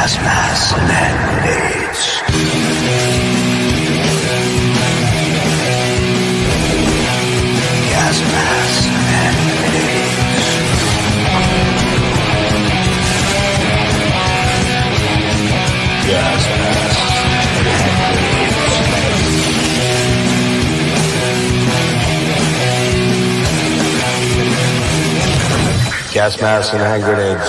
Gas masks and hand grenades. Gas masks and hand grenades. Gas masks and hand grenades. Gas masks and hand grenades.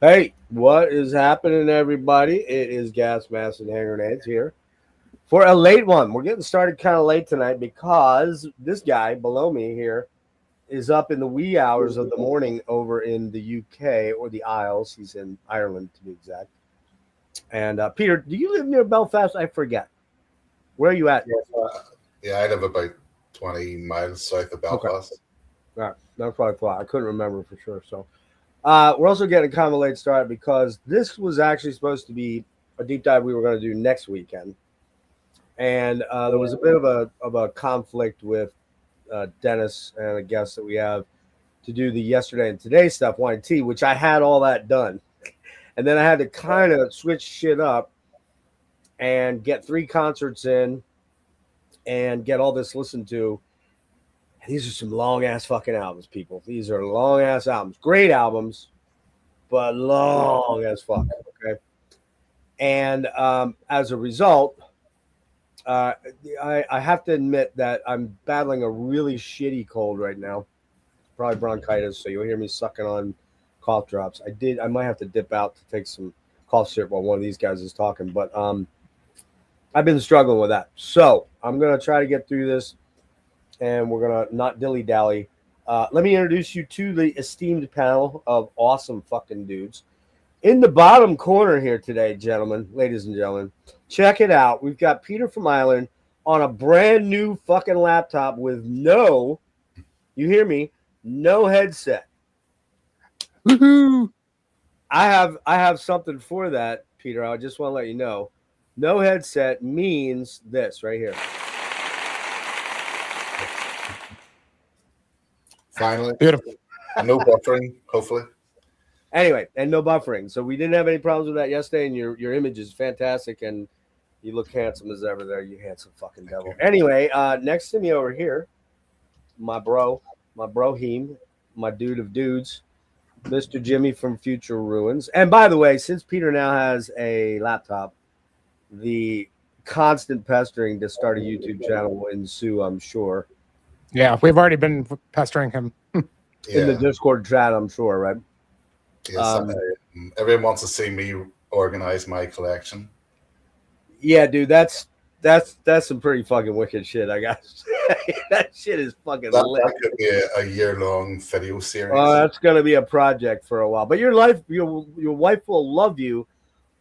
Hey, what is happening, everybody? It is Gas Masks and Hand Grenades here for a late one. We're getting started kind of late tonight because this guy below me here is up in the wee hours of the morning over in the UK or the Isles. He's in Ireland, to be exact. And Peter, do you live near Belfast? I forget. Where are you at? Yeah, I live about 20 miles south of Belfast. Okay. All right, that's what I thought. I couldn't remember for sure, so... we're also getting kind of a late start because this was actually supposed to be a deep dive we were going to do next weekend. And there was a bit of a conflict with Dennis and a guest that we have to do the yesterday and today stuff, Wine and Tea, which I had all that done. And then I had to kind of switch shit up and get 3 concerts in and get all this listened to. These are some long-ass fucking albums, people. These are long-ass albums. Great albums, but long as fuck, okay? And as a result, I have to admit that I'm battling a really shitty cold right now. Probably bronchitis, so you'll hear me sucking on cough drops. I might have to dip out to take some cough syrup while one of these guys is talking, but I've been struggling with that. So I'm going to try to get through this. And we're going to not dilly-dally. Let me introduce you to the esteemed panel of awesome fucking dudes. In the bottom corner here today, gentlemen, ladies and gentlemen, check it out. We've got Peter from Ireland on a brand new fucking laptop with no, you hear me, no headset. Woohoo! I have something for that, Peter. I just want to let you know. No headset means this right here. Finally. Beautiful. No buffering, hopefully. Anyway, and no buffering. So we didn't have any problems with that yesterday, and your image is fantastic, and you look handsome as ever there, you handsome fucking devil. Anyway, next to me over here, my broheem, my dude of dudes, Mr. Jimmy from Future Ruins. And by the way, since Peter now has a laptop, the constant pestering to start a YouTube channel will ensue, I'm sure. Yeah, we've already been pestering him. In the Discord chat, I'm sure, right? Yes, everyone wants to see me organize my collection. Yeah, dude, that's some pretty fucking wicked shit, I guess. That shit is fucking lit. That could be a year-long video series. That's gonna be a project for a while. But your wife will love you,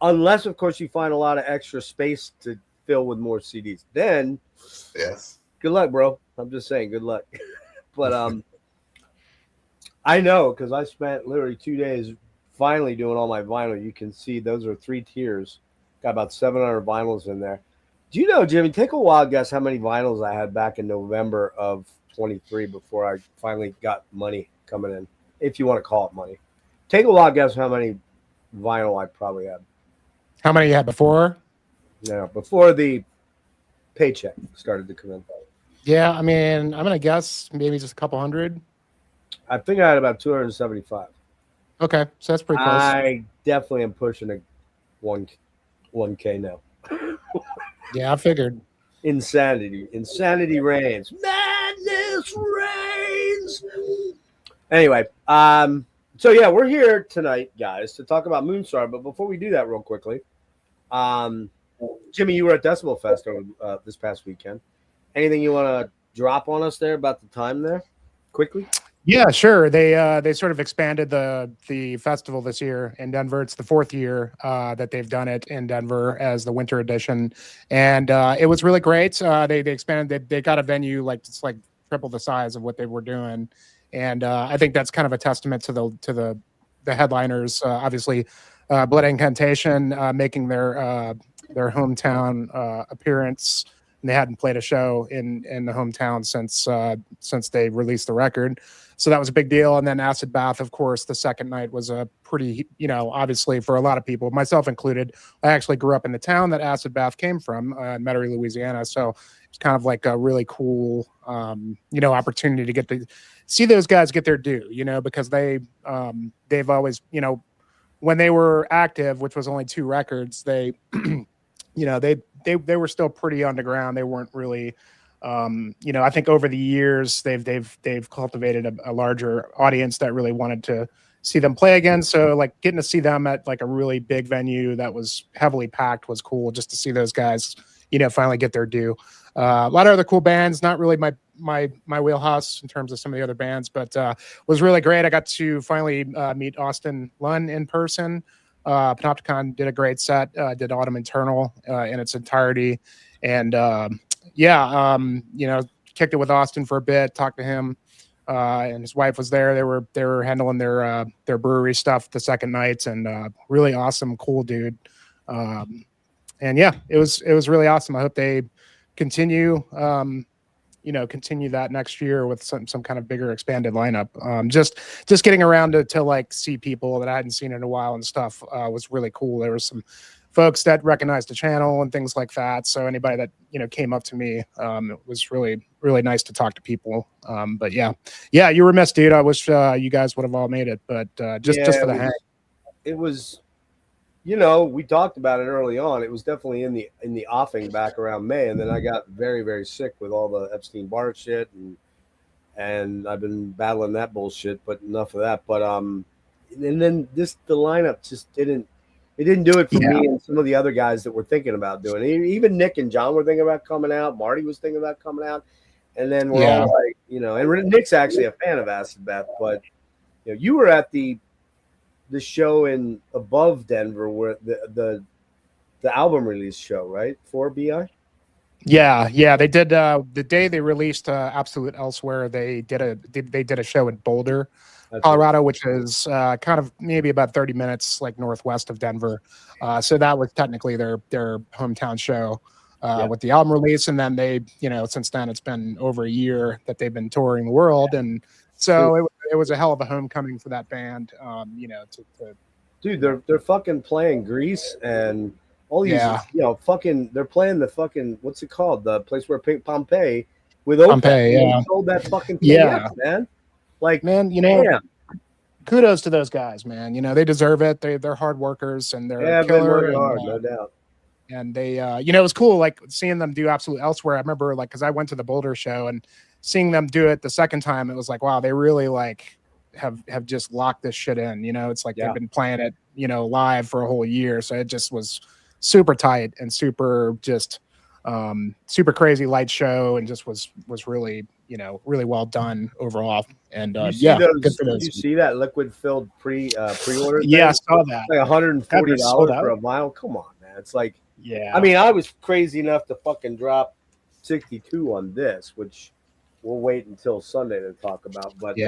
unless, of course, you find a lot of extra space to fill with more CDs. Then, yes. Good luck, bro. I'm just saying, good luck. But I know because I spent literally 2 days finally doing all my vinyl. You can see those are 3 tiers. Got about 700 vinyls in there. Do you know, Jimmy? Take a wild guess how many vinyls I had back in November of 23 before I finally got money coming in, if you want to call it money. Take a wild guess how many vinyl I probably had. How many you had before? Yeah, before the paycheck started to come in. Yeah, I mean, I'm gonna guess maybe just a couple hundred. I think I had about 275. Okay, so that's pretty close. I definitely am pushing a 1K now. Yeah, I figured. Insanity reigns. Madness reigns. Anyway, so yeah, we're here tonight, guys, to talk about Moonsorrow. But before we do that, real quickly, Jimmy, you were at Decibel Fest over this past weekend. Anything you want to drop on us there about the time there, quickly? Yeah, sure. They sort of expanded the festival this year in Denver. It's the 4th year that they've done it in Denver as the winter edition, and it was really great. They expanded. They got a venue it's like triple the size of what they were doing, and I think that's kind of a testament to the headliners. Obviously, Blood Incantation making their hometown appearance and they hadn't played a show in the hometown since they released the record. So that was a big deal. And then Acid Bath, of course, the second night was a pretty, obviously for a lot of people, myself included. I actually grew up in the town that Acid Bath came from, in Metairie, Louisiana. So it's kind of like a really cool, opportunity to get to see those guys get their due, because they've always, when they were active, which was only 2 records, they, they were still pretty underground. They weren't really, I think over the years they've cultivated a larger audience that really wanted to see them play again. So like getting to see them at like a really big venue that was heavily packed was cool, just to see those guys, finally get their due. A lot of other cool bands, not really my wheelhouse in terms of some of the other bands, but was really great. I got to finally meet Austin Lunn in person. Panopticon did a great set, did Autumn Eternal in its entirety. And kicked it with Austin for a bit, talked to him, and his wife was there. They were handling their brewery stuff the second night, and really awesome, cool dude. And yeah, it was really awesome. I hope they continue that next year with some kind of bigger expanded lineup. Just getting around to like see people that I hadn't seen in a while and stuff was really cool. There was some folks that recognized the channel and things like that. So anybody that, came up to me, it was really, really nice to talk to people. But yeah, you were missed, dude. I wish you guys would have all made it, but just for the hang. It was, we talked about it early on. It was definitely in the offing back around May. And then I got very, very sick with all the Epstein-Barr shit. And I've been battling that bullshit, but enough of that. But, and then the lineup just didn't do it for me and some of the other guys that were thinking about doing it. Even Nick and John were thinking about coming out. Marty was thinking about coming out. And then we're all like, and Nick's actually a fan of Acid Bath, but you were at the show in above Denver where the album release show, right? For BI? Yeah. They did the day they released Absolute Elsewhere, they did a show in Boulder, Colorado, which is kind of maybe about 30 minutes like northwest of Denver. So that was technically their hometown show with the album release. And then they, since then it's been over a year that they've been touring the world. And so it was a hell of a homecoming for that band, dude, they're fucking playing Greece and all these, they're playing the fucking, what's it called? The place where Pompeii with Opeth sold that fucking thing out, man. Like, man, kudos to those guys, man. They deserve it. They're hard workers and they're killer. Hard, no doubt. And they, it was cool, like seeing them do Absolute Elsewhere. I remember, like, because I went to the Boulder show and seeing them do it the second time, it was like, wow, they really like have just locked this shit in. It's like they've been playing it, live for a whole year. So it just was super tight and super just super crazy light show, and just was really, really well done overall. And good for those. Did you see that liquid filled pre-order? Yeah, I saw that. Like $140 for a vial. Come on, man. It's like, I mean, I was crazy enough to fucking drop 62 on this, which we'll wait until Sunday to talk about. But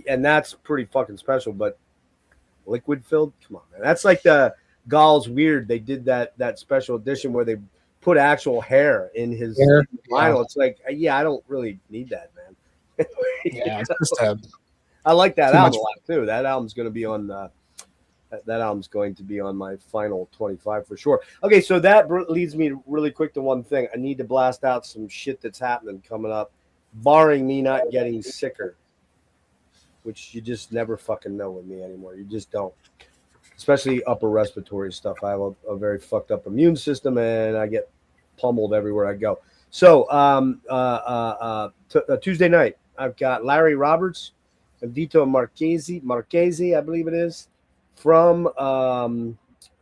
and that's pretty fucking special. But liquid filled, come on, man. That's like the Gall's Weird. They did that special edition where they put actual hair in his vinyl. It's like, I don't really need that, man. It's just I like that album a lot too. That album's going to be on my final 25 for sure. Okay, so that leads me really quick to one thing. I need to blast out some shit that's happening coming up, barring me not getting sicker, which you just never fucking know with me anymore. You just don't. Especially upper respiratory stuff. I have a very fucked up immune system, and I get pummeled everywhere I go. So Tuesday night, I've got Larry Roberts and Vito Marchese, I believe it is, from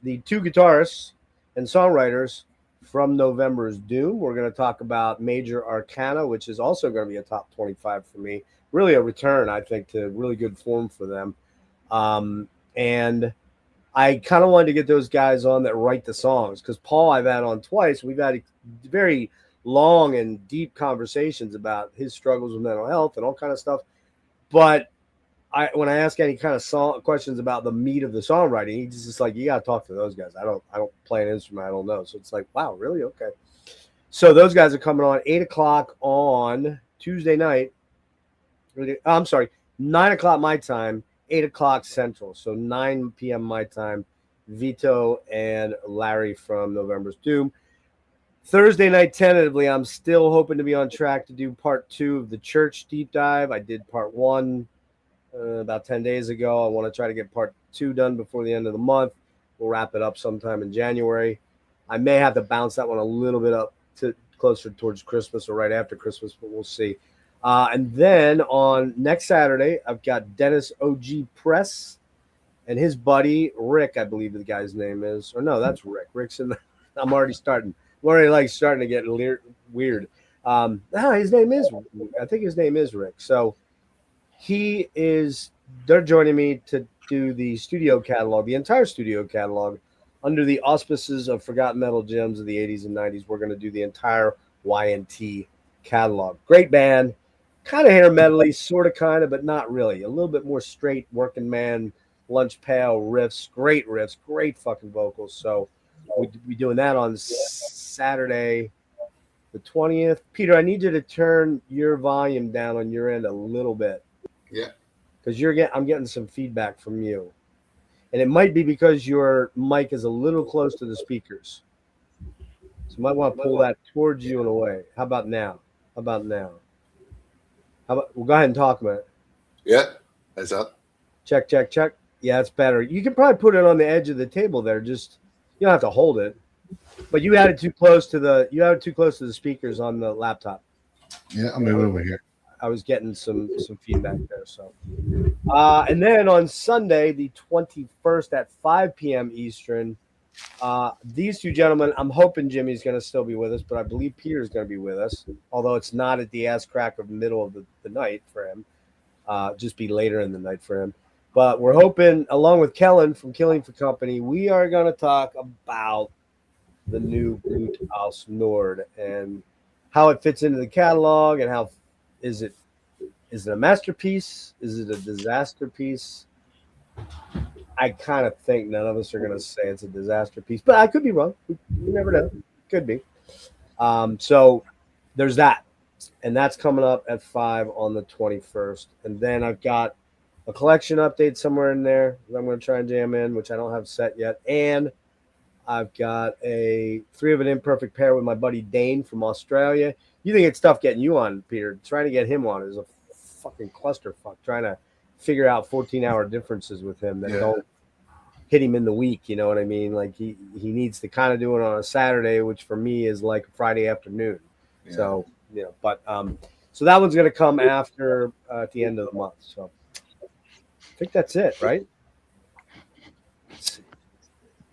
the two guitarists and songwriters from November's Doom. We're going to talk about Major Arcana, which is also going to be a top 25 for me. Really a return, I think, to really good form for them. And I kind of wanted to get those guys on that write the songs, because Paul I've had on twice. We've had very long and deep conversations about his struggles with mental health and all kind of stuff. But when I ask any kind of questions about the meat of the songwriting, he's just like, you got to talk to those guys. I don't play an instrument. I don't know. So it's like, wow, really? Okay. So those guys are coming on 8 o'clock on Tuesday night. I'm sorry, 9 o'clock my time, 8 o'clock Central. So 9 p.m. my time. Vito and Larry from November's Doom. Thursday night, tentatively, I'm still hoping to be on track to do part 2 of the church deep dive. I did part 1 about 10 days ago. I want to try to get part 2 done before the end of the month. We'll wrap it up sometime in January. I may have to bounce that one a little bit up to closer towards Christmas or right after Christmas, but we'll see. And then on next Saturday, I've got Dennis OG Press and his buddy Rick, I believe the guy's name is. Or no, that's Rick. Rick's in the. I'm already starting to get weird. His name is. I think his name is Rick. So they're joining me to do the studio catalog, the entire studio catalog, under the auspices of Forgotten Metal Gems of the 80s and 90s. We're going to do the entire YNT catalog. Great band, kind of hair metally, sort of, kind of, but not really. A little bit more straight working man, lunch pail riffs, great fucking vocals. So we'll be doing that on Saturday, the 20th. Peter, I need you to turn your volume down on your end a little bit. Yeah. Because I'm getting some feedback from you. And it might be because your mic is a little close to the speakers. So you might want to pull that towards you and away. How about now? Well, go ahead and talk about it. Yeah. Is that? Check. Yeah, it's better. You can probably put it on the edge of the table there. Just you don't have to hold it. But you had it too close to the speakers on the laptop. Yeah, I'm moving over here. I was getting some feedback there. So, and then on Sunday, the 21st at 5 p.m. Eastern, these two gentlemen, I'm hoping Jimmy's going to still be with us, but I believe Peter's going to be with us, although it's not at the ass crack of middle of the night for him. Just be later in the night for him. But we're hoping, along with Kellen from Killing for Company, we are going to talk about the new Blut aus Nord and how it fits into the catalog and how is it a masterpiece? Is it a disaster piece? I kind of think none of us are going to say it's a disaster piece, but I could be wrong. You never know. Could be. So there's that. And that's coming up at 5 on the 21st. And then I've got a collection update somewhere in there that I'm going to try and jam in, which I don't have set yet. And I've got a 3 of an Imperfect Pair with my buddy Dane from Australia. You think it's tough getting you on, Peter. Trying to get him on is a fucking clusterfuck. Trying to figure out 14-hour differences with him that don't hit him in the week. You know what I mean? Like he needs to kind of do it on a Saturday, which for me is like Friday afternoon. Yeah. So, but so that one's going to come after at the end of the month. So I think that's it, right? Let's see.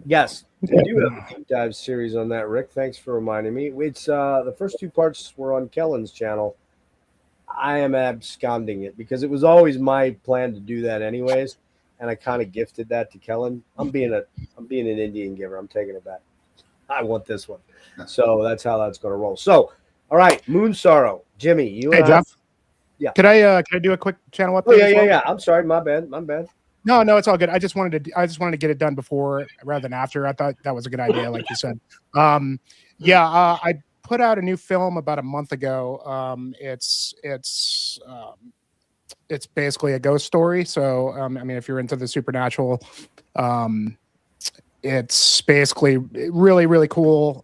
Yes. We do have a deep dive series on that, Rick. Thanks for reminding me. It's the first 2 parts were on Kellen's channel. I am absconding it because it was always my plan to do that anyways, and I kind of gifted that to Kellen. I'm being an Indian giver. I'm taking it back. I want this one, so that's how that's going to roll. So, all right, Moonsorrow, Jimmy, you. Hey, Jeff. Yeah. Could I do a quick channel update? Oh yeah. I'm sorry, my bad. No, it's all good. I just wanted to get it done before rather than after. I thought that was a good idea, like you said. I put out a new film about a month ago. It's basically a ghost story. So, I mean, if you're into the supernatural, it's basically really, really cool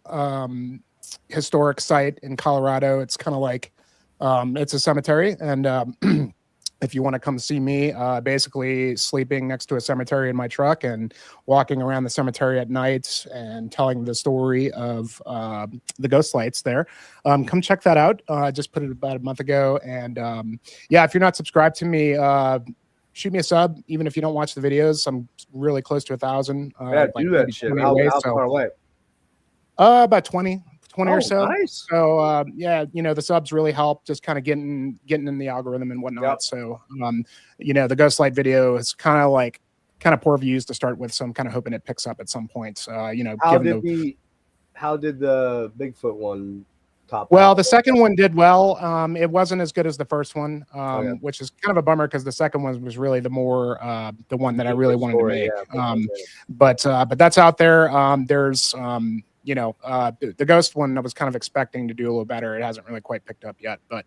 historic site in Colorado. It's kind of like it's a cemetery, and if you want to come see me, basically sleeping next to a cemetery in my truck and walking around the cemetery at night and telling the story of the ghost lights there, come check that out. I just put it about a month ago. And if you're not subscribed to me, shoot me a sub, even if you don't watch the videos. I'm really close to 1,000. Do that shit. How far away? About 20 or so. Nice. So the subs really help just kind of getting in the algorithm and whatnot. Yep. So the ghost light video is kind of poor views to start with, so I'm kind of hoping it picks up at some point. How did the Bigfoot one top? Well, the second one did well. It wasn't as good as the first one, which is kind of a bummer because the second one was really the one that I really wanted to make. But that's out there. There's the Ghost one I was kind of expecting to do a little better. It hasn't really quite picked up yet, but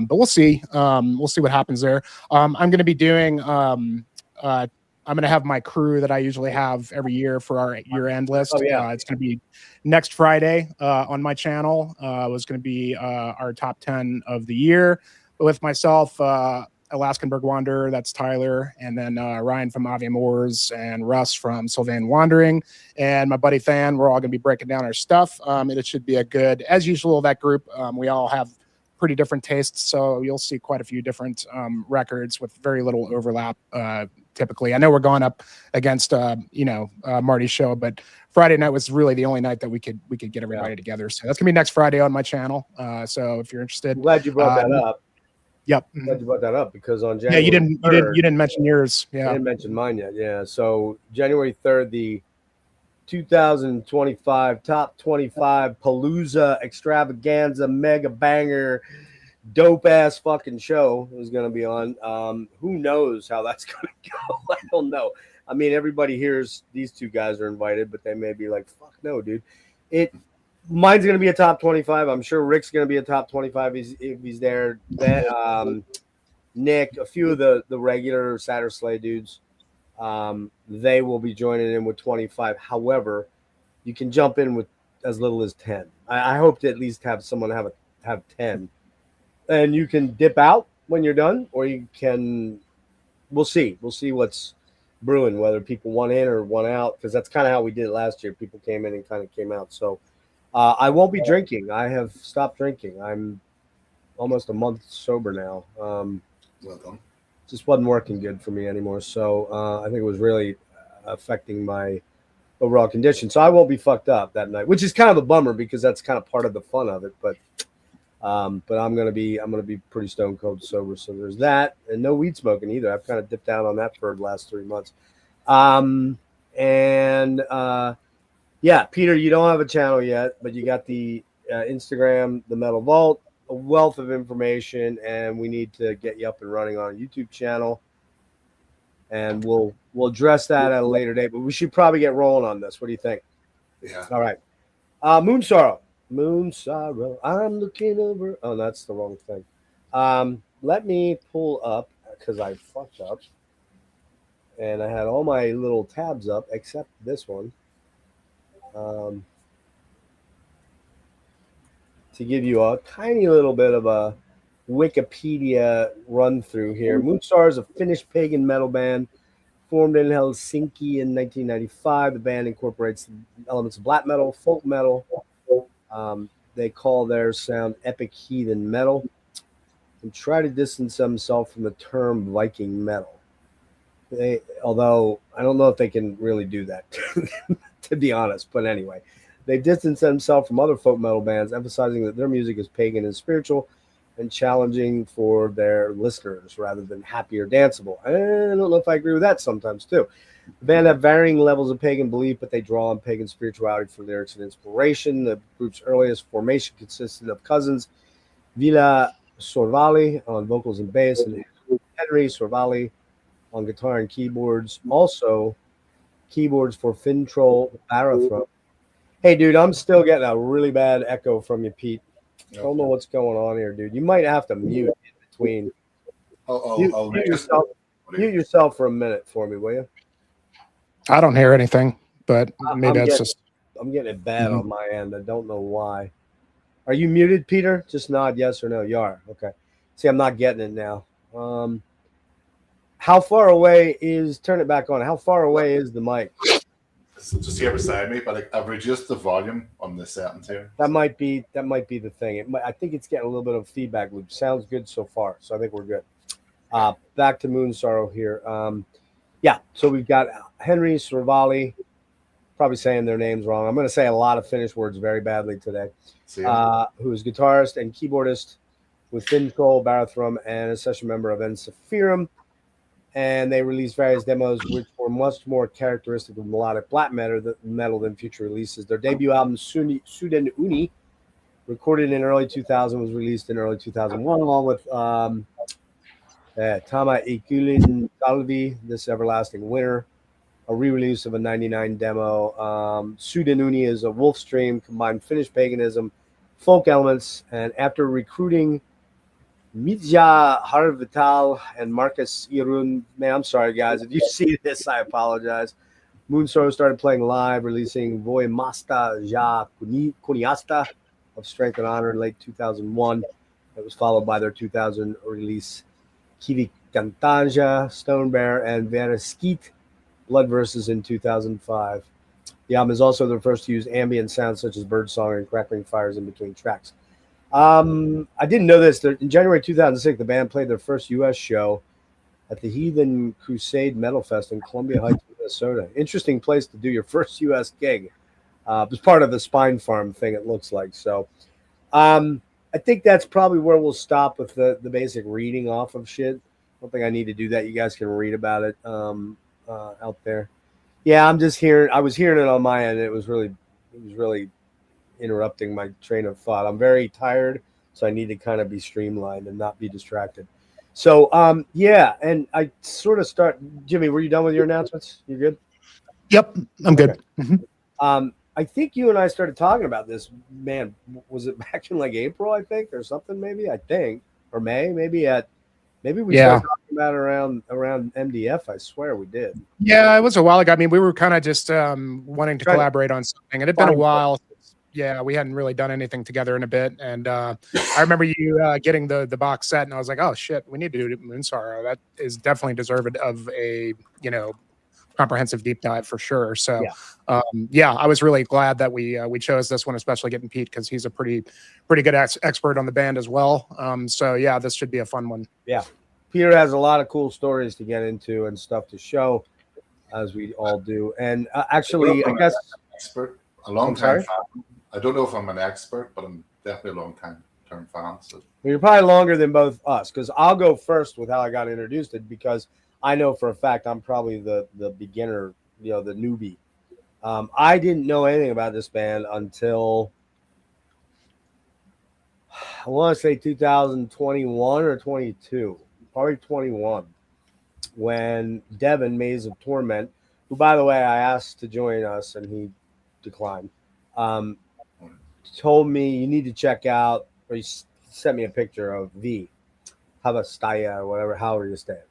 we'll see. We'll see what happens there. I'm going to be doing. I'm going to have my crew that I usually have every year for our year-end list. Oh, yeah. It's going to be next Friday on my channel. It was going to be our top 10 of the year with myself, Alaskanberg Wanderer, that's Tyler, and then Ryan from Avi Moors and Russ from Sylvain Wandering, and my buddy Fan. We're all going to be breaking down our stuff. And it should be a good, as usual, that group. We all have pretty different tastes, so you'll see quite a few different records with very little overlap. Typically, I know we're going up against Marty's show, but Friday night was really the only night that we could get everybody together. So that's gonna be next Friday on my channel. So if you're interested, I'm glad you brought that up. Yep. I'm glad you brought that up because on January you didn't mention yours. I Yeah, didn't mention mine yet. Yeah. So January 3rd, the 2025 Top 25 Palooza Extravaganza Mega Banger dope ass fucking show is going to be on. Who knows how that's going to go? I don't know. I mean, everybody hears these two guys are invited, but they may be like, fuck no, dude. Mine's going to be a top 25. I'm sure Rick's going to be a top 25 if he's there. Nick, a few of the regular Saturday Slay dudes, they will be joining in with 25. However, you can jump in with as little as 10. I hope to at least have someone have 10. And you can dip out when you're done, or you can. We'll see. We'll see what's brewing, whether people want in or want out, because that's kind of how we did it last year. People came in and kind of came out. So I won't be drinking. I have stopped drinking. I'm almost a month sober now. Well done. Just wasn't working good for me anymore. So I think it was really affecting my overall condition. So I won't be fucked up that night, which is kind of a bummer because that's kind of part of the fun of it. But I'm gonna be pretty stone cold sober. So there's that, and no weed smoking either. I've kind of dipped down on that for the last 3 months. Yeah, Peter, you don't have a channel yet, but you got the Instagram, the Metal Vault, a wealth of information, and we need to get you up and running on a YouTube channel. And we'll address that at a later date, but we should probably get rolling on this. What do you think? Yeah. All right. Moonsorrow. I'm looking over. Oh, that's the wrong thing. Let me pull up because I fucked up. And I had all my little tabs up except this one. To give you a tiny little bit of a Wikipedia run through here. Moonsorrow is a Finnish pagan metal band formed in Helsinki in 1995. The band incorporates elements of black metal, folk metal. They call their sound epic heathen metal and try to distance themselves from the term Viking metal. Although I don't know if they can really do that, to be honest. But anyway, they distance themselves from other folk metal bands, emphasizing that their music is pagan and spiritual and challenging for their listeners rather than happy or danceable. I don't know if I agree with that sometimes too. The band have varying levels of pagan belief, but they draw on pagan spirituality for lyrics and inspiration. The group's earliest formation consisted of cousins Vila Sorvali on vocals and bass and Henry Sorvali on guitar and keyboards. Also, keyboards for Fintroll Barathrum. Hey, dude, I'm still getting a really bad echo from you, Pete. I don't know what's going on here, dude. You might have to mute in between. Mute yourself for a minute for me, will you? I don't hear anything, but maybe I'm getting it bad on my end. I don't know why. Are you muted, Peter? Just nod yes or no. You are. Okay. See, I'm not getting it now. How far away is, turn it back on. How far away is the mic? It's just here beside me, but I've reduced the volume on the settings here. That might be the thing. I think it's getting a little bit of feedback loop. Sounds good so far. So I think we're good. Back to Moonsorrow here. Yeah, so we've got Henry Sorvali, probably saying their names wrong. I'm going to say a lot of Finnish words very badly today. Who is guitarist and keyboardist with Fintroll Barathrum and a session member of Ensephirum. And they released various demos which were much more characteristic of melodic black metal than future releases. Their debut album, Suden Uni, recorded in early 2000, was released in early 2001, along with Tama Ikulin Talvi, This Everlasting Winter, a re-release of a 99 demo. Sudanuni is a wolf stream, combined Finnish paganism, folk elements, and after recruiting Mitja Harvital and Marcus Irun, man, I'm sorry, guys. If you see this, I apologize. Moonsorrow started playing live, releasing Voi Masta Ja Kuniasta of Strength and Honor in late 2001. It was followed by their 2000 release Kivi Cantanja, Stone Bear, and Vereskeet Blood Verses in 2005. The album is also their first to use ambient sounds such as birdsong and crackling fires in between tracks. I didn't know this. In January 2006, the band played their first U.S. show at the Heathen Crusade Metal Fest in Columbia Heights, Minnesota. Interesting place to do your first U.S. gig. It was part of the Spine Farm thing, it looks like. So I think that's probably where we'll stop with the basic reading off of shit. I don't think I need to do that. You guys can read about it out there. Yeah, I'm just hearing. I was hearing it on my end. It was really interrupting my train of thought. I'm very tired, so I need to kind of be streamlined and not be distracted. So, yeah, and I sort of start. Jimmy, were you done with your announcements? You good? Yep, I'm good. Okay. I think you and I started talking about this. Man, was it back in like April? I think, or something. Maybe I think, or May. Maybe we started talking about it around MDF. I swear we did. Yeah, it was a while ago. I mean, we were kind of just wanting to collaborate on something. It had been a while. Yeah, we hadn't really done anything together in a bit. And I remember you getting the box set, and I was like, oh, shit, we need to do Moonsorrow. That is definitely deserved of a, comprehensive deep dive for sure. So, yeah, I was really glad that we chose this one, especially getting Pete, because he's a pretty good expert on the band as well. So, yeah, this should be a fun one. Yeah. Peter has a lot of cool stories to get into and stuff to show, as we all do. And actually, I guess expert, a long time fan. I don't know if I'm an expert, but I'm definitely a long time term fan. So well, you're probably longer than both us, because I'll go first with how I got introduced to it, because I know for a fact I'm probably the beginner, the newbie. I didn't know anything about this band until I want to say 2021 or 22, probably 21, when Devin Maze of Torment, who, by the way, I asked to join us and he declined, told me you need to check out, or he sent me a picture of V, Havastaya, or whatever, however you say it.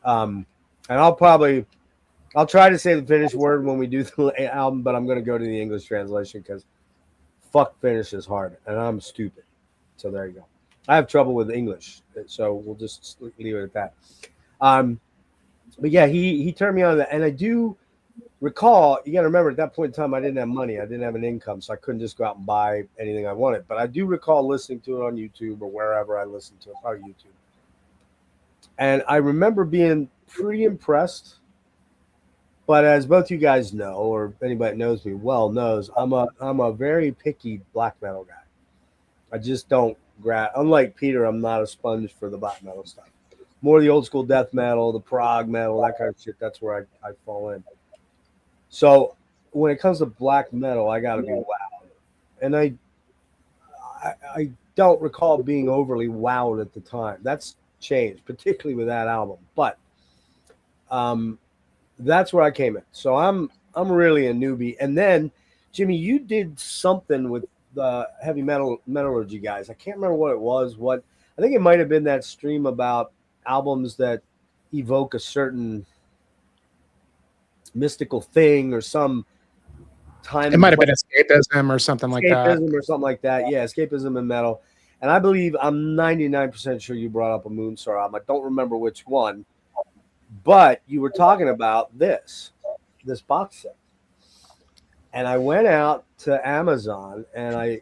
And I'll try to say the Finnish word when we do the album, but I'm going to go to the English translation because fuck Finnish is hard and I'm stupid. So there you go. I have trouble with English, so we'll just leave it at that. But yeah, he turned me on to that, and I do recall, you got to remember, at that point in time, I didn't have money. I didn't have an income, so I couldn't just go out and buy anything I wanted. But I do recall listening to it on YouTube or wherever I listened to it, probably YouTube. And I remember being pretty impressed. But as both you guys know, or anybody that knows me well knows, I'm a very picky black metal guy. I just don't unlike Peter, I'm not a sponge for the black metal stuff. More the old school death metal, the prog metal, that kind of shit. That's where I fall in. So when it comes to black metal, I got to be wowed. And I don't recall being overly wowed at the time. That's changed, particularly with that album. But that's where I came in. So I'm really a newbie. And then, Jimmy, you did something with the heavy metallurgy guys. I can't remember what it was. I think it might have been that stream about albums that evoke a certain mystical thing or some time. It might have been escapism or something like that. Escapism or something like that. Yeah, escapism and metal. And I believe I'm 99% sure you brought up a Moonsorrow album. I don't remember which one, but you were talking about this box set. And I went out to Amazon and I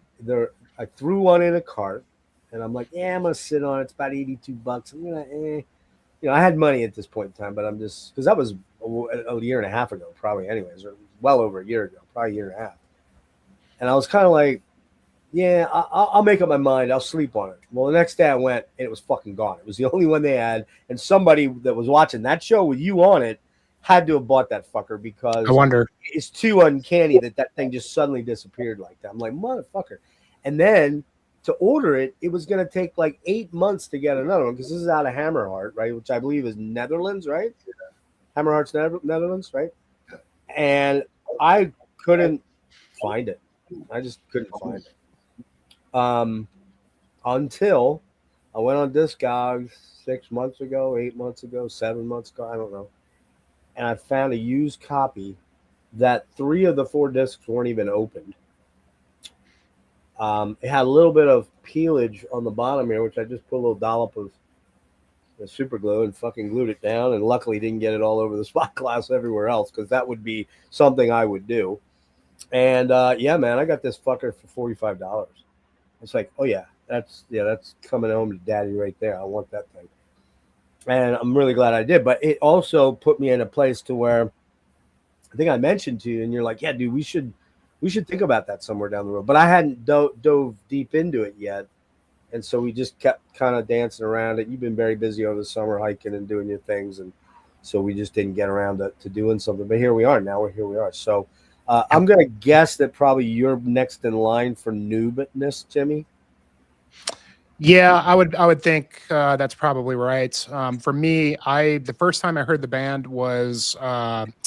threw one in a cart, and I'm like, yeah, I'm gonna sit on it. It's about $82. I'm gonna, I had money at this point in time, but I'm just, because that was a year and a half ago, probably, anyways, or well over a year ago, probably a year and a half. And I was kind of like, yeah, I'll make up my mind. I'll sleep on it. Well, the next day I went and it was fucking gone. It was the only one they had, and somebody that was watching that show with you on it had to have bought that fucker, because I wonder, it's too uncanny that thing just suddenly disappeared like that. I'm like, motherfucker. And then to order it, it was going to take like 8 months to get another one, because this is out of Hammerheart, right? Which I believe is Netherlands, right? Hammerhearts Netherlands, right? Yeah. And I couldn't find it. I just couldn't find it. Until I went on Discogs 6 months ago, 8 months ago, 7 months ago, I don't know. And I found a used copy that 3 of the 4 discs weren't even opened. It had a little bit of peelage on the bottom here, which I just put a little dollop of the super glue and fucking glued it down. And luckily didn't get it all over the spot glass everywhere else, because that would be something I would do. And yeah, man, I got this fucker for $45. It's like, oh yeah, that's coming home to daddy right there. I want that thing. And I'm really glad I did. But it also put me in a place to where I think I mentioned to you, and you're like, yeah, dude, we should think about that somewhere down the road. But I hadn't dove deep into it yet. And so we just kept kind of dancing around it. You've been very busy over the summer hiking and doing your things. And so we just didn't get around to doing something. But here we are now. Here we are. So I'm going to guess that probably you're next in line for noobness, Jimmy. Yeah, I would think that's probably right. For me, the first time I heard the band was Kevin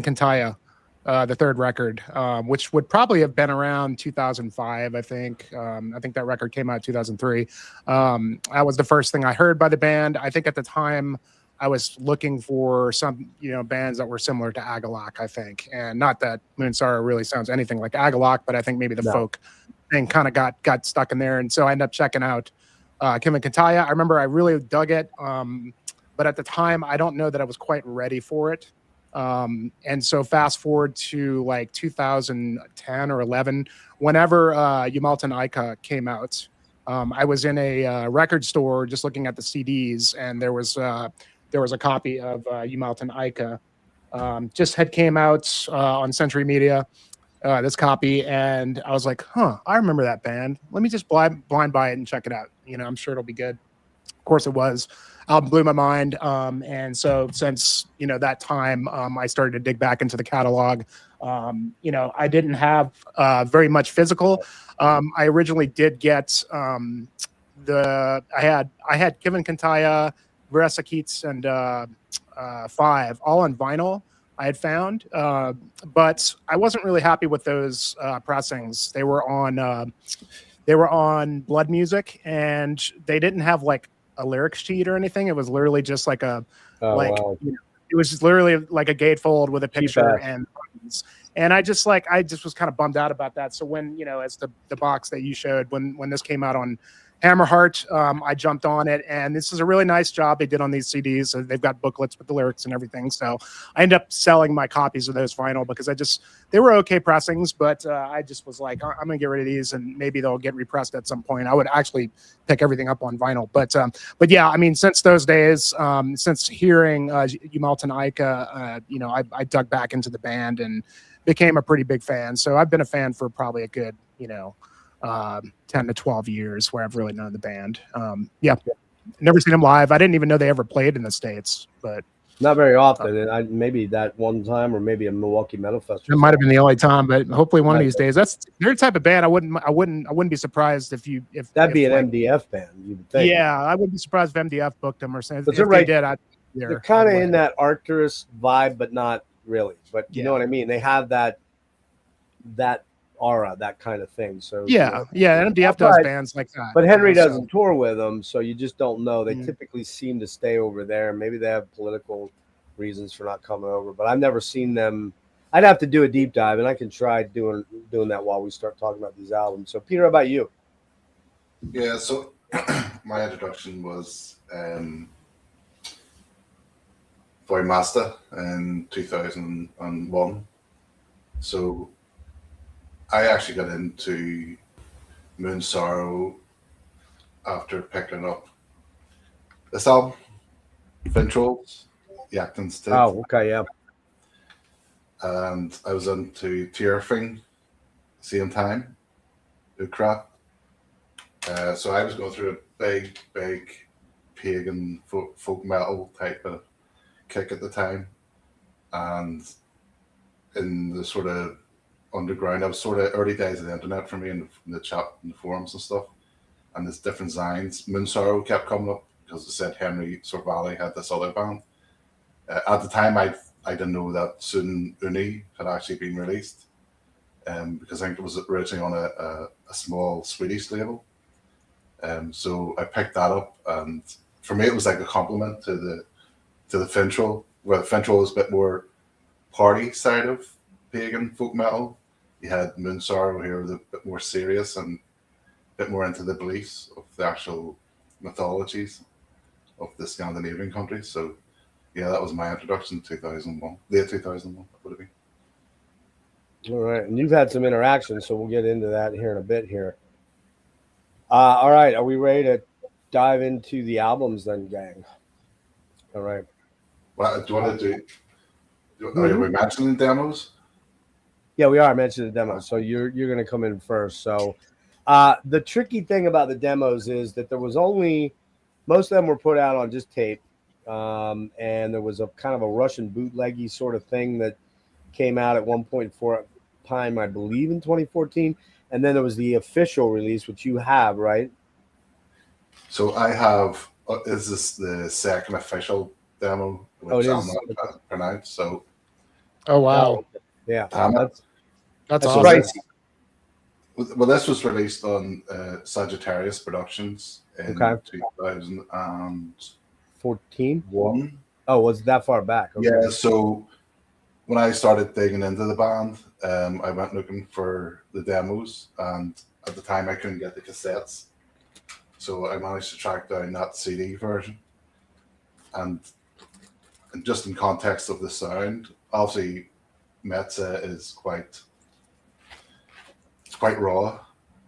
Kantaya, the third record, which would probably have been around 2005. I think that record came out 2003. That was the first thing I heard by the band. I think at the time I was looking for some, bands that were similar to Agalloch, I think. And not that Moonsorrow really sounds anything like Agalloch, but I think maybe the folk thing kind of got stuck in there. And so I ended up checking out Kevin Kantaya. I remember I really dug it. But at the time, I don't know that I was quite ready for it. And so fast forward to like 2010 or 11, whenever Jumalten Eika came out, I was in a record store just looking at the CDs, and there was a copy of Jumalten Eika. Just had came out on Century Media, this copy, and I was like, I remember that band. Let me just blind buy it and check it out. I'm sure it'll be good. Of course it was. Album blew my mind. And so since, that time, I started to dig back into the catalog. I didn't have very much physical. I originally did get I had Kevin Kantaya, Veresa Keats, and Five all on vinyl. I had found, but I wasn't really happy with those pressings. They were on Blood Music, and they didn't have like a lyrics sheet or anything. It was literally just like it was just literally like a gatefold with a picture and buttons. And I just was kind of bummed out about that. So when, as the box that you showed, when this came out on Hammerheart, I jumped on it, and this is a really nice job they did on these CDs. So they've got booklets with the lyrics and everything. So I ended up selling my copies of those vinyl because they were okay pressings, but I just was like, I'm gonna get rid of these, and maybe they'll get repressed at some point. I would actually pick everything up on vinyl, but yeah, I mean, since those days, since hearing Jumalten Eika, I dug back into the band and became a pretty big fan. So I've been a fan for probably a good, 10 to 12 years where I've really known the band. Never seen them live. I didn't even know they ever played in the States, but not very often. And maybe that one time, or maybe a Milwaukee Metal Festival. It might have been the only time, but hopefully one of these days. That's their type of band. I wouldn't be surprised if that'd be an MDF band. You would think. Yeah, I wouldn't be surprised if MDF booked them or something. But if they did, they're kind of in that Arcturus vibe, but not really. But you know what I mean? They have that aura, that kind of thing. So MDF does bands like that. But Henry doesn't tour with them, so you just don't know. They typically seem to stay over there. Maybe they have political reasons for not coming over, but I've never seen them. I'd have to do a deep dive, and I can try doing that while we start talking about these albums. So Peter, how about you? Yeah, so my introduction was Voimasta in 2001. So I actually got into Moonsorrow after picking up this album, Ventrals, Yachtons did. Oh, okay, yeah. And I was into Tearfing, same time, Ukraine. So I was going through a big pagan folk metal type of kick at the time. And in the sort of underground, I was sort of early days of the internet for me in the chat and the forums and stuff. And there's different signs. Moonsorrow kept coming up because it said Henry Sorvali had this other band. At the time, I didn't know that Soon Uni had actually been released, because I think it was originally on a small Swedish label. So I picked that up, and for me, it was like a compliment to the Fintroll, where the Fintroll was a bit more party side of pagan folk metal. You had Moonsorrow here, was a bit more serious and a bit more into the beliefs of the actual mythologies of the Scandinavian countries. So yeah, that was my introduction in 2001, late 2001, that would have been. All right, and you've had some interaction, so we'll get into that here in a bit here. All right, are we ready to dive into the albums then, gang? All right. Well, do you want to are we mentioning demos? Yeah, we are mentioning the demos, so you're going to come in first. So the tricky thing about the demos is that there was only, most of them were put out on just tape, and there was a kind of a Russian bootleggy sort of thing that came out at one point for time, I believe, in 2014, and then there was the official release, which you have, right? So I have. Is this the second official demo, which I'm not trying to pronounce? So. Oh wow! Yeah, that's awesome. awesome. Well, this was released on Sagittarius Productions in 2014. Oh, was it that far back? Okay. Yeah. So when I started digging into the band, I went looking for the demos, and at the time I couldn't get the cassettes, so I managed to track down that CD version. And just in context of the sound, obviously, Metza is quite raw.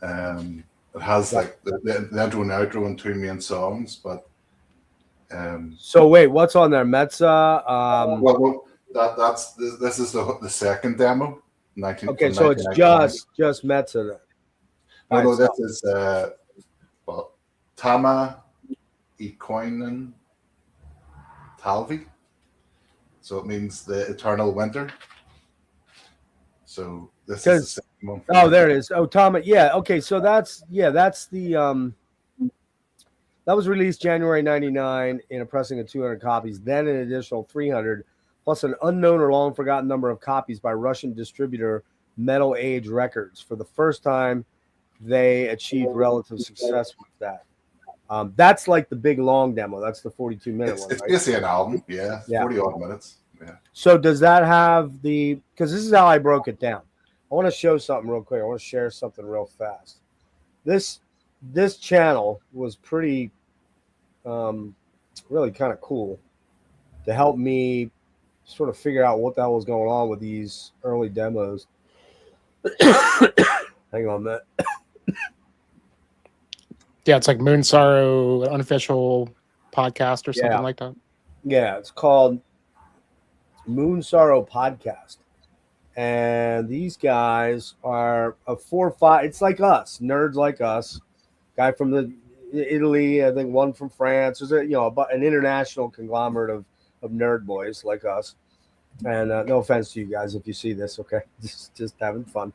It has like the intro and outro and two main songs, but so wait, what's on there? Metza. Well, this is the second demo. Okay, so it's just Metza then. No, this is Tama Ikoinen Talvi. So it means the eternal winter. So this is the second one. Oh, there it is. Oh, Tama. Yeah. Okay. So that's the that was released January 99 in a pressing of 200 copies. Then an additional 300 plus an unknown or long forgotten number of copies by Russian distributor Metal Age Records. For the first time, they achieved relative success with that. That's like the big long demo. That's the 42-minute one. It's right? basically an album, yeah. 40 odd minutes. Yeah. So does that have because this is how I broke it down. I want to show something real quick. I want to share something real fast. This channel was pretty really kind of cool to help me sort of figure out what the hell was going on with these early demos. Hang on a minute. Yeah, it's like Moonsorrow, an unofficial podcast or something like that. Yeah, it's called Moonsorrow Podcast. And these guys are a 4 or 5. It's like us, nerds like us. Guy from Italy, I think one from France. There's an international conglomerate of nerd boys like us. And no offense to you guys if you see this, okay? Just having fun.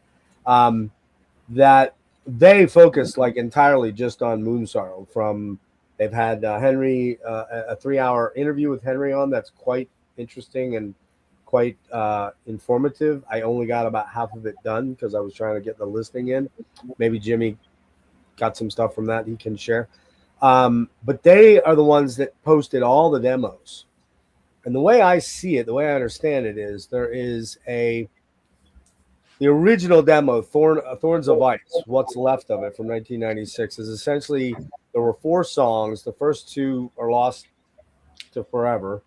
That they focus like entirely just on Moonsorrow. They've had Henry, a 3-hour interview with Henry on that's quite interesting and quite informative. I only got about half of it done because I was trying to get the listing in. Maybe Jimmy got some stuff from that he can share. But they are the ones that posted all the demos. And the way I see it, the way I understand it is there is the original demo, Thorns of Ice, what's left of it from 1996, is essentially there were 4 songs. The first 2 are lost to forever.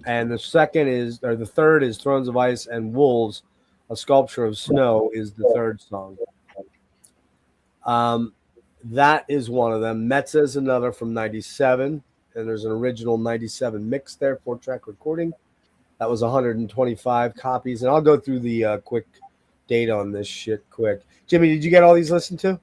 And the third is Thrones of Ice and Wolves, a Sculpture of Snow is the third song. That is one of them. Metza is another from 97. And there's an original 97 mix there, 4-track recording. That was 125 copies. And I'll go through the quick data on this shit quick. Jimmy, did you get all these listened to?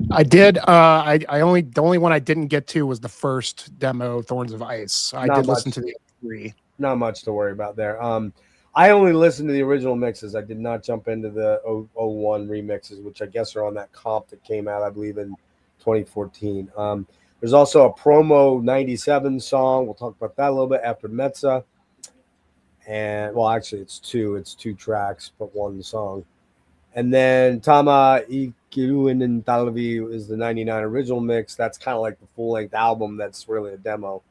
I did. The only one I didn't get to was the first demo, Thorns of Ice. I did listen to the 3. Not much to worry about there. I only listened to the original mixes. I did not jump into the 01 remixes, which I guess are on that comp that came out, I believe, in 2014. There's also a promo 97 song. We'll talk about that a little bit after Metza. And well, actually, it's two tracks, but one song. And then Tama Ikiruin Talavi is the 99 original mix. That's kind of like the full length album that's really a demo.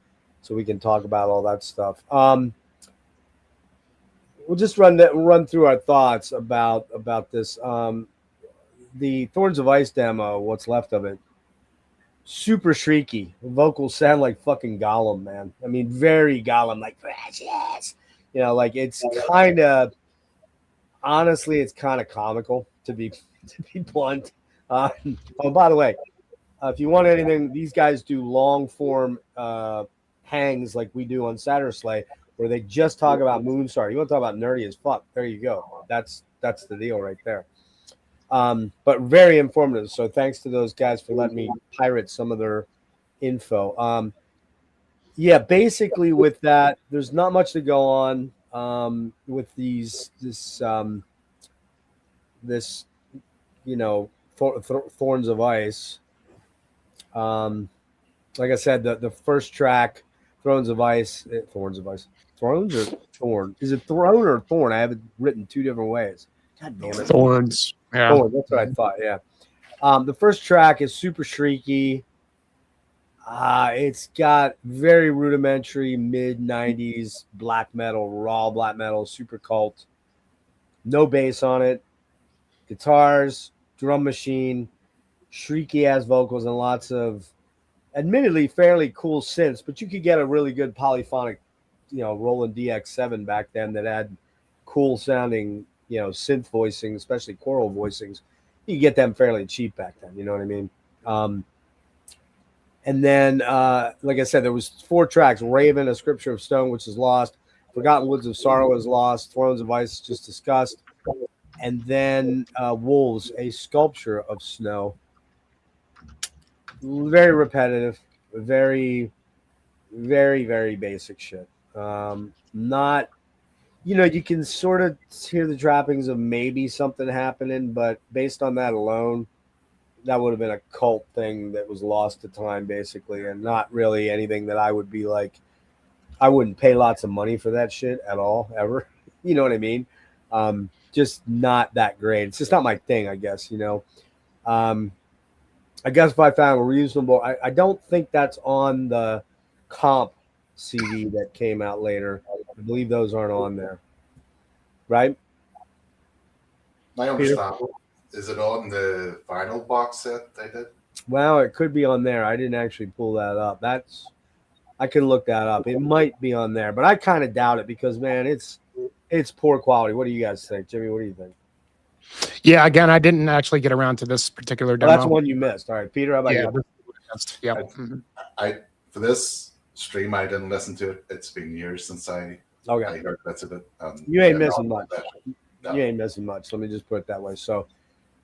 So we can talk about all that stuff. We'll just run through our thoughts about this. The Thorns of Ice demo, what's left of it, super shrieky. The vocals sound like fucking Gollum, man. I mean, very Gollum, like precious. You know, like it's kind of honestly, it's kind of comical to be blunt. Oh, by the way, if you want anything, these guys do long form hangs like we do on Saturday Slay, where they just talk about Moonsorrow. You want to talk about nerdy as fuck? There you go. That's the deal right there. But very informative. So thanks to those guys for letting me pirate some of their info. Yeah, basically with that, there's not much to go on with this you know Thorns of Ice. Like I said, the first track, Thrones of Ice, Thrones or Thorn? Is it Throne or Thorn? I have it written two different ways. God damn it, Thorns. Yeah. Thorn. That's what I thought. Yeah. The first track is super shrieky. It's got very rudimentary mid '90s black metal, raw black metal, super cult. No bass on it. Guitars, drum machine, shrieky ass vocals, and lots of admittedly fairly cool synths, but you could get a really good polyphonic, Roland DX7 back then that had cool sounding, synth voicing, especially choral voicings. You could get them fairly cheap back then. You know what I mean? And then, like I said, there was 4 tracks: Raven, A Scripture of Stone, which is lost; Forgotten Woods of Sorrow is lost; Thrones of Ice, just discussed; and then Wolves, A Sculpture of Snow. Very repetitive, very, very, very basic shit. Not, you can sort of hear the trappings of maybe something happening, but based on that alone, that would have been a cult thing that was lost to time, basically, and not really anything that I would be like, I wouldn't pay lots of money for that shit at all, ever. You know what I mean? Just not that great. It's just not my thing, I guess, I guess if I found a reasonable, I don't think that's on the comp CD that came out later. I believe those aren't on there, right? I understand. Is it on the vinyl box set they did? Well, it could be on there. I didn't actually pull that up. I can look that up. It might be on there, but I kind of doubt it because, man, it's poor quality. What do you guys think, Jimmy? What do you think? Yeah, again, I didn't actually get around to this particular demo. Well, that's one you missed. All right, Peter, how about you? Yeah. I for this stream I didn't listen to it. It's been years since I heard bits of it. You ain't missing much. No. You ain't missing much. Let me just put it that way. So, all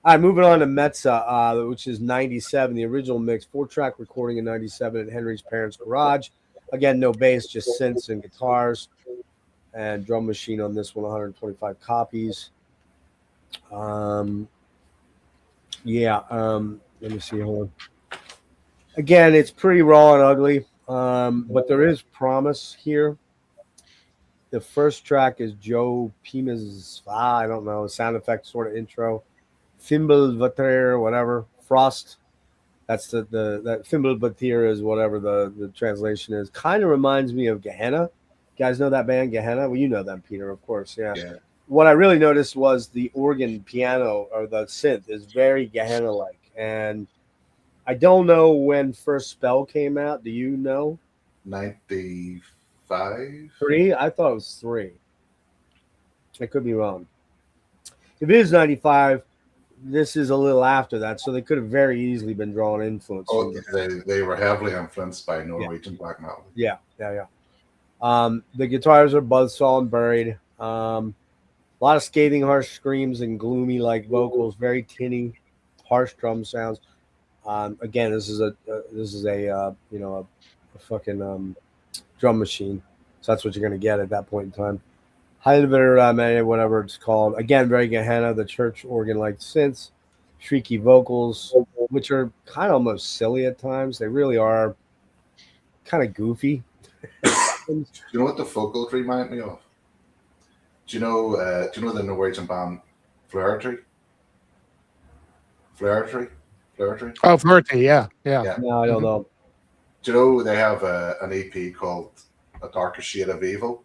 right, moving on to Metza, which is 97, the original mix, 4-track recording in 97 at Henry's parents' garage. Again, no bass, just synths and guitars, and drum machine on this one, 125 copies. Let me see. Hold on. Again, it's pretty raw and ugly, but there is promise here. The first track is Joe Pima's, I don't know, sound effect sort of intro. Thimble Vatir, whatever. Frost. That's that Thimble Vatir is whatever the translation is. Kind of reminds me of Gehenna. You guys know that band, Gehenna? Well, you know them, Peter, of course. Yeah. What I really noticed was the organ piano or the synth is very Gehenna-like. And I don't know when First Spell came out. Do you know? 95? 3? I thought it was 3. I could be wrong. If it is 95, this is a little after that, so they could have very easily been drawing influence. Oh, they were heavily influenced by Norwegian black metal. Yeah. The guitars are buzzsaw and buried. A lot of scathing, harsh screams and gloomy like vocals, very tinny, harsh drum sounds. Again, this is a fucking drum machine, so that's what you're gonna get at that point in time. Heidelberg, whatever it's called. Again, very Gehenna, the church organ like synths. shrieky vocals, which are kind of almost silly at times. They really are kind of goofy. Do you know what the vocals remind me of? Do you know the Norwegian band Flaherty? Flaherty? Flaherty? Oh, Flirty, yeah, yeah. Yeah. No, I don't know. Do you know they have an EP called A Darker Shade of Evil?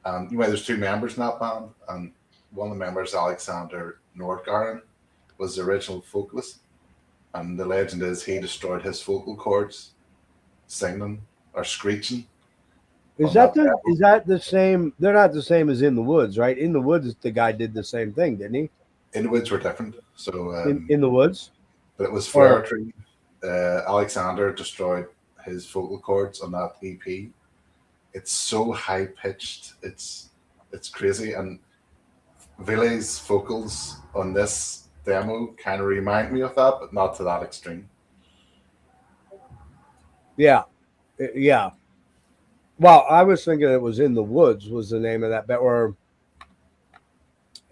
And you know, there's two members in that band, and one of the members, Alexander Nordgaren, was the original vocalist. And the legend is he destroyed his vocal cords singing or screeching. Is that the same? They're not the same as In the Woods, right? In the Woods, the guy did the same thing, didn't he? In the Woods were different. So In the Woods, but it was Flaherty. Alexander destroyed his vocal cords on that EP. It's so high pitched. It's crazy. And Ville's vocals on this demo kind of remind me of that, but not to that extreme. yeah, yeah. Well, I was thinking it was In the Woods was the name of that band, or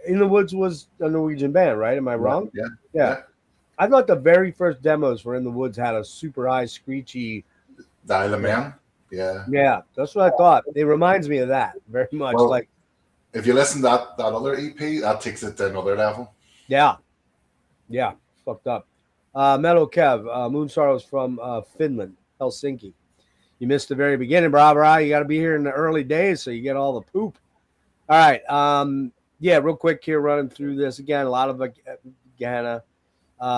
In the Woods was a Norwegian band, right? Am I wrong? Yeah. I thought the very first demos for In the Woods had a super high, screechy. The Isle of Man. Yeah. Yeah, that's what I thought. It reminds me of that very much. Well, like, if you listen to that other EP, that takes it to another level. yeah, fucked up. Metal Kev, Moonsorrow's from Finland, Helsinki. You missed the very beginning, brah. You got to be here in the early days so you get all the poop. All right. Yeah, real quick here, running through this again. A lot of Ghana.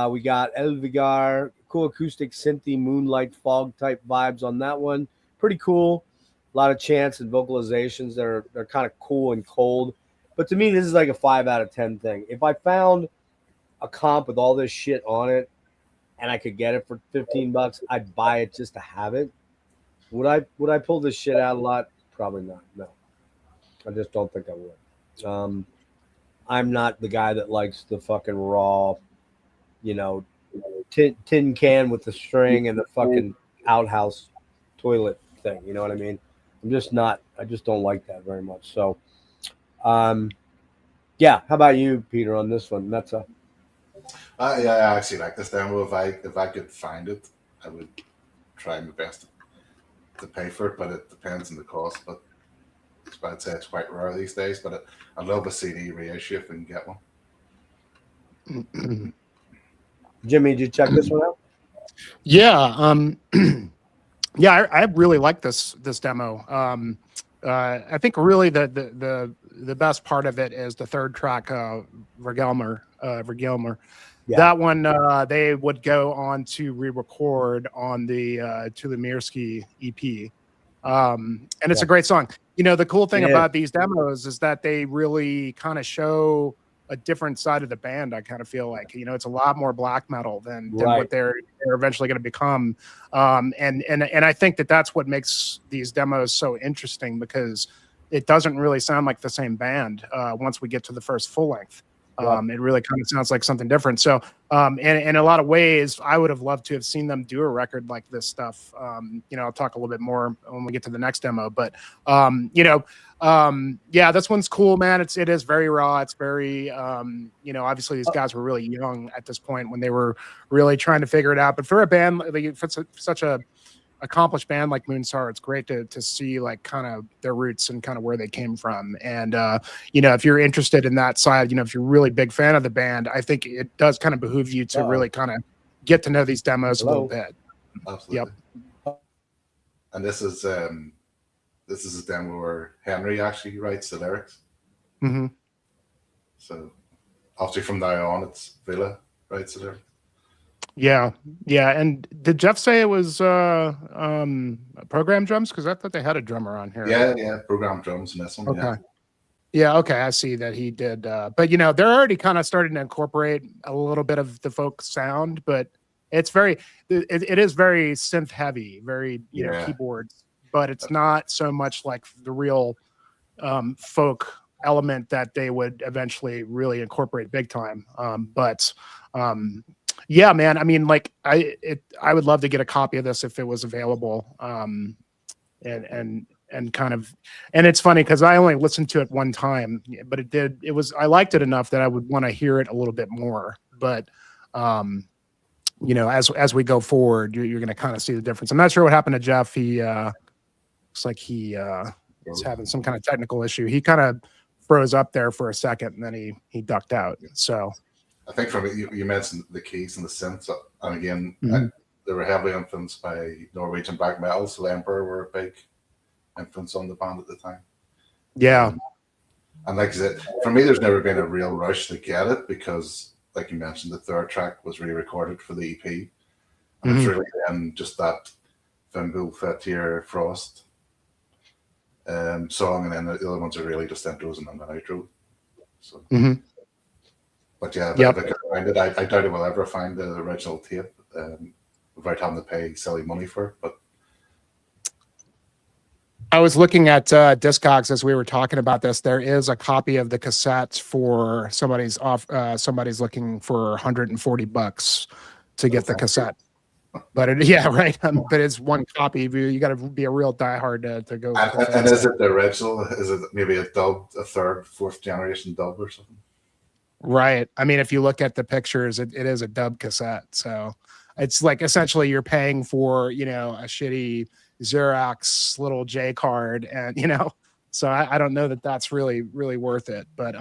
We got Elvigar, cool acoustic synthy moonlight fog type vibes on that one. Pretty cool. A lot of chants and vocalizations. They're kind of cool and cold. But to me, this is like a 5 out of 10 thing. If I found a comp with all this shit on it and I could get it for $15, I'd buy it just to have it. Would I pull this shit out a lot? Probably not. No. I just don't think I would. I'm not the guy that likes the fucking raw, tin can with the string and the fucking outhouse toilet thing. You know what I mean? I just don't like that very much. So, yeah. How about you, Peter, on this one? That's a. Yeah, I actually like this demo. If I could find it, I would try my best to pay for it, but it depends on the cost. But I'd say it's quite rare these days. But I'd love a CD reissue if we can get one. Jimmy, did you check this one out? Yeah, yeah, I really like this demo. I think really the best part of it is the third track, Vergelmer. Yeah. That one they would go on to re-record on the Tulumirski EP, and it's a great song. The cool thing about these demos is that they really kind of show a different side of the band. I kind of feel like, it's a lot more black metal than what they're eventually going to become. And I think that's what makes these demos so interesting, because it doesn't really sound like the same band once we get to the first full length. It really kind of sounds like something different. So, in a lot of ways, I would have loved to have seen them do a record like this stuff. I'll talk a little bit more when we get to the next demo, but, yeah, this one's cool, man. It is very raw. It's very, obviously these guys were really young at this point when they were really trying to figure it out. But for a band, for such a accomplished band like Moonsorrow, it's great to see like kind of their roots and kind of where they came from. And if you're interested in that side, if you're a really big fan of the band, I think it does kind of behoove you to really kind of get to know these demos a little bit. Absolutely. Yep. And this is a demo where Henry actually writes the lyrics. Mm-hmm. So obviously from now on, it's Villa writes the lyrics. Yeah. And did Jeff say it was program drums? Because I thought they had a drummer on here. Yeah, program drums in this one. Okay. Yeah, okay. I see that he did. But they're already kind of starting to incorporate a little bit of the folk sound, but it is very synth heavy, very keyboards, but it's not so much like the real folk element that they would eventually really incorporate big time. Yeah, man. I mean, like I would love to get a copy of this if it was available. And it's funny because I only listened to it one time, but I liked it enough that I would want to hear it a little bit more. But you know, as we go forward, you're going to kind of see the difference. I'm not sure what happened to Jeff. He looks like he is having some kind of technical issue. He kind of froze up there for a second, and then he ducked out. So I think from it, you mentioned the keys and the synths, and again, Mhm. they were heavily influenced by Norwegian black metal. So Emperor were a big influence on the band at the time. yeah, And like I said, for me, there's never been a real rush to get it because, like you mentioned, the third track was re-recorded for the EP, and it's really just that Fimbul Fetier Frost song, and then the other ones are really just intros and then an outro. So, but yeah, Yep. if I could find it, I doubt it will ever find the original tape without having to pay silly money for it. But I was looking at Discogs as we were talking about this. There is a copy of the cassette for somebody's looking for $140 to get the cassette. But yeah, right. But it's one copy. You got to be a real diehard to go. And is it the original? Is it maybe a dub, a third, fourth generation dub or something? Right. I mean, if you look at the pictures, it is a dub cassette. So it's like essentially you're paying for, you know, a shitty Xerox little J card, and you know, so I don't know that that's really worth it. But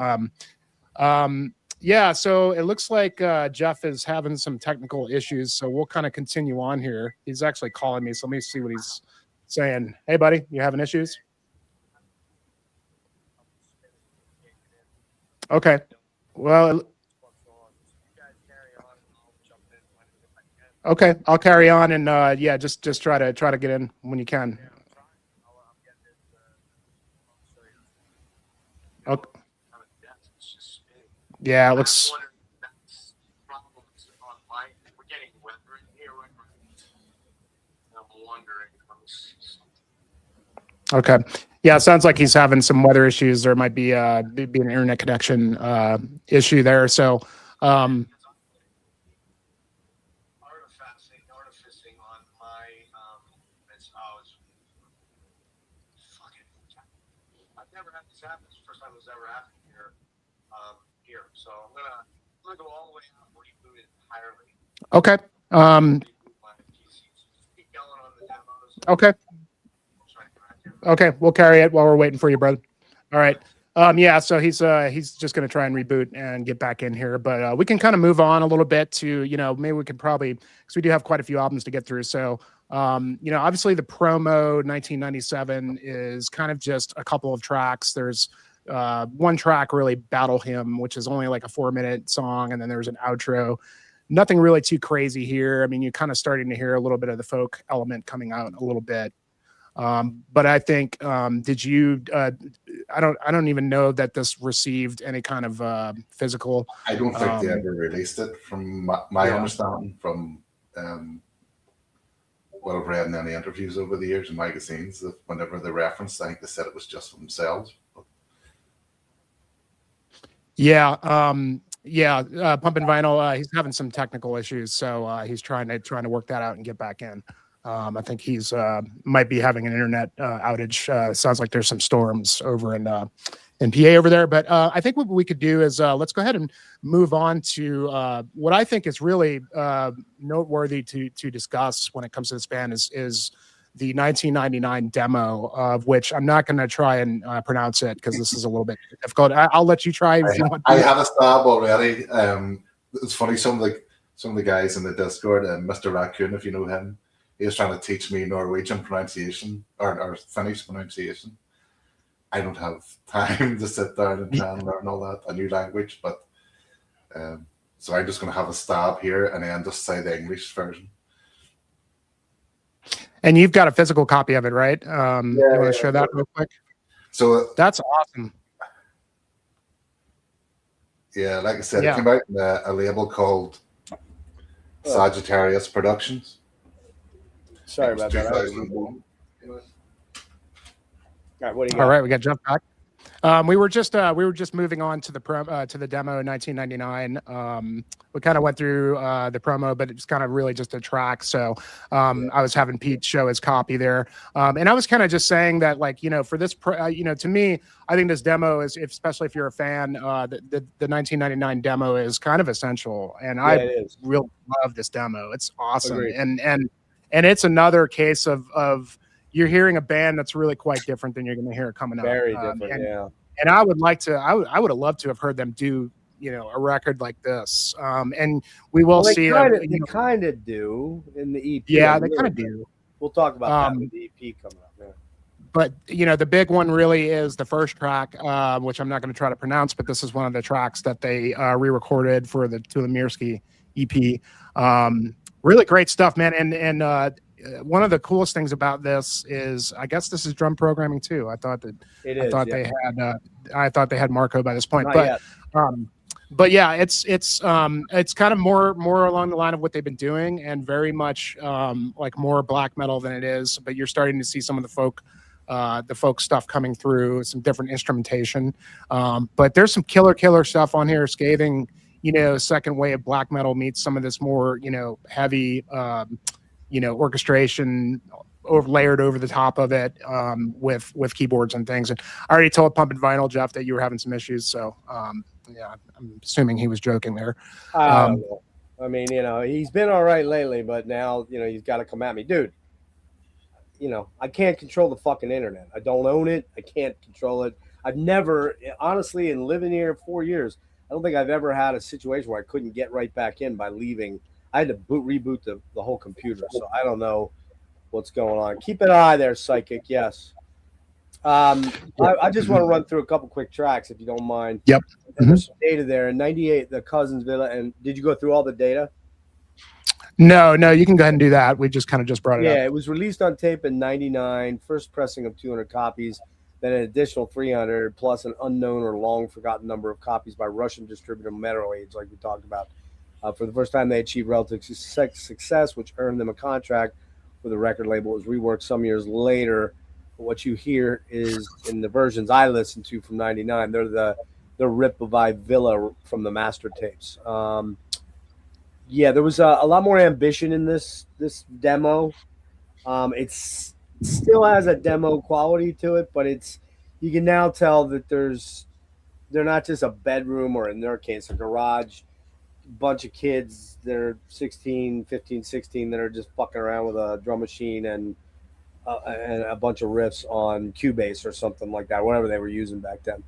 yeah. So it looks like Jeff is having some technical issues. So we'll kind of continue on here. He's actually calling me, so let me see what he's saying. Hey, buddy, you having issues? Okay. Well, okay, I'll carry on, and yeah, just try to get in when you can. Okay. Yeah, it looks. Okay. Yeah, it sounds like he's having some weather issues. There might be an internet connection issue there. So, artificing on my it's fucking. I've never had this happen. It's the first time this ever happened here. So I'm gonna go all the way out and reboot it entirely. okay. Keep going on the demos. Okay. Okay, we'll carry it while we're waiting for you, brother. All right. Yeah, so he's just going to try and reboot and get back in here, but we can kind of move on a little bit to, you know, maybe we could probably, because we do have quite a few albums to get through. So, you know, obviously the promo 1997 is kind of just a couple of tracks. There's one track, really, Battle Hymn, which is only like a 4-minute song, and then there's an outro. Nothing really too crazy here. I mean, you're kind of starting to hear a little bit of the folk element coming out a little bit. But I think, did you, I don't even know that this received any kind of physical. I don't think they ever released it from my understanding from what I've read in any interviews over the years and magazines, that whenever they referenced, I think they said it was just for themselves. Yeah. Pumping Vinyl, he's having some technical issues. So, he's trying to work that out and get back in. I think he's might be having an internet outage. Sounds like there's some storms over in PA over there. But I think what we could do is let's go ahead and move on to what I think is really noteworthy to discuss when it comes to this band is the 1999 demo, of which I'm not going to try and pronounce it because this is a little bit difficult. I'll let you try if you want. I had a stab already. It's funny, some of the guys in the Discord, Mr. Raccoon, if you know him, he was trying to teach me Norwegian pronunciation or Finnish pronunciation. I don't have time to sit down and try and learn all that, a new language, but so I'm just going to have a stab here and then just say the English version. And you've got a physical copy of it, right? You want to share that real quick? So that's awesome. Yeah, like I said, it came out in a label called Sagittarius Productions. Sorry about that. All right, what do you got? All right, we got Jeff back. We were just moving on to the demo in 1999. We kind of went through the promo, but it was kind of really just a track. So I was having Pete show his copy there, and I was kind of just saying that, like, for this, to me, I think this demo is, especially if you're a fan, the 1999 demo is kind of essential, and I really love this demo. It's awesome, Agreed. and it's another case of you're hearing a band that's really quite different than you're going to hear coming up. Very different, yeah. And I would like to, I would have loved to have heard them do, a record like this. And we will see. They kind of do in the EP. Yeah, they kind of do. We'll talk about that with the EP coming up. Yeah. But the big one really is the first track, which I'm not going to try to pronounce, but this is one of the tracks that they re-recorded for the To the Mirsky EP. Really great stuff, man. And one of the coolest things about this is, I guess this is drum programming too. I thought they had Marco by this point, but yeah, it's kind of more along the line of what they've been doing, and very much like more black metal than it is. But you're starting to see some of the folk stuff coming through, some different instrumentation. But there's some killer stuff on here. Scathing, second wave black metal meets some of this more heavy orchestration layered over the top of it, with keyboards and things. And I already told Pumpin' Vinyl, Jeff, that you were having some issues. So yeah, I'm assuming he was joking there. I don't know. I mean, he's been all right lately, but now, he's got to come at me. Dude, I can't control the fucking internet. I don't own it. I can't control it. I've never, honestly, in living here 4 years, I don't think I've ever had a situation where I couldn't get right back in by leaving. I had to reboot the whole computer, so I don't know what's going on. Keep an eye there, Psychic. Yes. I just want to run through a couple quick tracks, if you don't mind. Yep. And there's some data there. In 98, the Cousins Villa. And did you go through all the data? No, you can go ahead and do that. We just brought it up. Yeah, it was released on tape in 99, first pressing of 200 copies, then an additional 300, plus an unknown or long-forgotten number of copies by Russian distributor Metal Age, like we talked about. For the first time, they achieved relative success, which earned them a contract with a record label. It was reworked some years later. But what you hear is, in the versions I listened to from 99, they're the Rip by Villa from the master tapes. Yeah, there was a lot more ambition in this demo. It still has a demo quality to it, but you can now tell that they're not just a bedroom, or in their case, a garage. Bunch of kids that are 15, 16 that are just fucking around with a drum machine and a bunch of riffs on Cubase or something like that, whatever they were using back then.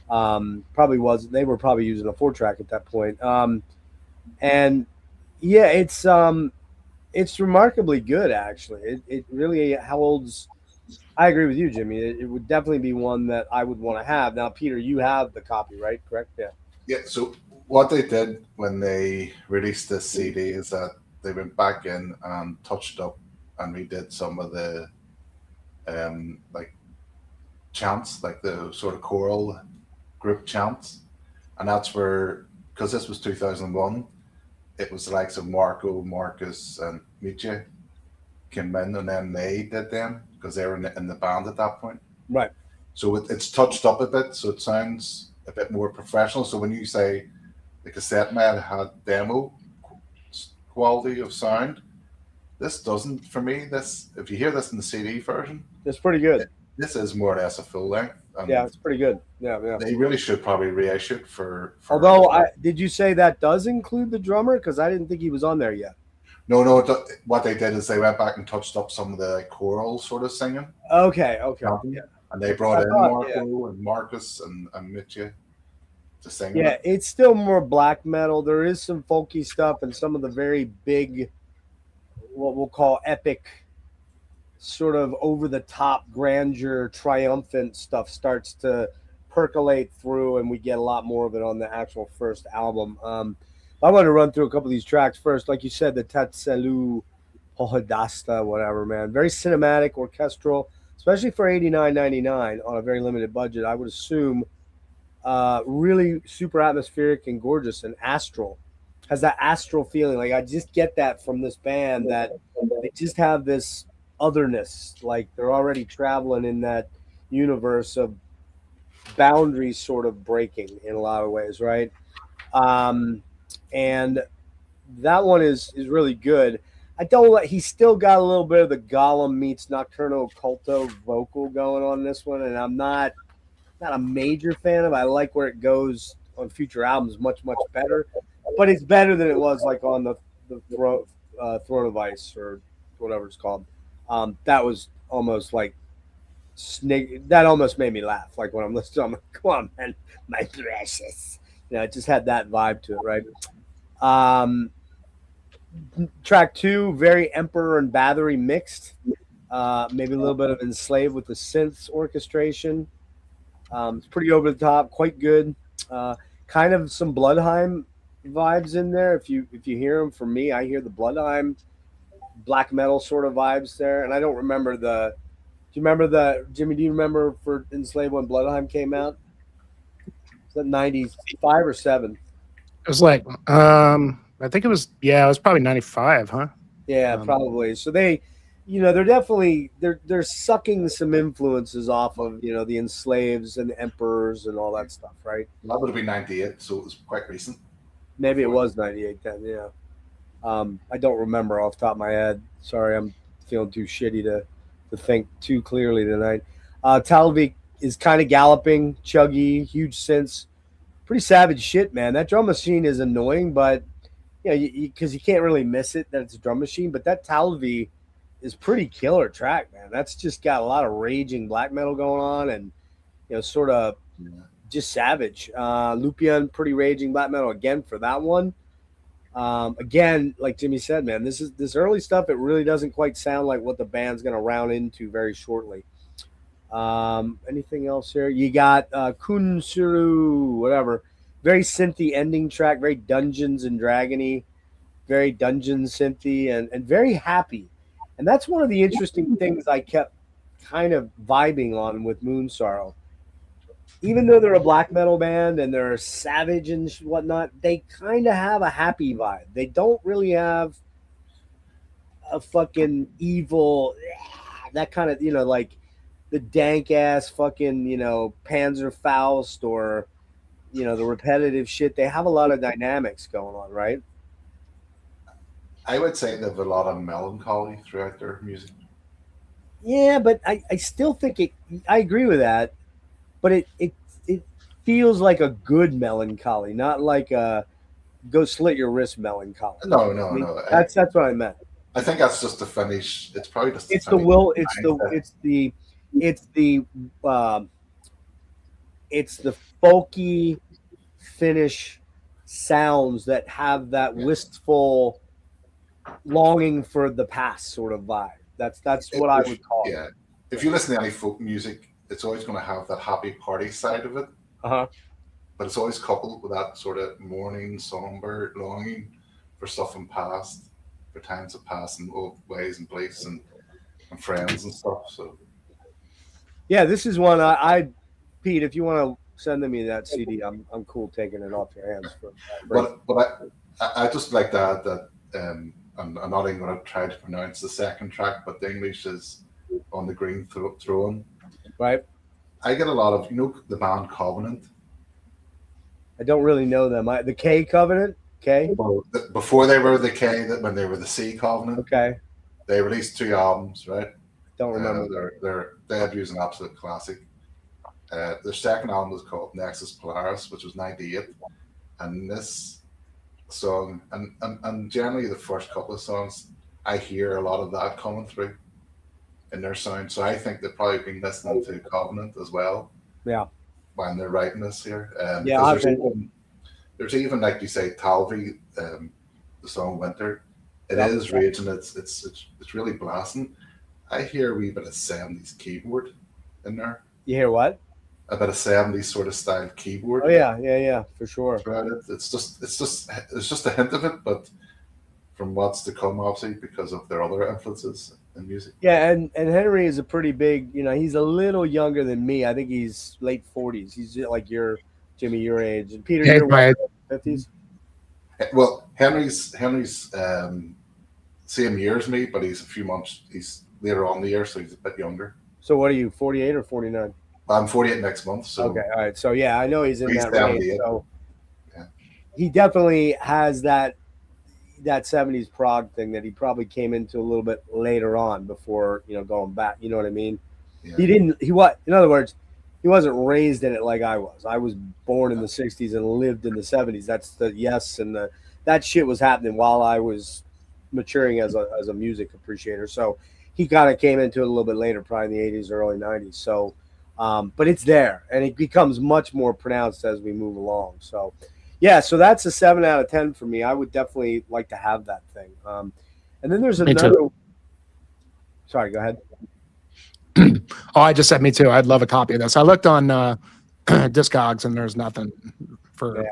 They were probably using a 4-track at that point. And yeah, it's remarkably good, actually. It really holds. I agree with you, Jimmy. It would definitely be one that I would want to have. Now, Peter, you have the copy, right? Correct? Yeah. Yeah. So what they did when they released this CD is that they went back in and touched up and redid some of the like chants, like the sort of choral group chants, and that's where, because this was 2001, it was the likes of Marco, Marcus, and Mitya came in, and then they did them because they were in the band at that point. Right. So it's touched up a bit, so it sounds a bit more professional. So when you say the cassette man had demo quality of sound, this doesn't, for me. This, if you hear this in the CD version, it's pretty good. This is more or less a full length. Yeah, it's pretty good. Yeah. They really should probably reissue it for Although, did you say that does include the drummer? Because I didn't think he was on there yet. No. What they did is they went back and touched up some of the choral sort of singing. Okay. Yeah. And they brought in Marco and Marcus and Mitya to sing. Yeah, it's still more black metal. There is some folky stuff and some of the very big, what we'll call epic, sort of over-the-top grandeur, triumphant stuff starts to percolate through, and we get a lot more of it on the actual first album. I want to run through a couple of these tracks first. Like you said, the Tatselu Pohodasta, whatever, man. Very cinematic, orchestral, especially for $89.99 on a very limited budget. I would assume really super atmospheric and gorgeous and astral. Has that astral feeling. Like, I just get that from this band, that they just have this otherness, like they're already traveling in that universe of boundaries sort of breaking in a lot of ways, right? Um, and that one is really good. I don't like. He's still got a little bit of the Gollum meets Nocturno Culto vocal going on this one, and I'm not a major fan of. I like where it goes on future albums much better, but it's better than it was like on Throne of Ice or whatever it's called. That was almost like snake. That almost made me laugh. Like when I'm listening, I'm like, "Come on, man, my precious." It just had that vibe to it, right? Um, Track two, very Emperor and Bathory mixed. Maybe a little bit of Enslaved with the synths orchestration. It's pretty over the top, quite good. Uh, kind of some Bloodheim vibes in there. If you hear them, for me, I hear the Bloodheim black metal sort of vibes there. And I don't remember the. Do you remember the Jimmy? Do you remember for Enslaved when Bloodheim came out? Was that 95 or 7? It was like, I think it was, yeah, it was probably 95, huh? Yeah, probably. So they're definitely they're sucking some influences off of the Enslaves and the Emperors and all that stuff, right? That would have been 98, so it was quite recent. Maybe it was 98 then. Yeah. I don't remember off the top of my head. Sorry, I'm feeling too shitty to think too clearly tonight. Talvik is kind of galloping, chuggy, huge synths, pretty savage shit, man. That drum machine is annoying, but because you can't really miss it that it's a drum machine. But that Talvi is pretty killer track, man. That's just got a lot of raging black metal going on, and sort of just savage. Lupian, pretty raging black metal again for that one. Again, like Jimmy said, man, this early stuff. It really doesn't quite sound like what the band's going to round into very shortly. Anything else here? You got Moonsorrow, whatever. Very synthy ending track, very Dungeons and Dragony, very dungeon synthy, and very happy. And that's one of the interesting things I kept kind of vibing on with Moonsorrow. Even though they're a black metal band and they're savage and whatnot, they kind of have a happy vibe. They don't really have a fucking evil, that kind of, like the dank ass fucking, Panzerfaust or, the repetitive shit. They have a lot of dynamics going on, right? I would say they have a lot of melancholy throughout their music. Yeah, but I still think I agree with that, but it feels like a good melancholy, not like a go slit your wrist melancholy. No, That's what I meant. I think that's just the finish. It's probably just It's the will. It's the folky finish sounds that have that wistful longing for the past sort of vibe. That's what I would call it. Yeah. If you listen to any folk music, it's always going to have that happy party side of it. Uh-huh. But it's always coupled with that sort of mourning, somber longing for stuff in past, for times of past and old ways and beliefs and friends and stuff. So yeah, this is one I Pete, if you want to send me that CD, I'm cool taking it off your hands. But I just like that I'm not even going to try to pronounce the second track, but the English is On the Green Throne. Right. I get a lot of, the band Covenant. I don't really know them. The K Covenant? K? Well, before they were the K, when they were the C Covenant. Okay. They released 2 albums, right? Don't remember. Their debut is an absolute classic. Their second album was called Nexus Polaris, which was 98. And this song, and generally the first couple of songs, I hear a lot of that coming through in their sound. So I think they've probably been listening to Covenant as well. Yeah. When they're writing this here. Yeah, there's even, like you say, Talvi, the song Winter. It is raging. It's really blasting. I hear a wee bit of 70s keyboard in there. You hear what? A bit of 70s sort of style keyboard. Oh yeah, for sure. It's just a hint of it, but from what's to come, obviously, because of their other influences in music. Yeah, and Henry is a pretty big, he's a little younger than me. I think he's late 40s. He's like Jimmy, your age. And Peter, you're what, 50s? Well, Henry's same year as me, but he's a few months. He's later on in the year, so he's a bit younger. So what are you, 48 or 49? I'm 48 next month, so Okay, all right. So yeah, I know he's in He's that down range. the- So yeah. he definitely has that 70s prog thing that he probably came into a little bit later on before, going back. You know what I mean? Yeah. He didn't. In other words, he wasn't raised in it like I was. I was born in the '60s and lived in the '70s. That's the yes, and that shit was happening while I was maturing as a music appreciator. So he kind of came into it a little bit later, probably in the '80s, early '90s. So, but it's there, and it becomes much more pronounced as we move along. So, yeah, so that's a 7 out of 10 for me. I would definitely like to have that thing. And then there's Me too. another. Sorry, go ahead. Oh, I just said me too. I'd love a copy of this. I looked on Discogs and there's nothing for. Yeah.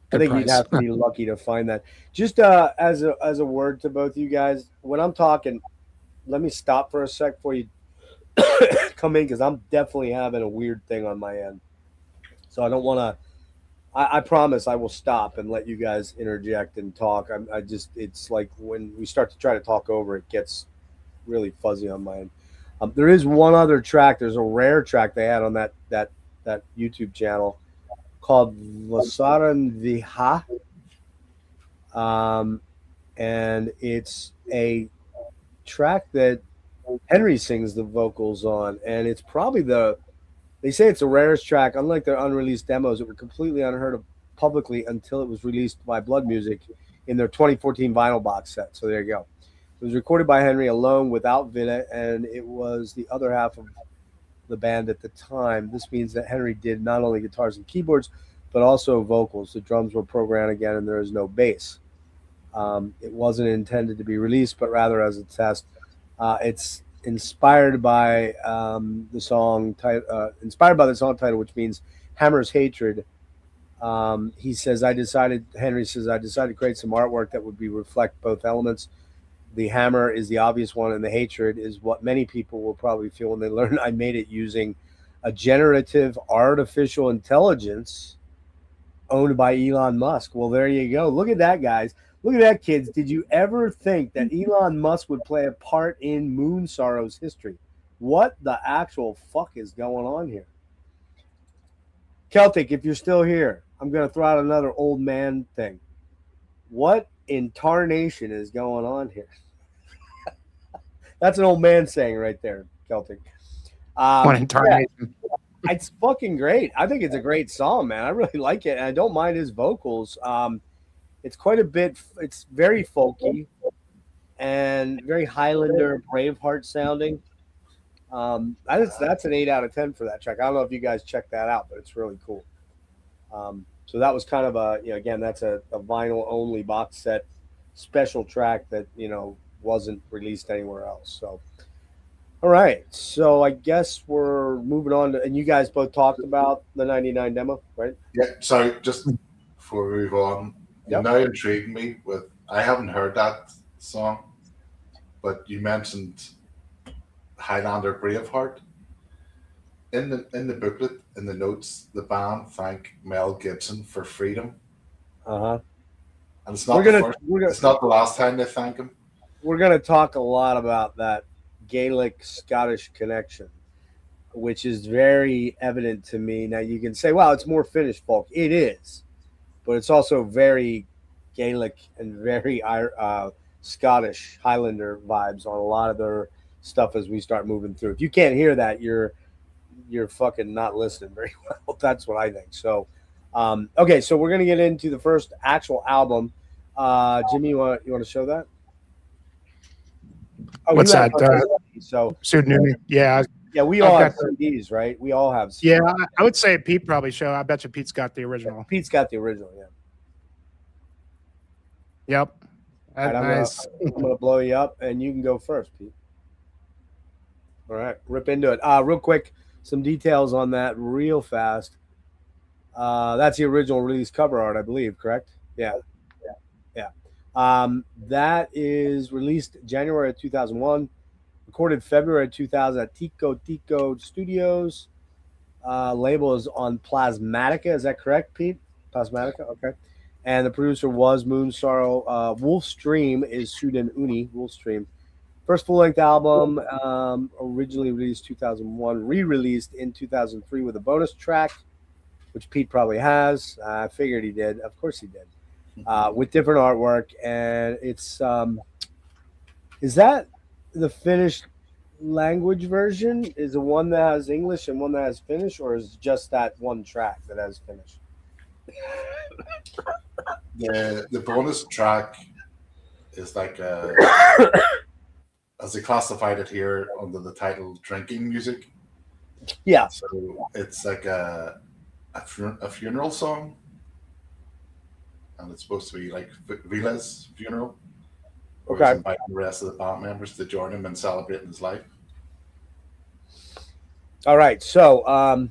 good I think you'd price. have to be lucky to find that. Just as a word to both you guys, when I'm talking, let me stop for a sec before you come in because I'm definitely having a weird thing on my end. So I don't want to. I promise I will stop and let you guys interject and talk. It's like when we start to try to talk over, it gets really fuzzy on my end. There is one other track. There's a rare track they had on that YouTube channel called Vasaran Viha. And it's a track that Henry sings the vocals on, and it's probably they say it's the rarest track. Unlike their unreleased demos, it was completely unheard of publicly until it was released by Blood Music in their 2014 vinyl box set. So there you go. It was recorded by Henry alone without Vida, and it was the other half of the band at the time. This means that Henry did not only guitars and keyboards, but also vocals. The drums were programmed again, and there is no bass. It wasn't intended to be released, but rather as a test. It's inspired by the song title, which means Hammer's Hatred. Henry says, I decided to create some artwork that would reflect both elements. The hammer is the obvious one, and the hatred is what many people will probably feel when they learn I made it using a generative artificial intelligence owned by Elon Musk. Well, there you go. Look at that, guys. Look at that, kids. Did you ever think that Elon Musk would play a part in Moonsorrow's history? What the actual fuck is going on here? Celtic, if you're still here, I'm going to throw out another old man thing. What in tarnation is going on here? That's an old man saying right there, Celtic. One incarnation. It's fucking great. I think it's a great song, man. I really like it, and I don't mind his vocals. It's quite a bit. It's very folky and very Highlander, Braveheart sounding. That's an 8 out of 10 for that track. I don't know if you guys checked that out, but it's really cool. So that was kind of again, that's a vinyl only box set special track that wasn't released anywhere else. So, all right. So I guess we're moving on to, and you guys both talked about the '99 demo, right? Yeah, sorry, just before we move on, you're Yep. now intriguing me with. I haven't heard that song, but you mentioned Highlander Braveheart. In the booklet, in the notes, the band thank Mel Gibson for freedom, Uh-huh. and it's not We're the gonna first. we're gonna It's not the last time they thank him. we're gonna talk a lot about that Gaelic Scottish connection, which is very evident to me. Now you can say, "Well, it's more Finnish folk." It is, but it's also very Gaelic and very Scottish Highlander vibes on a lot of their stuff as we start moving through. If you can't hear that, you're fucking not listening very well. That's what I think. So, okay, so we're gonna get into the first actual album. Jimmy, you want to show that? Oh, What's you have that? CDs, so Pseudonym. Yeah. yeah, we all I've have got CDs, right? We all have CDs. Yeah. I would say Pete probably show. I bet you Pete's got the original. Pete's got the original, yeah. Yep. All right, Nice. I'm gonna blow you up, and you can go first, Pete. All right, rip into it. Real quick, some details on that, real fast. That's the original release cover art, I believe. Correct? Yeah. That is released January of 2001, recorded February 2000 at Tico Studios. Label is on Plasmatica. Is that correct, Pete? Plasmatica. Okay. And the producer was Moonsorrow. Wolfstream is Suden Uni. Wolfstream. First full-length album, originally released 2001, re-released in 2003 with a bonus track, which Pete probably has. I figured he did. Of course he did. With different artwork, and it's is that the Finnish language version? Is the one that has English and one that has Finnish, or is it just that one track that has Finnish? The bonus track is like as they classified it here under the title "drinking music." Yeah. So it's like a funeral song, and it's supposed to be like Vila's funeral. Where he's Okay. inviting the rest of the band members to join him in celebrating his life. All right. So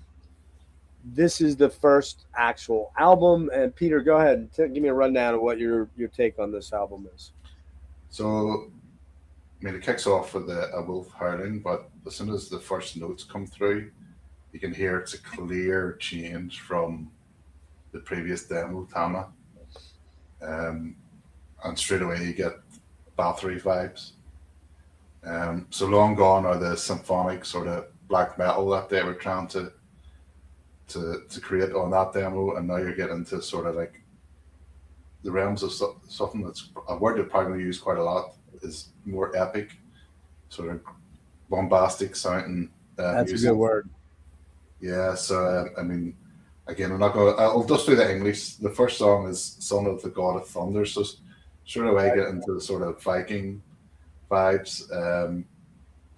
this is the first actual album, and Peter, go ahead and give me a rundown of what your take on this album is. So, I mean, it kicks off with a wolf howling, but as soon as the first notes come through, you can hear it's a clear change from the previous demo, Tama. And straight away you get Bathory vibes. So long gone are the symphonic sort of black metal that they were trying to create on that demo, and now you're getting to sort of like the realms of something that's a word that probably used quite a lot is more epic, sort of bombastic sounding That's music. a good word. Yeah, so I mean, again, I'm not going. I'll just do the English. The first song is "Son of the God of Thunder," so straight away get into the sort of Viking vibes.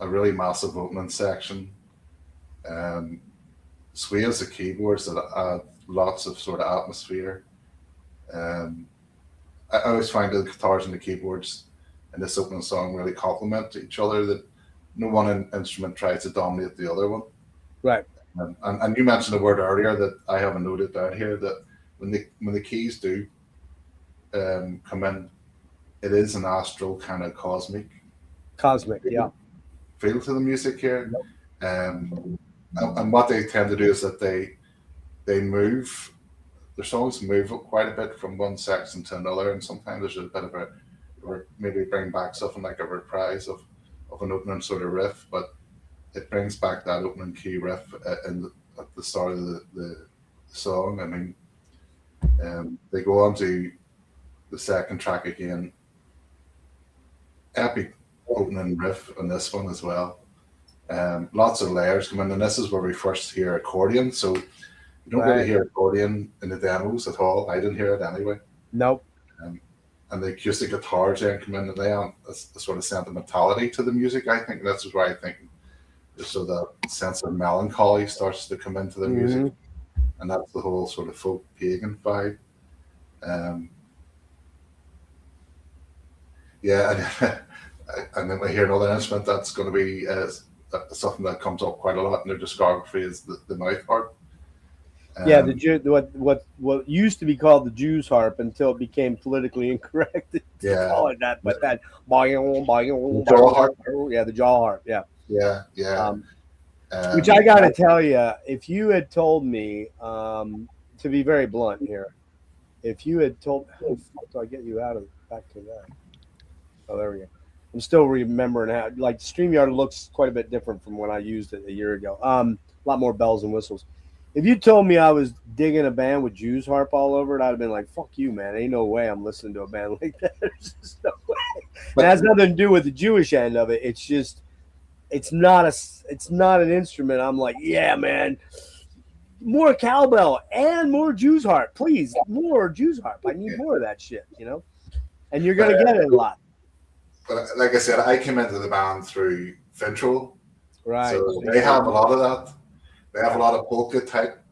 A really massive opening section. Sways of keyboards that add lots of sort of atmosphere. I always find the guitars and the keyboards in this opening song really complement each other. That no one instrument tries to dominate the other one. Right. And you mentioned a word earlier that I haven't noted down here, that when the keys do come in, it is an astral kind of cosmic Yeah. feel to the music here. And what they tend to do is that they move, their songs move quite a bit from one section to another, and sometimes there's a bit of or maybe bring back something like a reprise of an opening sort of riff, but it brings back that opening key riff at the start of the song. I mean, they go on to the second track again. Epic opening riff on this one as well. Lots of layers come in, and this is where we first hear accordion. So you don't really hear accordion in the demos at all. I didn't hear it anyway. Nope. And the acoustic guitars then come in, and they add a sort of sentimentality to the music. I think that's where I think so the sense of melancholy starts to come into the music, and that's the whole sort of folk pagan vibe. Yeah, and then we hear another instrument that's going to be something that comes up quite a lot in their discography is the mouth harp. Yeah, what used to be called the Jews harp until it became politically incorrect to call it that. But that jaw harp. Yeah, the jaw harp. Yeah. Yeah. Which I got to tell you, if you had told me, to be very blunt here, if you had told, how do I get you out of back to that? Oh, there we go. I'm still remembering how, like, StreamYard looks quite a bit different from when I used it a year ago. A lot more bells and whistles. If you told me I was digging a band with Jews harp all over it, I'd have been like, fuck you, man. Ain't no way I'm listening to a band like that. There's just no way. It has nothing to do with the Jewish end of it. It's just, it's not an instrument. I'm like, yeah, man, more cowbell and more Jews harp. Please, more Jews harp. I need more of that shit, you know? And you're going to get it a lot. But like I said, I came into the band through Fintroll. Right. So they have a lot of that. They have a lot of polka type,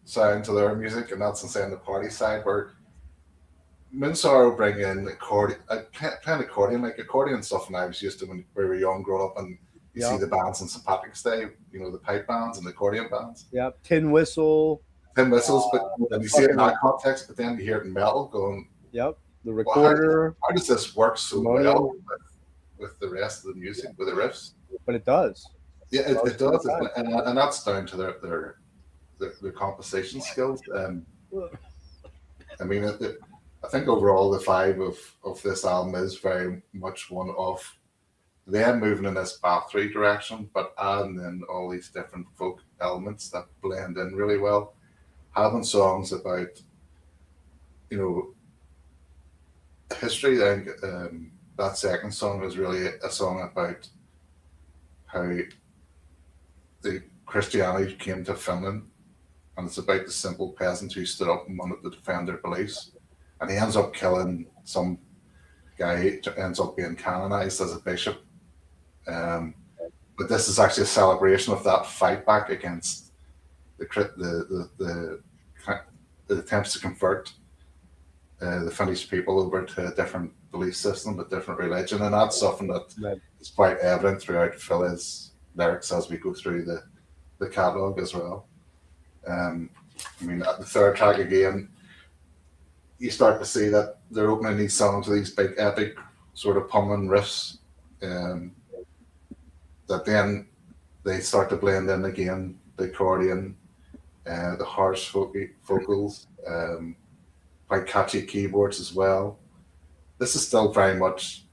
sound to their music, and that's insane the party side, where Moonsorrow bring in accordion, playing accordion, like accordion stuff, and I was used to when we were young, growing up, and you see the bands in St. Patrick's Day, the pipe bands and the accordion bands. Yeah, tin whistles, but then you see it in that context, but then you hear it in metal going. Yep, the recorder. How does this work so well with the rest of the music, with the riffs? But it does. Yeah, it does, and that's down to their composition skills. I mean, I think overall the vibe of this album is very much one of them moving in this battery direction, but adding in all these different folk elements that blend in really well. Having songs about, you know, history. I think that second song is really a song about how the Christianity came to Finland, and it's about the simple peasant who stood up and wanted to defend their beliefs, and he ends up killing some guy who ends up being canonized as a bishop. Um, but this is actually a celebration of that fight back against the attempts to convert the Finnish people over to a different belief system, a different religion, and that's something that Right. is quite evident throughout Phil's lyrics as we go through the catalogue as well. Um, I mean, at the third track again, you start to see that they're opening these songs with these big epic sort of pummeling riffs, um, that then they start to blend in again the accordion, the harsh vocals, quite catchy keyboards as well. This is still very much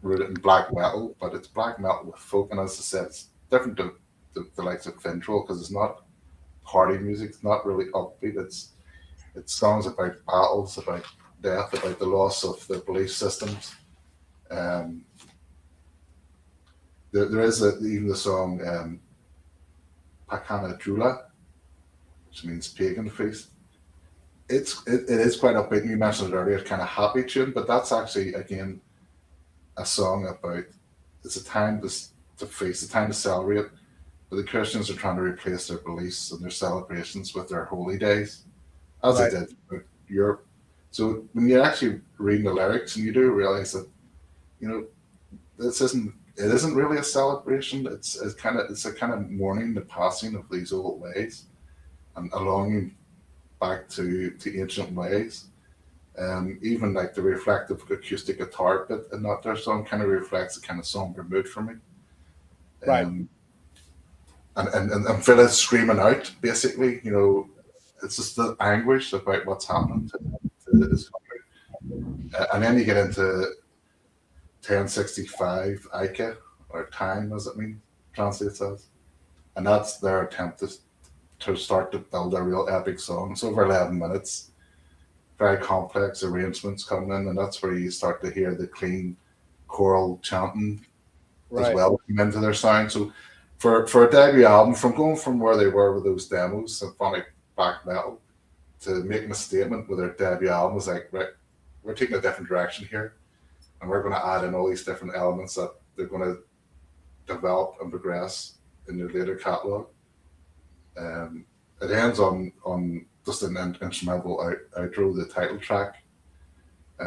rooted in black metal, but it's black metal with folk, and as I said, it's different to the likes of Fintroll because it's not party music. It's not really upbeat. It's songs about battles, about death, about the loss of the belief systems. Um, there is even the song Pakana Jula, which means pagan feast. It is quite upbeat. You mentioned it earlier, kind of happy tune, but that's actually again a song about it's a time to feast, a time to celebrate. But the Christians are trying to replace their beliefs and their celebrations with their holy days, as Right. they did with Europe. So when you're actually reading the lyrics, and you do realize that you know this isn't really a celebration. It's a kind of mourning the passing of these old ways and a longing back to ancient ways. Even like the reflective acoustic guitar bit in that their song kind of reflects a kind of somber mood for me. Right. Um, and Phil is screaming out basically, you know, it's just the anguish about what's happening to his country. And then you get into 1065 Ike, or time as it means, translates as. And that's their attempt to start to build a real epic song. It's over 11 minutes, very complex arrangements coming in, and that's where you start to hear the clean choral chanting as Right. well come into their sound. So for a debut album, from going from where they were with those demos, symphonic black metal, to making a statement with their debut album, was like, right, we're taking a different direction here, and we're going to add in all these different elements that they're going to develop and progress in their later catalog. It ends on just an instrumental outro, the title track,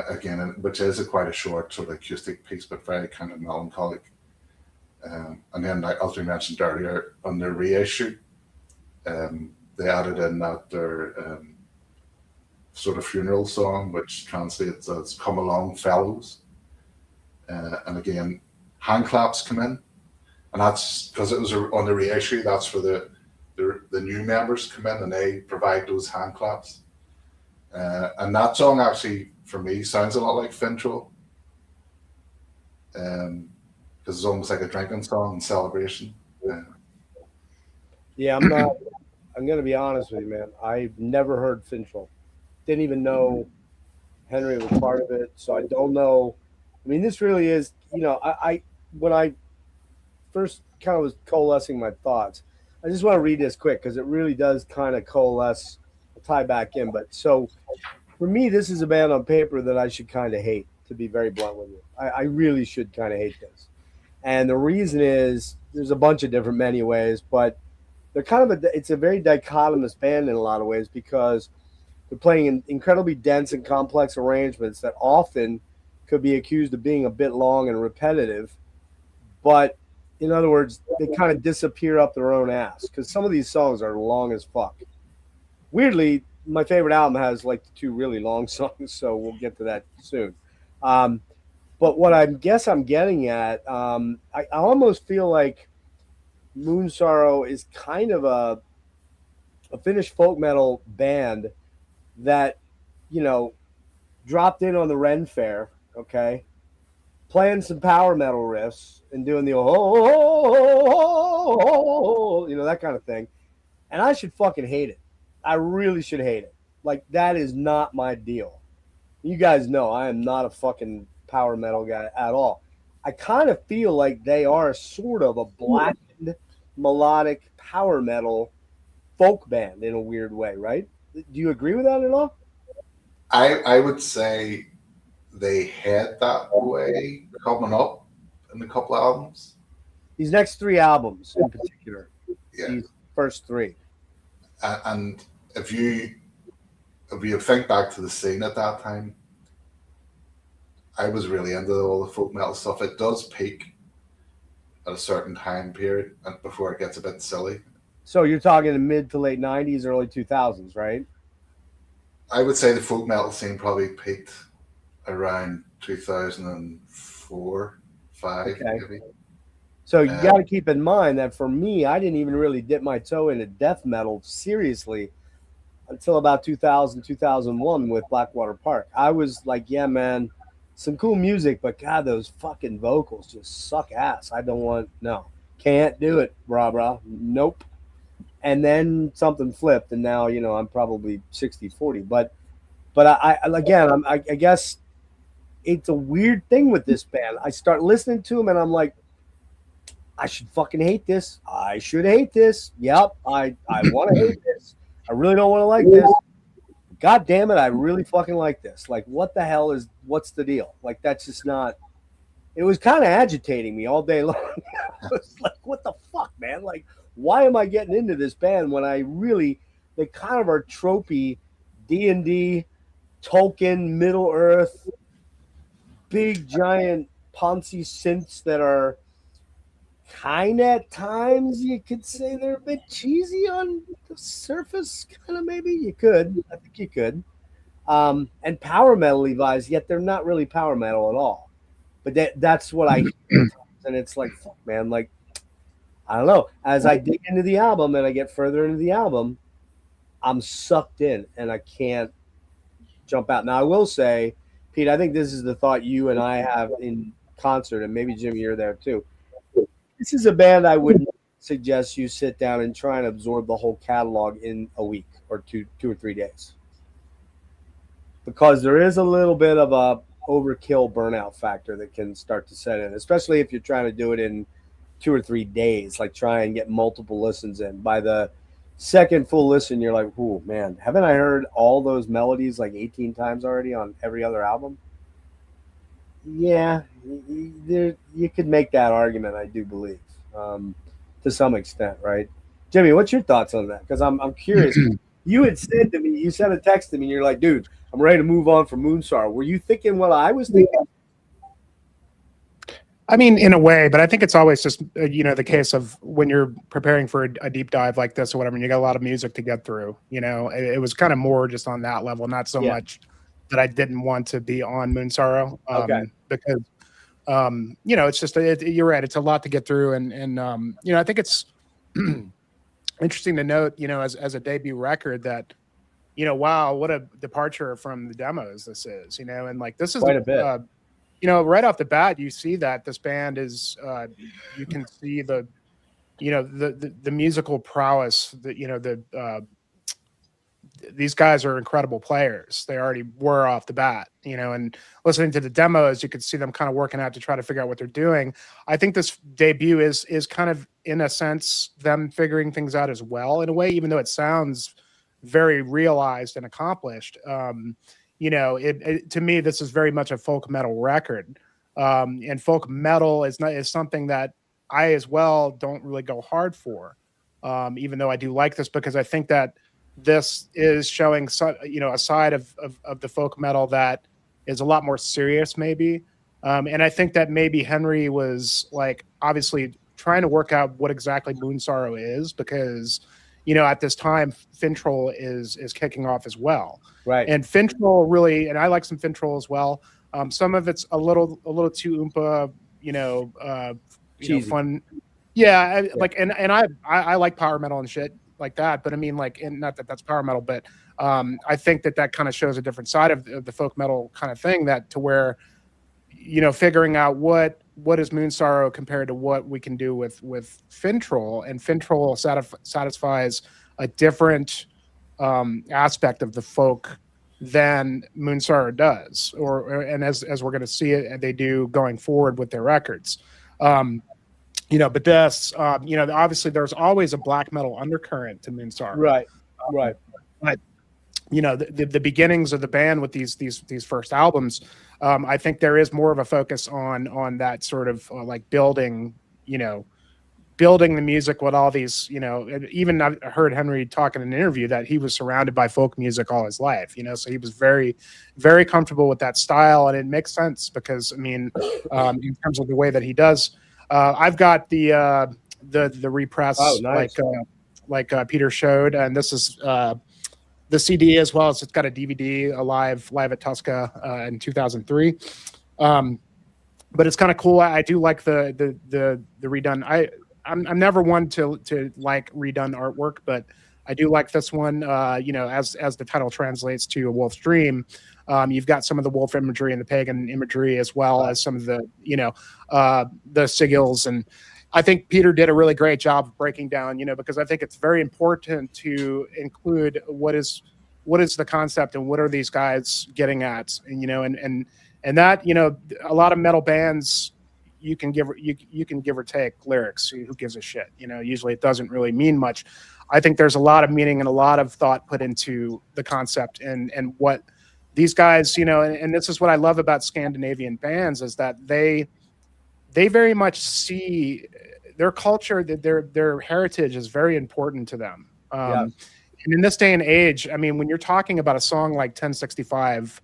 again, which is quite a short sort of acoustic piece, but very kind of melancholic. And then, like, as we mentioned earlier, on their reissue, they added in that their sort of funeral song, which translates as "Come Along, Fellows." And again, hand claps come in, and that's because it was on the reissue. That's for the new members come in and they provide those hand claps. And that song actually, for me, sounds a lot like Fintroll, because it's almost like a drinking song and celebration. Yeah, I'm not. I'm gonna be honest with you, man. I've never heard Fintroll. Didn't even know Henry was part of it, so I don't know. I mean, this really is. I when I first kind of was coalescing my thoughts, I just want to read this quick because it really does kind of coalesce, tie back in. But so for me, this is a band on paper that I should kind of hate. To be very blunt with you, I really should kind of hate this. And the reason is there's a bunch of different many ways, but they're kind of it's a very dichotomous band in a lot of ways because they're playing in incredibly dense and complex arrangements that often could be accused of being a bit long and repetitive. But in other words, they kind of disappear up their own ass because some of these songs are long as fuck. Weirdly, my favorite album has like the two really long songs, so we'll get to that soon. Um, but what I guess I'm getting at, I almost feel like Moonsorrow is kind of a Finnish folk metal band that, you know, dropped in on the Ren Fair, okay, playing some power metal riffs and doing the oh, that kind of thing. And I should fucking hate it. I really should hate it. Like, that is not my deal. You guys know I am not a fucking power metal guy at all. I kind of feel like they are sort of a blackened melodic power metal folk band in a weird way, right? Do you agree with that at all? I would say they had that way coming up in a couple albums. These next three albums in particular, Yeah. these first three. And if you think back to the scene at that time, I was really into all the folk metal stuff. It does peak at a certain time period and before it gets a bit silly. So you're talking the mid to late 90s, early 2000s, right? I would say the folk metal scene probably peaked around 2004, 5, Okay. maybe. So you got to keep in mind that for me, I didn't even really dip my toe into death metal seriously until about 2000, 2001 with Blackwater Park. I was like, yeah, man, some cool music, but God, those fucking vocals just suck ass. Can't do it, brah. Nope. And then something flipped, and now, I'm probably 60-40. But I guess it's a weird thing with this band. I start listening to them, and I'm like, I should fucking hate this. I should hate this. Yep, I want to hate this. I really don't want to like this. God damn it, I really fucking like this. Like, what's the deal? Like, that's just not. It was kind of agitating me all day long. I was like, what the fuck, man? Like, why am I getting into this band when they kind of are tropey D&D, Tolkien, Middle Earth, big giant Ponzi synths that are kind of at times you could say they're a bit cheesy on the surface, kind of maybe. I think you could. And power metal vibes, yet they're not really power metal at all. But that's what I hear, and it's like, fuck, man, like, I don't know. As I dig into the album and I get further into the album, I'm sucked in and I can't jump out. Now, I will say, Pete, I think this is the thought you and I have in concert, and maybe Jimmy, you're there too. This is a band I wouldn't suggest you sit down and try and absorb the whole catalog in a week or two or 3 days, because there is a little bit of a overkill burnout factor that can start to set in, especially if you're trying to do it in 2 or 3 days, like try and get multiple listens in. By the second full listen, you're like, oh man, haven't I heard all those melodies like 18 times already on every other album? Yeah, you could make that argument, I do believe, to some extent, right? Jimmy, what's your thoughts on that? Because I'm curious. You sent a text to me, and you're like, dude, I'm ready to move on from Moonsorrow. Were you thinking what I was thinking? I mean, in a way, but I think it's always just, the case of when you're preparing for a deep dive like this or whatever, and you got a lot of music to get through, it was kind of more just on that level, not so much that I didn't want to be on Moonsorrow. Because, it's just, you're right. It's a lot to get through. And I think it's interesting to note, as a debut record that, wow, what a departure from the demos this is, and like, this is quite a bit. Right off the bat, you see that this band is, you can see the musical prowess that, these guys are incredible players. They already were off the bat, and listening to the demos, you could see them kind of working out to try to figure out what they're doing. I think this debut is kind of, in a sense, them figuring things out as well, in a way, even though it sounds very realized and accomplished. To me, this is very much a folk metal record, and folk metal is something that I as well don't really go hard for, even though I do like this, because I think that this is showing a side of the folk metal that is a lot more serious, maybe, and I think that maybe Henry was like obviously trying to work out what exactly Moonsorrow is, because at this time Fintroll is kicking off as well. Right. And Fintroll really, and I like some Fintroll as well. Some of it's a little too oompa, fun. Yeah, and I like power metal and shit like that. But I mean, like, and not that that's power metal, but I think that kind of shows a different side of the folk metal kind of thing, that to where figuring out what is Moonsorrow compared to what we can do with Fintroll, and Fintroll satisfies a different aspect of the folk than Moonsorrow does, and as we're going to see it, they do going forward with their records. But this, obviously there's always a black metal undercurrent to Moonsorrow. Right. But the beginnings of the band with these first albums, I think there is more of a focus on that sort of like building the music with all these, even I heard Henry talk in an interview that he was surrounded by folk music all his life, so he was very, very comfortable with that style. And it makes sense because, in terms of the way that he does, I've got the repress, nice. like Peter showed. And this is the CD as well as it's got a DVD, live at Tuska in 2003. But it's kind of cool. I do like the redone. I'm never one to like redone artwork, but I do like this one. As the title translates to A Wolf's Dream, you've got some of the wolf imagery and the pagan imagery, as well as some of the sigils. And I think Peter did a really great job of breaking down, because I think it's very important to include what is the concept and what are these guys getting at, and that, a lot of metal bands, you can give or take lyrics. Who gives a shit? Usually it doesn't really mean much. I think there's a lot of meaning and a lot of thought put into the concept and what these guys, and this is what I love about Scandinavian bands, is that they very much see their culture, that their heritage is very important to them. And in this day and age, when you're talking about a song like 1065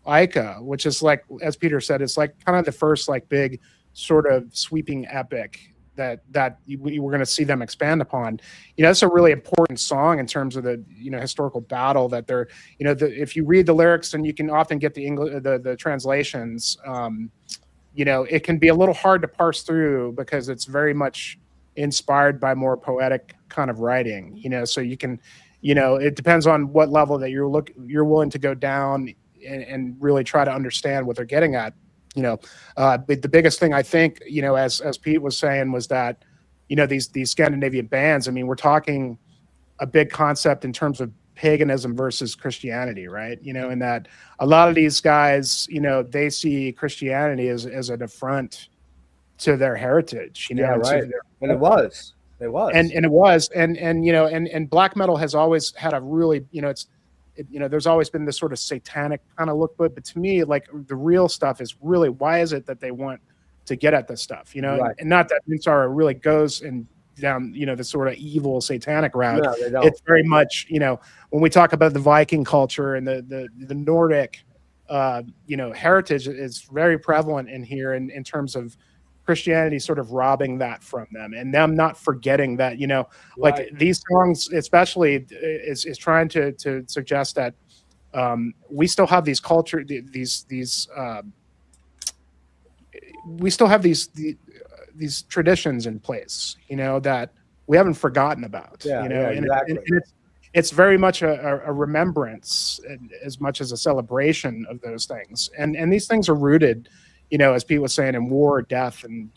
Ica, which is like, as Peter said, it's like kind of the first like big sort of sweeping epic that we're going to see them expand upon. It's a really important song in terms of the historical battle that they're, if you read the lyrics, and you can often get the translations, it can be a little hard to parse through because it's very much inspired by more poetic kind of writing. So you can, it depends on what level that you're willing to go down and really try to understand what they're getting at. But the biggest thing I think, as Pete was saying, was that, these Scandinavian bands, we're talking a big concept in terms of paganism versus Christianity, right? And that a lot of these guys, they see Christianity as an affront to their heritage, right. And it was. And it was. And black metal has always had a really, there's always been this sort of satanic kind of look, but to me, like, the real stuff is really, why is it that they want to get at this stuff, Right. and not that Moonsorrow really goes and down, the sort of evil satanic route. No, they don't. It's very much, when we talk about the Viking culture and the Nordic, heritage is very prevalent in here in terms of Christianity sort of robbing that from them, and them not forgetting that, like Right. these songs especially is trying to suggest that we still have these culture, we still have these traditions in place, that we haven't forgotten about. Exactly. And it's very much a remembrance as much as a celebration of those things, and these things are rooted, as Pete was saying, in war, death, and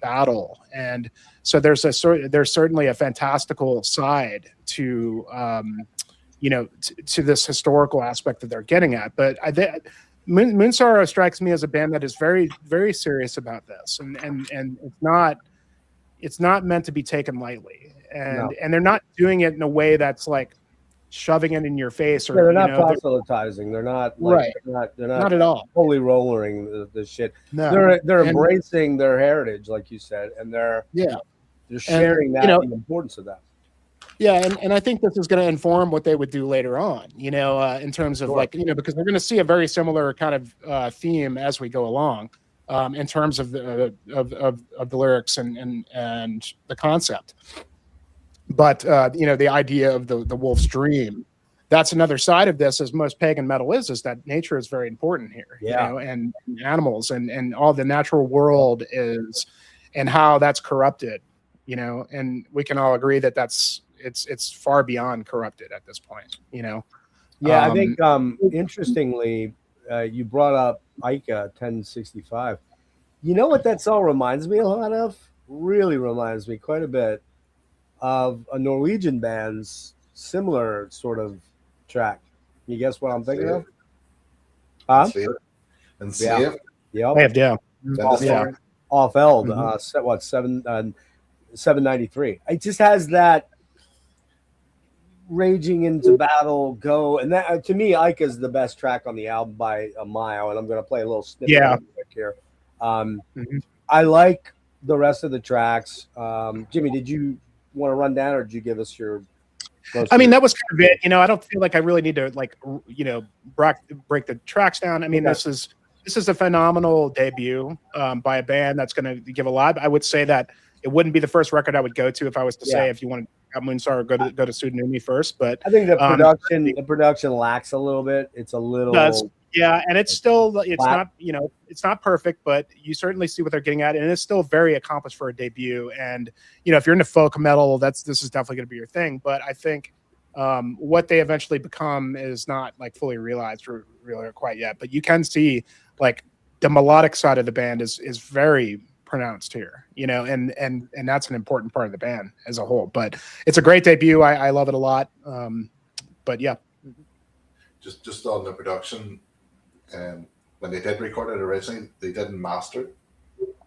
battle. And so there's certainly a fantastical side to to this historical aspect that they're getting at. But Moonsorrow strikes me as a band that is very, very serious about this, and it's not meant to be taken lightly, and they're not doing it in a way that's like shoving it in your face, or they're not proselytizing. They're not like, right. They're Not at all. Holy rollering the shit. No. They're embracing their heritage, like you said, and they're sharing that, the importance of that. Yeah, and I think this is going to inform what they would do later on, in terms of because we're going to see a very similar kind of theme as we go along, in terms of the lyrics and the concept. But the idea of the wolf's dream, that's another side of this, as most pagan metal is that nature is very important here, and animals and all the natural world is, and how that's corrupted, and we can all agree that it's far beyond corrupted at this point, I think interestingly, you brought up Ica 1065. You know what that song reminds me a lot of? Really reminds me quite a bit of a Norwegian band's similar sort of track. You guess what I'm thinking of? Huh? Enslaved. Yeah. Enslaved. Yep. Yeah. Off, Yeah. off Eld, Mhm. what 793. It just has that raging into battle go, and that to me, Ike is the best track on the album by a mile. And I'm going to play a little snippet Yeah. of it quick here. Mhm. I like the rest of the tracks. Jimmy, did you want to run down, or did you give us your most? I mean, that was kind of it. I don't feel like I really need to break the tracks down. I mean, Okay. this is a phenomenal debut by a band that's going to give a lot. I would say that it wouldn't be the first record I would go to if I was to say if you want to Moonsorrow, go to Pseudonymi first. But I think the production lacks a little bit. It's a little does. Yeah, and it's flat. not it's not perfect, but you certainly see what they're getting at, and it's still very accomplished for a debut. And if you're into folk metal, this is definitely going to be your thing. But I think what they eventually become is not like fully realized or really quite yet. But you can see like the melodic side of the band is very pronounced here, and that's an important part of the band as a whole. But it's a great debut. I love it a lot. But yeah. Just on the production, when they did record it originally, they didn't master it.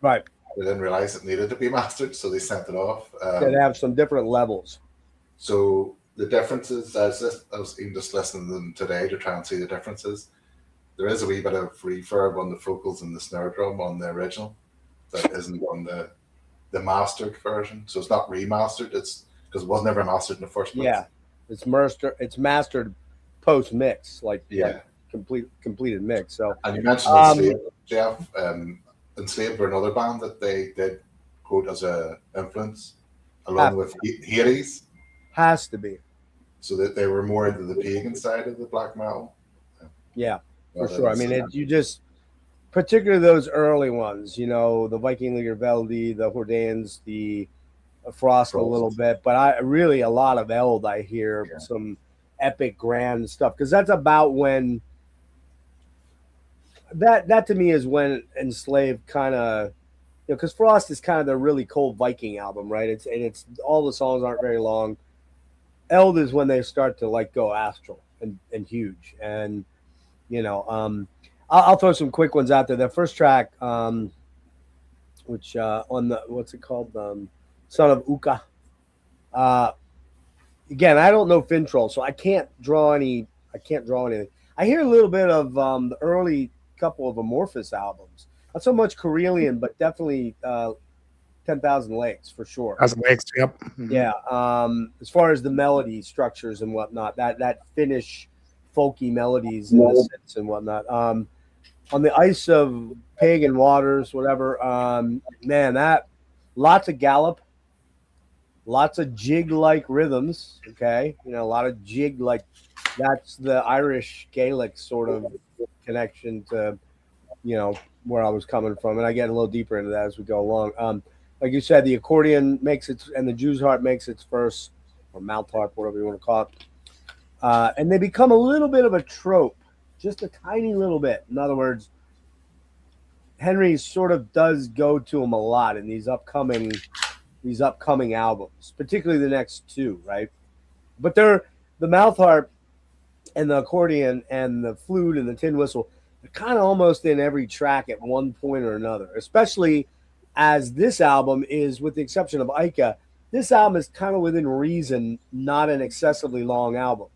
Right. They didn't realize it needed to be mastered, so they sent it off. They have some different levels. So the differences, I was even just listening to them today to try and see the differences. There is a wee bit of reverb on the vocals and the snare drum on the original that isn't on the mastered version. So it's not remastered. It's because it was never mastered in the first place. Yeah, it's mastered post mix, like Yeah. completed mix. So And you mentioned Enslaved, Jeff. Enslaved were another band that they did quote as a influence, along with Hades. has to be. So that they were more into the pagan side of the black metal. Yeah, for rather sure. I than mean, you just particularly those early ones. The Viking Liger Veldi, the Hordanes, the Frost a little bit, but I really a lot of Eld. I hear some epic grand stuff because that's about when that to me is when Enslaved kind of because Frost is kind of the really cold Viking album, right? It's all the songs aren't very long. Eld is when they start to like go astral and huge, and I'll throw some quick ones out there. The first track, which on the what's it called, Son of Uka. Again, I don't know Fintroll, so I can't draw anything. I hear a little bit of the early couple of Amorphous albums. Not so much Karelian, but definitely 10,000 Lakes for sure. As Lakes, yep. Mm-hmm. Yeah. As far as the melody structures and whatnot, that Finnish folky melodies and the synths and whatnot. On the ice of pagan waters, whatever. Man, that lots of gallop, lots of jig-like rhythms. Okay, a lot of jig-like. That's the Irish Gaelic sort of connection to, where I was coming from, and I get a little deeper into that as we go along. Like you said, the accordion makes its, and the Jew's harp makes its first, or mouth harp, whatever you want to call it. And they become a little bit of a trope, just a tiny little bit. In other words, Henry sort of does go to them a lot in these upcoming albums, particularly the next two, right? But they're the mouth harp and the accordion and the flute and the tin whistle. They're kind of almost in every track at one point or another, especially as this album is, with the exception of Ica, this album is kind of within reason, not an excessively long album.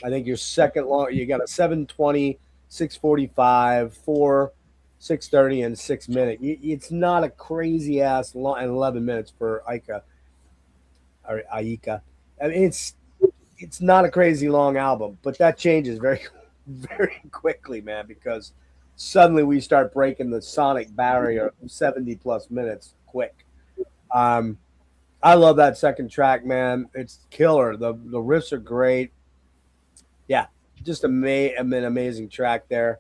I think your second long, you got a 7:20, 6:45, 4, 6:30, and 6 minute. It's not a crazy ass long, and 11 minutes for Ica or Aika. I mean, it's not a crazy long album, but that changes very, very quickly, man, because suddenly we start breaking the sonic barrier of 70 plus minutes quick. I love that second track, man. It's killer. The riffs are great. Yeah, just an amazing track there.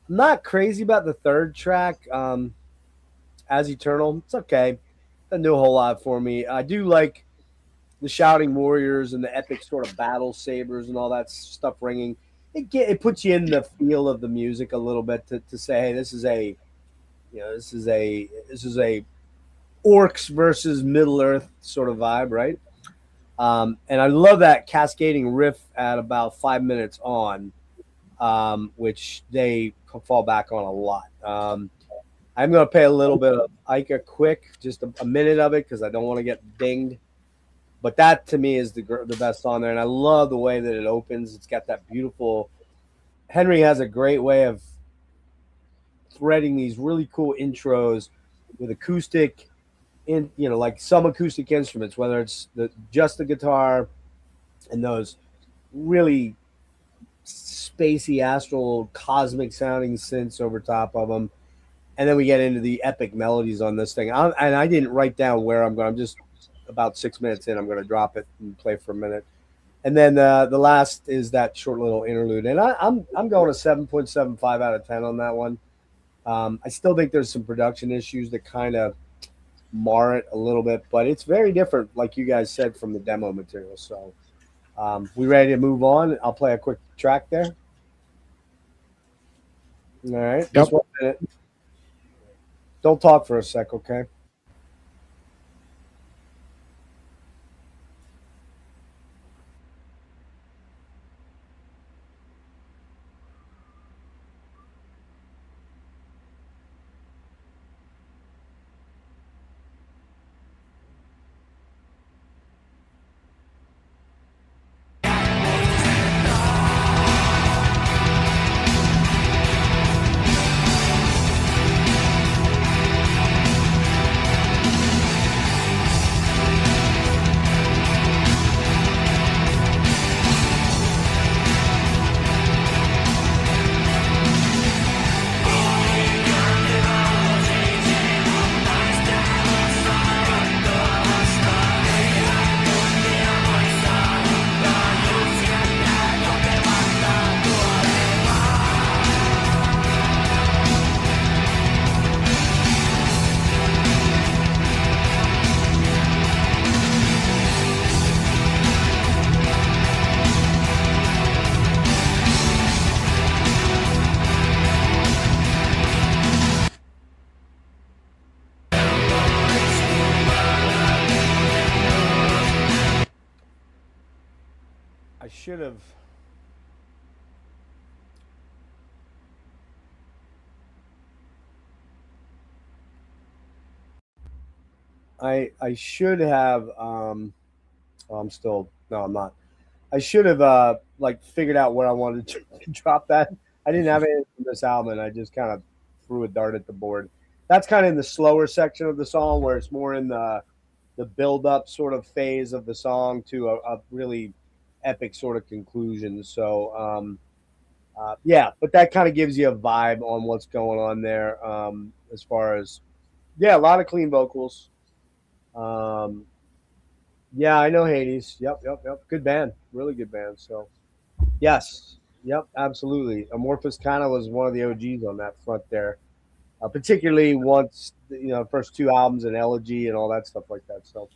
I'm not crazy about the third track, As Eternal. It's okay. Doesn't do a whole lot for me. I do like the shouting warriors and the epic sort of battle sabers and all that stuff ringing. it puts you in the feel of the music a little bit to say, hey, this is a orcs versus Middle Earth sort of vibe, right? And I love that cascading riff at about 5 minutes on, which they fall back on a lot. I'm going to play a little bit of Ica quick, just a minute of it, because I don't want to get dinged. But that to me is the best song there, and I love the way that it opens. It's got that beautiful. Henry has a great way of threading these really cool intros with acoustic, like some acoustic instruments, whether it's just the guitar and those really spacey, astral, cosmic sounding synths over top of them. And then we get into the epic melodies on this thing. And I didn't write down where I'm going. I'm just about 6 minutes in. I'm going to drop it and play for a minute. And then the last is that short little interlude. And I'm going a 7.75 out of 10 on that one. I still think there's some production issues that kind of mar it a little bit, but it's very different, like you guys said, from the demo material. So we ready to move on? I'll play a quick track there. All right. Yep. Just 1 minute. Don't talk for a sec, okay? I should have. I should have. I'm still. No, I'm not. I should have like figured out where I wanted to drop that. I didn't have it in this album, and I just kind of threw a dart at the board. That's kind of in the slower section of the song, where it's more in the build up sort of phase of the song to a really epic sort of conclusion. So yeah, but that kind of gives you a vibe on what's going on there. As far as a lot of clean vocals. Yeah, I know Hades. Yep. Good band, really good band. So yes, yep, absolutely. Amorphous kind of was one of the OGs on that front there, particularly once first two albums and Elegy and all that stuff like that. So.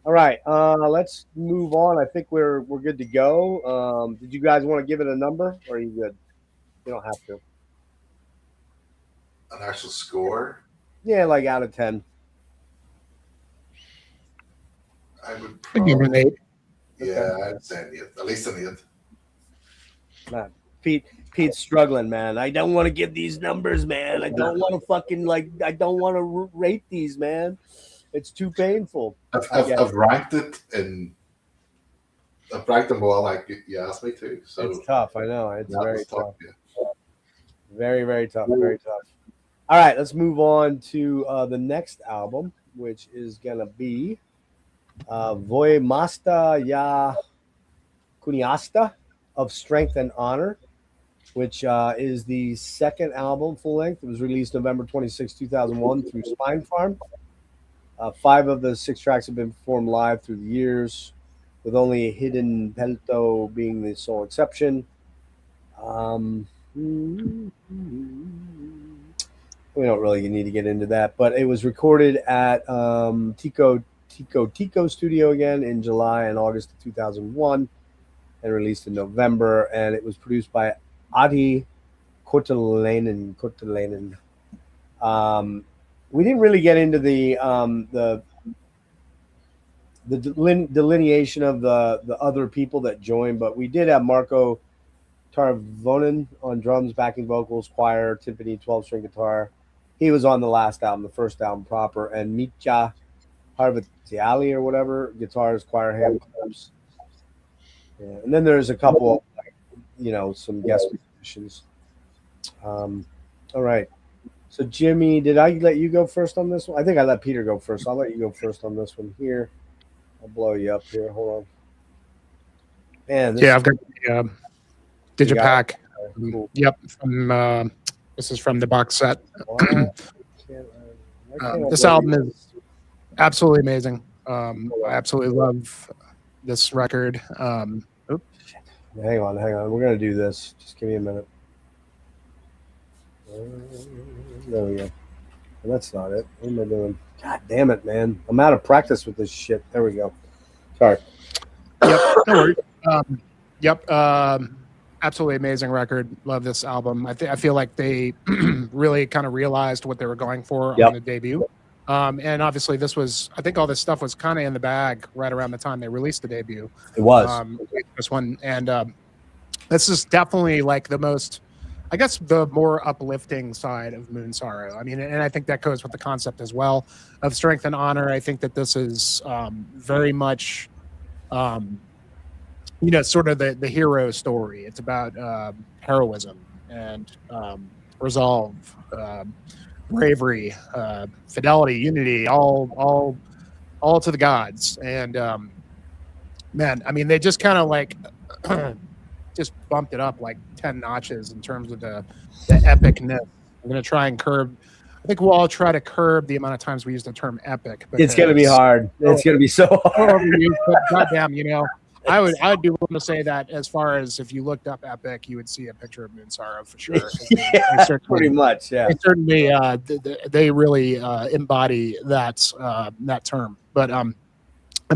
All right, let's move on. I think we're good to go. Did you guys want to give it a number, or are you good? You don't have to. An actual score? Yeah, like out of 10. I would I give it an 8. Yeah, I'd say an 8. At least an 8. Man, Pete's struggling, man. I don't want to give these numbers, man. I don't want to fucking I don't want to rate these, man. It's too painful. I've ranked it I've ranked them all like you asked me to. So it's tough. I know. It's very tough. Yeah. Very, very tough. Very tough. All right, let's move on to the next album, which is going to be Voimasta Ya Kuniasta of Strength and Honor, which is the second album full length. It was released November 26, 2001 through Spine Farm. 5 of the 6 tracks have been performed live through the years, with only Hidden Pelto being the sole exception. We don't really need to get into that, but it was recorded at Tico Studio again in July and August of 2001. and released in November. And it was produced by Adi Kotalainen. We didn't really get into the delineation of the other people that joined, but we did have Marco Tarvonen on drums, backing vocals, choir, timpani, 12-string guitar. He was on the last album, the first album proper, and Mitya Harvatiali or whatever, guitars, choir, hand claps. Yeah. And then there's a couple of, some guest musicians. All right. So, Jimmy, did I let you go first on this one? I think I let Peter go first. I'll let you go first on this one here. I'll blow you up here. Hold on. Man, I've got the Digipack. Cool. Yep. This is from the box set. This album is absolutely amazing. I absolutely love this record. Hang on. We're going to do this. Just give me a minute. There we go. Well, that's not it. What am I doing? God damn it, man. I'm out of practice with this shit. There we go. Sorry. Yep. No worries. Absolutely amazing record. Love this album. I feel like they really kind of realized what they were going for on the debut. And obviously I think all this stuff was kind of in the bag right around the time they released the debut. It was. This one. And this is definitely like the most, I guess, the more uplifting side of Moonsorrow. I mean, and I think that goes with the concept as well of Strength and Honor. I think that this is very much, sort of the hero story. It's about heroism and resolve, bravery, fidelity, unity, all to the gods. And man, I mean, they just kind of like just bumped it up like 10 notches in terms of the epicness. I'm going to try and curb. I think we'll all try to curb the amount of times we use the term epic. It's going to be hard. It's going to be so hard. Goddamn, I would be willing to say that as far as if you looked up epic, you would see a picture of Moonsorrow for sure. Yeah, pretty much. Yeah, they certainly they really embody that term. But I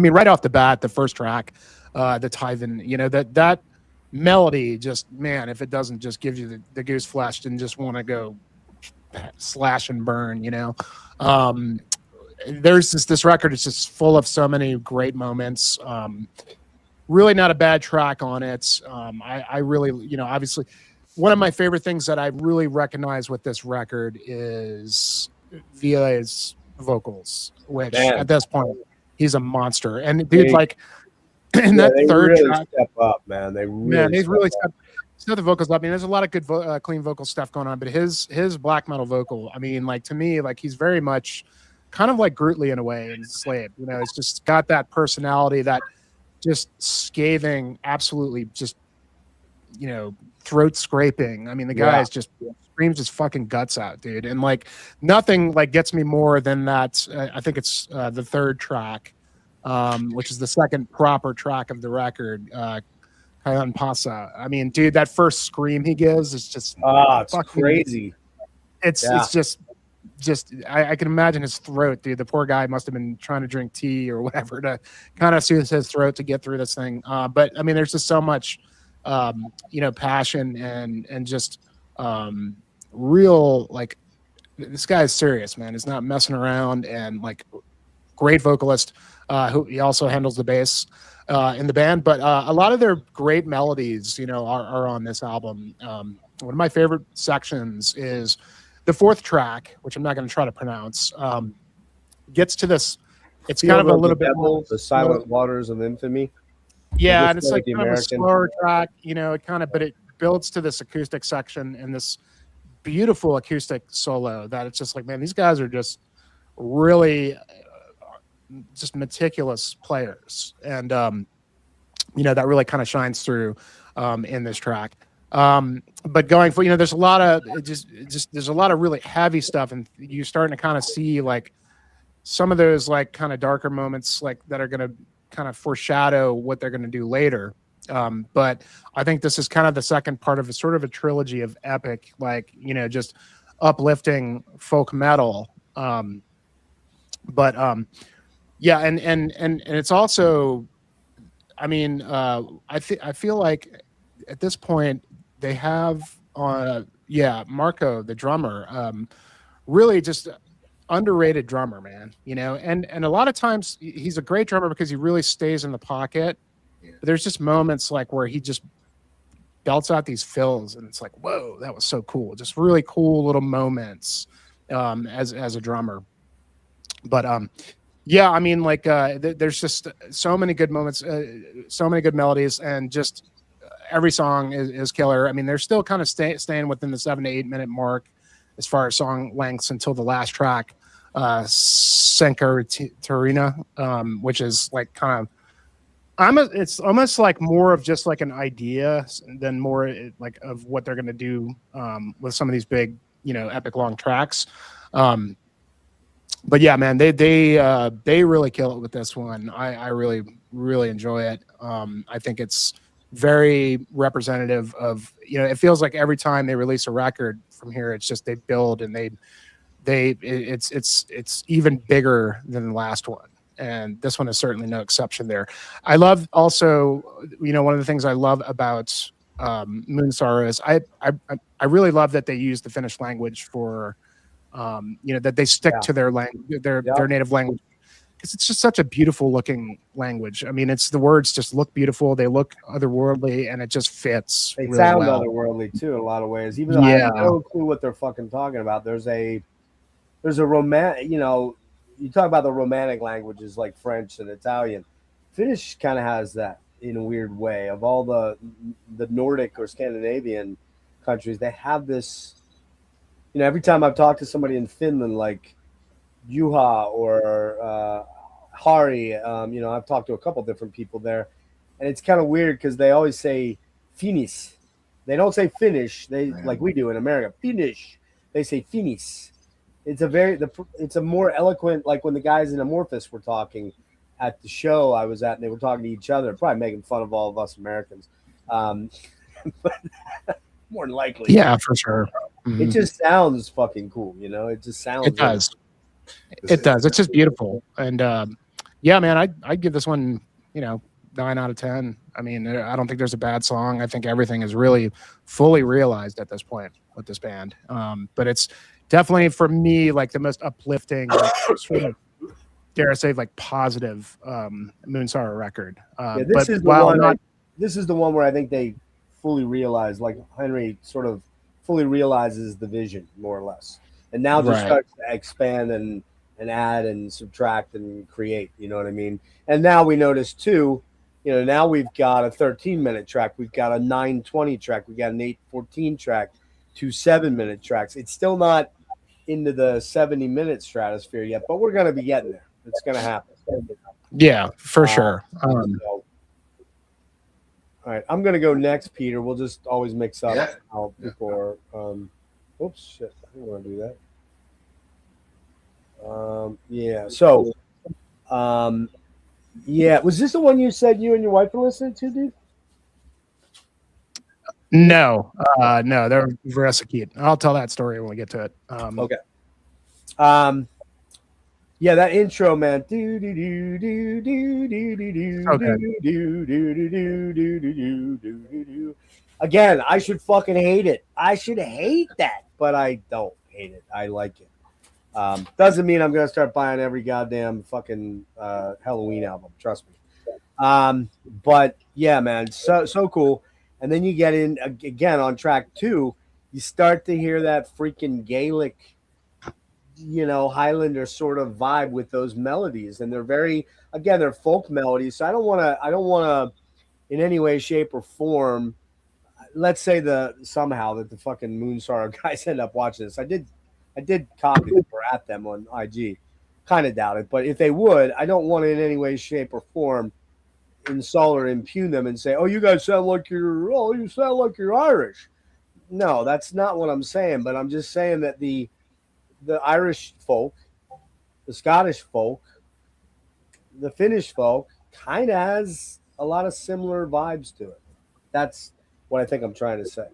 mean, right off the bat, the first track, the Tyven, that melody, just, man, if it doesn't just give you the goose flesh and just want to go slash and burn, there's this record is just full of so many great moments. Really not a bad track on it. I really, obviously one of my favorite things that I really recognize with this record is Villa's vocals, which at this point he's a monster. And dude, in that third really track, step up, man. They really step the vocals up. I mean, there's a lot of good clean vocal stuff going on, but his black metal vocal, I mean, to me, he's very much kind of like Grootly in a way in Slave. It's just got that personality, that just scathing, absolutely just, throat scraping. I mean, the guy is just screams his fucking guts out, dude. And nothing gets me more than that. I think it's the third track, which is the second proper track of the record, Kayan Pasa. I mean, dude, that first scream he gives is just it's crazy. It's just I can imagine his throat, dude. The poor guy must have been trying to drink tea or whatever to kind of soothe his throat to get through this thing. But I mean, there's just so much passion and just real, this guy is serious, man. He's not messing around, and great vocalist who he also handles the bass in the band. But a lot of their great melodies, are on this album. One of my favorite sections is the fourth track, which I'm not going to try to pronounce. Gets to this. It's kind of a little bit more the Silent Waters of Infamy. Yeah, and it's kind of a slower track, but it builds to this acoustic section and this beautiful acoustic solo that it's just man, these guys are just really just meticulous players. And, that really kind of shines through in this track. But going for, there's a lot of there's a lot of really heavy stuff, and you're starting to kind of see some of those kind of darker moments that are going to kind of foreshadow what they're going to do later. But I think this is kind of the second part of a sort of a trilogy of epic, just uplifting folk metal. Yeah, and it's also I mean, I feel like at this point they have Marco, the drummer, really just underrated drummer, man. You know, and a lot of times he's a great drummer because he really stays in the pocket. Yeah. But there's just moments like where he just belts out these fills, and it's like, whoa, that was so cool. Just really cool little moments as a drummer. But yeah, I mean, like there's just so many good moments, so many good melodies, and just every song is killer. I mean, they're still kind of staying within the 7 to 8 minute mark as far as song lengths until the last track, Senka Tarina, which is like kind of it's almost like more of just like an idea than more like of what they're going to do with some of these big, you know, epic long tracks. But yeah, man, they really kill it with this one. I really enjoy it. I think it's very representative of, you know, it feels like every time they release a record from here, it's just they build and it's even bigger than the last one. And this one is certainly no exception there. I love also, you know, one of the things I love about Moonsorrow is I really love that they use the Finnish language for, you know, that they stick to their language, their native language, because it's just such a beautiful looking language. I mean, it's the words just look beautiful, they look otherworldly, and it just fits. They really sound well. otherworldly too in a lot of ways. Even though I have no clue what they're fucking talking about. There's a romantic, you know, you talk about the romantic languages like French and Italian. Finnish kind of has that in a weird way. Of all the Nordic or Scandinavian countries, they have this. You know, every time I've talked to somebody in Finland, like Juha or Hari, you know, I've talked to a couple different people there, and it's kind of weird because they always say Finnish. They don't say Finnish. They like we do in America. Finnish. They say Finnish. It's a more eloquent, like when the guys in Amorphous were talking at the show I was at, and they were talking to each other, probably making fun of all of us Americans. But more than likely. Yeah, for sure. It just sounds fucking cool, you know? It just sounds. It does. It does. It's just beautiful. And yeah, man, I'd give this one, you know, 9 out of 10. I mean, I don't think there's a bad song. I think everything is really fully realized at this point with this band. But it's definitely for me like the most uplifting, like, sort of, dare I say, like positive Moonsorrow record. This is the one where I think they fully realize, like Henry sort of fully realizes the vision more or less, and now just starts to expand and add and subtract and create. You know what I mean? And now we notice too. You know, now we've got a 13-minute track, we've got a 9:20 track, we got an 8:14 track, 2 7-minute tracks. It's still not into the 70-minute stratosphere yet, but we're going to be getting there. It's going to happen. Yeah, for sure. All right, I'm going to go next, Peter. We'll just always mix up how people are. Oops, shit. I didn't want to do that. Was this the one you said you and your wife were listening to, dude? No, they're Veresakit. I'll tell that story when we get to it. Okay. Yeah, that intro, man. Again, I should fucking hate it. I should hate that, but I don't hate it. I like it. Doesn't mean I'm gonna start buying every goddamn fucking Halloween album. Trust me. But yeah, man, so cool. And then you get in again on track 2. You start to hear that freaking Gaelic, you know, Highlander sort of vibe with those melodies, and they're folk melodies. So I don't want to in any way, shape, or form. Let's say somehow that the fucking Moonsorrow guys end up watching this. I did copy them or at them on IG. Kind of doubt it, but if they would, I don't want to in any way, shape, or form insult or impugn them and say, "Oh, you guys sound like you're Irish." No, that's not what I'm saying. But I'm just saying that the Irish folk, the Scottish folk, the Finnish folk kind of has a lot of similar vibes to it. That's what I think I'm trying to say.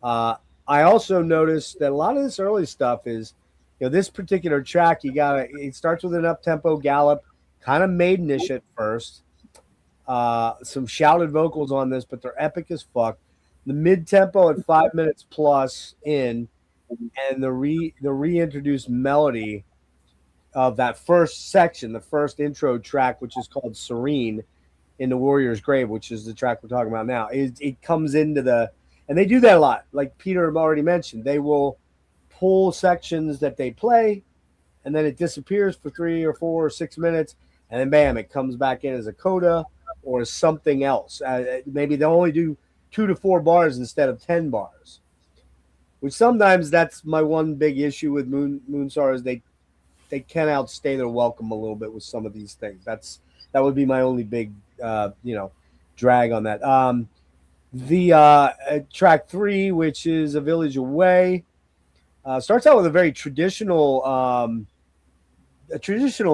I also noticed that a lot of this early stuff is, you know, this particular track, it starts with an up-tempo gallop, kind of maidenish at first. Some shouted vocals on this, but they're epic as fuck. The mid tempo at 5 minutes plus in, and the reintroduced melody of that first section, the first intro track, which is called Serene in the Warrior's Grave, which is the track we're talking about now. It comes into and they do that a lot. Like Peter already mentioned, they will pull sections that they play, and then it disappears for 3 or 4 or 6 minutes, and then bam, it comes back in as a coda or as something else. Maybe they'll only do 2 to 4 bars instead of 10 bars. Which sometimes that's my one big issue with Moonsorrow is they can outstay their welcome a little bit with some of these things. That would be my only big drag on that. The track 3, which is A Village Away, starts out with a very traditional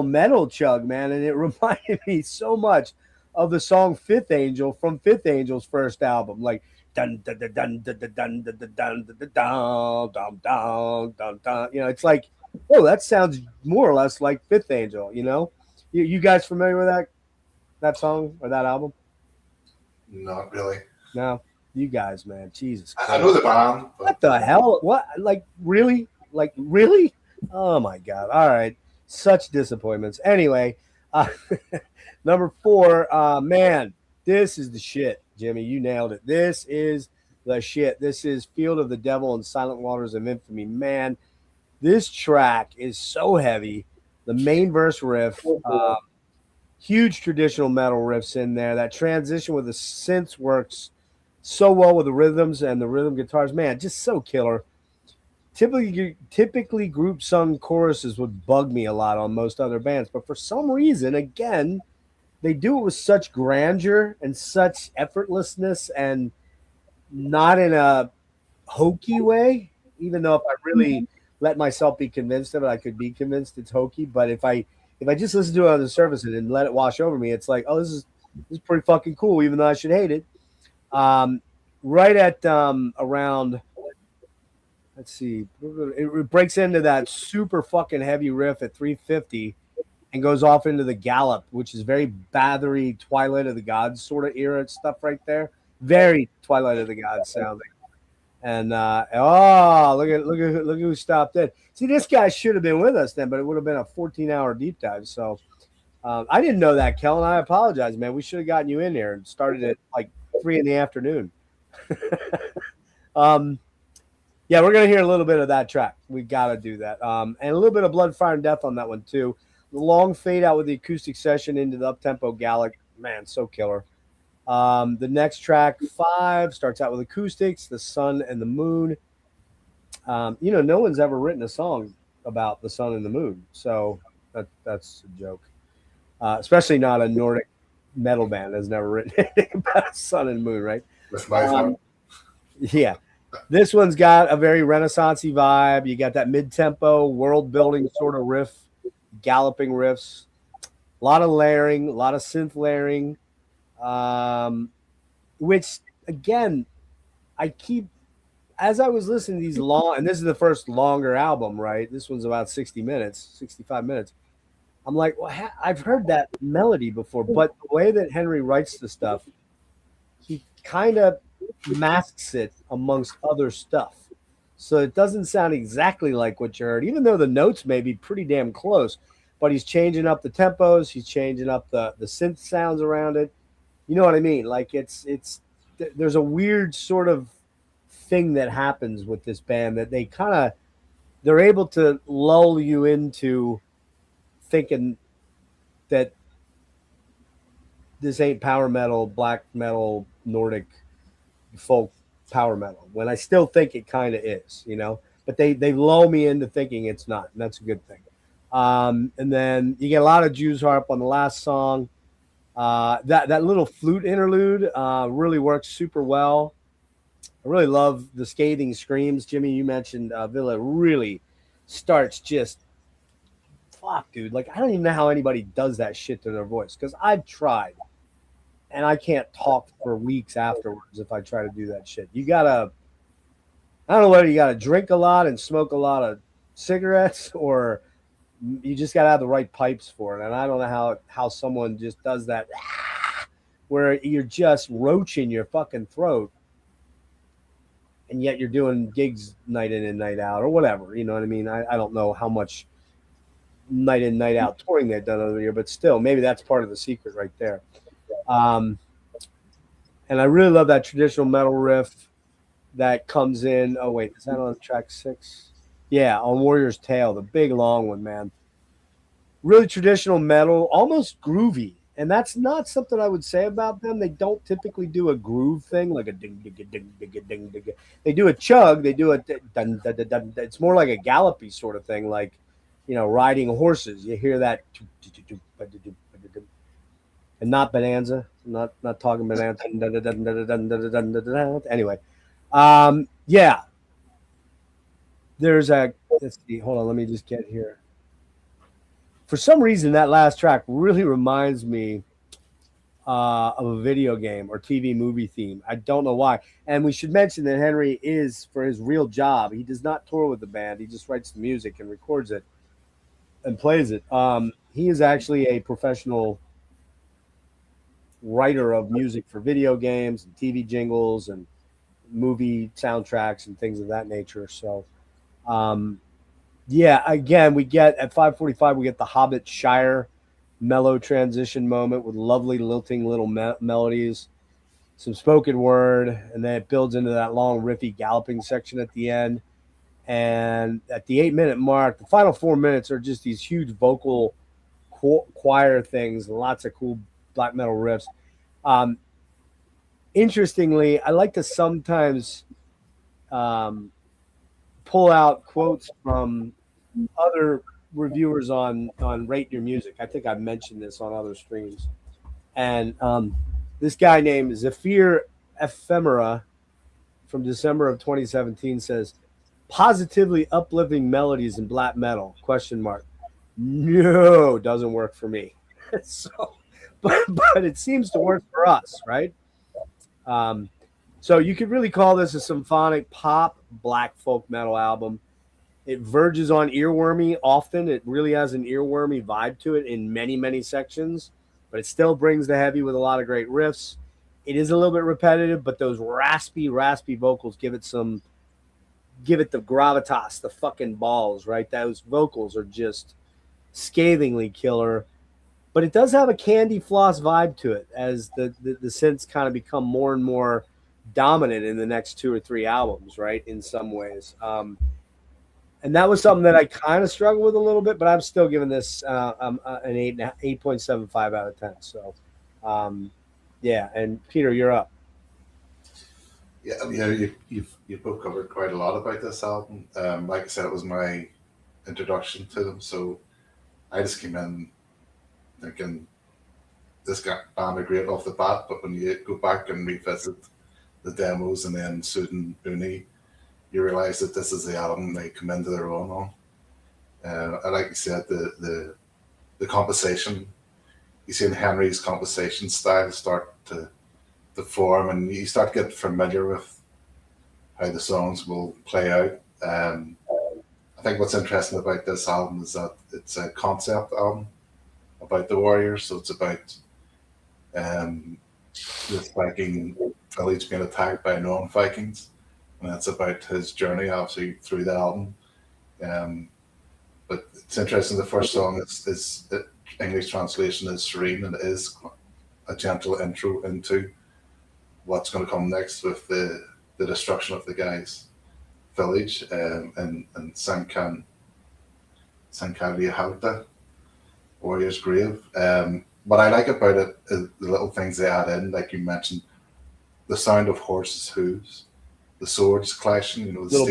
metal chug, man, and it reminded me so much of the song Fifth Angel from Fifth Angel's first album, like dun dun dun dun dun dun dun dun dun dun dun dun dun dun. It's like, oh, that sounds more or less like Fifth Angel. You guys familiar with that song or that album? Not really. No, you guys, man, Jesus Christ. I know the band. But What the hell? What? Like really? Oh my God! All right, such disappointments. Anyway, number 4, man, this is the shit, Jimmy. You nailed it. This is the shit. This is Field of the Devil and Silent Waters of Infamy. Man, this track is so heavy. The main verse riff, huge traditional metal riffs in there. That transition with the synths works so well with the rhythms and the rhythm guitars. Man, just so killer. Typically group sung choruses would bug me a lot on most other bands, but for some reason, again, they do it with such grandeur and such effortlessness and not in a hokey way, even though if I really let myself be convinced of it, I could be convinced it's hokey. But if I just listen to it on the surface and let it wash over me, it's like, oh, this is pretty fucking cool, even though I should hate it. Right at around, let's see, it breaks into that super fucking heavy riff at 350 and goes off into the gallop, which is very Bathory, Twilight of the Gods sort of era stuff right there. Very Twilight of the Gods sounding. And look at who stopped in. See, this guy should have been with us then, but it would have been a 14-hour deep dive. So I didn't know that, Kellen. I apologize, man. We should have gotten you in there and started at like 3 p.m. Yeah, we're gonna hear a little bit of that track. We gotta do that. And a little bit of Blood, Fire, and Death on that one too. The long fade out with the acoustic session into the up-tempo Gallic. Man, so killer. The next track 5 starts out with acoustics, the sun and the moon. No one's ever written a song about the sun and the moon, so that's a joke. Especially not a Nordic metal band has never written anything about sun and moon, right? That's my fault. Yeah. This one's got a very Renaissance-y vibe. You got that mid-tempo, world-building sort of riff, galloping riffs. A lot of layering, a lot of synth layering. Which again, as I was listening to these long, and this is the first longer album, right? This one's about 65 minutes. I'm like, well, I've heard that melody before, but the way that Henry writes the stuff, he kind of masks it amongst other stuff. So it doesn't sound exactly like what you heard, even though the notes may be pretty damn close, but he's changing up the tempos. He's changing up the synth sounds around it. You know what I mean? Like there's a weird sort of thing that happens with this band that they're able to lull you into thinking that this ain't power metal, black metal, Nordic folk power metal, when I still think it kind of is, but they lull me into thinking it's not, and that's a good thing. And then you get a lot of Jews harp on the last song. That little flute interlude really works super well. I really love the scathing screams. Jimmy, you mentioned Villa really starts just fuck, dude. Like, I don't even know how anybody does that shit to their voice, because I've tried and I can't talk for weeks afterwards if I try to do that shit. I don't know whether you gotta drink a lot and smoke a lot of cigarettes, or you just gotta have the right pipes for it. And I don't know how someone just does that where you're just roaching your fucking throat, and yet you're doing gigs night in and night out or whatever. You know what I mean? I don't know how much night in, night out touring they've done over the year, but still, maybe that's part of the secret right there. Um, and I really love that traditional metal riff that comes in. Oh, wait, is that on track 6? Yeah, on Warrior's Tale, the big long one, man. Really traditional metal, almost groovy. And that's not something I would say about them. They don't typically do a groove thing like a ding, ding, ding, ding, ding, ding, ding. They do a chug. They do a dun, dun, dun, dun. It's more like a gallopy sort of thing, like, riding horses. You hear that, and not Bonanza. Not talking Bonanza. Anyway, yeah. There's a. Let's see. Hold on. Let me just get here. For some reason, that last track really reminds me of a video game or TV movie theme. I don't know why. And we should mention that Henry is, for his real job, he does not tour with the band. He just writes the music and records it and plays it. He is actually a professional writer of music for video games and TV jingles and movie soundtracks and things of that nature. So, yeah, again, we get at 5:45, we get the Hobbit Shire mellow transition moment with lovely lilting little melodies, some spoken word, and then it builds into that long riffy galloping section at the end. And at the 8-minute mark, the final 4 minutes are just these huge vocal choir things, lots of cool black metal riffs. Interestingly, I like to sometimes pull out quotes from other reviewers on Rate Your Music. I think I've mentioned this on other streams. And this guy named Zephyr Ephemera from December of 2017 says, positively uplifting melodies in black metal, ? No, doesn't work for me. So, but it seems to work for us, right? So you could really call this a symphonic pop black folk metal album. It verges on earwormy often. It really has an earwormy vibe to it in many, many sections, but it still brings the heavy with a lot of great riffs. It is a little bit repetitive, but those raspy vocals give it the gravitas, the fucking balls, right? Those vocals are just scathingly killer. But it does have a candy floss vibe to it as the synths kind of become more and more dominant in the next 2 or 3 albums, right? In some ways. And that was something that I kind of struggled with a little bit, but I'm still giving this an 8.75 out of 10. So, yeah. And Peter, you're up. Yeah, you've both covered quite a lot about this album. Like I said, it was my introduction to them, so I just came in thinking this band are great off the bat, but when you go back and revisit the demos and then Sudden Uni, you realize that this is the album they come into their own on. And like you said, the composition, you see in Henry's composition style start to form, and you start to get familiar with how the songs will play out. I think what's interesting about this album is that it's a concept album about the Warriors, so it's about this Viking village being attacked by non-Vikings, and that's about his journey, obviously, through the album. But it's interesting. The first song is English translation is Serene, and it is a gentle intro into what's going to come next with the destruction of the guy's village and Sankavihalta, Warrior's Grave. What I like about it is the little things they add in, like you mentioned, the sound of horses' hooves, the swords clashing, the little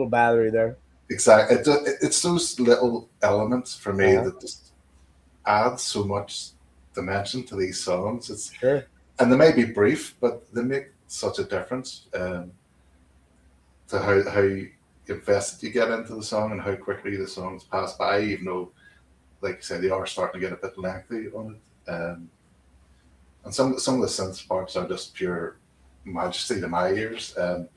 battery there. Exactly. It's those little elements for me that just add so much dimension to these songs. It's sure. And they may be brief, but they make such a difference to how invested you get into the song and how quickly the songs pass by, even though, like you said, they are starting to get a bit lengthy on it. And some of the synth parts are just pure majesty to my ears. And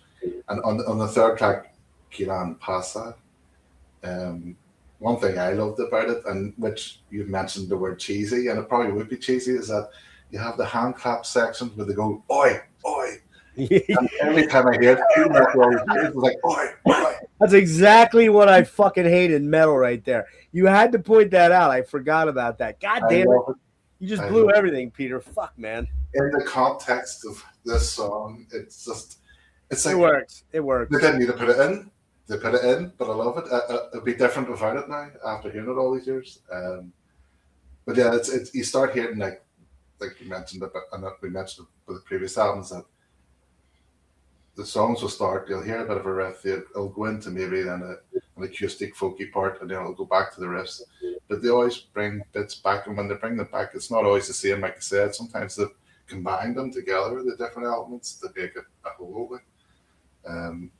on the third track, Kilan Pasa, one thing I loved about it, and which you've mentioned the word cheesy, and it probably would be cheesy, is that you have the hand clap sections where they go, oi, oi. Yeah. And every time I hear it, it's like, oi, oi. That's exactly what I fucking hate in metal right there. You had to point that out. I forgot about that. God I damn it. love it. You just I blew love it. everything, Peter. Fuck, man. In the context of this song, it's It like works. It works. they didn't need to put it in. They put it in, but I love it. It'd be different without it now after hearing it all these years. But yeah, it's you start hearing like you mentioned, and we mentioned with the previous albums that the songs will start. You'll hear a bit of a riff. It'll go into maybe then an acoustic folky part, and then it'll go back to the riffs. But they always bring bits back, and when they bring them back, it's not always the same. Like I said, sometimes they combine them together, the different elements, to make it a whole. And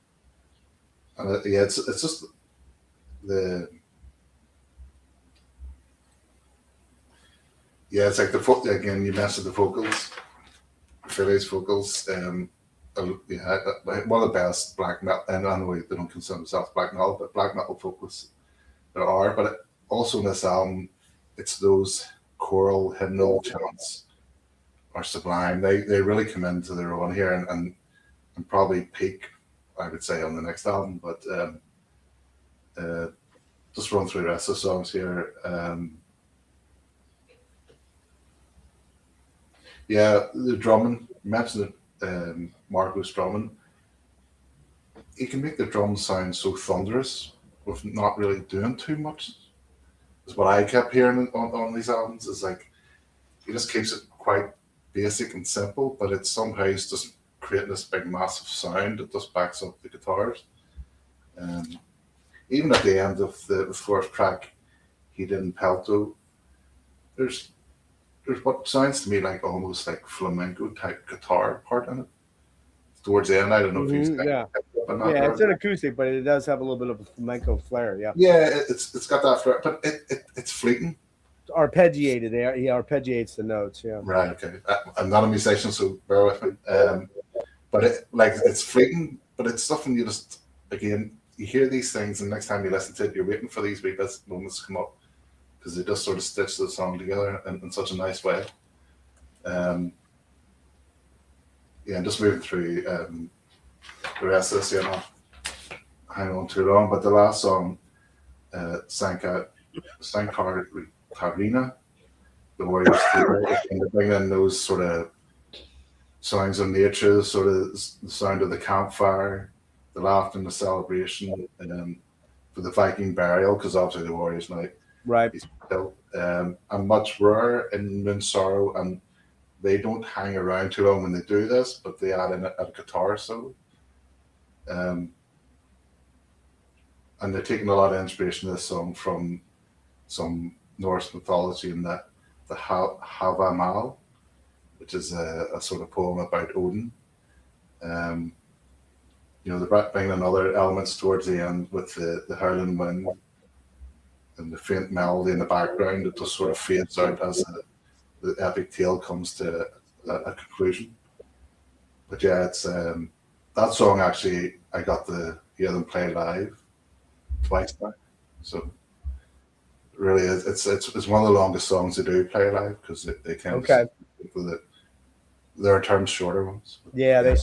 yeah, it's just the it's like again. You mentioned the vocals, Philly's vocals. Yeah, one of the best black metal, and I know they don't consider themselves black metal, but black metal vocals there are. But also in this album, it's those choral hymnal chants are sublime. They really come into their own here, and probably peak, I would say, on the next album. But just run through the rest of the songs here. Yeah, the drumming. You mentioned it. Marco's drumming, he can make the drums sound so thunderous with not really doing too much. Is what I kept hearing on these albums. Is like he just keeps it quite basic and simple, but it's somehow he's just creating this big massive sound that just backs up the guitars. Even at the end of the fourth track, he did in pelto. There's what sounds to me like almost like flamenco type guitar part in it. Towards the end, I don't know if he's Yeah, it's an acoustic, but it does have a little bit of a flamenco flair. Yeah, it's got that flair, but it's fleeting. Arpeggiated there. He arpeggiates the notes. Yeah, right. Okay, I'm not a musician, so bear with me. But it's fleeting, but it's something you just again you hear these things, and next time you listen to it, you're waiting for these wee bits moments to come up. Because they just sort of stitch the song together in such a nice way. And just moving through the rest of this, not hang on too long. But the last song, Sankarina, the Warriors, and they bring in those sort of sounds of nature, sort of the sound of the campfire, the laughter and the celebration, for the Viking burial, because obviously the Warriors night. right. And much rarer in Moonsorrow, and they don't hang around too long when they do this, but they add in a guitar solo. And they're taking a lot of inspiration in this song from some Norse mythology, in that the Havamal, which is a sort of poem about Odin. They're bringing in other elements towards the end with the howling wind and the faint melody in the background that just sort of fades out as the epic tale comes to a conclusion. But yeah, it's that song actually I got to hear them play live twice now. So it really is it's one of the longest songs they do play live, because they tend to with it. There are terms shorter ones. Yeah,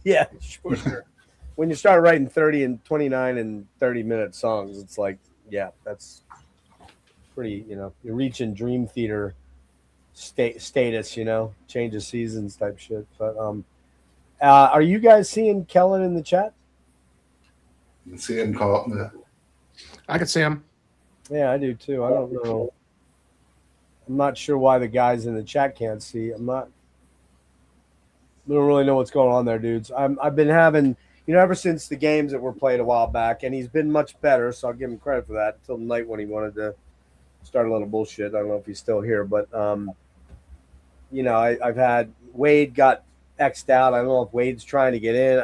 yeah, shorter. When you start writing 30 and 29 and 30-minute songs, it's like, yeah, that's pretty, you're reaching dream theater status, change of seasons type shit. But are you guys seeing Kellen in the chat? You can see him caught in the... I can see him. Yeah, I do too. I don't know. I'm not sure why the guys in the chat can't see. I don't really know what's going on there, dudes. I've been having, ever since the games that were played a while back, and he's been much better, so I'll give him credit for that, until the night when he wanted to start a little bullshit. I don't know if he's still here, but I've had Wade got X'd out. I don't know if Wade's trying to get in.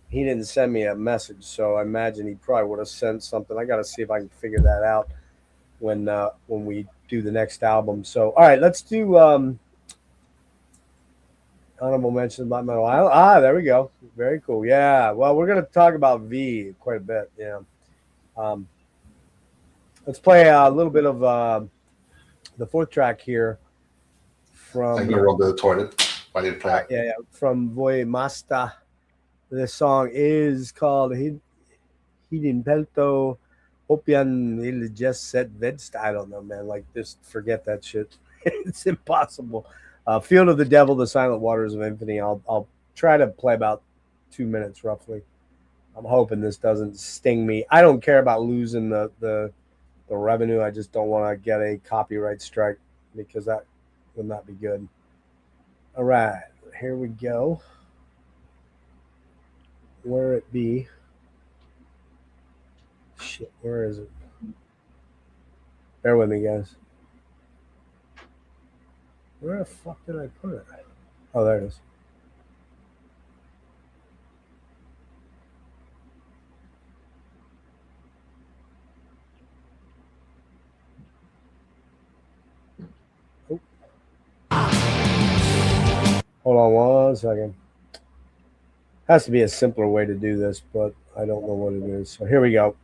He didn't send me a message, so I imagine he probably would have sent something. I got to see if I can figure that out when we do the next album. So, all right, let's do honorable mention about Metal Island. There we go. Very cool. Yeah. Well, we're going to talk about V quite a bit. Yeah. Let's play a little bit of the fourth track here. from I'm gonna run to the toilet while you play. yeah, from Voy Masta. The song is called Hidin Pelto Hopian Il Just Set Vedst. I don't know, man. Like, just forget that shit. It's impossible. Field of the Devil, The Silent Waters of Infinity. I'll try to play about 2 minutes roughly. I'm hoping this doesn't sting me. I don't care about losing the revenue. I just don't want to get a copyright strike because that would not be good. All right, here we go. Where it be? Shit, where is it? Bear with me, guys. Where the fuck did I put it? Oh, there it is. Oh. Hold on 1 second. Has to be a simpler way to do this, but I don't know what it is. So here we go.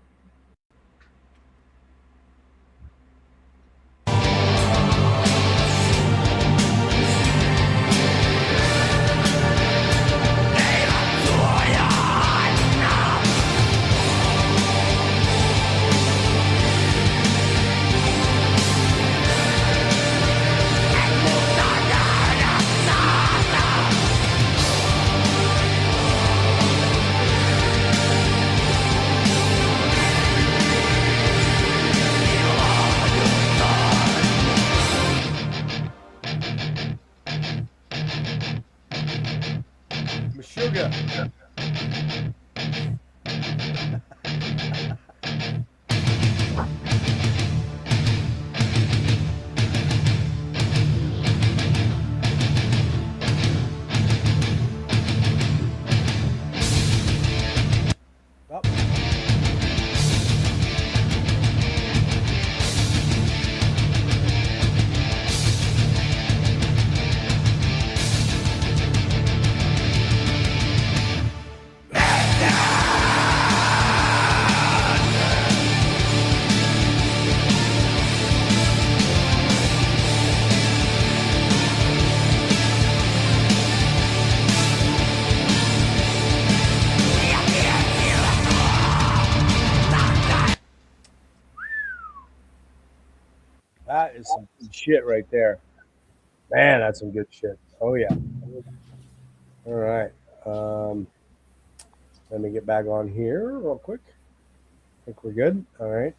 Sugar. That is some good shit right there. Man, that's some good shit. Oh, yeah. All right. Let me get back on here real quick. I think we're good. All right.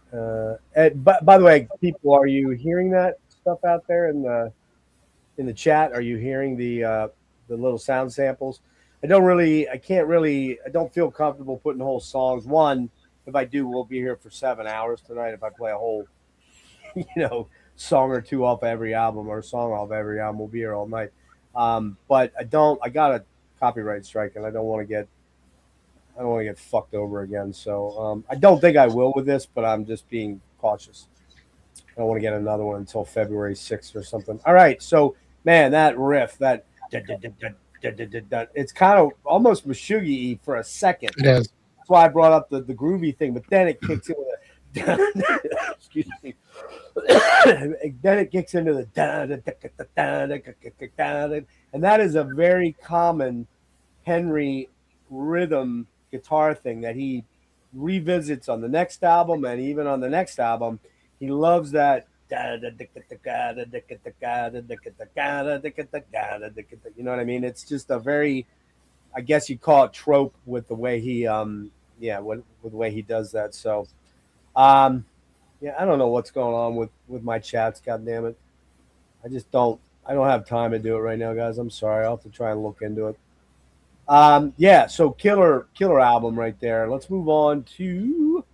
And by the way, people, are you hearing that stuff out there in the chat? Are you hearing the little sound samples? I don't feel comfortable putting whole songs. One, if I do, we'll be here for 7 hours tonight. If I play a whole, song or two off every album or a song off every album, we'll be here all night. But I got a copyright strike and I don't want to get fucked over again. So I don't think I will with this, but I'm just being cautious. I don't want to get another one until February 6th or something. All right. So, man, that riff, it's kind of almost Meshuggah-y for a second. It is. That's why I brought up the groovy thing, but then it kicks in with excuse me. Then it kicks into the and that is a very common Henry rhythm guitar thing that he revisits on the next album, and even on the next album he loves that. You know what I mean? It's just a very, I guess you call it trope with the way he with the way he does that. So yeah, I don't know what's going on with my chats. God damn it! I don't have time to do it right now, guys. I'm sorry. I'll have to try and look into it. Yeah. So killer album right there. Let's move on to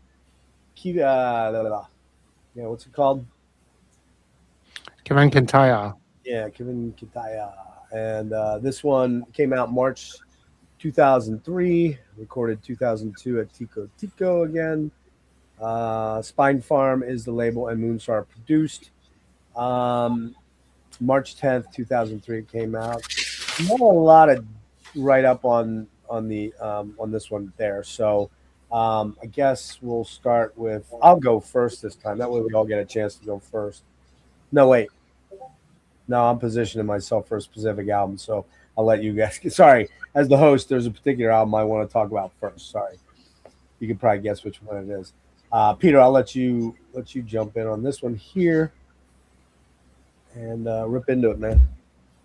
what's it called? Kevin Kintaya. Yeah, Kevin Kitaya. And this one came out March 2003, recorded 2002 at Tico Tico again. Spine Farm is the label, and Moonsorrow produced. March 10th, 2003 it came out. Not a lot of write up on this one there. So I guess we'll start with, I'll go first this time. That way we all get a chance to go first. No, wait. No, I'm positioning myself for a specific album, so I'll let you guys. Sorry, as the host, there's a particular album I want to talk about first. Sorry, you can probably guess which one it is. Peter, I'll let you jump in on this one here and rip into it, man.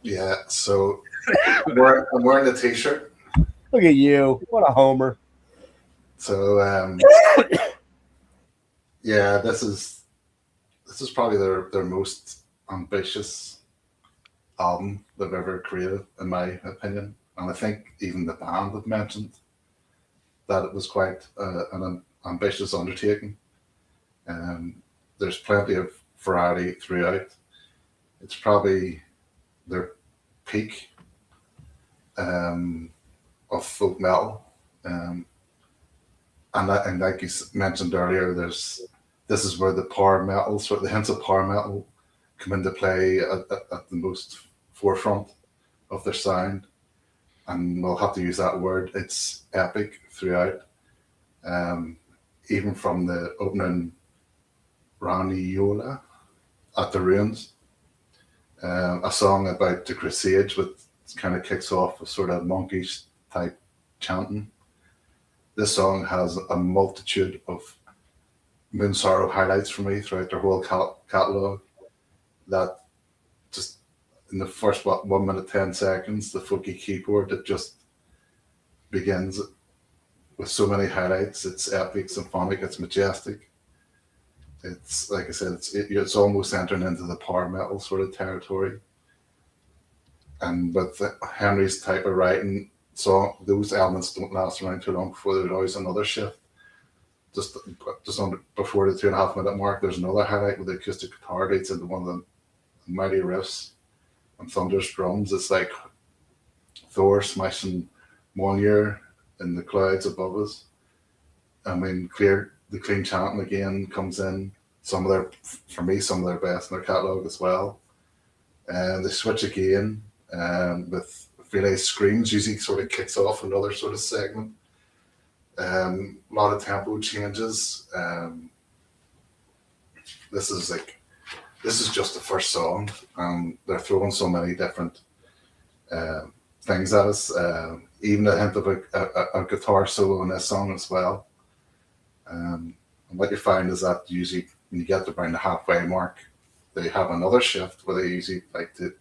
Yeah, so I'm wearing the t-shirt. Look at you, what a homer! So yeah, this is probably their most ambitious album they've ever created, in my opinion. And I think even the band have mentioned that it was quite an ambitious undertaking. There's plenty of variety throughout. It's probably their peak of folk metal. Um, and like you mentioned earlier, this is where the power metal, sort of the hints of power metal, come into play at the most forefront of their sound. And we'll have to use that word. It's epic throughout. Um, Even from the opening Raniola at the Ruins, a song about the Crusades, which kind of kicks off with sort of monkish type chanting. This song has a multitude of Moonsorrow highlights for me throughout their whole catalogue. That just in the first 1 minute 10 seconds, the folky keyboard that just begins with so many highlights. It's epic, symphonic, it's majestic. It's like I said, it's almost entering into the power metal sort of territory. And with Henry's type of writing, so those elements don't last around too long before there's always another shift. Just before the 2.5 minute mark, there's another highlight with the acoustic guitar leads into one of the mighty riffs and thunderous drums. It's like Thor smashing Mjolnir in the clouds above us. I mean, the clean chanting again comes in. For me, some of their best in their catalogue as well. And they switch again with Philea's screams. Usually, sort of kicks off another sort of segment. A lot of tempo changes. This is just the first song, and they're throwing so many different things at us. Even a hint of a guitar solo in this song as well. And what you find is that usually when you get to around the halfway mark, they have another shift where they usually like to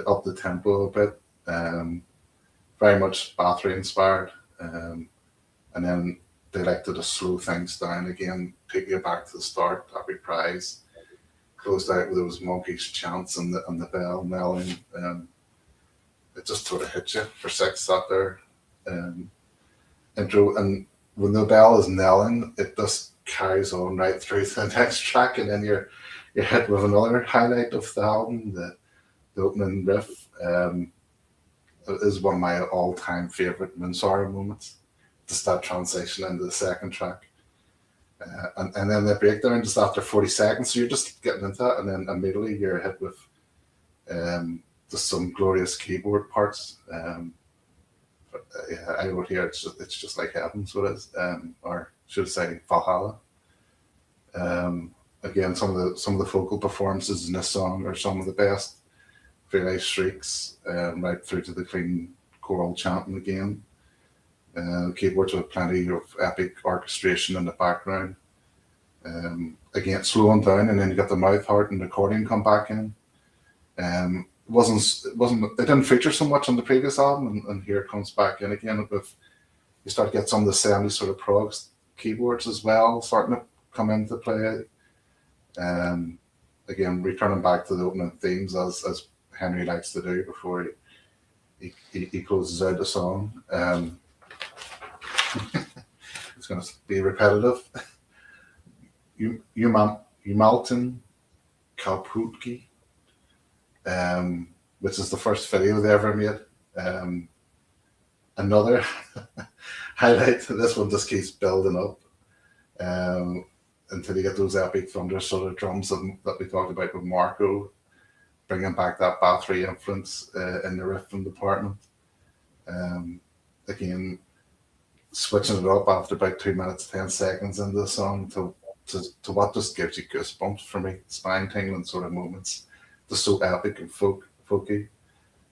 up the tempo a bit. Very much Bathory inspired. And then they like to just slow things down again, take you back to the start, that reprise, closed out with those monkish chants and the bell knelling. It just sort of hits you for six that there intro. And when the bell is knelling, it just carries on right through to the next track, and then you're hit with another highlight of the album, the opening riff. Is one of my all-time favorite Moonsorrow moments. Just that transition into the second track. And then the breakdown just after 40 seconds. So you're just getting into that, and then immediately you're hit with just some glorious keyboard parts. Yeah, I wrote here, it's just like heaven, so it is. Or should I say Valhalla. Again, some of the vocal performances in this song are some of the best. Philea's shrieks, right through to the clean choral chanting again. Keyboards with plenty of epic orchestration in the background. Again, slowing down, and then you got the mouth harp and the accordion come back in. It didn't feature so much on the previous album, and here it comes back in again. With you start to get some of the 70s sort of prog keyboards as well starting to come into play. Again, returning back to the opening themes as Henry likes to do before he closes out the song. It's going to be repetitive. Malton Kaputki, which is the first video they ever made. Another highlight. This one just keeps building up until you get those epic thunder sort of drums that we talked about with Marco, bringing back that Bathory influence in the riffing department. Again, switching it up after about 2 minutes 10 seconds into the song to what just gives you goosebumps for me, spine tingling sort of moments just so epic and folky.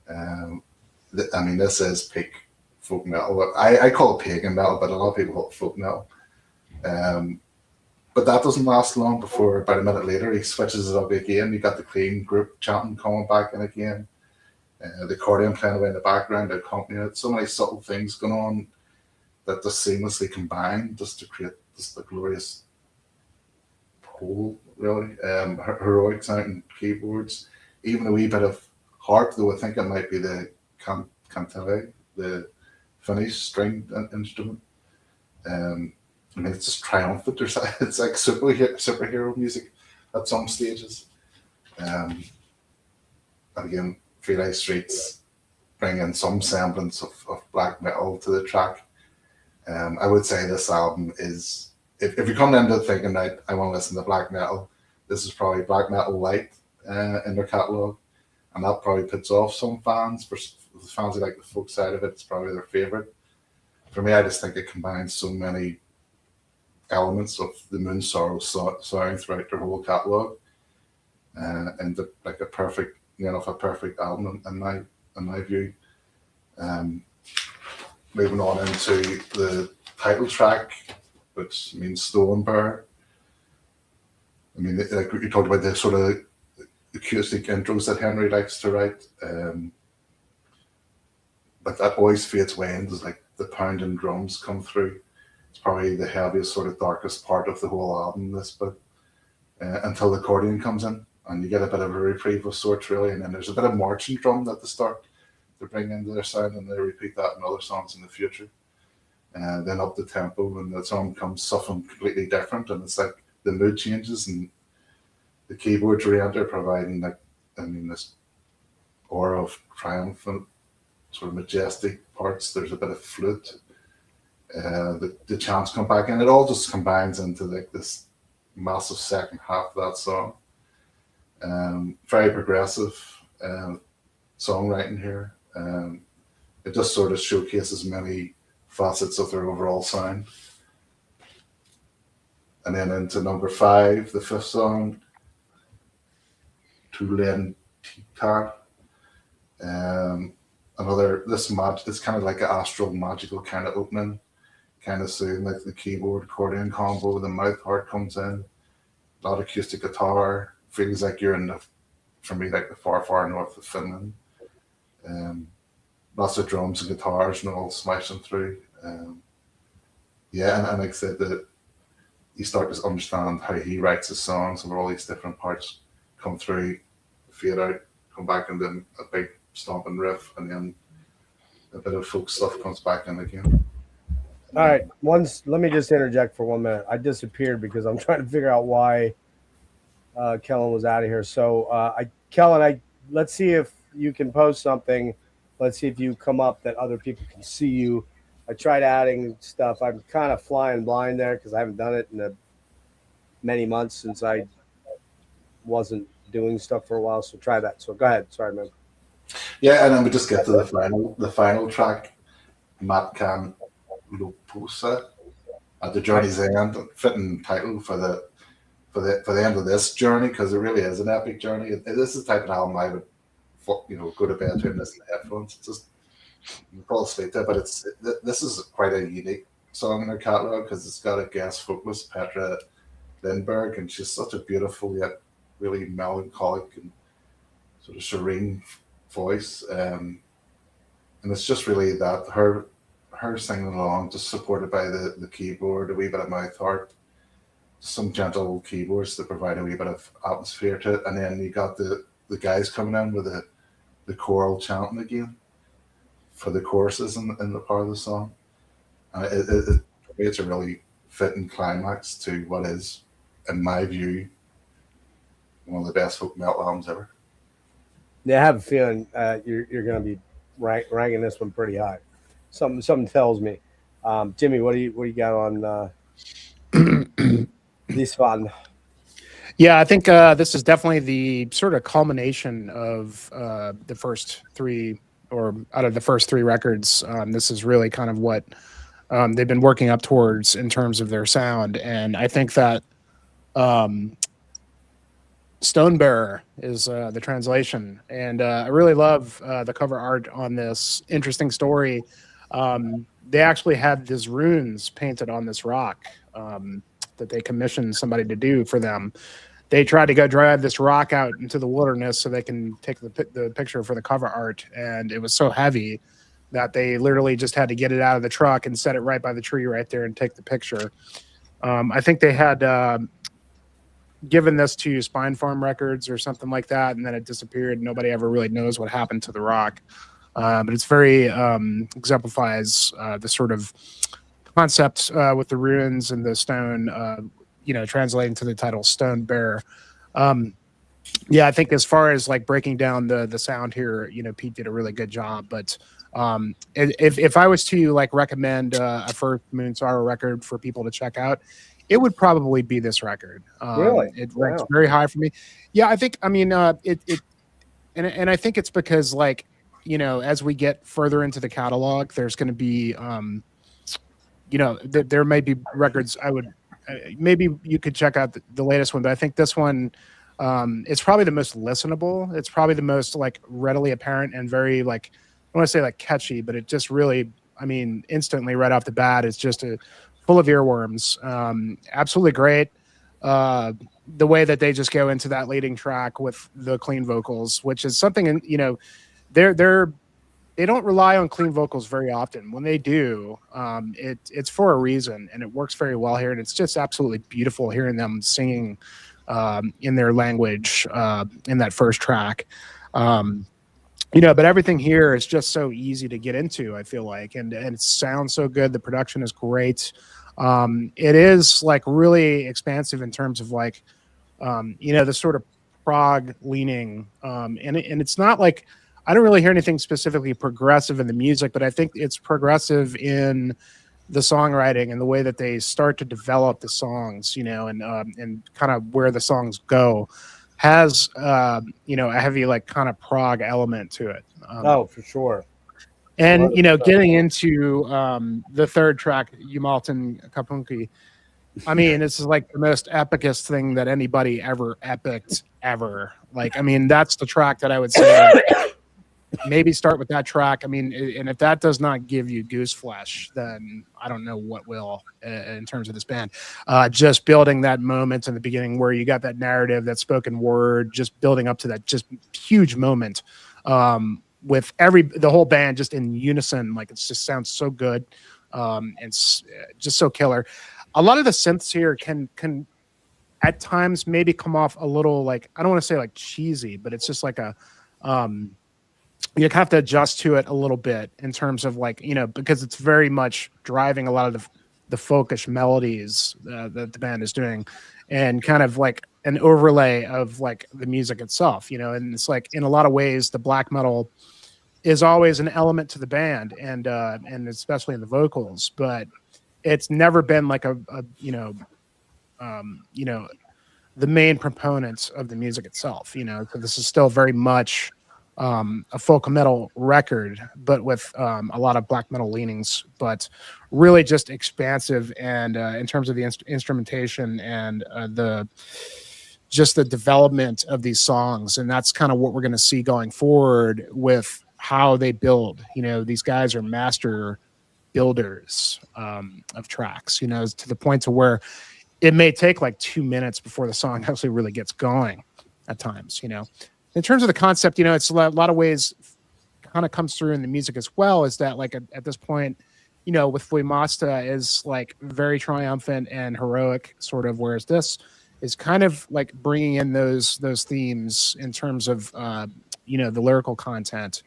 I mean, this is peak folk metal. I call it pagan metal, but a lot of people call it folk metal. But that doesn't last long before about a minute later he switches it up again. You got the clean group chanting coming back in again. The accordion playing away in the background, accompanying it. So many subtle things going on that just seamlessly combine just to create just a glorious whole, really. Heroic sounding keyboards. Even a wee bit of harp, though I think it might be the cantele, the Finnish string instrument. I mean, it's just triumphant. It's like superhero music at some stages. And again, Three Light Streets bring in some semblance of black metal to the track. I would say this album is, if you're coming into it thinking that I want to listen to black metal, this is probably black metal light in their catalogue. And that probably puts off some fans. For the fans who like the folk side of it, it's probably their favourite. For me, I just think it combines so many elements of the Moonsorrow sound throughout their whole catalogue, and like a perfect album in my view. Moving on into the title track, which means Stone Bear. I mean, like you talked about the sort of acoustic intros that Henry likes to write, but that always fades away and there's like the pounding drums come through. It's probably the heaviest, sort of darkest part of the whole album, this bit, until the accordion comes in and you get a bit of a reprieve of sorts, really. And then there's a bit of marching drum at the start to bring into their sound, and they repeat that in other songs in the future. And then up the tempo, and the song becomes something completely different, and it's like the mood changes and the keyboards re-enter, providing this aura of triumphant, sort of majestic parts. There's a bit of flute. The chants come back, and it all just combines into like this massive second half of that song. Very progressive songwriting here. It just sort of showcases many facets of their overall sound. And then into number 5, the 5th song, Tulen Tikar. It's kind of like an astral magical kind of opening, kind of soon, like the keyboard accordion combo, the mouth harp comes in, a lot of acoustic guitar, feels like you're in for me, like the far north of Finland. Lots of drums and guitars and all smashing through. And like I said, that you start to understand how he writes his songs, and where all these different parts come through, fade out, come back into a big stomping riff, and then a bit of folk stuff comes back in again. All right, let me just interject for 1 minute. I disappeared because I'm trying to figure out why Kellen was out of here. So, Kellen, let's see if you can post something. Let's see if you come up that other people can see you. I tried adding stuff. I'm kind of flying blind there because I haven't done it in many months since I wasn't doing stuff for a while. So try that. So go ahead. Sorry, man. Yeah, and then we just get to the final track, Matkan Lupusa, at the journey's end, fitting title for the end of this journey, because it really is an epic journey. This is the type of album I would, go to bed to and listen to headphones. It's just you fall asleep there, but this is quite a unique song in their catalog because it's got a guest vocalist, Petra Lindberg, and she's such a beautiful yet really melancholic and sort of serene voice, and it's just really that her singing along, just supported by the keyboard, a wee bit of mouth harp, some gentle keyboards that provide a wee bit of atmosphere to it, and then you got the guys coming in with the choral chanting again for the choruses in the part of the song. It's a really fitting climax to what is, in my view, one of the best folk metal albums ever. Yeah, I have a feeling you're going to be ranking this one pretty high. Something tells me. Jimmy, what do you got on this one? Yeah, I think this is definitely the sort of culmination of the first three, or out of the first 3 records. This is really kind of what they've been working up towards in terms of their sound. And I think that Stonebearer is the translation, and I really love the cover art on this interesting story. They actually had these runes painted on this rock that they commissioned somebody to do for them. They tried to go drive this rock out into the wilderness so they can take the picture for the cover art, and it was so heavy that they literally just had to get it out of the truck and set it right by the tree right there and take the picture. I think they had given this to Spine Farm Records or something like that, and then it disappeared. Nobody ever really knows what happened to the rock, but it's very exemplifies the sort of concept with the runes and the stone, translating to the title Stone Bear. Yeah, I think as far as like breaking down the sound here, Pete did a really good job. But if I was to like recommend a first Moonsorrow record for people to check out, it would probably be this record. Really? It ranks very high for me. Yeah, I think. I mean, and I think it's because like as we get further into the catalog, there's going to be there may be records I would maybe you could check out the latest one, but I think this one it's probably the most listenable. It's probably the most like readily apparent and very like I want to say like catchy, but it just really instantly right off the bat is just full of earworms. Absolutely great. The way that they just go into that leading track with the clean vocals, which is something they don't rely on clean vocals very often. When they do, it's for a reason, and it works very well here. And it's just absolutely beautiful hearing them singing in their language in that first track. But everything here is just so easy to get into, I feel like, and it sounds so good. The production is great. It is like really expansive in terms of like, the sort of prog leaning. And it's not like, I don't really hear anything specifically progressive in the music, but I think it's progressive in the songwriting and the way that they start to develop the songs, and kind of where the songs go has, a heavy like kind of prog element to it. For sure. And, getting into the third track, Yumalton Kapunki, this is like the most epicest thing that anybody ever epicked ever. Like, that's the track that I would say maybe start with that track. And if that does not give you goose flesh, then I don't know what will in terms of this band. Just building that moment in the beginning where you got that narrative, that spoken word, just building up to that just huge moment with the whole band just in unison. Like it just sounds so good and just so killer. A lot of the synths here can at times maybe come off a little like, I don't want to say like cheesy, but it's just like a you have to adjust to it a little bit in terms of like, because it's very much driving a lot of the folkish melodies that the band is doing, and kind of like an overlay of like the music itself, and it's like in a lot of ways the black metal is always an element to the band, and especially in the vocals, but it's never been like the main proponents of the music itself, so this is still very much a folk metal record, but with a lot of black metal leanings, but really just expansive. And in terms of the instrumentation and the development of these songs, and that's kind of what we're going to see going forward with how they build. These guys are master builders of tracks. To the point to where it may take like 2 minutes before the song actually really gets going at times. In terms of the concept, it's a lot of ways kind of comes through in the music as well, is that like at this point, with Fuimasta is like very triumphant and heroic sort of, whereas this is kind of like bringing in those themes in terms of, the lyrical content.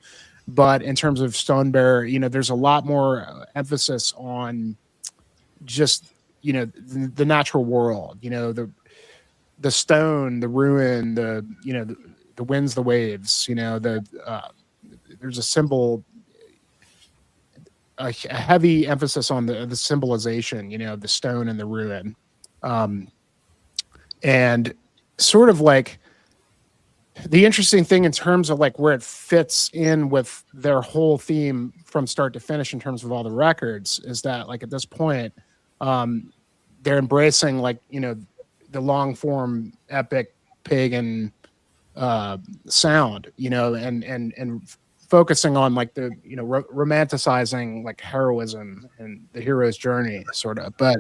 But in terms of Stonebear, there's a lot more emphasis on just, the natural world, the stone, the ruin, the winds, the waves, there's a symbol, a heavy emphasis on the symbolization, the stone and the ruin. And sort of like the interesting thing in terms of like where it fits in with their whole theme from start to finish in terms of all the records is that like at this point, they're embracing like, the long form epic pagan sound, you know, and focusing on like the, you know, romanticizing like heroism and the hero's journey sort of. But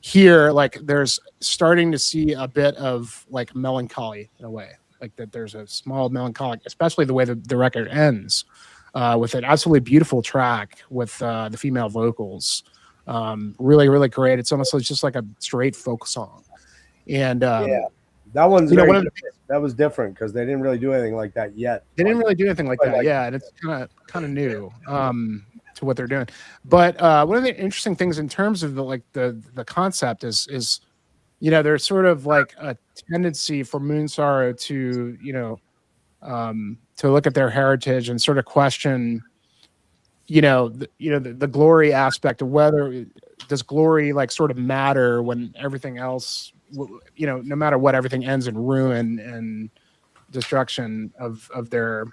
here, like, there's starting to see a bit of like melancholy in a way, like that there's a small melancholic, especially the way the record ends, with an absolutely beautiful track with the female vocals. Really, really great. It's almost like just like a straight folk song. And Yeah, that one's you know, very one of the, different. That was different because they didn't really do anything like that yet. they didn't really do anything like that, yeah, and it's kind of new to what they're doing. But one of the interesting things in terms of the concept is, you know, there's sort of like a tendency for Moonsorrow to, you know, to look at their heritage and sort of question, you know, the glory aspect of whether does glory like sort of matter when everything else, you know, no matter what, everything ends in ruin and destruction of their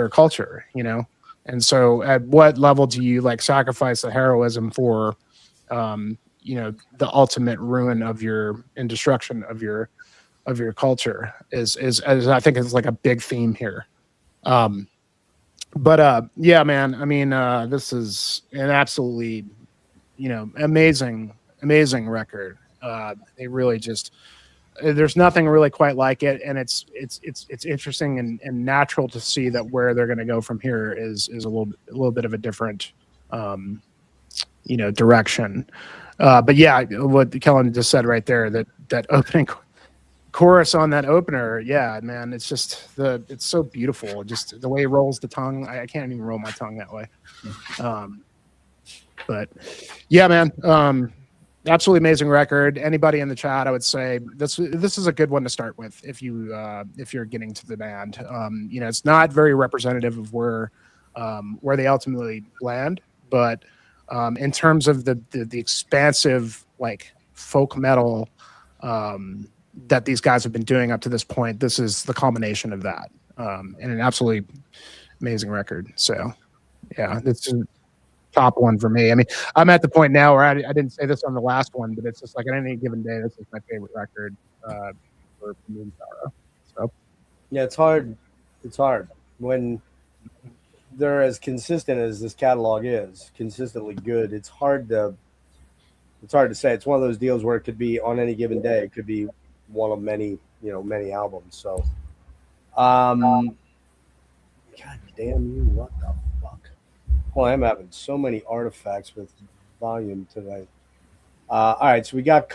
culture, you know. And so at what level do you like sacrifice the heroism for you know, the ultimate ruin of your and destruction of your culture is I think is like a big theme here. But yeah, man, I mean, this is an absolutely, you know, amazing record. They really just, there's nothing really quite like it, and it's interesting and natural to see that where they're going to go from here is a little bit of a different you know, direction. But yeah, what Kellen just said right there, that opening chorus on that opener, yeah, man, it's just it's so beautiful, just the way he rolls the tongue. I can't even roll my tongue that way. But yeah, man, absolutely amazing record. Anybody in the chat, I would say this is a good one to start with if you're getting to the band. You know, it's not very representative of where they ultimately land, but in terms of the expansive like folk metal that these guys have been doing up to this point, this is the culmination of that, and an absolutely amazing record. So yeah, it's a top one for me. I mean, I'm at the point now where I didn't say this on the last one, but it's just like on any given day, this is my favorite record for Moonsorrow. So Yeah, it's hard. It's hard when they're as consistent as this catalog is, consistently good. It's hard to say. It's one of those deals where it could be on any given day. It could be one of many, you know, many albums. So, God damn you! What the fuck? Well, I'm having so many artifacts with volume today. All right, so we got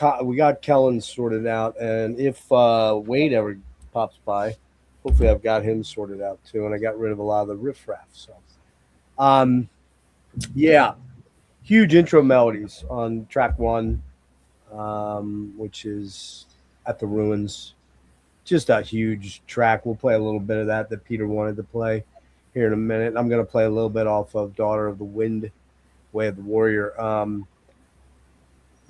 Kellen sorted out, and if Wade ever pops by, hopefully I've got him sorted out too, and I got rid of a lot of the riffraff. So, yeah, huge intro melodies on track 1, which is At the Ruins. Just a huge track. We'll play a little bit of that Peter wanted to play here in a minute. I'm going to play a little bit off of Daughter of the Wind, Way of the Warrior.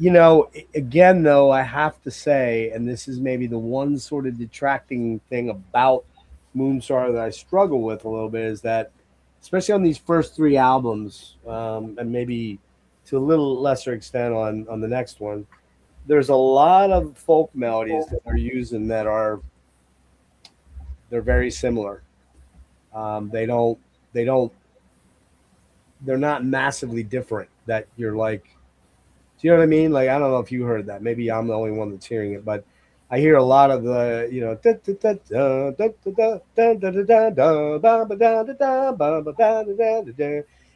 You know, again, though, I have to say, and this is maybe the one sort of detracting thing about Moonsorrow that I struggle with a little bit, is that, especially on these first 3 albums, and maybe to a little lesser extent on the next one, there's a lot of folk melodies that they're using that they're very similar. They're not massively different that you're like, do you know what I mean? Like, I don't know if you heard that. Maybe I'm the only one that's hearing it, but I hear a lot of the, you know,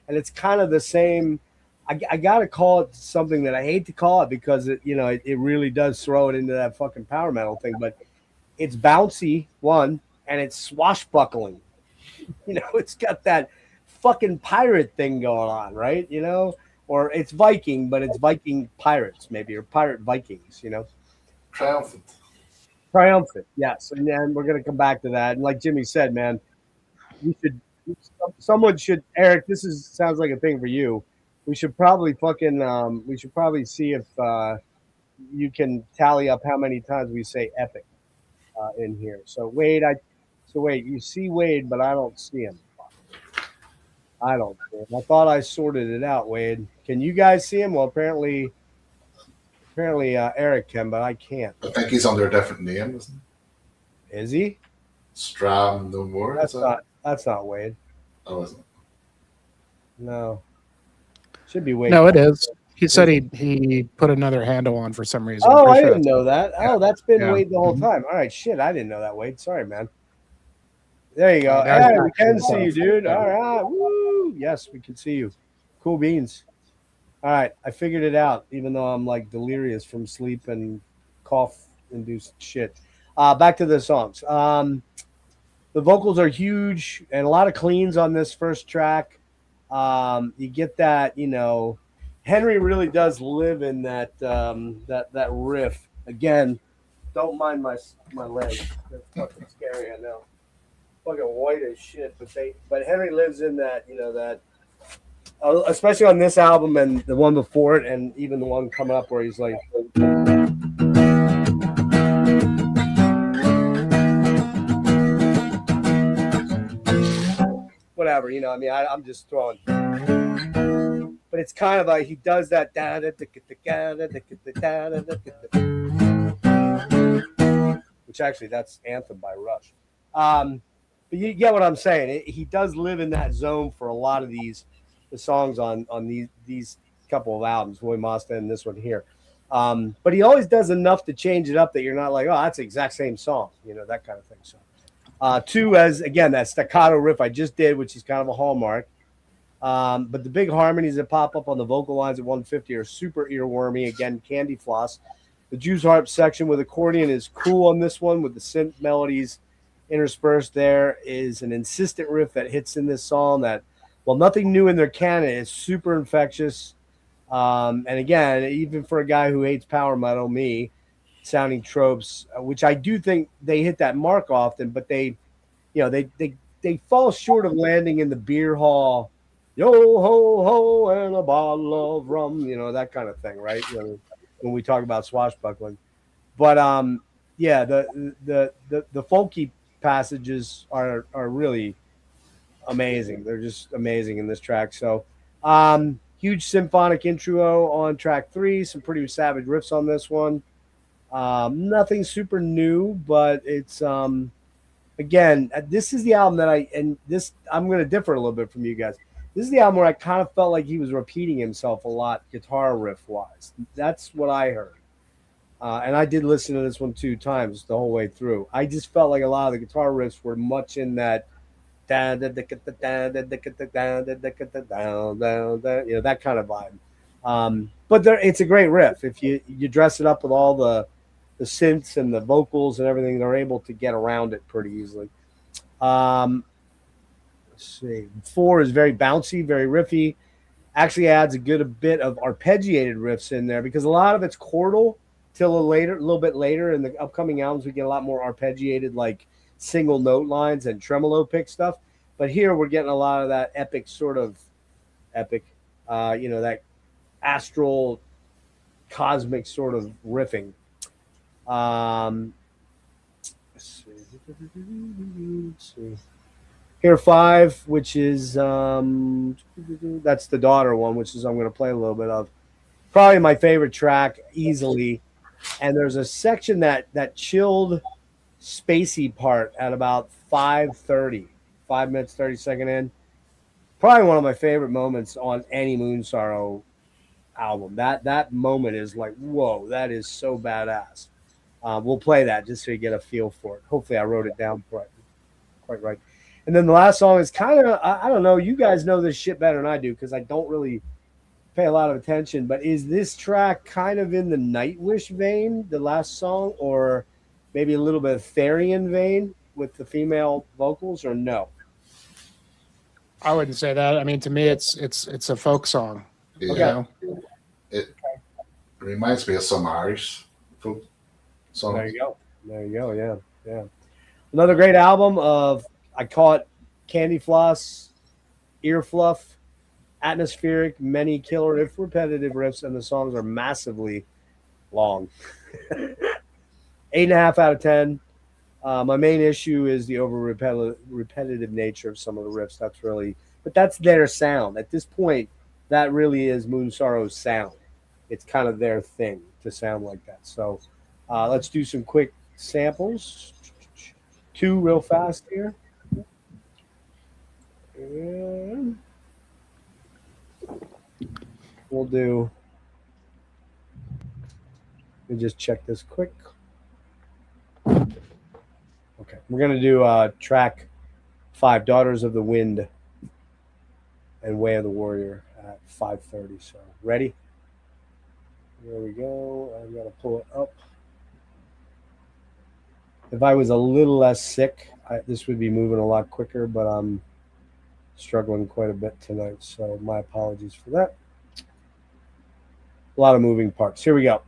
and it's kind of the same. I got to call it something that I hate to call it because it, you know, it really does throw it into that fucking power metal thing, but it's bouncy, one, and it's swashbuckling. You know, it's got that fucking pirate thing going on, right? You know, or it's Viking, but it's Viking pirates, maybe, or pirate Vikings, you know. Triumphant, yes. And then we're gonna come back to that. And like Jimmy said, man, someone should, Eric, sounds like a thing for you. We should probably see if you can tally up how many times we say epic in here. So Wade, you see Wade, but I don't see him. I don't see him. I thought I sorted it out, Wade. Can you guys see him? Well, apparently Eric can, but I can't. I think he's under a different name, isn't Is he? Stram no more. That's not Wade. Oh, isn't it? No. Should be Wade. No, it is. He said he put another handle on for some reason. I'm Oh, pretty I sure didn't that's- know that. Oh, that's been Yeah. Wade the whole Mhm. time. All right, shit, I didn't know that, Wade. Sorry, man. There you go. now he's Hey, back we to can himself. see you, dude. Yeah. All right. Woo. Yes, we can see you. Cool beans. All right, I figured it out, even though I'm like delirious from sleep and cough induced shit. Back to the songs. The vocals are huge and a lot of cleans on this first track. You get that, Henry really does live in that riff. Again, don't mind my legs. They're fucking scary, I know. Fucking white as shit, but Henry lives in that, especially on this album and the one before it, and even the one coming up where he's like, whatever, I'm just throwing. But it's kind of like he does that, which actually that's Anthem by Rush. But you get what I'm saying. He does live in that zone for a lot of the songs on these couple of albums, Roy Mazda and this one here. But he always does enough to change it up that you're not like, oh, that's the exact same song, that kind of thing. So, two, as again, that staccato riff I just did, which is kind of a hallmark. But the big harmonies that pop up on the vocal lines at 150 are super earwormy. Again, candy floss. The Jews harp section with accordion is cool on this one, with the synth melodies interspersed. There is an insistent riff that hits in this song that, while nothing new in their canon, is super infectious. And again, even for a guy who hates power metal, me, sounding tropes, which I do think they hit that mark often, but they fall short of landing in the beer hall, yo ho ho, and a bottle of rum, that kind of thing, right? When we talk about swashbuckling. But yeah, the folky passages are really amazing. They're just amazing in this track. So huge symphonic intro on track 3, some pretty savage riffs on this one. Nothing super new, but it's again, this is the album that I'm going to differ a little bit from you guys. This is the album where I kind of felt like he was repeating himself a lot, guitar riff wise. That's what I heard. And I did listen to this one 2 times the whole way through. I just felt like a lot of the guitar riffs were much in that, that kind of vibe. But it's a great riff. If you dress it up with all the synths and the vocals and everything, they're able to get around it pretty easily. Let's see. 4 is very bouncy, very riffy. Actually adds a bit of arpeggiated riffs in there because a lot of it's chordal till a little bit later in the upcoming albums. We get a lot more arpeggiated, like single note lines and tremolo pick stuff. But here we're getting a lot of that epic, that astral, cosmic sort of riffing. Let's see. Here 5, which is that's the daughter one, which is I'm going to play a little bit of. Probably my favorite track easily. And there's a section that chilled, spacey part at about 5:30, 5 minutes 30 seconds in. Probably one of my favorite moments on any Moonsorrow album. That moment is like, whoa, that is so badass. We'll play that just so you get a feel for it. Hopefully I wrote it down quite right. And then the last song is kind of, I don't know, you guys know this shit better than I do because I don't really pay a lot of attention, but is this track kind of in the Nightwish vein, the last song, or maybe a little bit of Therian vein with the female vocals, or no? I wouldn't say that. I mean, to me, it's a folk song. Yeah. You know? It reminds me of some Irish folk songs. There you go. Yeah. Another great album of, I call it candy floss, ear fluff, atmospheric, many killer, if repetitive riffs, and the songs are massively long. 8.5 out of 10. My main issue is the over repetitive nature of some of the riffs. But that's their sound. At this point, that really is Moonsorrow's sound. It's kind of their thing to sound like that. So let's do some quick samples. two real fast here. And we'll do. Let me just check this quick. Okay, we're gonna do track 5, Daughters of the Wind and Way of the Warrior at 5:30. So ready? There we go. I'm gonna pull it up. If I was a little less sick, this would be moving a lot quicker, but I'm struggling quite a bit tonight, so my apologies for that. A lot of moving parts. Here we go.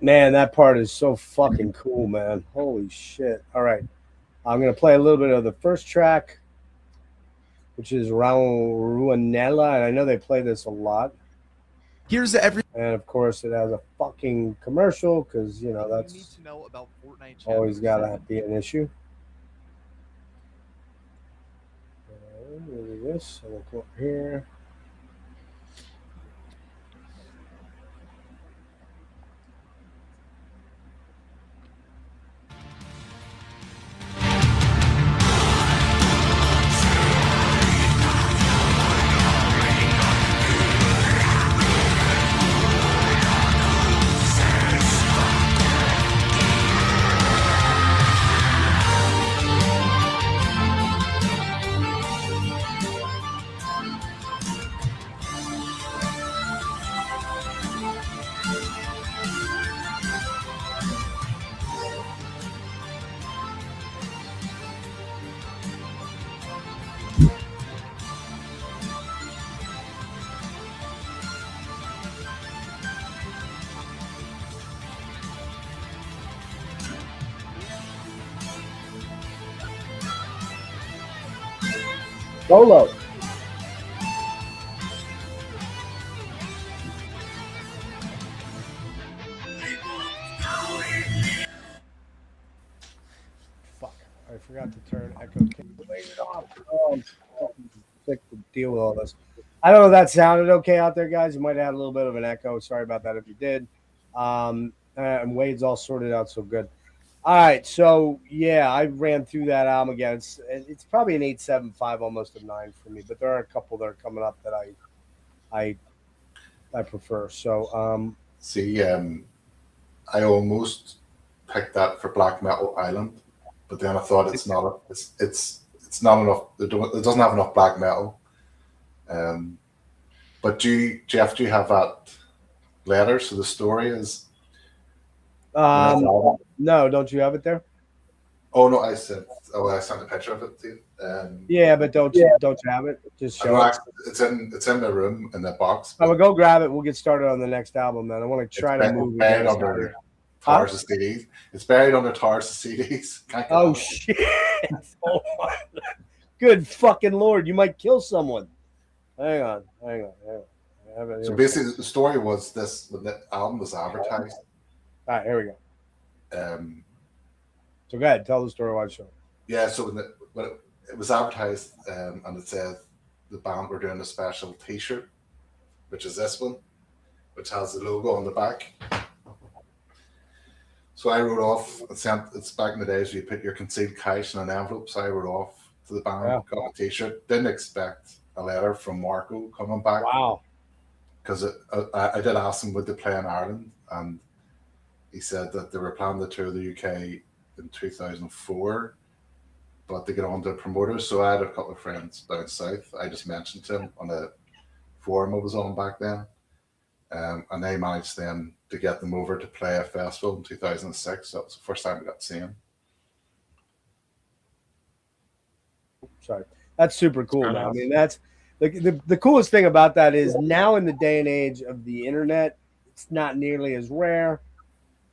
Man, that part is so fucking cool, man. Holy shit. All right. I'm going to play a little bit of the first track, which is Ruanella, and I know they play this a lot. Here's every. And of course, it has a fucking commercial because, you know, you need that's to know about Fortnite always got Chapter to be an issue. Look at this. I'll go up here. Solo. Fuck. I forgot to turn Echo Cancellation off. Oh, I'm fucking sick to deal with all this. I don't know if that sounded okay out there, guys. You might have had a little bit of an echo. Sorry about that if you did. And Wade's all sorted out so good. All right, so yeah, I ran through that album again. It's probably an 8.75, almost a 9 for me, but there are a couple that are coming up that I prefer. So See, I almost picked that for Black Metal Island, but then I thought it's not. It's not enough. It doesn't have enough black metal. But Jeff, do you have that letter? So the story is. no, don't you have it there? Oh no, I sent a picture of it to you. Yeah, but don't you have it? Just show it. It's in the room in the box. I will go grab it. We'll get started on the next album, man. I want to try to move. Buried under towers of CDs. It's buried under towers of CDs. Can't get Oh at it. shit! Oh my good fucking lord! You might kill someone. Hang on. I have it So here. basically, the story was this: when the album was advertised, All right, here we go. um, So go ahead, tell the story why show. yeah. So when it was advertised, and it said the band were doing a special T-shirt, which is this one, which has the logo on the back. So I wrote off and sent. It's back in the days where you put your concealed cash in an envelope. So I wrote off to the band, Yeah. got a T-shirt. Didn't expect a letter from Marco coming back Wow. because I did ask him would they play in Ireland, and he said that they were planning to tour the UK in 2004, but they get on to promoters. So I had a couple of friends down south. I just mentioned to him on a forum I was on back then, and they managed then to get them over to play a festival in 2006. That was the first time I got to see him. Sorry. That's super cool, man. I mean, that's the coolest thing about that is now in the day and age of the internet, it's not nearly as rare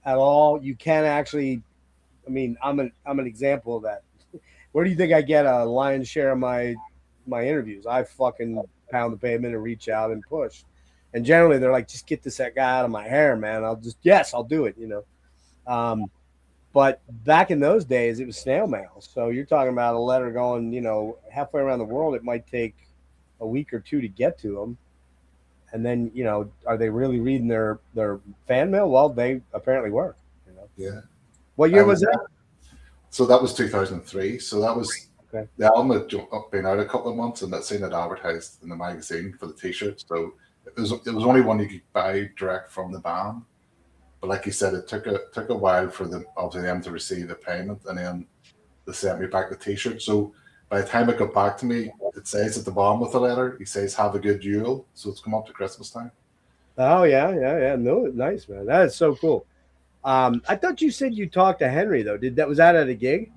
at all. You can actually, I mean, I'm an example of that. Where do you think I get a lion's share of my interviews? I fucking pound the pavement and reach out and push. And generally they're like, just get this guy out of my hair, man. I'll do it, you know. But back in those days, it was snail mail. So you're talking about a letter going, you know, halfway around the world. It might take a week or two to get to them. And then, you know, are they really reading their fan mail? Well, they apparently were. You know? Yeah. What year was that? So that was 2003. So that was Okay. the album had been out a couple of months, and that's seen it advertised in the magazine for the T-shirt. So it was only one you could buy direct from the band. But like you said, it took a while for them to receive the payment, and then they sent me back the T-shirt. So by the time it got back to me, it says at the bottom of the letter, he says, "Have a good Yule." So it's come up to Christmas time. Oh yeah. No, nice, man. That is so cool. I thought you said you talked to Henry though. Was that at a gig?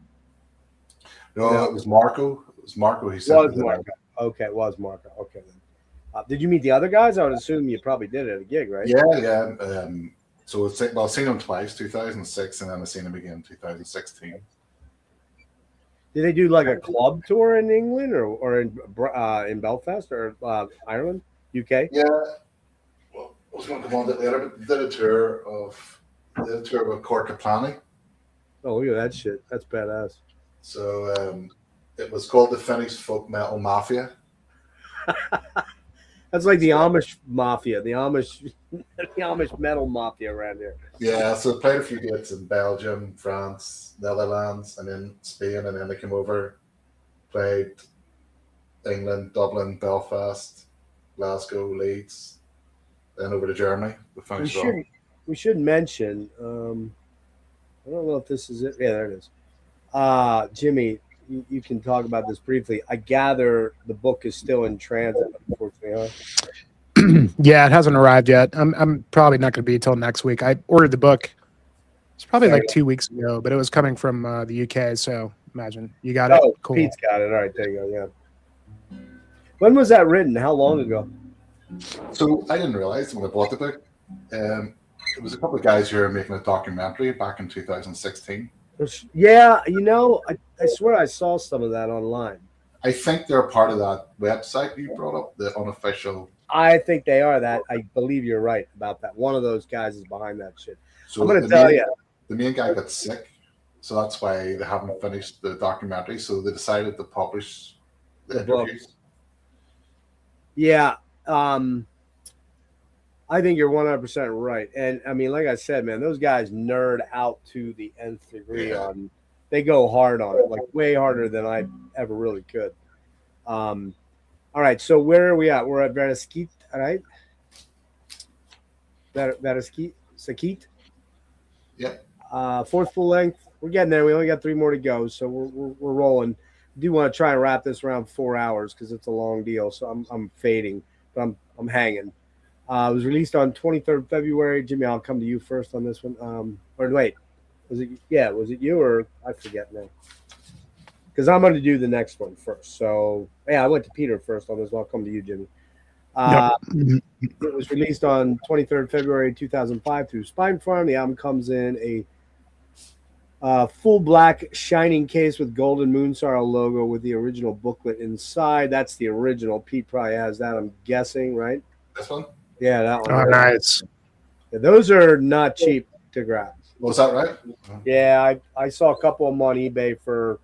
No, it was Marco. It was Marco. He said, Was Marco. Okay, it was Marco. Okay then. Did you meet the other guys? I would assume you probably did at a gig, right? Yeah. So I've seen him twice, 2006, and then I've seen him again in 2016. Did they do like a club tour in England or in Belfast or Ireland, UK? Yeah. Well, I was going to come on to that later, but did a tour with Cork Kaplani. Oh, look at that shit. That's badass. So it was called the Finnish Folk Metal Mafia. That's like the Amish mafia, the Amish metal mafia around here. Yeah, so played a few dates in Belgium, France, Netherlands, and then Spain, and then they came over, played England, Dublin, Belfast, Glasgow, Leeds, then over to Germany. We should mention. I don't know if this is it. Yeah, there it is. Jimmy, you can talk about this briefly. I gather the book is still in transit, unfortunately, huh? Yeah, it hasn't arrived yet. I'm probably not going to be until next week. I ordered the book. It's probably like 2 weeks ago, but it was coming from the UK. So imagine you got it. Cool. Pete's got it. All right, there you go. Yeah. When was that written? How long ago? So I didn't realize when I bought the book. It was a couple of guys here making a documentary back in 2016. Yeah, you know, I swear I saw some of that online. I think they're part of that website you brought up, the unofficial. I think they are that. I believe you're right about that. One of those guys is behind that shit. So I'm going to tell you. The main guy got sick, so that's why they haven't finished the documentary. So they decided to publish the interviews. Yeah. I think you're 100% right. And I mean, like I said, man, those guys nerd out to the nth degree on, they go hard on it, like way harder than I ever really could. All right. So where are we at? We're at Vereskit, all right? Vereskit, Sakit. Yep. Fourth full length. We're getting there. We only got 3 more to go. So we're rolling. I do want to try and wrap this around 4 hours because it's a long deal. So I'm fading, but I'm hanging. It was released on 23rd February. Jimmy, I'll come to you first on this one. Or wait, was it you or I forget now? Because I'm going to do the next one first. So yeah, I went to Peter first on this one. I'll come to you, Jimmy. Uh, Mhm. It was released on 23rd February 2005 through Spine Farm. The album comes in a full black shining case with golden Moonsorrow logo with the original booklet inside. That's the original. Pete probably has that, I'm guessing, right? This one? Yeah, that one. Oh, nice. Yeah, those are not cheap to grab. Was that right? Yeah, I saw a couple of them on eBay for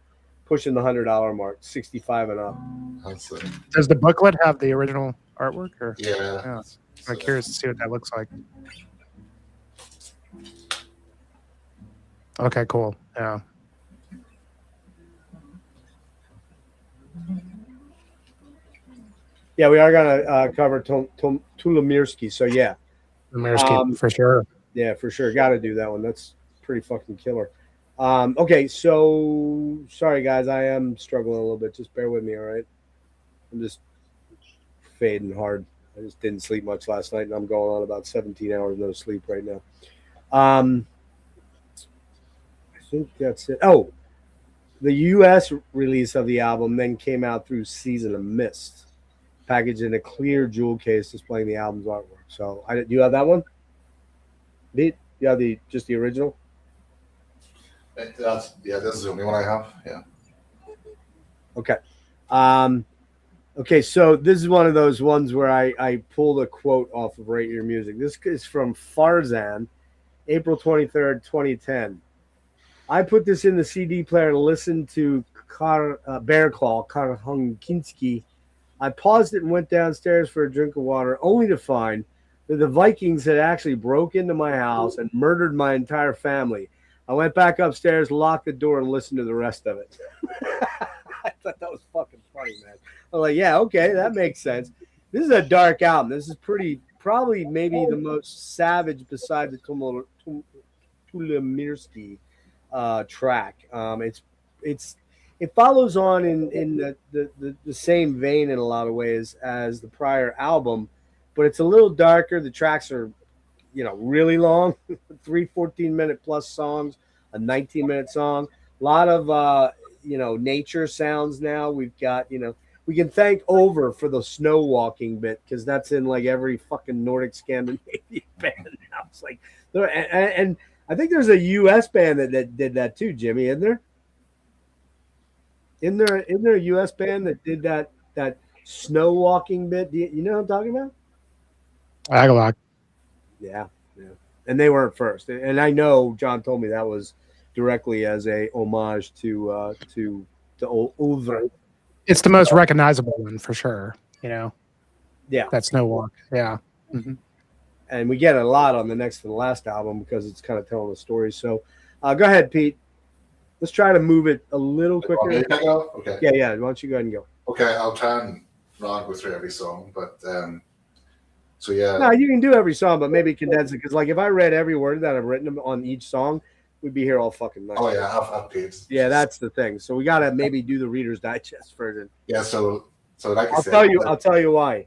pushing the $100 mark, 65 and up. That's Does the booklet have the original artwork? Or yeah. Yeah. So, I'm curious to see what that looks like. Okay, cool. Yeah. Yeah, we are gonna cover Tulumirsky. So yeah, Mirsky, for sure. yeah, for sure, got to do that one. That's pretty fucking killer. Okay, so sorry guys, I am struggling a little bit. Just bear with me, all right? I'm just fading hard. I just didn't sleep much last night, and I'm going on about 17 hours no sleep right now. I think that's it. Oh, the U.S. release of the album then came out through Season of Mist, packaged in a clear jewel case displaying the album's artwork. So, do you have that one? Pete, you have just the original? this is the only one I have. Yeah. Okay. Okay, so this is one of those ones where I pulled a quote off of Rate Your Music. This is from Farzan, April 23rd, 2010. I put this in the CD player to listen to Bear Claw, Karhunkinski. I paused it and went downstairs for a drink of water, only to find that the Vikings had actually broke into my house and murdered my entire family. I went back upstairs, locked the door, and listened to the rest of it. I thought that was fucking funny, man. I'm like, yeah, okay, that makes sense. This is a dark album. This is probably maybe the most savage besides the Tulumirsky track. It follows on in the same vein in a lot of ways as the prior album, but it's a little darker. The tracks are, really long, 14-minute plus songs, a 19-minute song, a lot of nature sounds. Now we've got, we can thank Over for the snow walking bit, because that's in like every fucking Nordic Scandinavian band now. It's like, and I think there's a U.S. band that did that too, Jimmy, isn't there? Isn't there a U.S. band that did that snow walking bit? You know what I'm talking about? Agalog. Yeah. And they weren't first. And I know John told me that was directly as a homage to Ulver. It's the most recognizable one for sure. Yeah. That snow walk. Yeah. Mm-hmm. And we get it a lot on the next to the last album because it's kind of telling the story. So go ahead, Pete. Let's try to move it a little quicker. Okay. Yeah. Why don't you go ahead and go? Okay, I'll try and not go through every song, but so yeah. No, you can do every song, but maybe condense it, because like if I read every word that I've written on each song, we'd be here all fucking night. Oh yeah, I've pages. Yeah, that's the thing. So we gotta maybe do the Reader's Digest version. Yeah, so like I'll tell you why.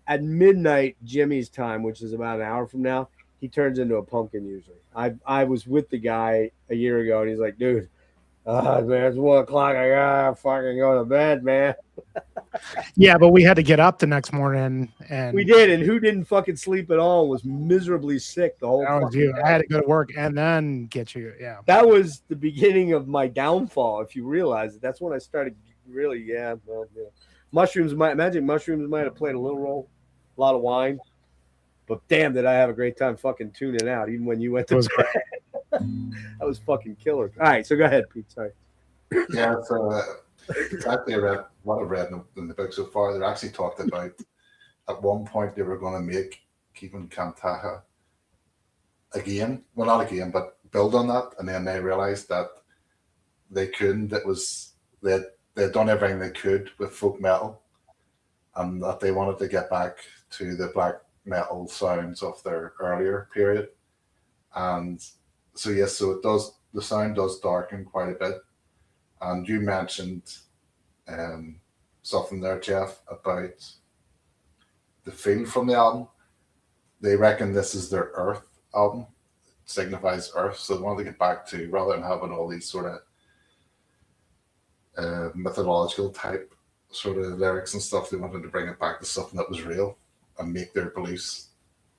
At midnight, Jimmy's time, which is about an hour from now, he turns into a pumpkin usually. I was with the guy a year ago, and he's like, dude, man, it's 1 o'clock. I gotta fucking go to bed, man. Yeah, but we had to get up the next morning, and We did, and who didn't fucking sleep at all, was miserably sick the whole that was fucking you. day. I had to go to work and then get you. Yeah. That was the beginning of my downfall, if you realize it. That's when I started really, mushrooms magic mushrooms might have played a little role, a lot of wine, but damn, did I have a great time fucking tuning out, even when you went to bed. That was fucking killer. All right, so go ahead, Pete. Sorry. Yeah, so exactly what I've read in the book so far. They're actually talked about at one point they were going to make Keeping Kantaha again. Well, not again, but build on that, and then they realized that they couldn't. It was they'd done everything they could with folk metal, and that they wanted to get back to the black metal sounds of their earlier period. And so yes, so it does. The sound does darken quite a bit. And you mentioned something there, Jeff, about the feel from the album. They reckon this is their Earth album. It signifies Earth, so they want to get back to, rather than having all these sort of mythological type sort of lyrics and stuff. They wanted to bring it back to something that was real and make their beliefs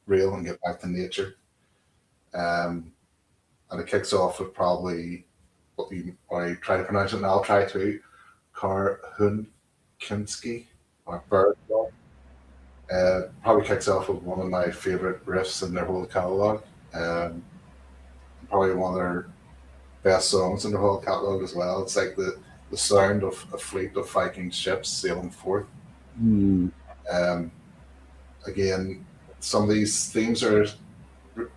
real and get back to nature. Um, and it kicks off with probably I try to pronounce it, and I'll try to Karhunkinski or Bird. Probably kicks off with one of my favorite riffs in their whole catalog. Um, Probably one of their best songs in their whole catalog as well. It's like the sound of a fleet of Viking ships sailing forth. Um, Again, some of these themes are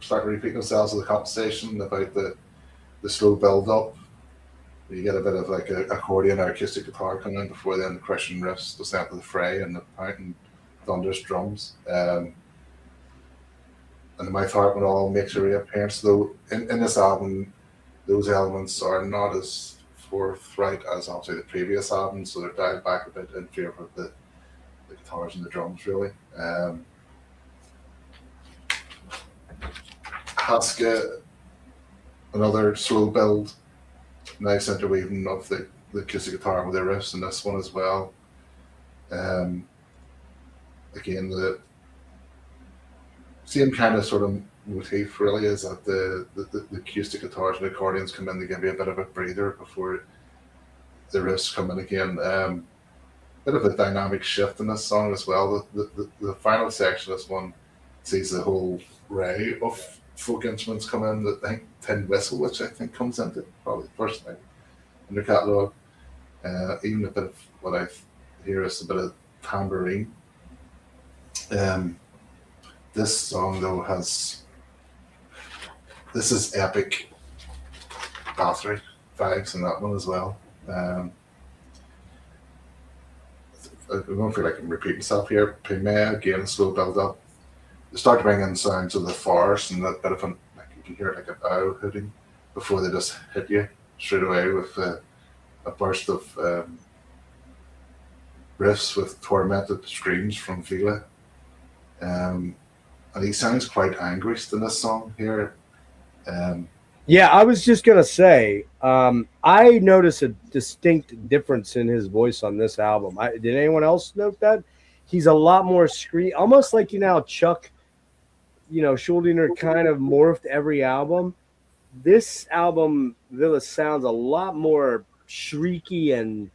starting to repeat themselves in the conversation about the slow build up. You get a bit of like an accordion or acoustic guitar coming in before then the Christian riffs just enter the fray and the pounding thunderous drums. And My Heart Will All makes a reappearance, though in this album, those elements are not as forthright as obviously the previous album, so they're dialed back a bit in favor of the guitars and the drums, really. Haska, another slow build, nice interweaving of the acoustic guitar with the riffs in this one as well. Again, the same kind of sort of motif really is that the acoustic guitars and accordions come in to give you a bit of a breather before the riffs come in again. Bit of a dynamic shift in this song as well. The final section of this one sees the whole array of folk instruments come in. I think tin whistle, which I think comes into probably the first time in the catalogue. Even a bit of what I hear is a bit of tambourine. This song though this is epic battery vibes in that one as well. I don't feel like I'm repeating myself here. Pime, again, slow build up. They start to bring in sounds of the forest and that bit of like you can hear like a bow hitting before they just hit you straight away with a burst of riffs with tormented screams from Vila. And he sounds quite angry in this song here. Yeah, I was just gonna say, I notice a distinct difference in his voice on this album. Did anyone else note that? He's a lot more almost like Chuck, Schuldiner kind of morphed every album. This album, Villa, sounds a lot more shrieky and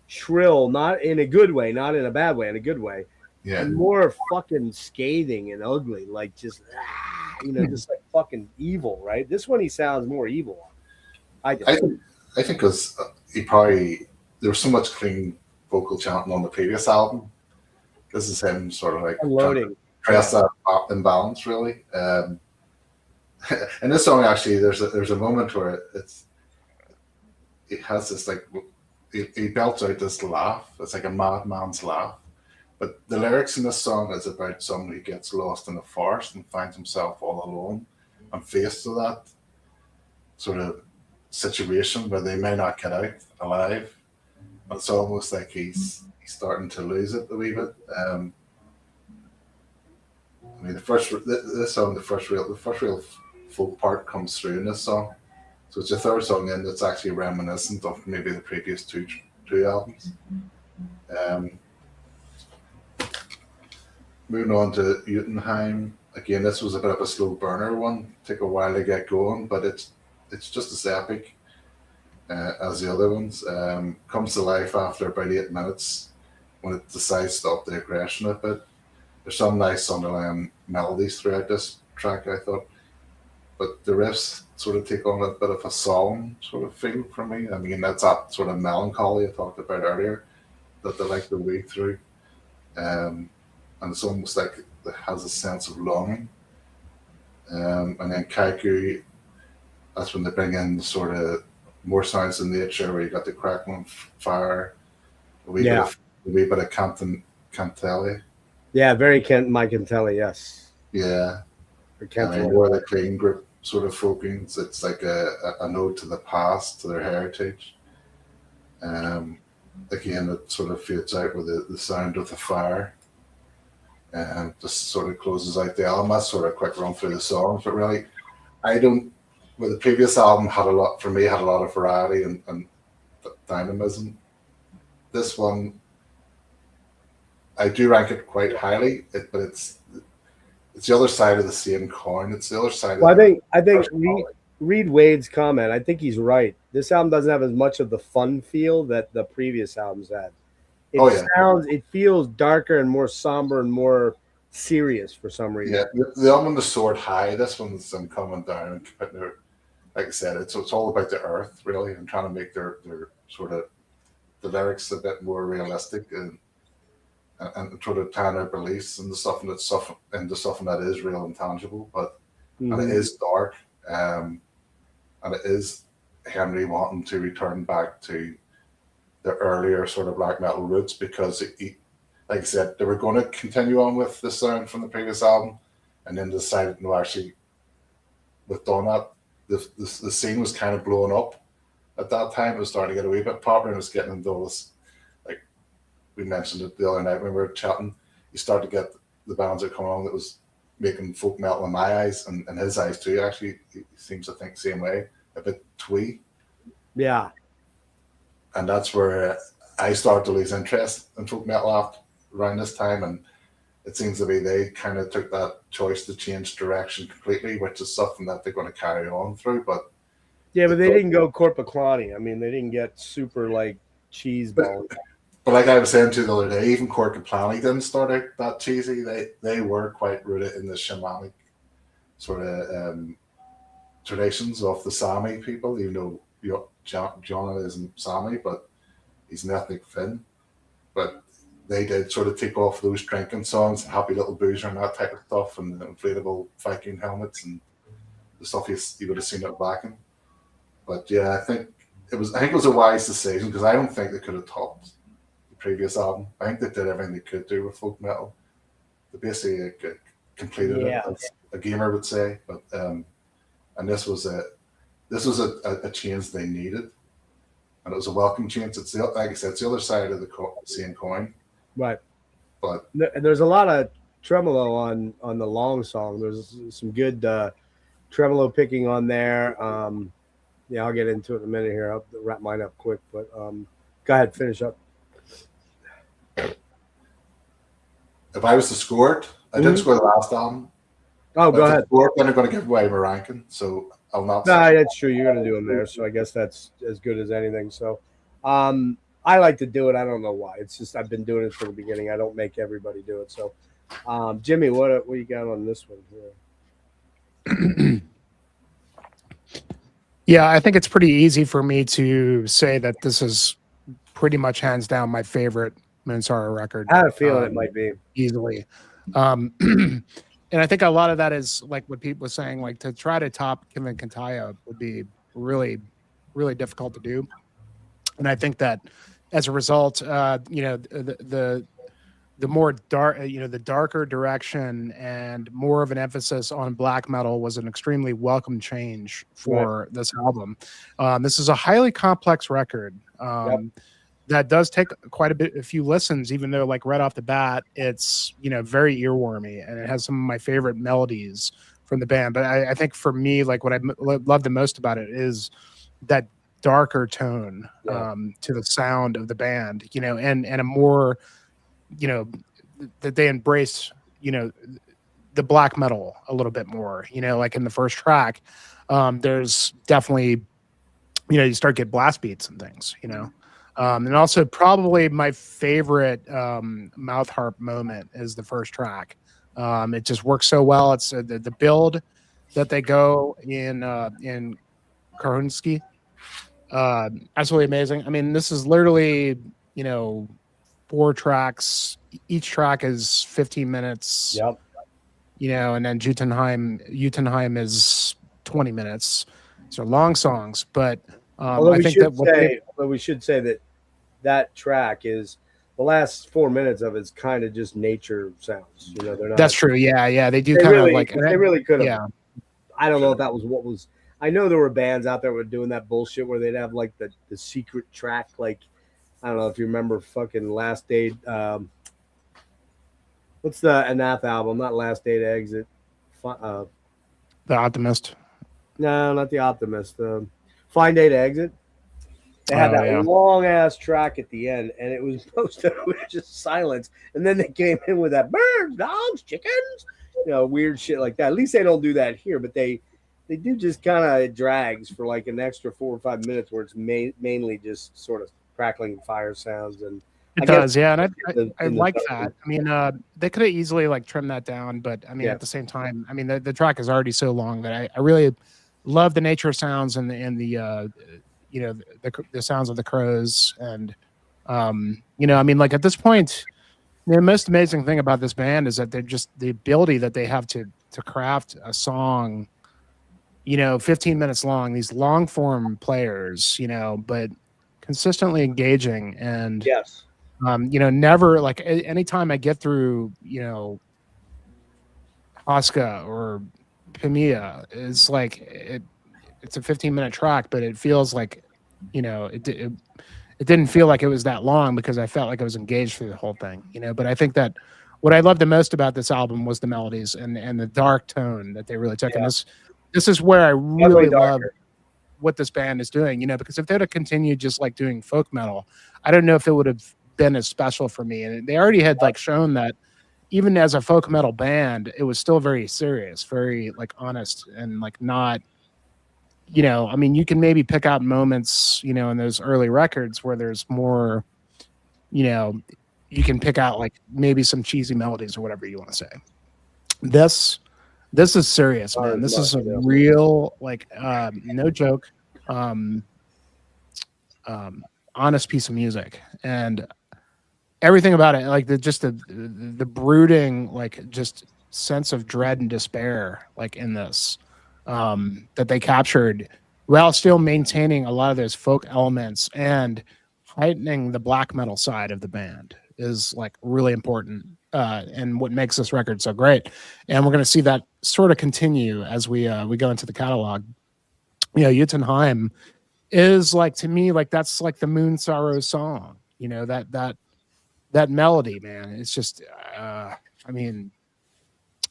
shrill, not in a good way, not in a bad way, in a good way. Yeah. And more fucking scathing and ugly, like just just like fucking evil, right? This one he sounds more evil. I think because there was so much clean vocal chanting on the previous album. This is him sort of like unloading, press that imbalance really. In this song, actually, there's a moment where it has this like he belts out this laugh. It's like a madman's laugh. But the lyrics in this song is about someone who gets lost in the forest and finds himself all alone and faced with that sort of situation where they may not get out alive. But it's almost like he's starting to lose it a wee bit. I mean, the first real folk part comes through in this song. So it's the third song in that's actually reminiscent of maybe the previous two albums. Moving on to Utenheim. Again, this was a bit of a slow burner one. Take a while to get going, but it's just as epic as the other ones. Comes to life after about 8 minutes when it decides to stop the aggression a bit. There's some nice underlying melodies throughout this track, I thought. But the riffs sort of take on a bit of a solemn sort of feel for me. I mean, that's that sort of melancholy I talked about earlier that they like to weave through. And it's almost like it has a sense of longing. And then Kaiku, that's when they bring in sort of more sounds in nature, where you got the crackling fire, a wee bit of Cantelli. Yeah, very Mike Cantelli, yes. Yeah. And then more the clean grip sort of folkings. It's like a ode to the past, to their heritage. Again, it sort of fades out with the sound of the fire. And just sort of closes out the album. That's sort of a quick run through the songs, but really, the previous album had a lot of variety and dynamism. This one I do rank it quite highly, but it's the other side of the same coin. It's the other side of Well, the I think quality. Reed Wade's comment. I think he's right. This album doesn't have as much of the fun feel that the previous albums had. Oh yeah, It feels darker and more somber and more serious for some reason. yeah. The album is soared high. This one's coming down and putting their, like I said, it's all about the earth really, and trying to make their sort of the lyrics a bit more realistic and sort of tying out beliefs and the stuff into something that is real and tangible, but and it is dark, and it is Henry wanting to return back to the earlier sort of black metal roots because like I said, they were going to continue on with the sound from the previous album, and then decided no, actually, with done that, the scene was kind of blowing up at that time. It was starting to get a wee bit popular, and it was getting into all this, like we mentioned it the other night when we were chatting. You start to get the bands that come along that was making folk metal in my eyes and his eyes too. Actually, he seems to think the same way, a bit twee. Yeah. And that's where I started to lose interest in folk metal after around this time, and it seems to be they kind of took that choice to change direction completely, which is something that they're going to carry on through. But Yeah, but they didn't go Corpaclani. I mean, they didn't get super like cheese balls. But like I was saying to you the other day, even Cork and Planny didn't start out that cheesy. They were quite rooted in the shamanic sort of traditions of the Sami people, even though John isn't Sami, but he's an ethnic Finn. But they did sort of take off those drinking songs, Happy Little Boozer and that type of stuff, and the inflatable Viking helmets and the stuff you would have seen at backing. But yeah, I think it was a wise decision because I don't think they could have topped the previous album. I think they did everything they could do with folk metal. They basically completed it, as a gamer would say. But and this was a change they needed, and it was a welcome change. It's like I said, it's the other side of the same coin. Right. But there's a lot of tremolo on the long song. There's some good tremolo picking on there. Yeah, I'll get into it in a minute here. I'll wrap mine up quick, but go ahead, finish up. if I was to score it, I did score the last album. Oh, go ahead. Then I'm going to give away my ranking, so I'll not. No, that's true. You're going to do them there, so I guess that's as good as anything. So, I like to do it. I don't know why. It's just I've been doing it from the beginning. I don't make everybody do it. So, Jimmy, what you got on this one here? Yeah, I think it's pretty easy for me to say that this is pretty much hands down my favorite Moonsorrow record. I have a feeling it might be easily. And I think a lot of that is like what Pete was saying, like to try to top Kim and Kantaya would be really, really difficult to do. And I think that as a result, the more dark, the darker direction and more of an emphasis on black metal was an extremely welcome change for this album. This is a highly complex record. That does take quite a few listens, even though like right off the bat, it's, very earwormy and it has some of my favorite melodies from the band. But I think for me, like what I love the most about it is that darker tone to the sound of the band, and a more, that they embrace, the black metal a little bit more, like in the first track, there's definitely, you start to get blast beats and things, and also probably my favorite mouth harp moment is the first track. It just works so well. It's the build that they go in Karhunsky. Absolutely amazing. I mean, this is literally, 4 tracks. Each track is 15 minutes. Yep. And then Jotunheim is 20 minutes. So long songs, but although I think we should say that track is the last 4 minutes of it's kind of just nature sounds. They're not. That's true. Yeah. They do of like they really could have. Yeah. I don't know if that was what was. I know there were bands out there who were doing that bullshit where they'd have like the secret track, like I don't know if you remember fucking Last Day. What's the Anath album? Not Last Day to Exit. The Optimist. No, not the Optimist. Fine Day to Exit. They had Oh, that yeah. long ass track at the end, and it was most of it was just silence. And then they came in with that birds, dogs, chickens, weird shit like that. At least they don't do that here, but they do just kind of drags for like an extra 4 or 5 minutes where it's mainly just sort of crackling fire sounds. And It I guess does, yeah, and I in the like zone. that. I mean, they could have easily like trimmed that down, but I mean, Yeah. at the same time, I mean, the track is already so long that I really love the nature sounds and the the sounds of the crows and I mean, like at this point, the most amazing thing about this band is that they're just the ability that they have to craft a song, 15 minutes long, these long form players, but consistently engaging and Yes. never like anytime I get through, Oscar or Pamia, it's like it's a 15-minute track, but it feels like, it didn't feel like it was that long because I felt like I was engaged through the whole thing, But I think that what I loved the most about this album was the melodies and the dark tone that they really took. Yeah. And this is where I Definitely really love darker. what this band is doing, because if they'd have continued just like doing folk metal, I don't know if it would have been as special for me. And they already had like shown that even as a folk metal band, it was still very serious, very like honest and like not, I mean, you can maybe pick out moments, in those early records where there's more, you can pick out like maybe some cheesy melodies or whatever you want to say. This is serious, Not man. as This is a much, yeah. real, like, no joke, honest piece of music, and everything about it, like the brooding, like just sense of dread and despair, like in this, that they captured while still maintaining a lot of those folk elements and heightening the black metal side of the band is like really important, and what makes this record so great. And we're going to see that sort of continue as we go into the catalog. Jotunheim is like, to me, like that's like the Moonsorrow song. That melody, man. It's just, I mean,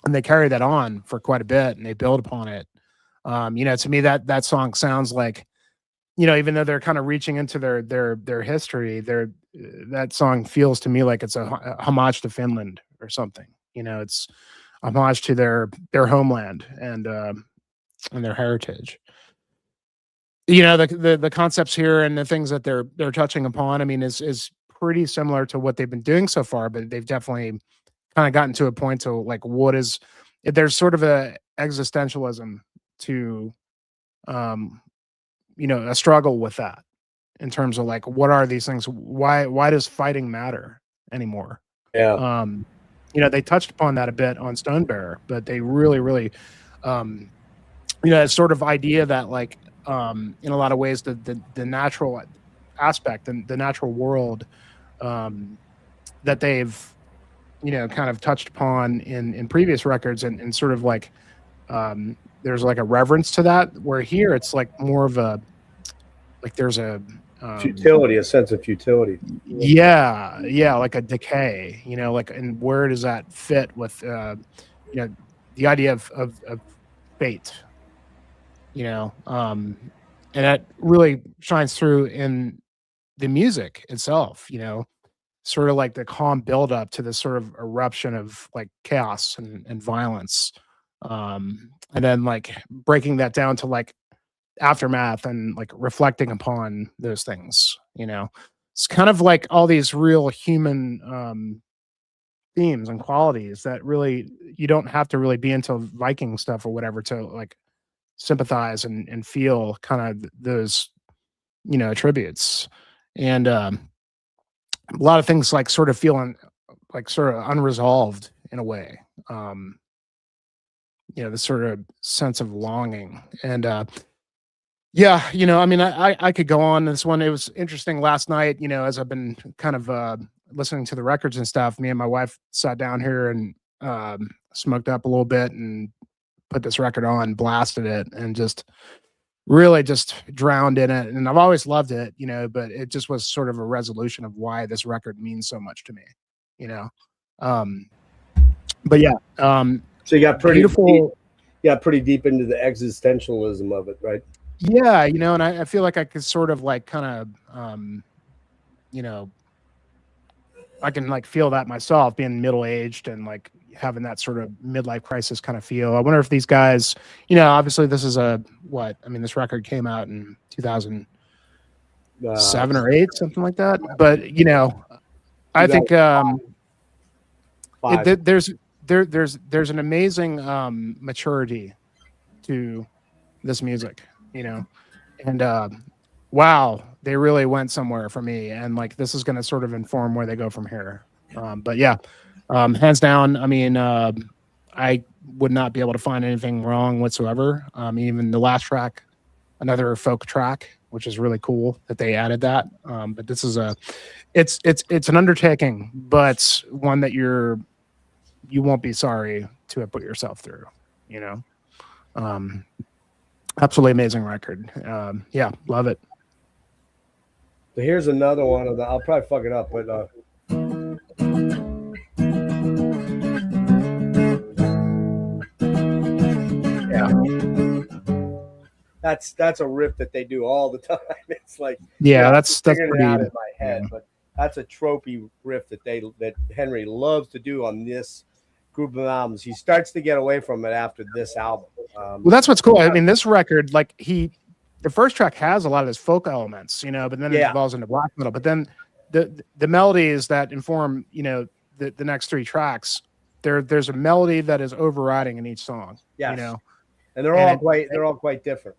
and they carry that on for quite a bit, and they build upon it. To me, that song sounds like, even though they're kind of reaching into their history, that song feels to me like it's a homage to Finland or something. It's a homage to their homeland and their heritage. The concepts here and the things that they're touching upon, I mean, is pretty similar to what they've been doing so far, but they've definitely kind of gotten to a point to like there's sort of a existentialism to a struggle with that in terms of like, what are these things? Why does fighting matter anymore? Yeah. They touched upon that a bit on Stonebearer, but they really, really, it's sort of idea that like, in a lot of ways, the natural aspect and the natural world, that they've, kind of touched upon in previous records and sort of like, there's like a reverence to that, where here it's like more of a, like there's a Futility, a sense of futility. yeah, like a decay, like, and where does that fit with the idea of fate, and that really shines through in the music itself, sort of like the calm build up to this sort of eruption of like chaos and violence, and then like breaking that down to like aftermath and like reflecting upon those things. It's kind of like all these real human themes and qualities that really, you don't have to really be into Viking stuff or whatever to like sympathize and feel kind of those attributes. And a lot of things like sort of feeling like sort of unresolved in a way, this sort of sense of longing. And yeah, I mean, I could go on this one. It was interesting last night, as I've been kind of listening to the records and stuff. Me and my wife sat down here and smoked up a little bit and put this record on, blasted it, and just really just drowned in it. And I've always loved it, but it just was sort of a resolution of why this record means so much to me, but yeah, So you got pretty beautiful. pretty deep into the existentialism of it, right? Yeah, and I feel like I could sort of like kind of, you know, I can like feel that myself being middle aged and like having that sort of midlife crisis kind of feel. I wonder if these guys, obviously this is this record came out in 2007 or 8, something like that. But I think 5. there's an amazing maturity to this music, and wow, they really went somewhere for me, and like this is going to sort of inform where they go from here. But yeah, hands down. I mean, I would not be able to find anything wrong whatsoever. Even the last track, another folk track, which is really cool that they added that. But this is it's an undertaking, but one that you won't be sorry to have put yourself through. Absolutely amazing record. Yeah, love it. So here's another one of the. I'll probably fuck it up, but yeah, that's a riff that they do all the time. It's like that's figuring pretty, it out in my head, but that's a tropey riff that Henry loves to do on this group of albums. He starts to get away from it after this album. Well, that's what's cool. I mean, this record, like the first track has a lot of his folk elements, but then it evolves into black metal. But then the melodies that inform, the next 3 tracks, there's a melody that is overriding in each song. Yes. And they're all quite different.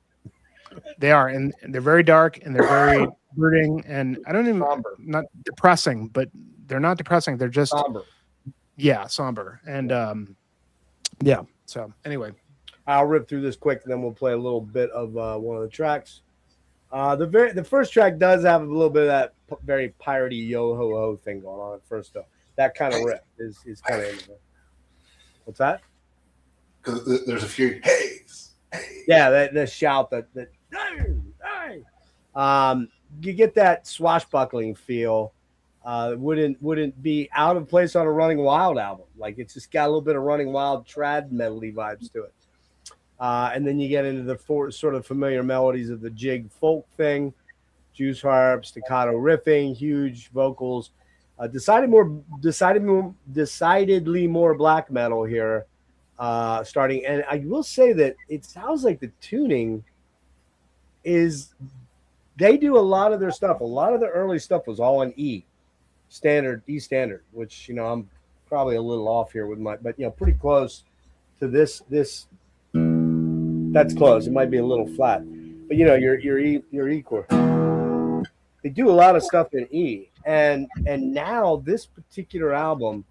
They are, and they're very dark and they're very brooding, and I don't even somber. Not depressing, but they're not depressing. They're just somber. Yeah, somber. And yeah. So anyway, I'll rip through this quick, and then we'll play a little bit of one of the tracks. The first track does have a little bit of that very piratey yo ho ho thing going on at first, though. That kind of riff is kind of in there. What's that? Because there's a few heys. Yeah, the shout that you get that swashbuckling feel. Wouldn't be out of place on a Running Wild album. Like it's just got a little bit of Running Wild trad medley vibes to it. And then you get into the sort of familiar melodies of the jig folk thing, juice harp, staccato riffing, huge vocals. Decidedly more black metal here, starting. And I will say that it sounds like the tuning is. They do a lot of their stuff. A lot of the early stuff was all in E standard, which I'm probably a little off here with but pretty close to this. That's close. It might be a little flat, but your E chord. They do a lot of stuff in E, and now this particular album,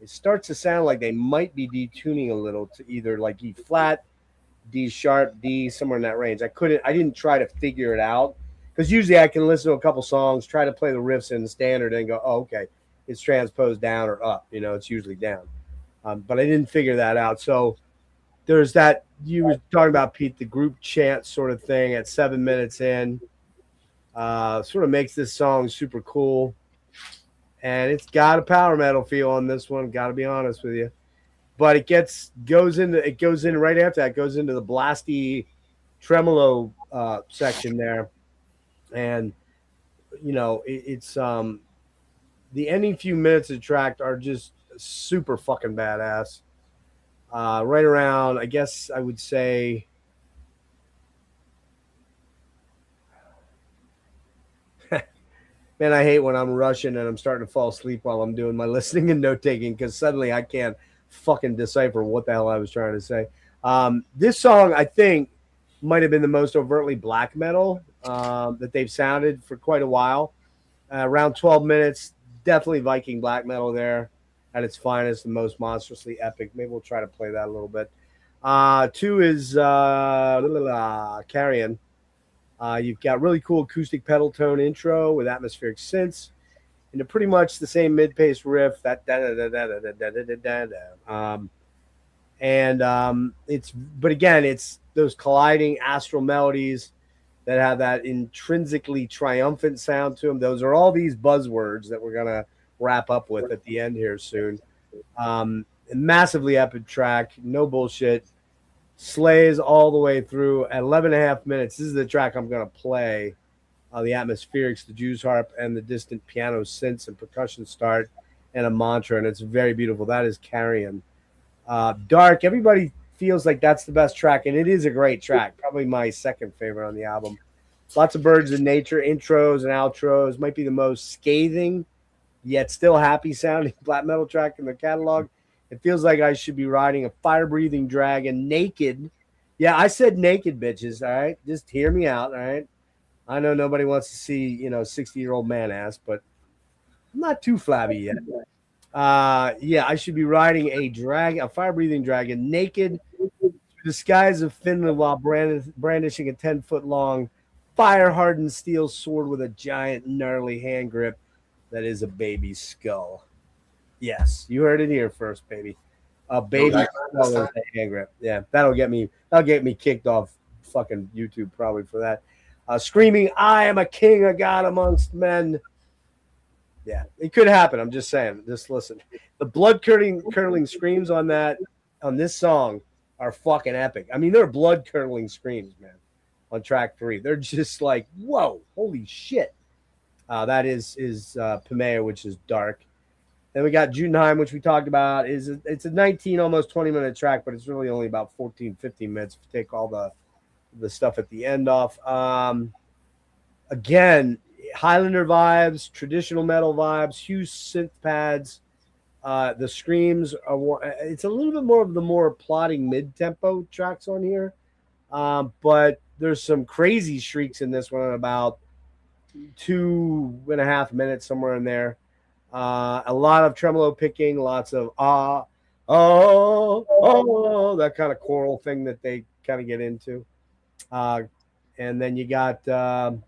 it starts to sound like they might be detuning a little to either like E flat, D sharp, D, somewhere in that range. I didn't try to figure it out because usually I can listen to a couple songs, try to play the riffs in the standard, and go, oh, okay, it's transposed down or up. It's usually down, but I didn't figure that out. So there's that. You were talking about, Pete, the group chant sort of thing at 7 minutes in. Sort of makes this song super cool, and it's got a power metal feel on this one. Got to be honest with you, but it goes in right after that. Goes into the blasty tremolo section there, and it's the ending few minutes of the track are just super fucking badass. Right around, I guess I would say. Man, I hate when I'm rushing and I'm starting to fall asleep while I'm doing my listening and note taking because suddenly I can't fucking decipher what the hell I was trying to say. This song, I think, might have been the most overtly black metal that they've sounded for quite a while. Around 12 minutes, definitely Viking black metal there at its finest, the most monstrously epic. Maybe we'll try to play that a little bit. 2 is Carrion. You've got really cool acoustic pedal tone intro with atmospheric synths, and pretty much the same mid-pace riff. It's those colliding astral melodies that have that intrinsically triumphant sound to them. Those are all these buzzwords that we're gonna wrap up with at the end here soon. Massively epic track, no bullshit. slays all the way through at 11 and a half minutes. This is the track I'm going to play. The atmospherics, the Jews harp, and the distant piano synths and percussion start, and a mantra, and it's very beautiful. That is Carrion. Dark, everybody feels like that's the best track, and it is a great track. Probably my second favorite on the album. Lots of birds in nature, intros and outros. Might be the most scathing, yet still happy sounding black metal track in the catalog. It feels like I should be riding a fire-breathing dragon naked. Yeah, I said naked, bitches, all right? Just hear me out, all right? I know nobody wants to see, 60-year-old man ass, but I'm not too flabby yet. Yeah, I should be riding a fire-breathing dragon, naked through the skies of Finland while brandishing a 10-foot-long, fire-hardened steel sword with a giant, gnarly hand grip that is a baby's skull. Yes, you heard it here first, baby. A baby skull with a hand grip. Yeah, that'll get me kicked off fucking YouTube probably for that. Screaming, "I am a king, a god amongst men." Yeah, it could happen. I'm just saying. Just listen. The blood curdling screams on this song are fucking epic. I mean, they're blood curdling screams, man. On track 3, they're just like, whoa, holy shit. That is Pimea, which is dark. Then we got Judenheim, which we talked about. It's a 19, almost 20-minute track, but it's really only about 14, 15 minutes if you take all the stuff at the end off. Again, Highlander vibes, traditional metal vibes, huge synth pads. The screams are. It's a little bit more of the more plodding mid-tempo tracks on here, but there's some crazy shrieks in this one, about 2.5 minutes, somewhere in there. A lot of tremolo picking, lots of that kind of choral thing that they kind of get into. And then you get all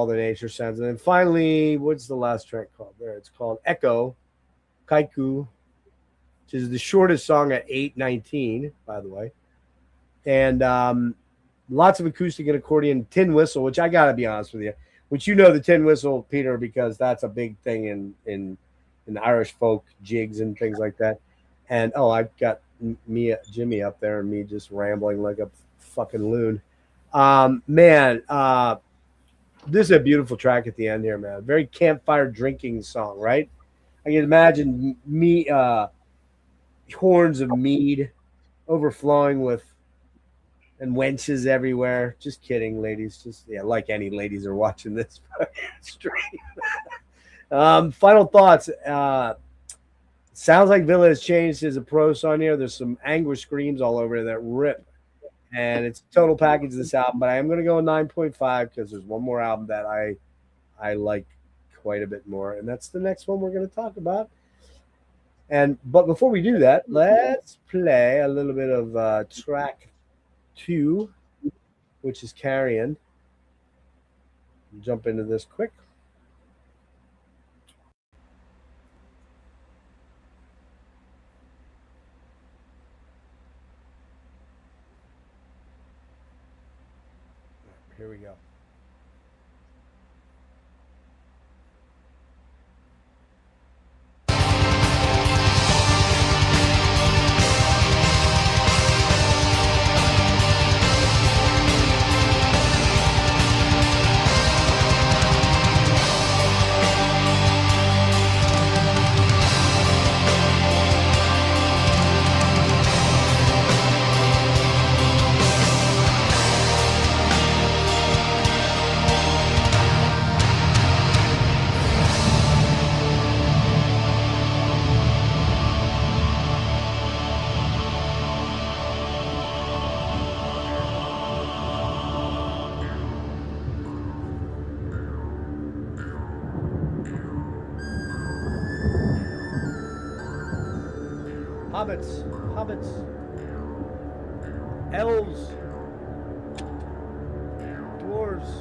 the nature sounds. And then finally, what's the last track called? There, it's called Echo, Kaiku, which is the shortest song at 8:19, by the way. And lots of acoustic and accordion, tin whistle, which I got to be honest with you, which the tin whistle, Peter, because that's a big thing in Irish folk jigs and things like that. And I've got Jimmy up there and me just rambling like a fucking loon. This is a beautiful track at the end here, man. Very campfire drinking song, right? I can imagine horns of mead overflowing with and wenches everywhere. Just kidding, ladies. Just like any ladies are watching this stream. Final thoughts. Sounds like Villa has changed his approach on here. There's some anguish screams all over that rip. And it's a total package of this album, but I am going to go 9.5 because there's one more album that I like quite a bit more, and that's the next one we're going to talk about. But before we do that, let's play a little bit of track 2, which is Carrion. Jump into this quick. Here we go. Hobbits, elves, dwarves.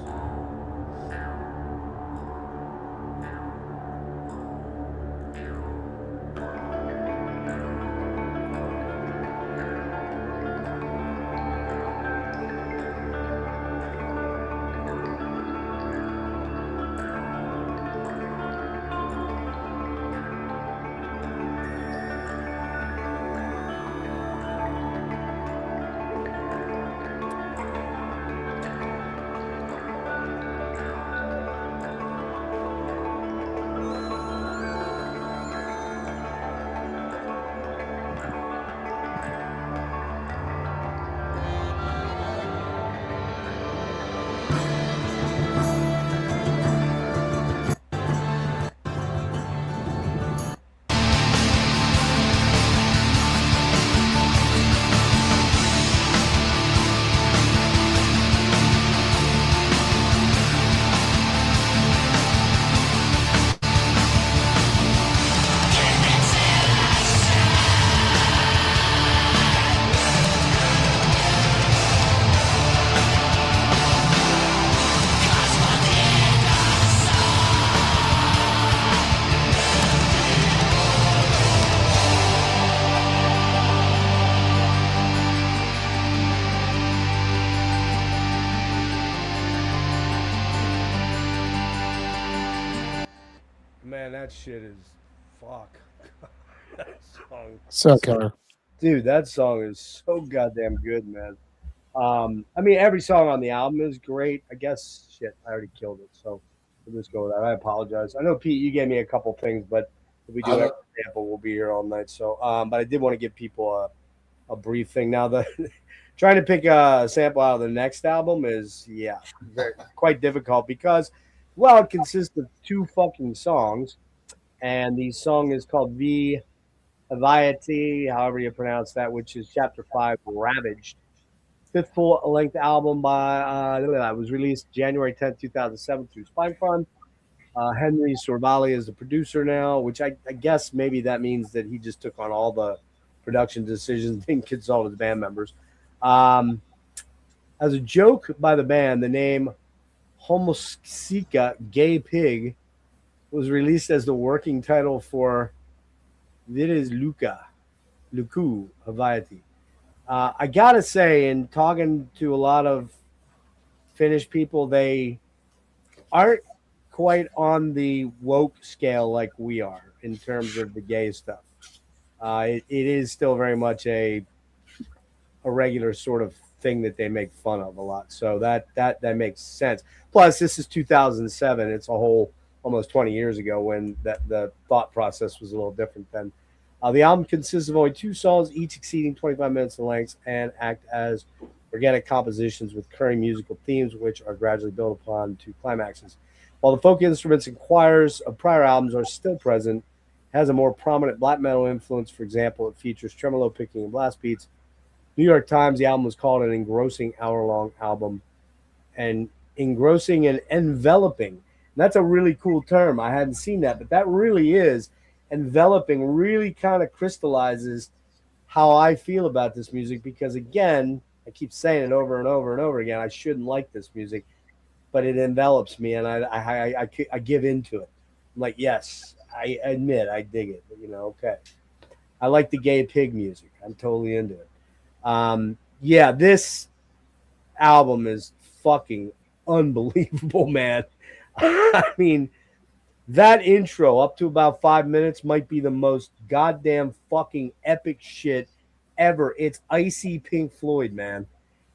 that shit is fuck. That song, So killer. dude, that song is so goddamn good, man. I mean, every song on the album is great. I guess shit, I already killed it, so we'll just go with that. I apologize. I know Pete, you gave me a couple things, but if we do I an don't, example, we'll be here all night. So, but I did want to give people a brief thing. Now, the trying to pick a sample out of the next album is quite difficult because, well, it consists of two fucking songs, and the song is called V. Aviety, however you pronounce that, which is Chapter 5, Ravaged. Fifth full-length album by was released January 10th, 2007 through Spine Fund. Henry Sorvali is the producer now, which I guess maybe that means that he just took on all the production decisions, didn't consult his band members. Um, as a joke by the band, the name Homosika Gay Pig was released as the working title for Vides Luku Haviati. I gotta say, in talking to a lot of Finnish people, they aren't quite on the woke scale like we are in terms of the gay stuff. It is still very much a regular sort of thing that they make fun of a lot. So that makes sense. Plus, this is 2007. It's a whole almost 20 years ago when the thought process was a little different then. The album consists of only two songs, each exceeding 25 minutes in length, and act as organic compositions with recurring musical themes, which are gradually built upon to climaxes. While the folk instruments and choirs of prior albums are still present, it has a more prominent black metal influence. For example, it features tremolo picking and blast beats. New York Times, the album was called an engrossing hour-long album, and engrossing and enveloping. And that's a really cool term. I hadn't seen that, but that really is enveloping. Really kind of crystallizes how I feel about this music because, again, I keep saying it over and over and over again. I shouldn't like this music, but it envelops me, and I give into it. I'm like, yes, I admit I dig it. But, okay. I like the Gay Pig music. I'm totally into it. This album is fucking unbelievable, man. I mean, that intro up to about 5 minutes might be the most goddamn fucking epic shit ever. It's icy Pink Floyd, man.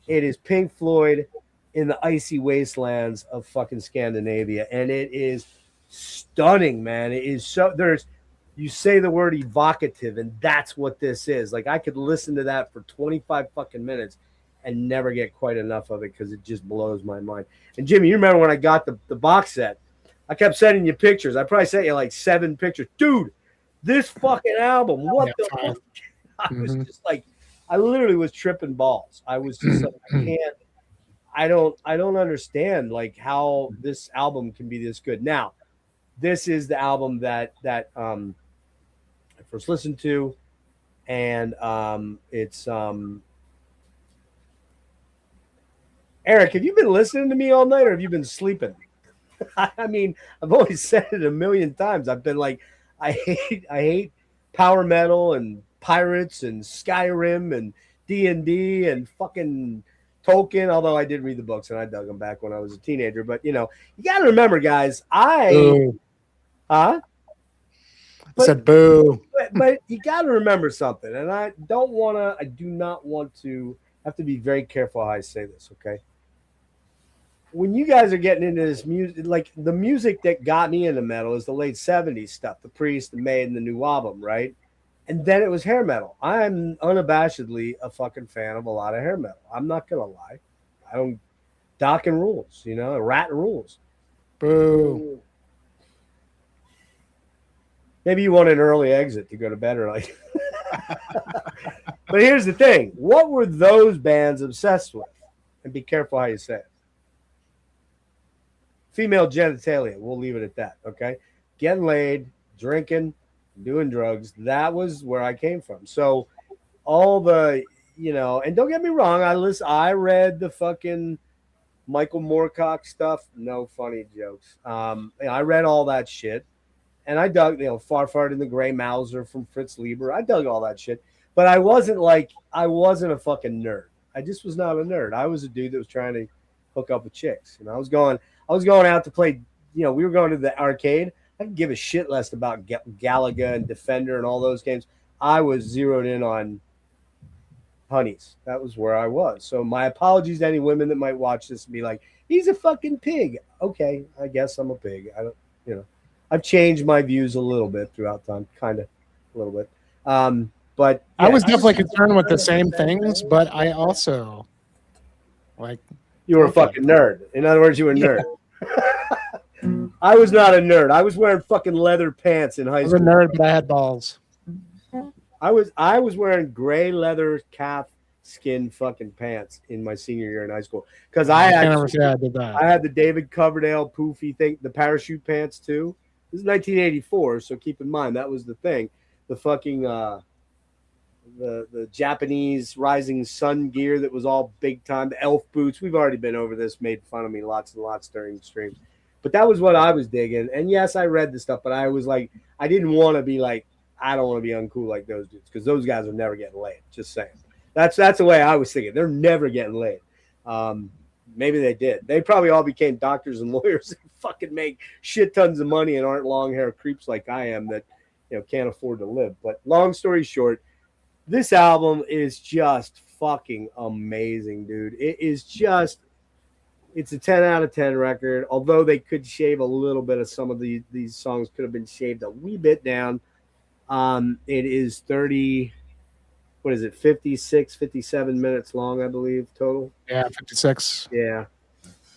It is Pink Floyd in the icy wastelands of fucking Scandinavia, and it is stunning, man. It is so you say the word evocative, and that's what this is. Like, I could listen to that for 25 fucking minutes and never get quite enough of it because it just blows my mind. And Jimmy, you remember when I got the box set, I kept sending you pictures. I probably sent you like 7 pictures. Dude, this fucking album, what the fuck? I was just like, I literally was tripping balls. I was just like, I don't understand like how this album can be this good. Now, this is the album that I first listened to, and it's Eric, have you been listening to me all night or have you been sleeping? I mean, I've always said it a million times. I've been like, I hate power metal and pirates and Skyrim and D&D and fucking Tolkien, although I did read the books and I dug them back when I was a teenager. But, you got to remember, guys, I said boo. But you got to remember something, and I do not want to have to be very careful how I say this, okay? When you guys are getting into this music, like the music that got me into metal is the late 70s stuff, the Priest, the Maiden, the new album, right? And then it was hair metal. I'm unabashedly a fucking fan of a lot of hair metal. I'm not going to lie. I don't dock and rules, rat and rules. Boo. Maybe you want an early exit to go to bed early. But here's the thing. What were those bands obsessed with? And be careful how you say it. Female genitalia. We'll leave it at that, okay? Getting laid, drinking, doing drugs. That was where I came from. So all the, and don't get me wrong, I read the fucking Michael Moorcock stuff. No funny jokes. I read all that shit. And I dug, Far Far in the Gray Mauser from Fritz Lieber. I dug all that shit. But I wasn't a fucking nerd. I just was not a nerd. I was a dude that was trying to hook up with chicks. I was going out to play, we were going to the arcade. I could give a shit less about Galaga and Defender and all those games. I was zeroed in on Honeys. That was where I was. So my apologies to any women that might watch this and be like, "He's a fucking pig." Okay, I guess I'm a pig. I don't, you know, I've changed my views a little bit throughout time, kind of, a little bit. But I yeah, was definitely concerned with the same things, but I also like. you were a Okay. fucking nerd. In other words, you were a nerd. I was not a nerd. I was wearing fucking leather pants in I high was a school. nerd, but I had balls. I was wearing gray leather calf skin fucking pants in my senior year in high school because I can't had ever say I did that. I had the David Coverdale poofy thing, the parachute pants too. This is 1984, so keep in mind that was the thing. The fucking the Japanese rising sun gear that was all big time. The elf boots. We've already been over this, made fun of me lots and lots during streams. But that was what I was digging. And yes, I read the stuff, but I was like, I didn't want to be like, I don't want to be uncool like those dudes because those guys are never getting laid. Just saying. That's the way I was thinking. They're never getting laid. Maybe they did. They probably all became doctors and lawyers and fucking make shit tons of money and aren't long hair creeps like I am that can't afford to live. But long story short, this album is just fucking amazing, dude. It is just, it's a 10 out of 10 record. Although they could shave a little bit of some of these songs could have been shaved a wee bit down. It is 30, what is it, 56, 57 minutes long, I believe, total. Yeah, 56. Yeah.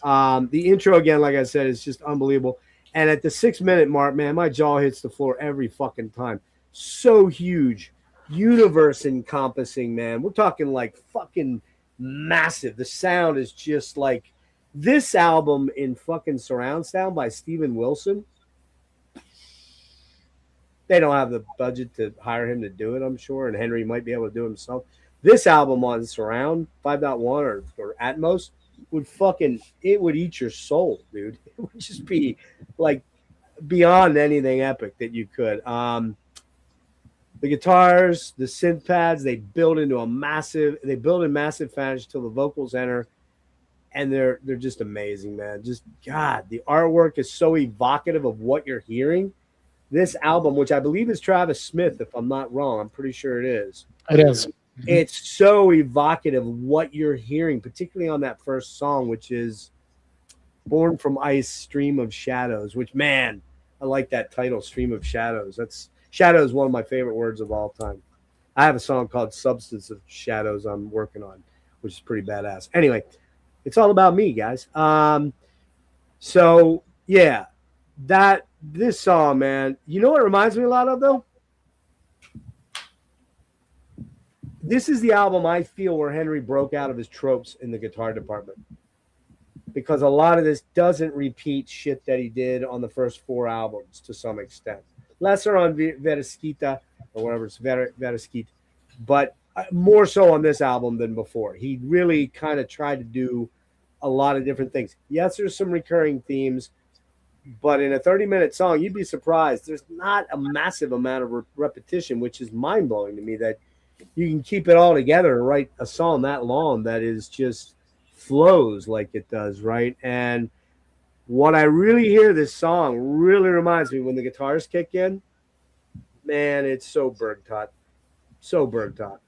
The intro, again, like I said, is just unbelievable. And at the 6-minute mark, man, my jaw hits the floor every fucking time. So huge. Universe encompassing, man. We're talking like fucking massive. The sound is just like this album in fucking surround sound by Steven Wilson. They don't have the budget to hire him to do it, I'm sure, and Henry might be able to do it himself. This album on surround 5.1 or Atmos would fucking, it would eat your soul, dude. It would just be like beyond anything epic that you could. The guitars, the synth pads, they build in massive finish till the vocals enter, and they're just amazing, man. Just God, the artwork is so evocative of what you're hearing. This album, which I believe is Travis Smith, if I'm not wrong, I'm pretty sure it is. It is. It's so evocative of what you're hearing, particularly on that first song, which is Born from Ice, Stream of Shadows, which, man, I like that title, Stream of Shadows. Shadow is one of my favorite words of all time. I have a song called Substance of Shadows I'm working on, which is pretty badass. Anyway, it's all about me, guys. So, yeah, this song, man, you know what it reminds me a lot of, though? This is the album I feel where Henry broke out of his tropes in the guitar department. Because a lot of this doesn't repeat shit that he did on the first 4 albums to some extent. Lesser on Verisquita or whatever it's Verisquita, but more so on this album than before. He really kind of tried to do a lot of different things. Yes, there's some recurring themes, but in a 30-minute song, you'd be surprised. There's not a massive amount of repetition, which is mind-blowing to me that you can keep it all together and write a song that long that is just flows like it does, right? And what I really hear this song really reminds me when the guitars kick in, man, it's so Bergtot. So Bergtot.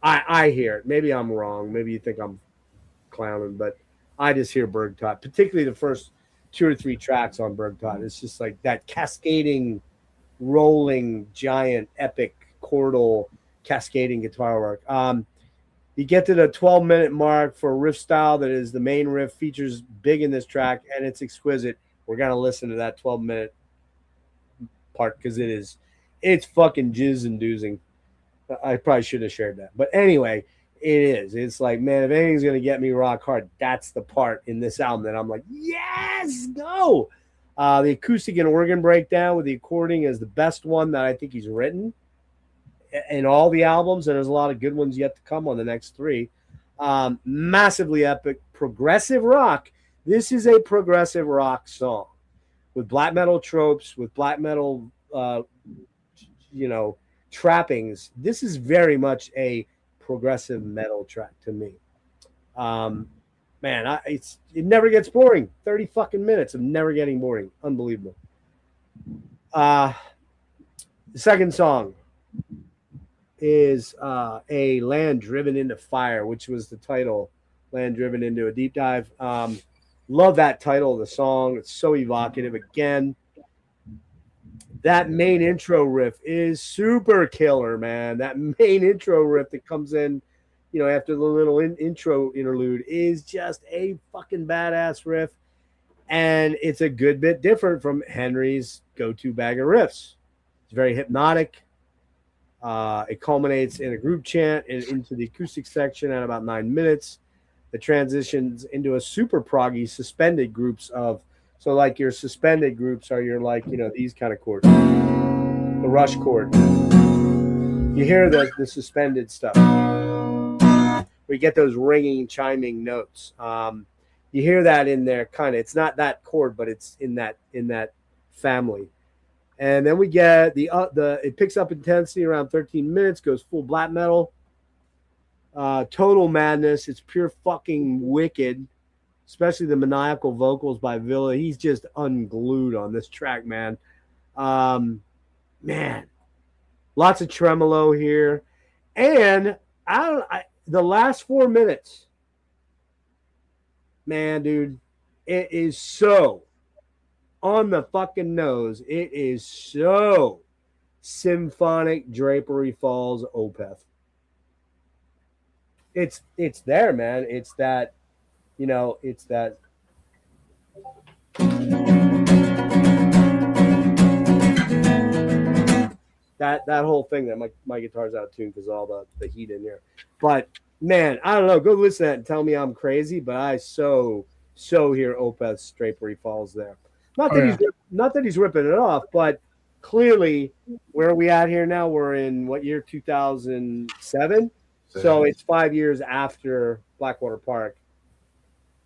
I hear it. Maybe I'm wrong. Maybe you think I'm clowning, but I just hear Bergtot, particularly the first 2 or 3 tracks on Bergtot. It's just like that cascading, rolling, giant, epic, chordal, cascading guitar work. You get to the 12-minute mark for a riff style that is the main riff, features big in this track, and it's exquisite. We're going to listen to that 12-minute part because it's fucking jizz-inducing. I probably shouldn't have shared that. But anyway, it is. It's like, man, if anything's going to get me rock hard, that's the part in this album that I'm like, yes, go. The acoustic and organ breakdown with the accordion is the best one that I think he's written in all the albums, and there's a lot of good ones yet to come on the next 3. Massively epic, progressive rock. This is a progressive rock song with black metal tropes, with black metal, trappings. This is very much a progressive metal track to me. Man, it never gets boring. 30 fucking minutes of never getting boring. Unbelievable. The second song is a Land Driven into Fire, which was the title, Land Driven into a Deep Dive. Love that title of the song. It's so evocative. Again, that main intro riff is super killer, man. That main intro riff that comes in, after the little intro interlude is just a fucking badass riff. And it's a good bit different from Henry's go-to bag of riffs. It's very hypnotic. It culminates in a group chant and into the acoustic section at about 9 minutes. It transitions into a super proggy suspended groups of, so like your suspended groups are your like, these kind of chords. The rush chord. You hear the suspended stuff. We get those ringing, chiming notes. You hear that in there kind of. It's not that chord, but it's in that family. And then we get it picks up intensity around 13 minutes, goes full black metal. Total madness. It's pure fucking wicked, especially the maniacal vocals by Villa. He's just unglued on this track, man. Man, lots of tremolo here. And the last 4 minutes, man, dude, it is so on the fucking nose. It is so symphonic Drapery Falls Opeth. It's there, man. It's that, it's that. That whole thing that my guitar's out of tune because of all the heat in here. But man, I don't know. Go listen to that and tell me I'm crazy, but I so hear Opeth's Drapery Falls there. Not that he's ripping it off, but clearly, where are we at here now? We're in what year? 2007. So it's 5 years after Blackwater Park.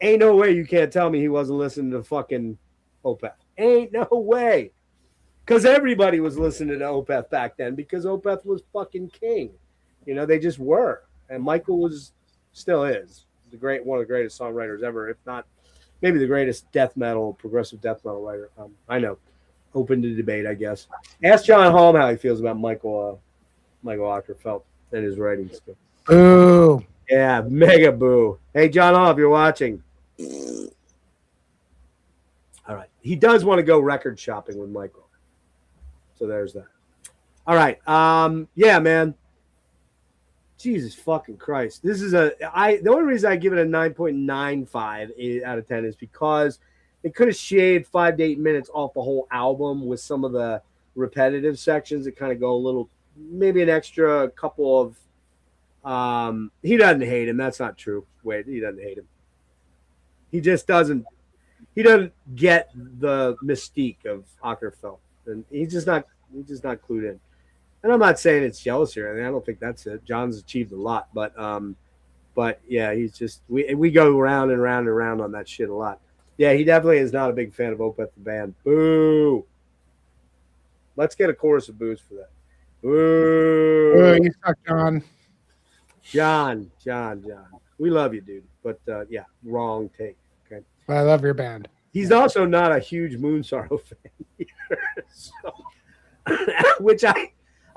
Ain't no way you can't tell me he wasn't listening to fucking Opeth. Ain't no way. Because everybody was listening to Opeth back then because Opeth was fucking king. They just were. And Michael still is one of the greatest songwriters ever, if not maybe the greatest progressive death metal writer. I know. Open to debate, I guess. Ask John Holm how he feels about Michael Ockerfeldt and his writing skill. Boo. Yeah, mega boo. Hey, John Hall, if you're watching. All right. He does want to go record shopping with Michael. So there's that. All right. Yeah, man. Jesus fucking Christ. This is the only reason I give it a 9.95 out of 10 is because it could have shaved 5 to 8 minutes off the whole album with some of the repetitive sections that kind of go a little, maybe an extra couple of. He doesn't hate him. That's not true. Wait, he doesn't hate him. He just doesn't. He doesn't get the mystique of Ockerfeldt, and he's just not clued in. And I'm not saying it's jealousy or anything. I don't think that's it. John's achieved a lot, but yeah, he's just we go round and round and round on that shit a lot. Yeah, he definitely is not a big fan of Opeth the band. Boo. Let's get a chorus of boos for that. Boo. You suck, John. John. We love you, dude. But yeah, wrong take. Okay. I love your band. He's also not a huge Moonsorrow fan either. So, which I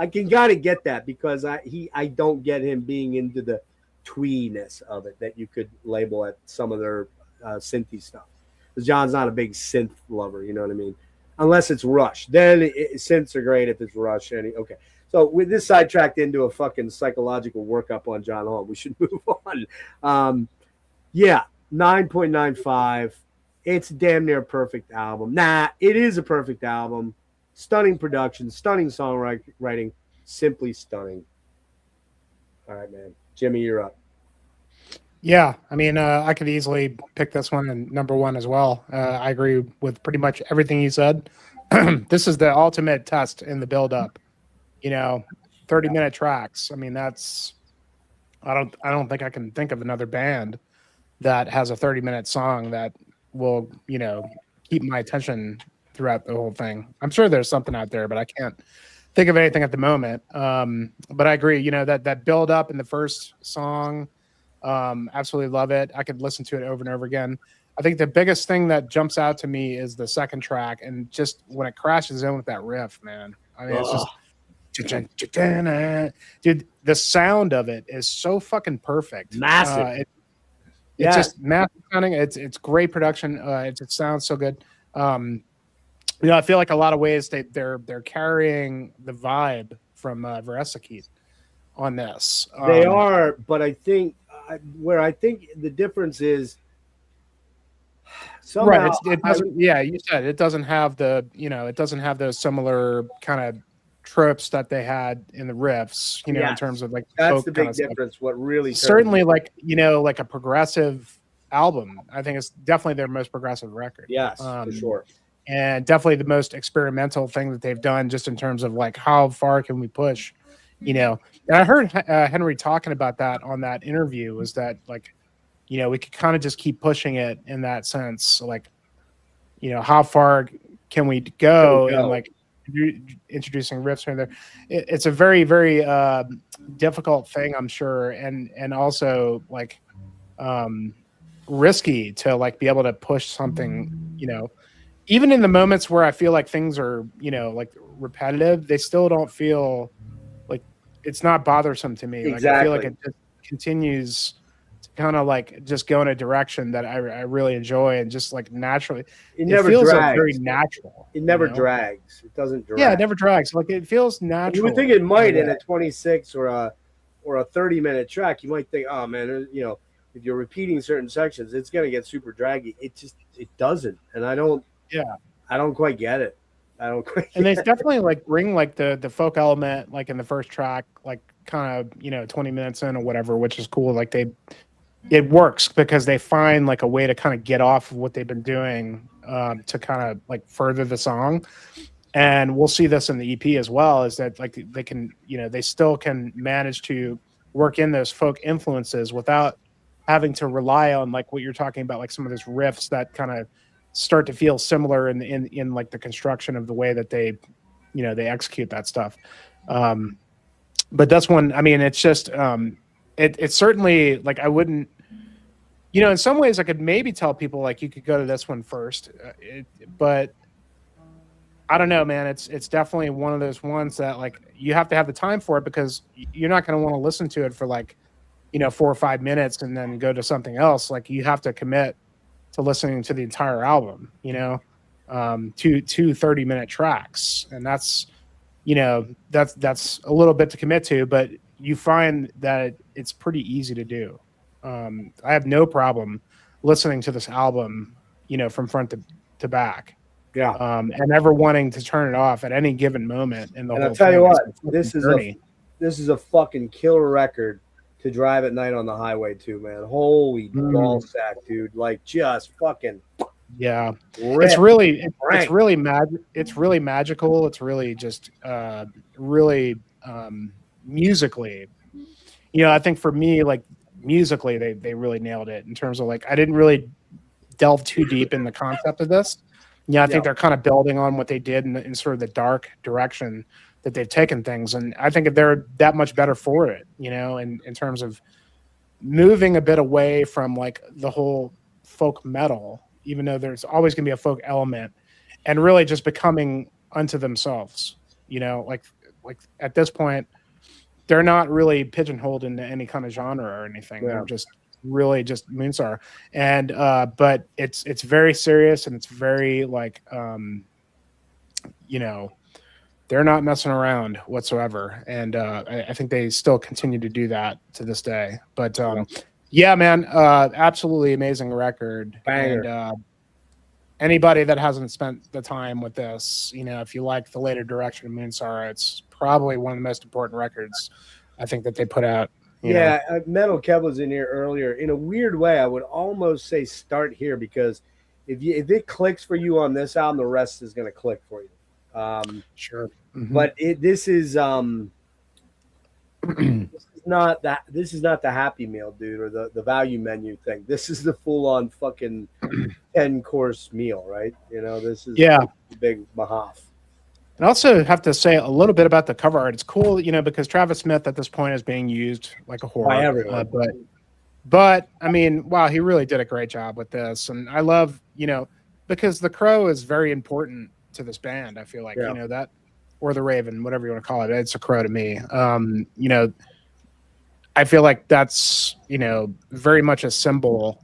can kind of get that because I don't get him being into the twee-ness of it that you could label at some of their synthy stuff. Because John's not a big synth lover, you know what I mean? Unless it's Rush. Then synths are great if it's Rush. Okay. So with this sidetracked into a fucking psychological workup on John Holm, we should move on. Yeah, 9.95. It's a damn near perfect album. Nah, it is a perfect album. Stunning production, stunning songwriting, simply stunning. All right, man. Jimmy, you're up. Yeah, I mean, I could easily pick this one and number one as well. I agree with pretty much everything you said. This is the ultimate test in the build-up. 30-minute tracks. I mean, that's I don't think I can think of another band that has a 30-minute song that will, keep my attention throughout the whole thing. I'm sure there's something out there, but I can't think of anything at the moment. But I agree, that build up in the first song, absolutely love it. I could listen to it over and over again. I think the biggest thing that jumps out to me is the second track, and just when it crashes in with that riff, man. I mean, it's just dude. The sound of it is so fucking perfect. Massive. It's just massive sounding. It's great production. It sounds so good. I feel like a lot of ways they're carrying the vibe from Veresikit on this. They are, but I think where I think the difference is somehow right. It doesn't. Yeah, you said it doesn't have the. It doesn't have those similar kind of tropes that they had in the riffs. In terms of like that's the big difference. Stuff. What really certainly like like a progressive album. I think it's definitely their most progressive record. Yes, for sure. And definitely the most experimental thing that they've done, just in terms of like how far can we push, And I heard Henry talking about that on that interview. Was that like, we could kind of just keep pushing it in that sense, like, how far can we go, and like introducing riffs here and there. It's a very, very difficult thing, I'm sure, and also like risky to like be able to push something, even in the moments where I feel like things are, like repetitive, they still don't feel like it's not bothersome to me. Exactly. Like I feel like it just continues to kind of like just go in a direction that I really enjoy, and just like naturally, it never feels drags. very natural. It never drags. It doesn't drag. Yeah, it never drags. Like it feels natural. You would think it might in a 26 or a 30-minute track. You might think, oh man, if you're repeating certain sections, it's gonna get super draggy. It doesn't, and I don't quite get it. And they definitely like bring like the folk element like in the first track, like kind of 20 minutes in or whatever, which is cool. Like it works because they find like a way to kind of get off of what they've been doing to kind of like further the song. And we'll see this in the EP as well, is that like they can, they still can manage to work in those folk influences without having to rely on like what you're talking about, like some of those riffs that kind of start to feel similar in like the construction of the way that they execute that stuff. But that's one, I mean, it's just, it's certainly like, I wouldn't, in some ways I could maybe tell people like, you could go to this one first, but I don't know, man. It's definitely one of those ones that like, you have to have the time for it, because you're not going to want to listen to it for like, 4 or 5 minutes and then go to something else. Like you have to commit to listening to the entire album, two 30-minute tracks. And that's, that's a little bit to commit to, but you find that it's pretty easy to do. I have no problem listening to this album, from front to back. Yeah. And never wanting to turn it off at any given moment in the whole I'll tell thing. you what, this is a fucking killer record to drive at night on the highway too, man. Holy ball sack, dude. Like just fucking yeah. rip. It's really magical. It's really just really musically. I think for me, like musically they really nailed it in terms of like, I didn't really delve too deep in the concept of this. I think they're kind of building on what they did in sort of the dark direction that they've taken things. And I think they're that much better for it, in terms of moving a bit away from like the whole folk metal, even though there's always going to be a folk element, and really just becoming unto themselves, like at this point, they're not really pigeonholed into any kind of genre or anything. Yeah. They're just really just Moonsorrow. And, but it's very serious, and it's very like, they're not messing around whatsoever. And I think they still continue to do that to this day. But yeah, man, absolutely amazing record. Banger. And anybody that hasn't spent the time with this, if you like the later direction of Moonsorrow, it's probably one of the most important records I think that they put out. Yeah, Metal Kev was in here earlier. In a weird way, I would almost say start here, because if it clicks for you on this album, the rest is going to click for you. Sure. Mm-hmm. But this is not the Happy Meal, dude, or the value menu thing. This is the full-on fucking 10-course meal, right? This is the big mahaf. And I also have to say a little bit about the cover art. It's cool, because Travis Smith at this point is being used like a whore. By everyone. But But I mean, wow, he really did a great job with this, and I love, because the crow is very important to this band. I feel like, Yeah. that, or the raven, whatever you want to call it, it's a crow to me. I feel like that's, very much a symbol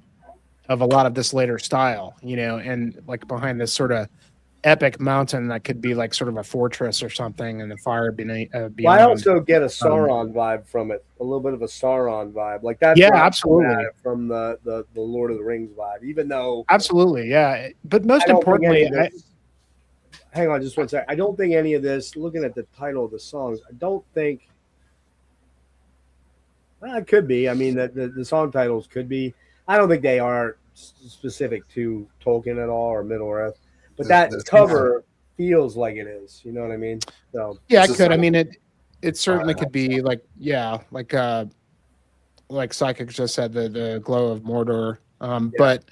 of a lot of this later style, and like behind this sort of epic mountain that could be like sort of a fortress or something, and the fire beneath, Well, I beyond. also get a Sauron vibe from it, a little bit of a Sauron vibe. Like that's Yeah, where I'm absolutely. coming at it from the Lord of the Rings vibe. Even though Absolutely, yeah. But most I don't think any importantly, of this, hang on just one second. I don't think any of this, looking at the title of the songs, I don't think well, it could be. I mean, the song titles could be. I don't think they are specific to Tolkien at all or Middle Earth, but that cover feels like it is. You know what I mean? So yeah, It's it a could. I song. mean, it certainly Fire could be like, yeah, like Psychic just said, the glow of Mordor. But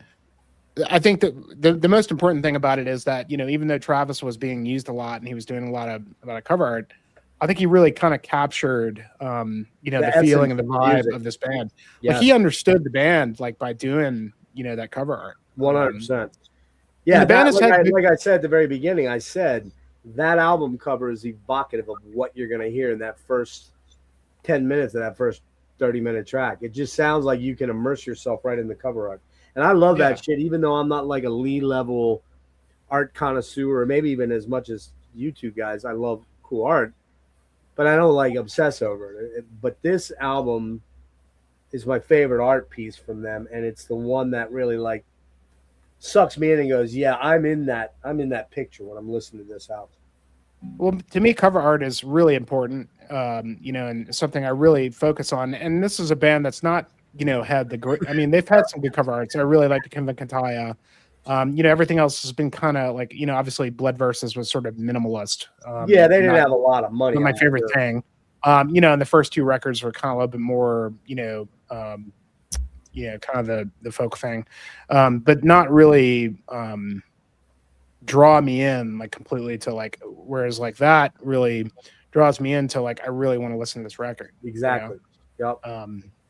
I think that the most important thing about it is that, even though Travis was being used a lot and he was doing a lot of cover art, I think he really kind of captured, the feeling and the vibe music. of this band. Yeah, Like he understood the band, like by doing, that cover art. 100%. Yeah, the band that, has had like I said at the very beginning, I said that album cover is evocative of what you're going to hear in that first 10 minutes of that first 30-minute track. It just sounds like you can immerse yourself right in the cover art. And I love Yeah. that shit, even though I'm not like a Lee level art connoisseur, or maybe even as much as you two guys. I love cool art, but I don't like obsess over it. But this album is my favorite art piece from them, and it's the one that really like sucks me in and goes, yeah, I'm in that picture when I'm listening to this album. Well, to me, cover art is really important, and something I really focus on. And this is a band that's not, had the great. I mean, they've had some good cover arts. I really like the Kevin Kantaya. Everything else has been kind of like, obviously, Blood Verses was sort of minimalist. Yeah, they didn't not have a lot of money. my favorite thing. And the first two records were kind of a little bit more, kind of the folk thing, but not really draw me in like completely to like, whereas like that really draws me into like, I really want to listen to this record. Exactly. Yep.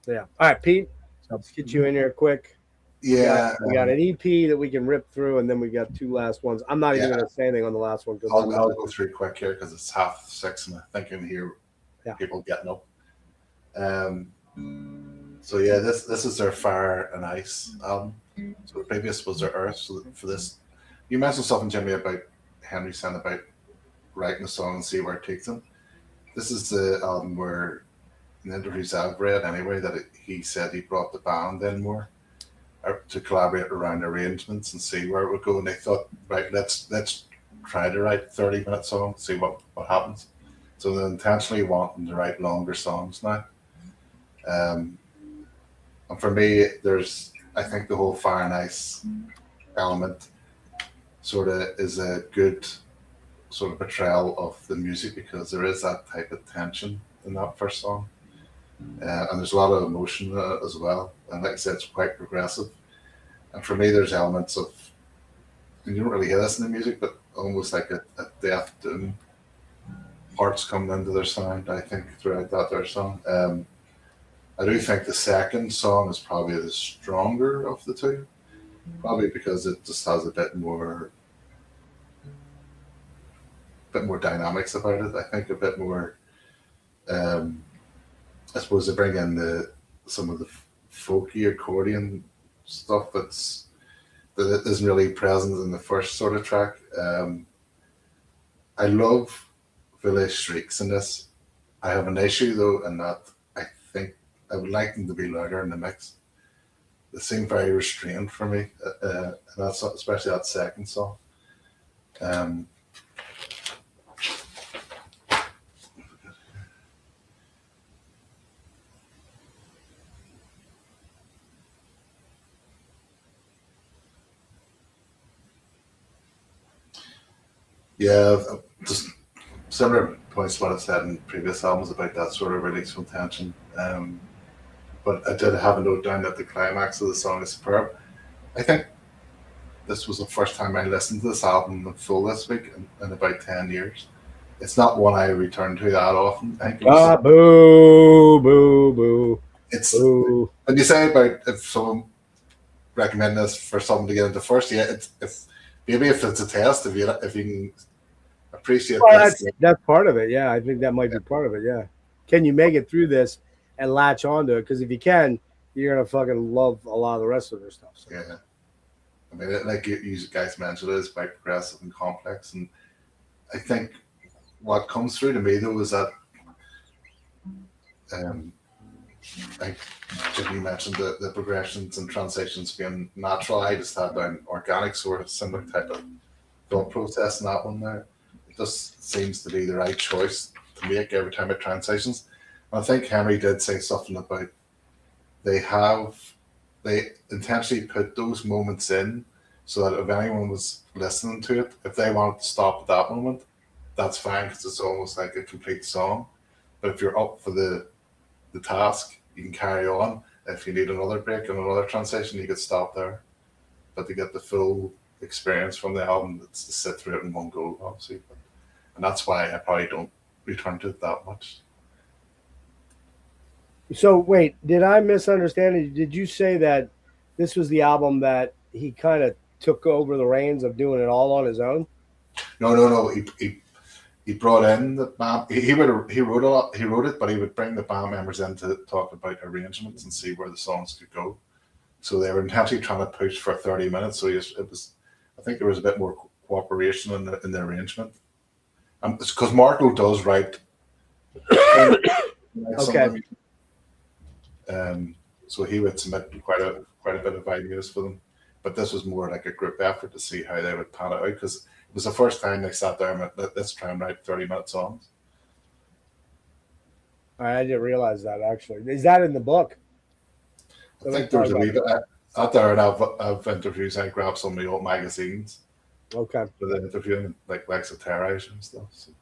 Yeah. All right, Pete, So, let's get you in here quick. Yeah, We got an EP that we can rip through, and then we got two last ones. I'm not even Yeah. going to say anything on the last one. I'll go through quick here because it's 5:30, and I think I can hear people getting up. So yeah, this is their Fire and Ice album. So the previous was their Earth. So for this, you mentioned something, Jimmy, about Henry saying about writing a song and see where it takes him. This is the album where, in the interviews I've read anyway, that he said he brought the band in more to collaborate around arrangements and see where it would go. And they thought, right, let's try to write 30-minute songs, see what happens. So they're intentionally wanting to write longer songs now. And for me, I think the whole Fire and Ice element sort of is a good sort of portrayal of the music, because there is that type of tension in that first song. And there's a lot of emotion as well. And like I said, it's quite progressive. And for me, there's elements of, you don't really hear this in the music, but almost like a death doom parts coming into their sound, I think, throughout their song. I do think the second song is probably the stronger of the two, probably because it just has a bit more dynamics about it. I think a bit more, I suppose, they bring in some of the folky accordion stuff that isn't really present in the first sort of track. I love Village Shrieks in this. I have an issue though in that I think I would like them to be louder in the mix. They seem very restrained for me, and that's especially that second song. Yeah, just similar points to what I've said in previous albums about that sort of release from tension. But I did have a note down that the climax of the song is superb. I think this was the first time I listened to this album in full this week in about 10 years. It's not one I return to that often. I think boo, boo, boo. it's Boo. when you say about if someone recommend this for someone to get into first, yeah, if maybe if it's a test, if you can appreciate Well, this, that's part of it. Yeah, I think that might be part of it. Yeah, can you make it through this and latch onto it? Because if you can, you're gonna fucking love a lot of the rest of their stuff. So. yeah. I mean, like you guys mentioned, it is quite progressive and complex, and I think what comes through to me though is that, like Jimmy mentioned, the progressions and transitions being natural. I just had an organic sort of similar type of thought process in that one there. It just seems to be the right choice to make every time it transitions. And I think Henry did say something about they intentionally put those moments in so that if anyone was listening to it, if they wanted to stop at that moment, that's fine because it's almost like a complete song. But if you're up for the task, you can carry on. If you need another break and another transition, you could stop there. But to get the full experience from the album, it's to sit through it in one go, obviously. And that's why I probably don't return to it that much. So wait, did I misunderstand it? Did you say that this was the album that he kind of took over the reins of doing it all on his own? No. He brought in the band. He wrote a lot. He wrote it, but he would bring the band members in to talk about arrangements and see where the songs could go. So they were intentionally trying to push for 30 minutes. So it was. I think there was a bit more cooperation in the arrangement. It's because Marco does write. Okay. So he would submit quite a bit of ideas for them, but this was more like a group effort to see how they would pan it out because it was the first time they sat there and went, let's try and write 30-minute songs. I didn't realize that actually. Is that in the book? I think there's a wee bit out there, and I've interviews. I grabbed some of the old magazines Okay. for the interviewing, like Lex of Terror and stuff. So.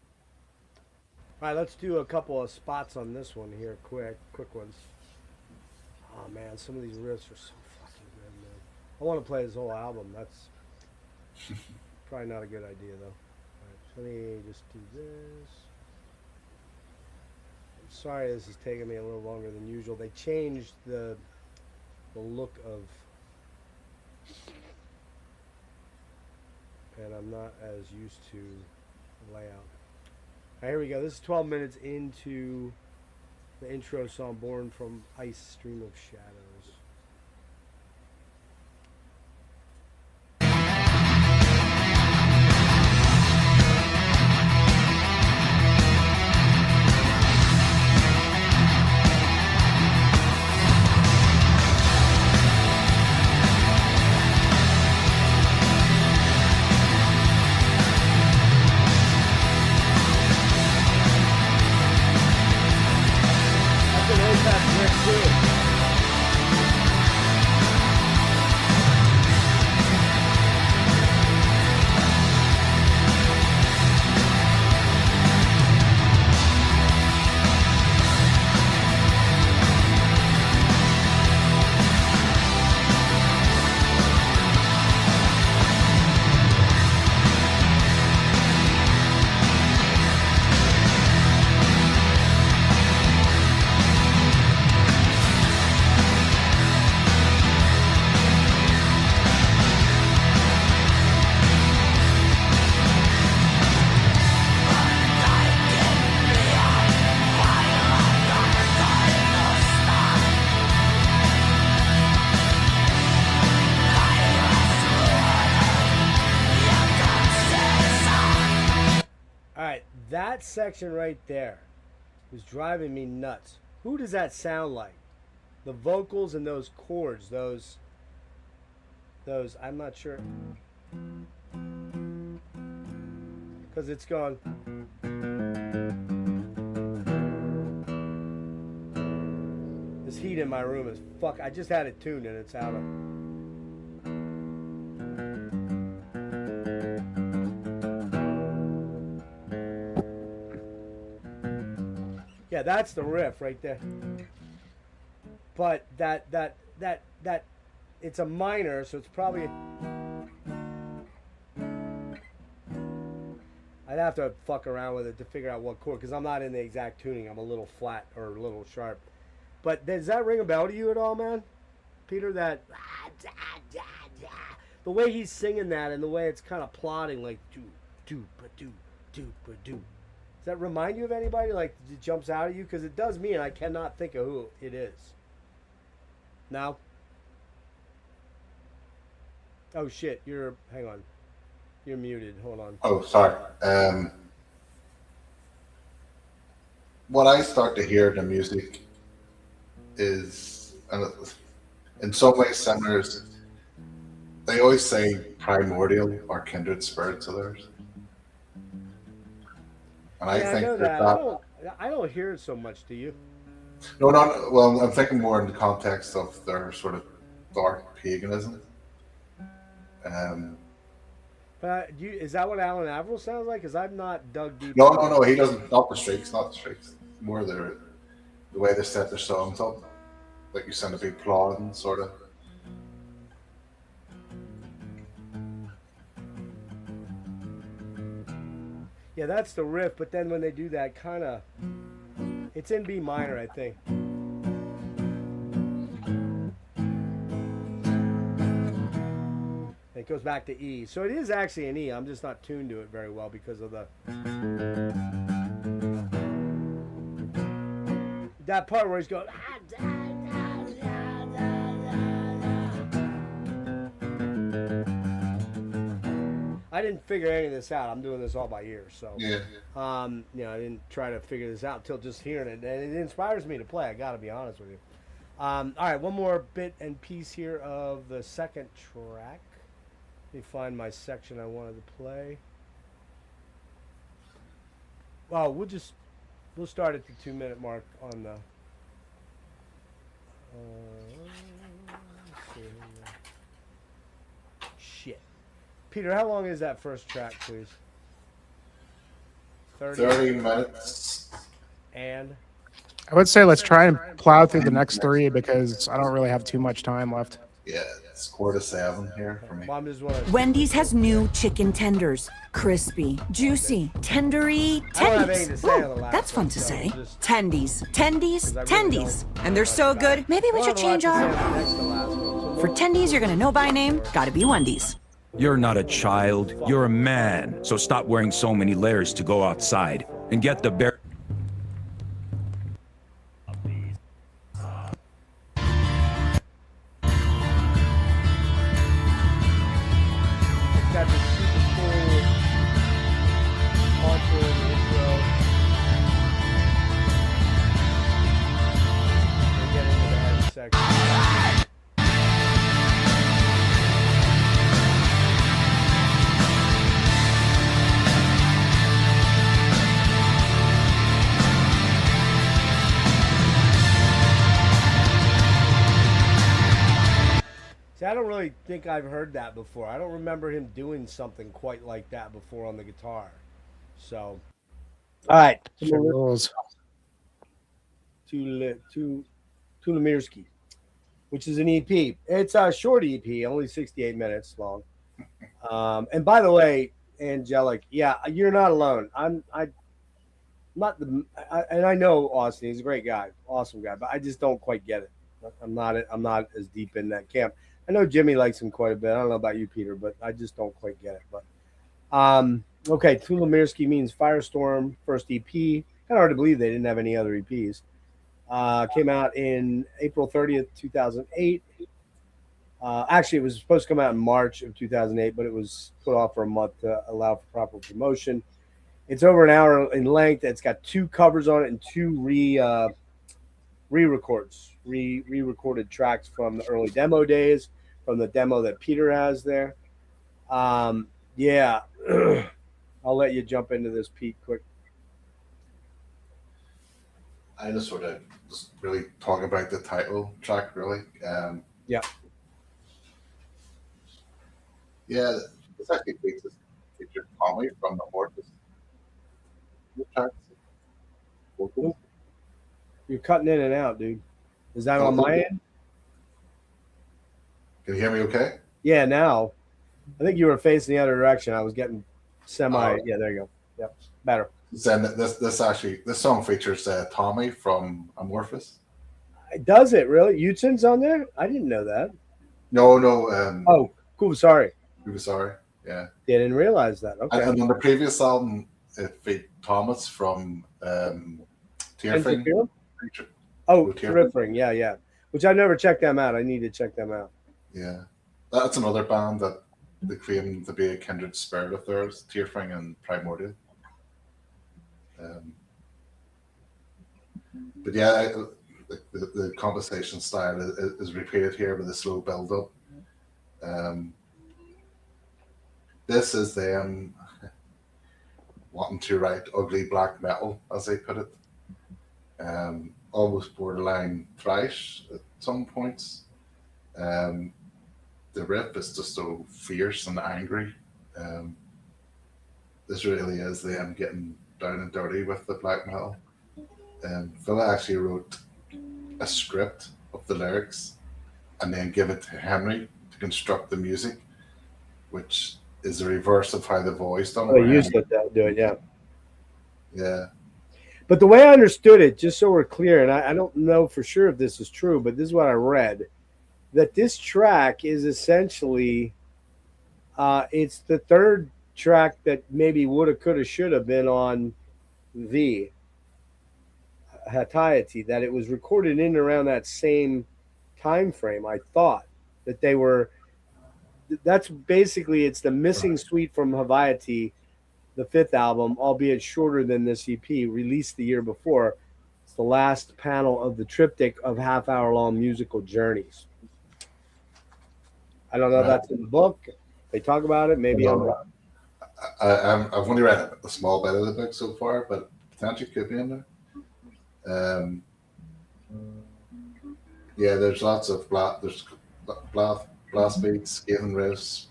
All right, let's do a couple of spots on this one here, quick ones. Oh man, some of these riffs are so fucking good, man. I want to play this whole album. That's probably not a good idea though. All right, so let me just do this. I'm sorry this is taking me a little longer than usual. They changed the look of, and I'm not as used to the layout. All right, here we go. This is 12 minutes into the intro song, Born from Ice, Stream of Shadows. That section right there was driving me nuts. Who does that sound like? The vocals and those chords, those I'm not sure. Because it's going. This heat in my room is fuck. I just had it tuned and it's out of. Yeah, that's the riff right there. But that it's a minor, so it's probably. I'd have to fuck around with it to figure out what chord, because I'm not in the exact tuning. I'm a little flat or a little sharp. But does that ring a bell to you at all, man? Peter, that the way he's singing that and the way it's kind of plotting like do do but do do but do. Does that remind you of anybody? Like it jumps out at you because it does me, and I cannot think of who it is. No. Oh shit! Hang on. You're muted. Hold on. Oh, sorry. What I start to hear in the music is, in some ways, similar. They always say primordial or kindred spirits of theirs, and I Yeah, I think know that. that. I don't hear it so much. Do you? No, not well. I'm thinking more in the context of their sort of dark paganism. But is that what Alan Averill sounds like? Because I've not dug deep. No. He doesn't. Not the Shrieks. Not the Shrieks. More the way they set their songs up, like you send a big plot sort of. Yeah, that's the riff. But then when they do that, kind of, it's in B minor, I think. It goes back to E. So it is actually an E. I'm just not tuned to it very well because of that part where he's going. I didn't figure any of this out. I'm doing this all by ear, so Yeah. I didn't try to figure this out until just hearing it, and it inspires me to play. I got to be honest with you. All right, one more bit and piece here of the second track. Let me find my section I wanted to play. Well, we'll start at the 2-minute mark on the. Let's see here. Shit, Peter, how long is that first track, please? 30 minutes. And I would say let's try and plow through the next three because I don't really have too much time left. Yeah, it's 6:45 here for me. Mom just wanna. Wendy's has new chicken tenders. Crispy, juicy, tendery, I don't have anything to tendies. say on the Ooh, last that's fun one, to so say. just- Tendies, tendies, I really tendies. don't And they're so good, maybe we We'll should have a lot change to say our... on the next to last one, so For tendies you're gonna know by name, gotta be Wendy's. You're not a child, you're a man. So stop wearing so many layers to go outside and get the bare. It's got this super cool contour in the intro. We'll get into the heavy section. See, I don't really think I've heard that before. I don't remember him doing something quite like that before on the guitar. So, all right, Shit rules. Tulomirsky, which is an EP. It's a short EP, only 68 minutes long. And by the way, Angelic, yeah, you're not alone. I'm not and I know Austin. He's a great guy, awesome guy, but I just don't quite get it. I'm not as deep in that camp. I know Jimmy likes him quite a bit. I don't know about you, Peter, but I just don't quite get it. But okay, Tulomirsky means Firestorm, first EP. Kind of hard to believe they didn't have any other EPs. Came out in April 30th, 2008. Actually, it was supposed to come out in March of 2008, but it was put off for a month to allow for proper promotion. It's over an hour in length. It's got 2 covers on it and 2 re-recorded tracks from the early demo days, from the demo that Peter has there. Yeah, I'll let you jump into this, Pete, quick. I just sort of just really talk about the title track, really. Yeah. Yeah, this actually features Tommy from the Mortis. Oop. You're cutting in and out, dude. Is that on my end? Can you hear me okay? Yeah, now. I think you were facing the other direction. I was getting semi. Yeah, there you go. Yep, better. Then this song features Tommy from Amorphous. Does it really? Utin's on there? I didn't know that. No. Oh, cool. Sorry. We were sorry. Yeah. Didn't realize that. Okay. And on the previous album, it featured Thomas from Tearfing. Enfield? Oh, With Tearfing. Riffing. Yeah, yeah. Which I never checked them out. I need to check them out. Yeah. That's another band that they claim to be a kindred spirit of theirs, Tearfing and Primordial. But yeah, the composition style is repeated here with a slow build up. This is them wanting to write ugly black metal, as they put it. Almost borderline thrash at some points. The riff is just so fierce and angry. This really is them getting down and dirty with the black metal. Phil actually wrote a script of the lyrics and then give it to Henry to construct the music, which is the reverse of how the voice done it. They used to do it, yeah. Yeah. But the way I understood it, just so we're clear, and I don't know for sure if this is true, but this is what I read, that this track is essentially, it's the third track that maybe woulda, coulda, shoulda been on the Hatiety, that it was recorded in and around that same time frame. I thought that they were, that's basically, it's the missing suite from Hatiety, the fifth album, albeit shorter than this EP, released the year before. It's the last panel of the triptych of half-hour-long musical journeys. I don't know if that's in the book. They talk about it. Maybe I'm wrong. I've only read a small bit of the book so far, but potentially could be in there. Yeah, there's lots of blast beats, scathing riffs.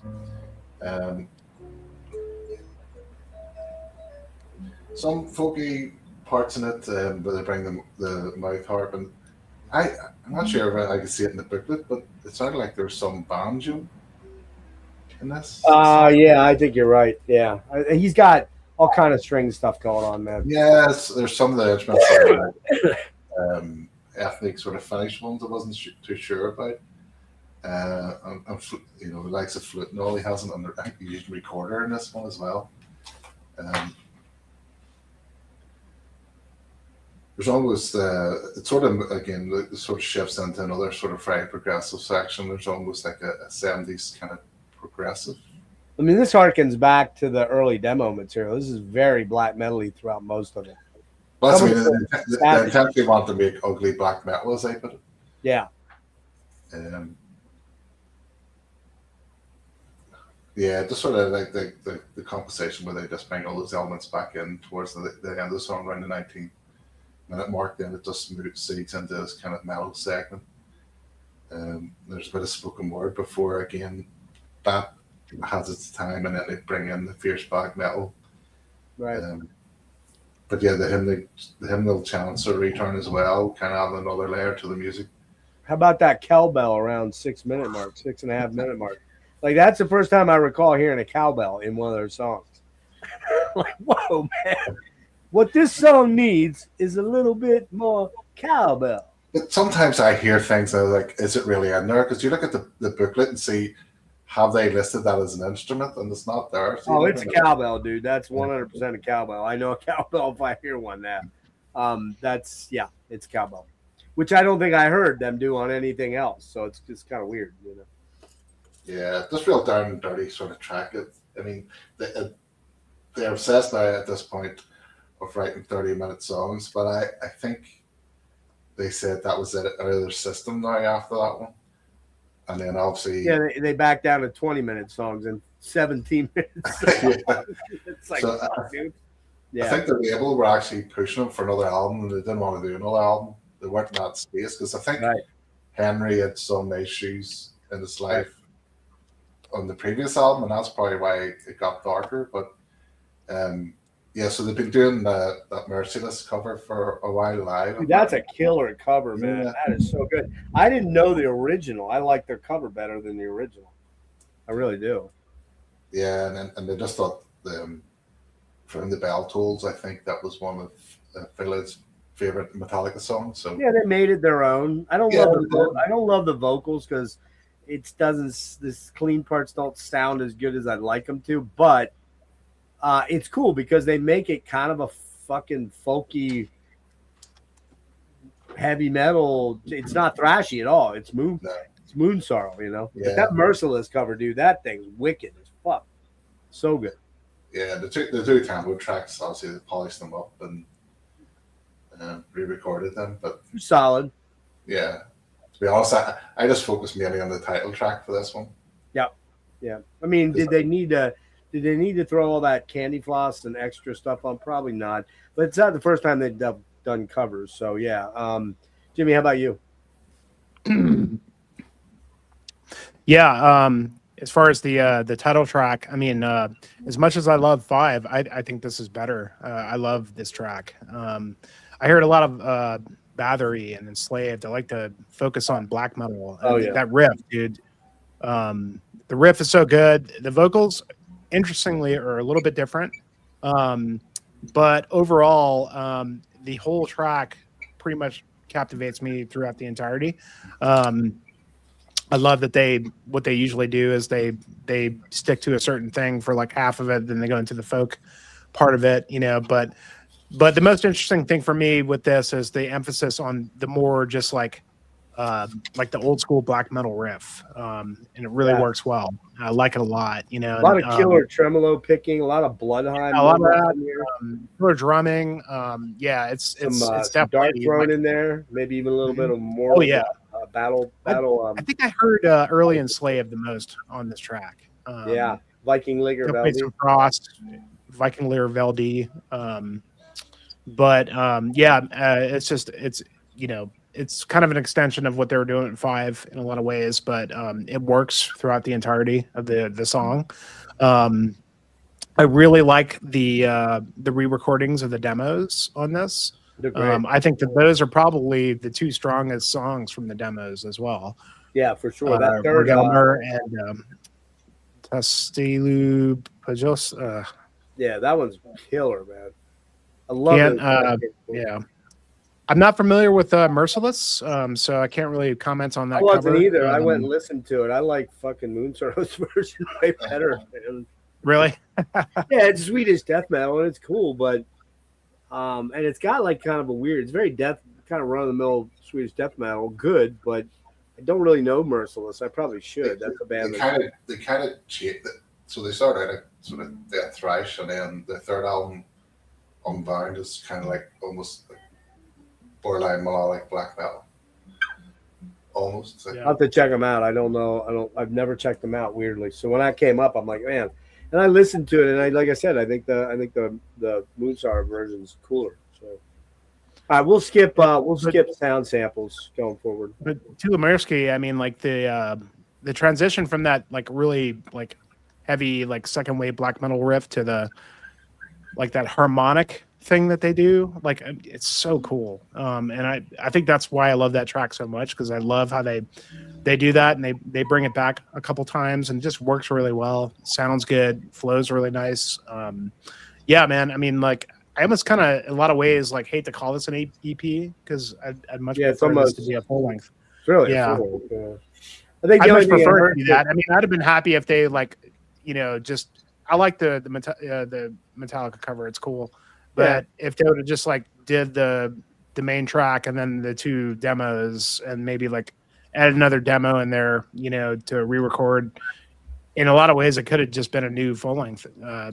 Some folky parts in it, but they bring the mouth harp, and I'm not sure if I could see it in the booklet, but it sounded like there was some banjo in this. Yeah, I think you're right. Yeah, he's got all kind of string stuff going on, man. Yes, there's some of the instruments that are ethnic sort of Finnish ones I wasn't too sure about. You know, he likes a flute and all. He has an used recorder in this one as well. There's almost it sort of, again, it sort of shifts into another sort of very progressive section. There's almost like a 70s kind of progressive. I mean, this harkens back to the early demo material. This is very black metal-y throughout most of it. Well, that's, I mean, they intentionally want to make ugly black metal, as I put it. Yeah. Yeah, just sort of like the conversation where they just bring all those elements back in towards the end of the song around the 19-minute mark. Then it just seeds into this kind of metal segment. There's a bit of spoken word before, again, that has its time, and then they bring in the fierce black metal. Right. But yeah, the hymnal chants are return as well, kind of add another layer to the music. How about that cowbell around 6-minute mark, 6.5-minute mark? Like, that's the first time I recall hearing a cowbell in one of their songs. Like, whoa, man. What this song needs is a little bit more cowbell. But sometimes I hear things that are like, is it really in there? Because you look at the booklet and see, have they listed that as an instrument? And it's not there. So it's a cowbell, dude. That's 100% a cowbell. I know a cowbell if I hear one now. It's cowbell, which I don't think I heard them do on anything else. So it's just kind of weird, you know. Yeah, this real down and dirty sort of track. I mean, they're obsessed now at this point of writing 30-minute songs, but I think they said that was it out of their system now after that one. And then obviously... Yeah, they backed down to 20-minute songs and 17 minutes. Yeah. It's like, So, dude. Yeah. I think the label were actually pushing them for another album, and they didn't want to do another album. They weren't in that space, because I think Henry had some issues in his life on the previous album, and that's probably why it got darker. But yeah, so they've been doing that Merciless cover for a while live. Dude, that's a killer cover, man. Yeah. That is so good. I didn't know the original. I like their cover better than the original. I really do. Yeah, and they just thought from the Bell Tolls, I think that was one of Phil's favorite Metallica song. So Yeah, they made it their own. I don't Yeah, love they did. I don't love the vocals because it doesn't. This clean parts don't sound as good as I'd like them to. But it's cool because they make it kind of a fucking folky, heavy metal. It's not thrashy at all. It's No. It's Moonsorrow, you know. But Yeah. that Merciless cover, dude, that thing's wicked as fuck. So good. yeah, the two Tambo tracks, obviously they polished them up and re-recorded them. But Solid. yeah, to be honest, I just focused mainly on the title track for this one. Yeah. I mean, did they need to throw all that candy floss and extra stuff on? Probably not. But it's not the first time they've done covers. So yeah. Jimmy, how about you? Yeah. As far as the title track, I mean, as much as I love 5, I think this is better. I love this track. I heard a lot of Bathory and Enslaved. I like to focus on black metal. Oh, yeah. That riff, dude. The riff is so good. The vocals, interestingly, are a little bit different. But overall, the whole track pretty much captivates me throughout the entirety. I love that what they usually do is they stick to a certain thing for like half of it, then they go into the folk part of it, you know. But the most interesting thing for me with this is the emphasis on the more just like the old school black metal riff, and it really works well. I like it a lot, you know. A lot of killer tremolo picking, a lot of Bloodheim, a lot of that, killer drumming. Yeah, it's some definitely dark thrown in there, maybe even a little bit of more. Oh yeah, battle. I think I heard early Enslaved the most on this track. Yeah, Viking Ligger Definitely Veldy. some Frost, Viking Ligger Veldy. But it's just you know, it's kind of an extension of what they were doing in 5 in a lot of ways, but it works throughout the entirety of the song. I really like the re-recordings of the demos on this. They're great. I think that those are probably the 2 strongest songs from the demos as well. Yeah, for sure. That third Regelmer and Tastilu Pajos. Yeah, that one's killer, man. I love it. Yeah. I'm not familiar with Merciless, so I can't really comment on that. I wasn't cover. either. I went and listened to it. I like fucking Moonsorrow's version way better, man. Really? Yeah, it's Swedish death metal and it's cool, but and it's got like kind of a weird. It's very kind of run of the mill Swedish death metal, good, but I don't really know Merciless. I probably should. That's a band. They kind of changed it. So they started out at sort of death thrash, and then the third album, Unbound, is kind of like almost like borderline melodic black metal. Almost. I'll have to check them out. I don't know. I've never checked them out. Weirdly, so when that came up, I'm like, man. And I listened to it, and like I said, I think the Moonsorrow version's cooler. So, all right, we'll skip sound samples going forward. But to Lemersky, I mean, like the transition from that like really like heavy like second wave black metal riff to the like that harmonic thing that they do, like it's so cool. And I think that's why I love that track so much, because I love how they do that, and they bring it back a couple times and it just works really well. Sounds good, flows really nice. Yeah, man. I mean, like I almost kind of in a lot of ways like hate to call this an EP because I'd much prefer this to be a full length. Really, yeah. I think I much prefer to do that. I mean, I'd have been happy if they like, you know, just I like the Metallica cover. It's cool. But if they would have just like did the main track and then the 2 demos and maybe like add another demo in there, you know, to re-record, in a lot of ways it could have just been a new full length. I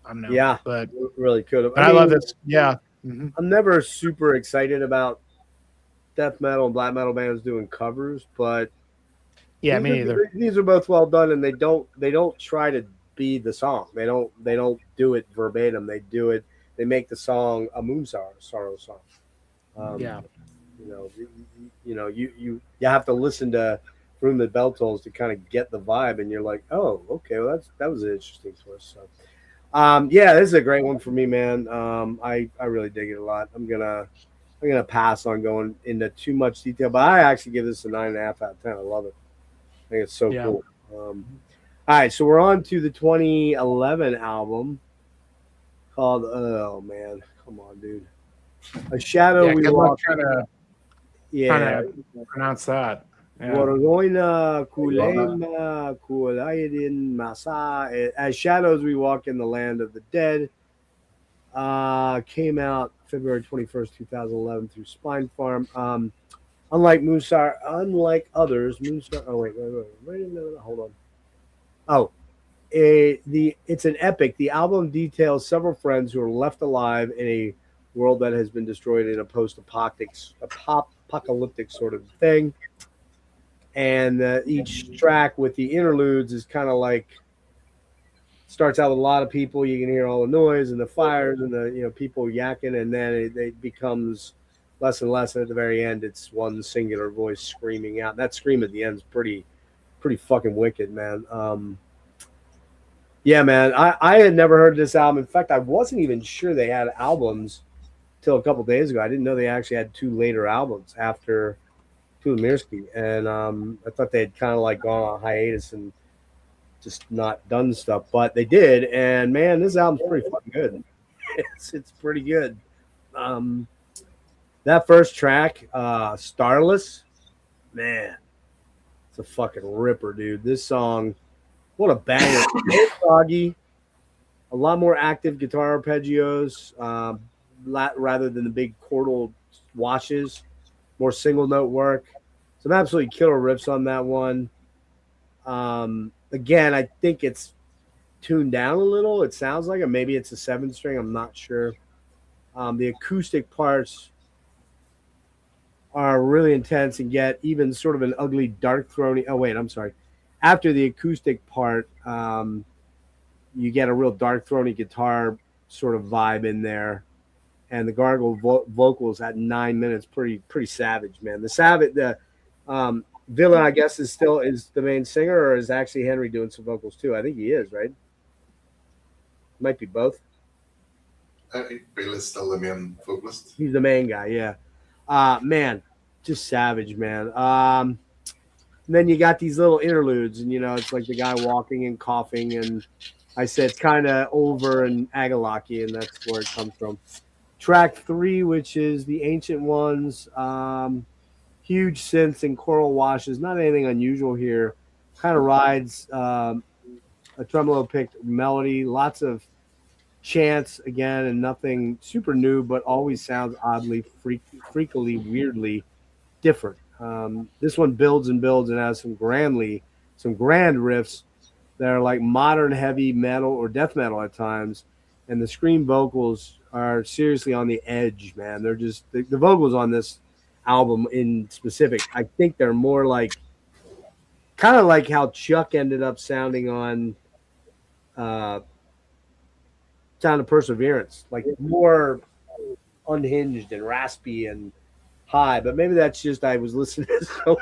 don't know. Yeah, but it really could have. I mean, love this. Yeah. Mm-hmm. I'm never super excited about death metal and black metal bands doing covers, but yeah, me neither. These are both well done, and they don't try to be the song. They don't do it verbatim. They do it. They make the song a Moonsorrow song. You have to listen to From the Bell Tolls to kind of get the vibe, and you're like, oh, okay, well that was an interesting twist. So, this is a great one for me, man. I really dig it a lot. I'm gonna pass on going into too much detail, but I actually give this a 9.5 out of 10. I love it. I think it's so cool. All right, so we're on to the 2011 album called, oh man, come on, dude. A shadow Yeah, we good luck walk. trying to Yeah. pronounce that. Yeah. Wargoina Kulema Kulayadin Masa. As shadows we walk in the land of the dead. Came out February 21st, 2011 through Spine Farm. Unlike others, Moonstar. Oh wait a minute, hold on. Oh, it's an epic. The album details several friends who are left alive in a world that has been destroyed in a post-apocalyptic sort of thing. And each track with the interludes is kind of like starts out with a lot of people. You can hear all the noise and the fires and the people yakking, and then it becomes less and less. And at the very end, it's one singular voice screaming out. That scream at the end is pretty fucking wicked, man. Yeah, man. I had never heard this album. In fact, I wasn't even sure they had albums till a couple days ago. I didn't know they actually had two later albums after Tulomirsky, and I thought they had kind of like gone on hiatus and just not done stuff, but they did. And man, this album's pretty fucking good. It's pretty good. That first track, Starless, man, it's a fucking ripper, dude. This song, what a banger. Soggy, a lot more active guitar arpeggios, rather than the big chordal washes, more single note work. Some absolutely killer riffs on that one. Again, I think it's tuned down a little. It sounds like it. Maybe it's a 7-string. I'm not sure. The acoustic parts are really intense and get even sort of an ugly, dark, throaty. Oh, wait, I'm sorry. After the acoustic part, you get a real dark, throaty guitar sort of vibe in there. And the gargle vocals at 9 minutes, pretty savage, man. The Villain, I guess, is the main singer, or is actually Henry doing some vocals too? I think he is, right? Might be both. I think Bill is still the main vocalist. He's the main guy, yeah. Man, just savage, man. And then you got these little interludes, and it's like the guy walking and coughing, and I said it's kind of over and Agalaki, and that's where it comes from. Track 3, which is the Ancient Ones. Huge synths and choral washes. Not anything unusual here. Kind of rides a tremolo picked melody. Lots of chants again, and nothing super new, but always sounds oddly, freakily, weirdly different. This one builds and builds and has some grand riffs that are like modern heavy metal or death metal at times, and the scream vocals are seriously on the edge, man. They're just the vocals on this album in specific, I think they're more like kind of like how Chuck ended up sounding on Sound of Perseverance, like more unhinged and raspy and high. But maybe that's just I was listening to so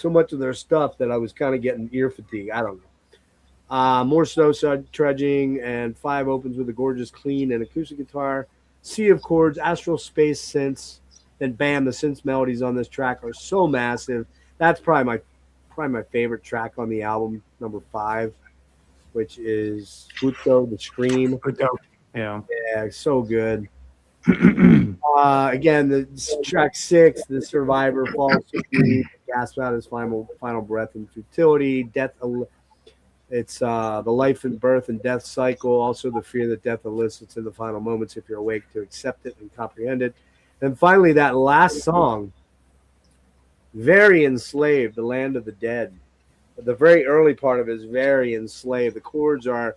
much of their stuff that I was kind of getting ear fatigue. I don't know. More snow trudging, and 5 opens with a gorgeous clean and acoustic guitar. Sea of chords, astral space synths, then bam, the synth melodies on this track are so massive. That's probably my favorite track on the album, number 5, which is Buto, the Scream. Yeah, so good. Again, the track 6, the survivor falls to grief, gasps out his final breath in futility. It's the life and birth and death cycle, also the fear that death elicits in the final moments if you're awake to accept it and comprehend it. And finally, that last song, very enslaved, the land of the dead. The very early part of it is very enslaved. The chords are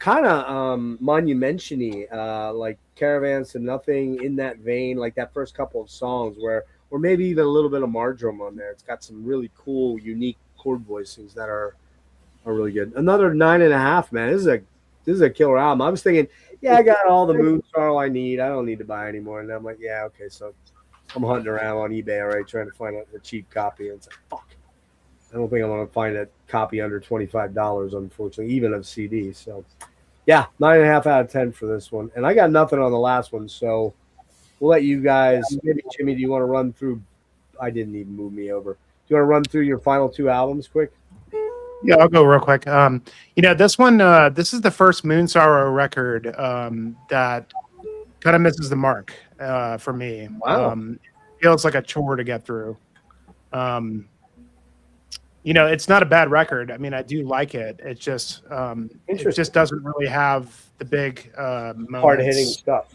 kind of monumention-y, like Caravans to Nothing, in that vein, like that first couple of songs or maybe even a little bit of Marjoram on there. It's got some really cool, unique chord voicings that are really good. Another 9.5, man. This is a killer album. I was thinking, yeah, I got all the Moonsorrow I need. I don't need to buy anymore. And I'm like, yeah, okay. So I'm hunting around on eBay, already trying to find a cheap copy. And it's like, fuck. I don't think I'm going to find a copy under $25, unfortunately, even of CD. So, yeah, 9.5 out of 10 for this one. And I got nothing on the last one, so we'll let you guys. Maybe, Jimmy, do you want to run through? I didn't even move me over. Do you want to run through your final 2 albums quick? Yeah, I'll go real quick. This one, this is the first Moonsorrow record that kind of misses the mark for me. Wow. Feels like a chore to get through. Um, it's not a bad record. I mean, I do like it. It Interesting. just doesn't really have the big Hard hitting moments. stuff.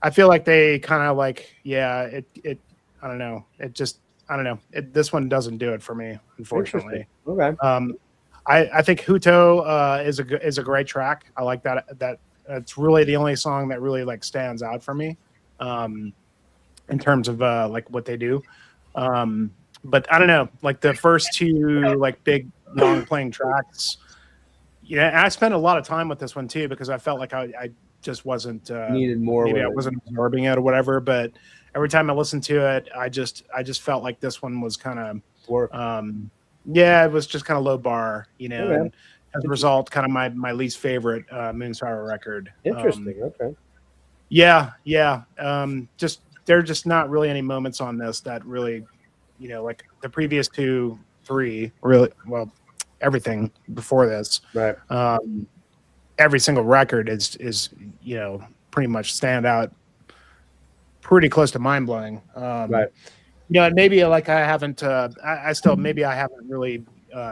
I feel like they kind of like, I don't know. I don't know. This one doesn't do it for me, unfortunately. Okay. I think Huto is a great track. I like that. It's really the only song that really like stands out for me, in terms of like what they do. But I don't know, like the first two like big long playing tracks. I spent a lot of time with this one too because I felt like I just wasn't Needed more. maybe I with it. wasn't absorbing it or whatever. But every time I listened to it, I just felt like this one was kind of Work. it was just kind of low bar, Okay. and as a result, kind of my least favorite Moonsorrow record. Interesting. Okay. Yeah. Just there are just not really any moments on this that really, like the previous 2, 3, really well, everything before this. Right. Every single record is pretty much stand out, pretty close to mind blowing. Right. And maybe like I haven't, I still maybe I haven't really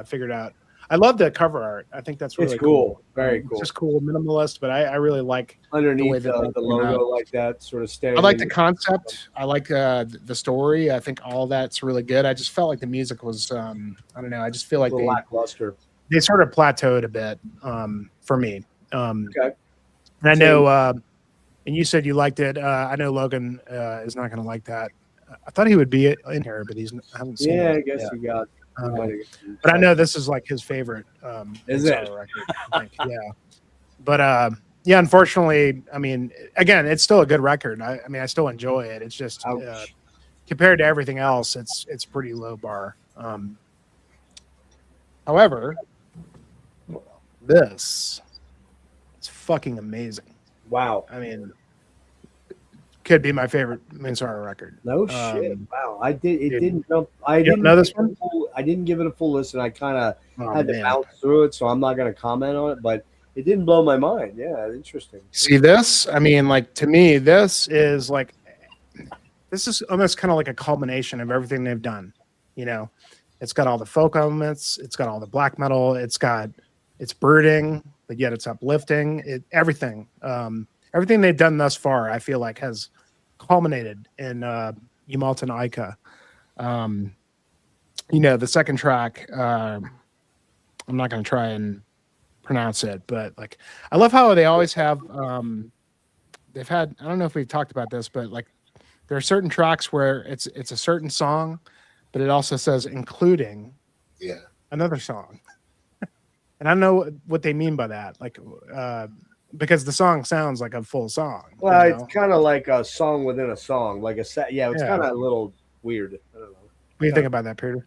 figured out. I love the cover art. I think that's really It's cool. Very It's cool. just cool, minimalist, but I really like Underneath that the they came logo out. like that, sort of standing. I like the concept. I like the story. I think all that's really good. I just felt like the music was, I don't know. I just feel like lackluster. they sort of plateaued a bit for me. Okay. And I know, and you said you liked it. I know Logan is not going to like that. I thought he would be in here, but I haven't seen it. Yeah, I guess you got. But I know this is like his favorite. Is it? Moonsorrow record, I think. Yeah. But yeah, unfortunately, I mean, again, it's still a good record. I mean, I still enjoy it. It's just compared to everything else, it's pretty low bar. However, this is fucking amazing. Wow. I mean, could be my favorite Moonsorrow record. No shit. Wow. I did. It dude. didn't jump. I You don't didn't know this give it one? a I didn't give it a full listen. I kind of Oh, had to man. bounce through it, so I'm not going to comment on it. But it didn't blow my mind. Yeah, interesting. See this? I mean, like to me, this is almost kind of like a culmination of everything they've done. It's got all the folk elements, it's got all the black metal, it's brooding, but yet it's uplifting. Everything they've done thus far, I feel like has culminated in Yumaltan Aika. The second track, I'm not going to try and pronounce it, but like I love how they always have they've had, I don't know if we've talked about this, but like there are certain tracks where it's a certain song, but it also says including another song. And I don't know what they mean by that, like because the song sounds like a full song. Well, it's kind of like a song within a song, like a set. Yeah, it's Yeah. kind of a little weird. I don't know. What do you think about that, Peter?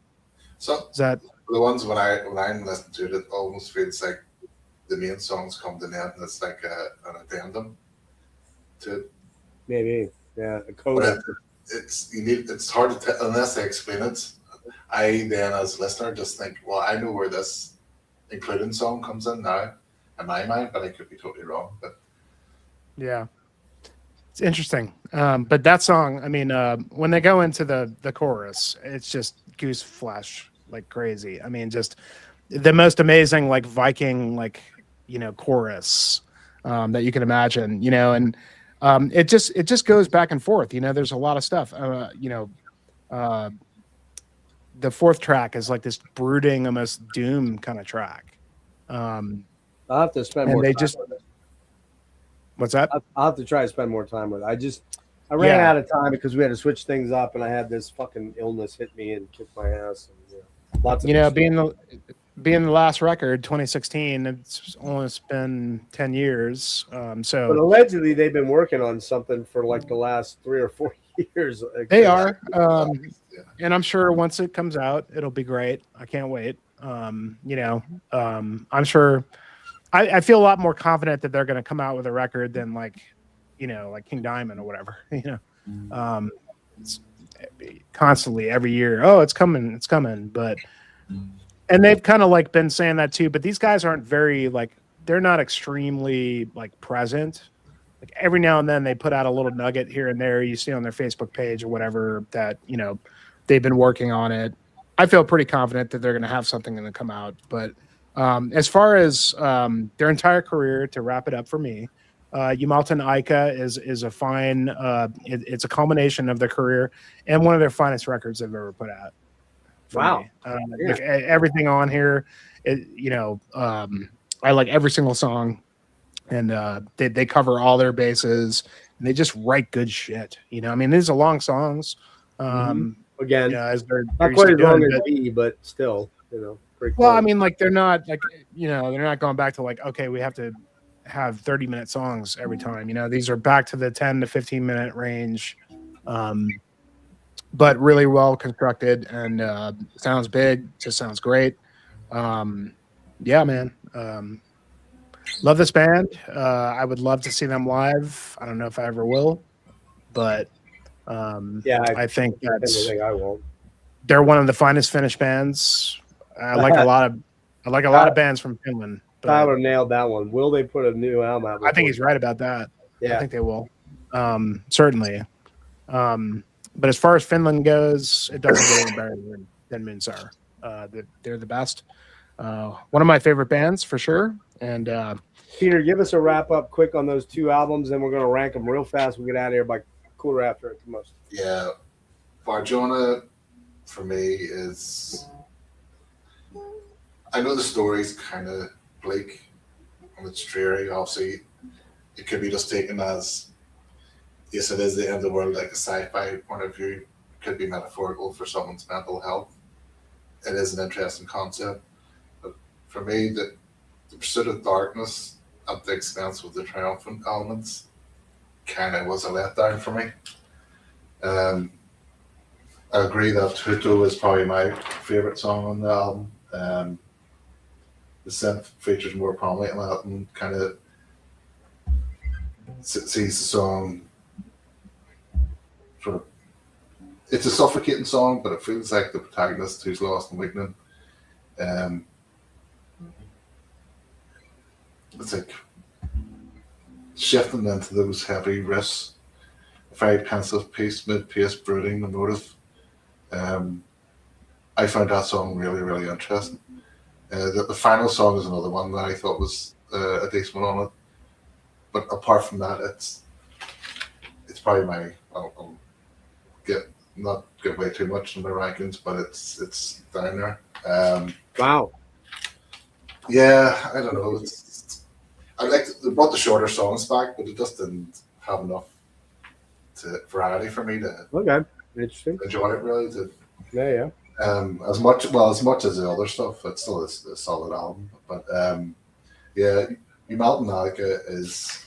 So Is that the ones when I'm listening to it, it almost feels like the main songs come to an end, and it's like an addendum to it. Maybe. Yeah, a But coda. it's hard to tell unless they explain it. I then, as a listener, just think, well, I know where this including song comes in now in my mind, but I could be totally wrong. But yeah, it's interesting. But that song, I mean, when they go into the chorus, it's just goose flesh like crazy. I mean, just the most amazing like Viking chorus that you can imagine. And it just goes back and forth. There's a lot of stuff. The fourth track is like this brooding, almost doom kind of track. I'll have to spend And more they time just with it. What's that? I'll have to try to spend more time with it. I ran out of time because we had to switch things up, and I had this fucking illness hit me and kicked my ass. And, lots of being the last record, 2016, it's almost been 10 years. But So allegedly, they've been working on something for like the last 3 or 4 years. they are, and I'm sure once it comes out, it'll be great. I can't wait. I'm sure. I feel a lot more confident that they're going to come out with a record than like King Diamond or whatever. It's constantly every year. Oh, it's coming. But And they've kind of like been saying that too, but these guys aren't very like they're not extremely like present. Like every now and then they put out a little nugget here and there you see on their Facebook page or whatever that, you know, they've been working on it. I feel pretty confident that they're going to have something going to come out. But as far as their entire career, to wrap it up for me, Yumalton Aika is a fine. It's a culmination of their career and one of their finest records they've ever put out. Wow. Me. Like everything on here, I like every single song, and they cover all their bases, and they just write good shit. You know, I mean, these are long songs. Again, as they're not used quite to as long doing, as but- B, but still, you know, pretty well, close. I mean, like they're not like they're not going back to like okay, we have to have 30-minute songs every time. You know, these are back to the 10 to 15-minute range. But really well constructed and sounds big, just sounds great. Yeah, man. Love this band. I would love to see them live. I don't know if I ever will, but I think I that's think I won't. they're one of the finest Finnish bands. I like a lot of bands from Finland. But Tyler nailed that one. Will they put a new album out? I think he's right about that. Yeah. I think they will. Certainly. But as far as Finland goes, it doesn't get any better than Moonsorrow. They're the best. One of my favorite bands for sure. And Peter, give us a wrap up quick on those two albums, and we're going to rank them real fast. We'll get out of here by quarter after at the most. Yeah, Barjona for me is. I know the story's kind of bleak and it's dreary. Obviously, it could be just taken as yes, it is the end of the world, like a sci-fi point of view. It could be metaphorical for someone's mental health. It is an interesting concept, but for me, the pursuit of darkness at the expense of the triumphant elements kind of was a letdown for me. I agree that Huto is probably my favorite song on the album. The synth features more prominently in that and kind of sees the song sort of. It's a suffocating song, but it feels like the protagonist who's lost and weakening. It's like shifting into those heavy riffs, a very pensive piece, mid-paced, brooding, emotive. I found that song really, really interesting. The final song is another one that I thought was a decent one on it. But apart from that, it's probably my. I'll not give away too much in my rankings, but it's down there. Wow. Yeah, I don't know. They brought the shorter songs back, but it just didn't have enough variety for me to Okay. Interesting. enjoy it really. Yeah. As much as the other stuff, it's still a solid album. But yeah, Yumalton Aika is.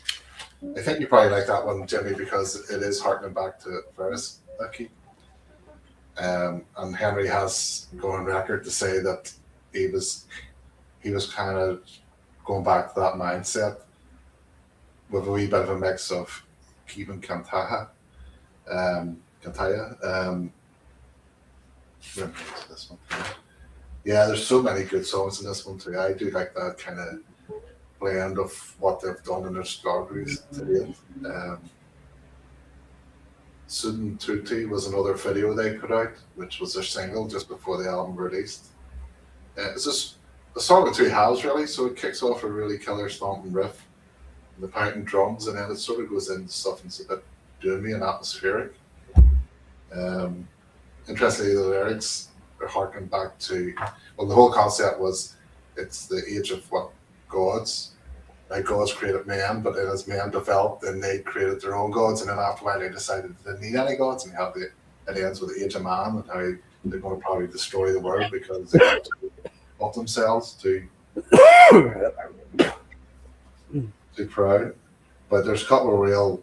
I think you probably like that one, Jimmy, because it is harkening back to Ferris Aki. And Henry has gone on record to say that he was kind of going back to that mindset with a wee bit of a mix of Kevin Kantaya. This one. Yeah, there's so many good songs in this one too. I do like that kind of blend of what they've done in their discographies to date. Sudden Tutti was another video they put out, which was their single just before the album released. It's just a song with two halves really, so it kicks off a really killer stomping riff, and the pounding drums, and then it sort of goes into stuff that's a bit doomy and atmospheric. Interestingly, the lyrics are harking back to, well, the whole concept was it's the age of what gods. Like gods created man, but then as man developed, then they created their own gods, and then after a while they decided they didn't need any gods, and it ends with the age of man and how they're going to probably destroy the world because they want to up themselves too proud. But there's a couple of real.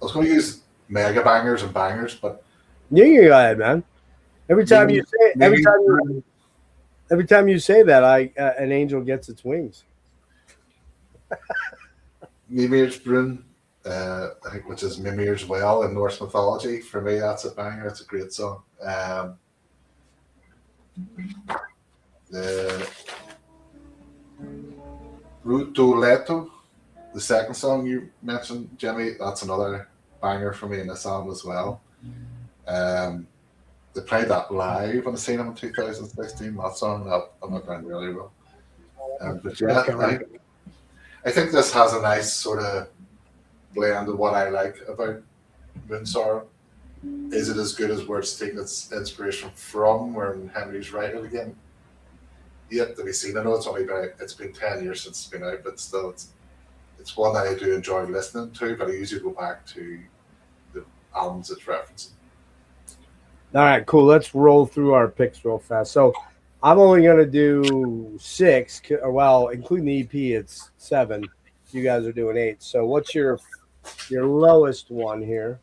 I was going to use mega bangers and bangers, but Yeah, you go ahead, man. Every time you say that, an angel gets its wings. Mimir's Brun, I think, which is Mimir's Well in Norse mythology. For me, that's a banger. It's a great song. The Rutoleto, the second song you mentioned, Jimmy, that's another banger for me in the song as well. They played that live on the scene in 2016. That song that went down really well. But yeah, Okay. I think this has a nice sort of blend of what I like about Moonsorrow. Is it as good as where it's taking its inspiration from, when Henry's writing again? Yet to be seen. I know it's been 10 years since it's been out, but still, it's one that I do enjoy listening to. But I usually go back to the albums it's referencing. All right, cool. Let's roll through our picks real fast. So I'm only going to do 6, well, including the EP, it's 7. You guys are doing 8. So what's your lowest one here?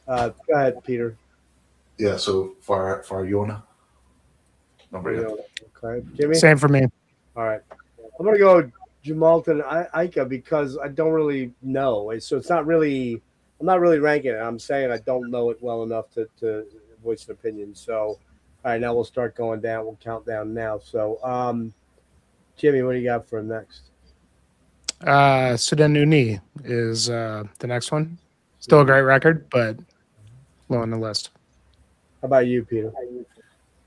Go ahead, Peter. Yeah, so for Yona, number 8. Okay, Jimmy? Same for me. All right. I'm going to go Jamalton Ika because I don't really know. So it's not really – I'm not really ranking it. I'm saying I don't know it well enough to voice an opinion. So, all right, now we'll start going down. We'll count down now. So, Jimmy, what do you got for next? Sudan Uni is the next one. Still a great record, but low on the list. How about you, Peter?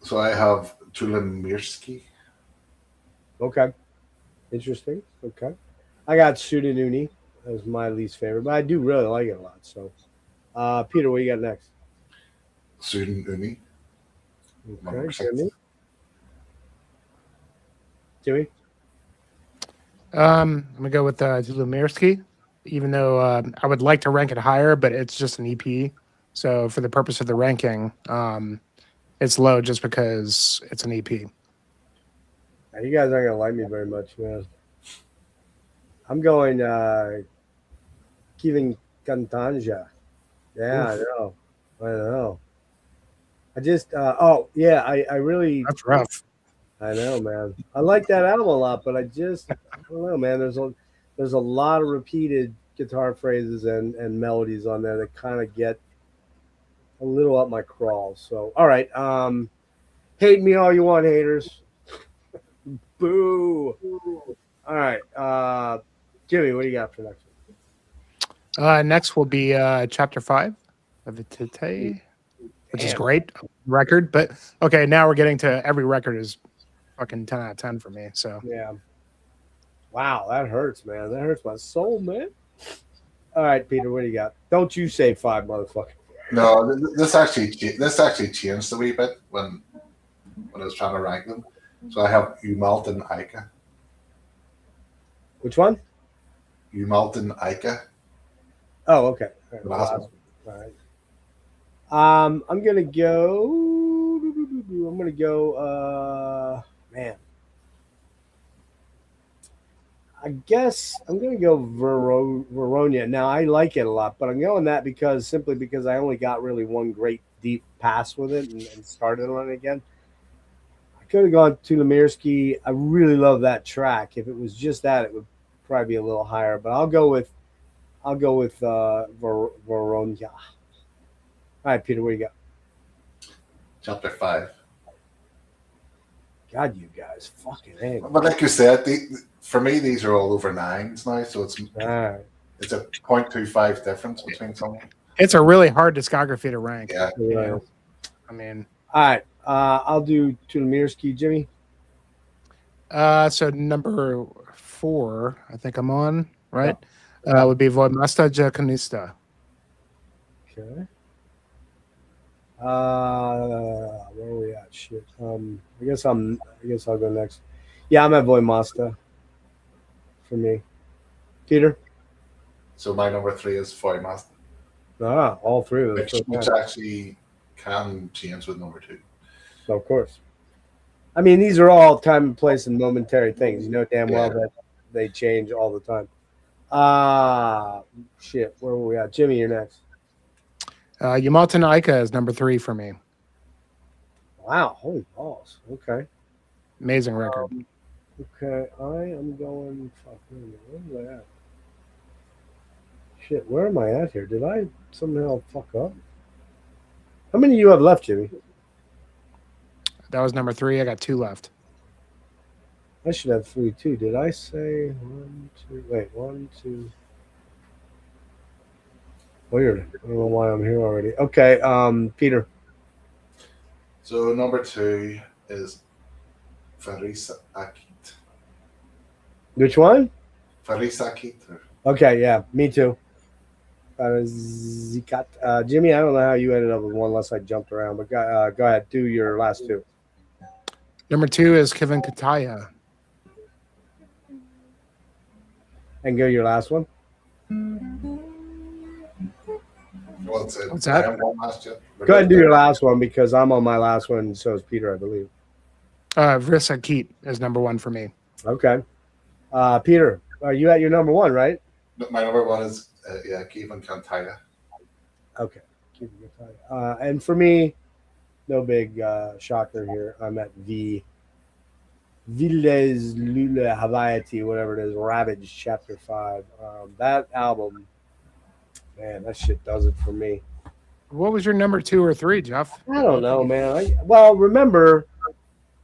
So I have Tulimirski. Okay. Interesting. Okay. I got Sudan Uni as my least favorite, but I do really like it a lot. So, Peter, what you got next? Sudan Uni. Okay, Jimmy. Jimmy? I'm gonna go with Tulimirski, even though I would like to rank it higher, but it's just an EP. So for the purpose of the ranking, it's low just because it's an EP. You guys aren't gonna like me very much, man. I'm going Kevin Cantanja. Yeah, I know. I just I really That's rough. I know, man. I like that album a lot, but I don't know, man. There's a lot of repeated guitar phrases and melodies on there that kind of get a little up my crawl. So, all right, hate me all you want, haters. Boo. All right, Jimmy, what do you got for next one? Next will be Chapter 5 of Itite, which is great record. But okay, now we're getting to every record is fucking 10 out of 10 for me. So Yeah. Wow, that hurts, man. That hurts my soul, man. All right, Peter, what do you got? Don't you say 5, motherfucker. No, this actually changed a wee bit when I was trying to rank them. So I have Umalton Ica. Which one? Umalton Ica. Oh, okay. All right. The last one. All right. I'm gonna go. Man. I guess I'm gonna go Veronia. Now I like it a lot, but I'm going that simply because I only got really one great deep pass with it and started on it again. I could have gone to Lemirski. I really love that track. If it was just that, it would probably be a little higher. But I'll go with Veronia. All right, Peter, what do you got? Chapter 5. God, you guys fucking hate. But like you said, for me, these are all over 9s now, so it's All right. a 0.25 difference between some. it's a really hard discography to rank. Yeah. You know? I mean, All right. I'll do Tulimirski, Jimmy. so number 4, I think I'm on, right? Would be Vojmasta Jakonista. Okay. Where are we at? Shit. I guess I'll go next. Yeah, I'm at Vojmasta. For me, Peter. So my number 3 is Foymaster, All 3 of them. which actually can change with number 2. So, of course. I mean, these are all time and place and momentary things. You know damn well that they change all the time. Shit. Where were we at? Jimmy, you're next. Yamalton Ica is number 3 for me. Wow. Holy balls. Okay. Amazing record. Okay. I am going. Fuck. Where am I at? Shit. Where am I at here? Did I somehow fuck up? How many do you have left, Jimmy? That was number 3. I got 2 left. I should have 3 too. Did I say 1, 2? Wait, 1, 2. Weird. I don't know why I'm here already. Okay, Peter. So number 2 is Farisa Akit. Which one? Farisa Akit. Okay, yeah, me too. Zikat. Jimmy, I don't know how you ended up with one unless I jumped around, but go ahead. Do your last 2. Number 2 is Kevin Kataya. And go your last one. What's What's I that? haven't won last yet. Go ahead and do your last one because I'm on my last one, and so is Peter, I believe. Vrisa Keat is number 1 for me. Okay. Peter, are you at your number 1, right? My number 1 is Kevin Kantaya. Okay. And for me, no big shocker here. I'm at the Villes Lula Havayati, whatever it is, Ravage Chapter 5. That album, man, that shit does it for me. What was your number 2 or 3, Jeff? I don't know, man.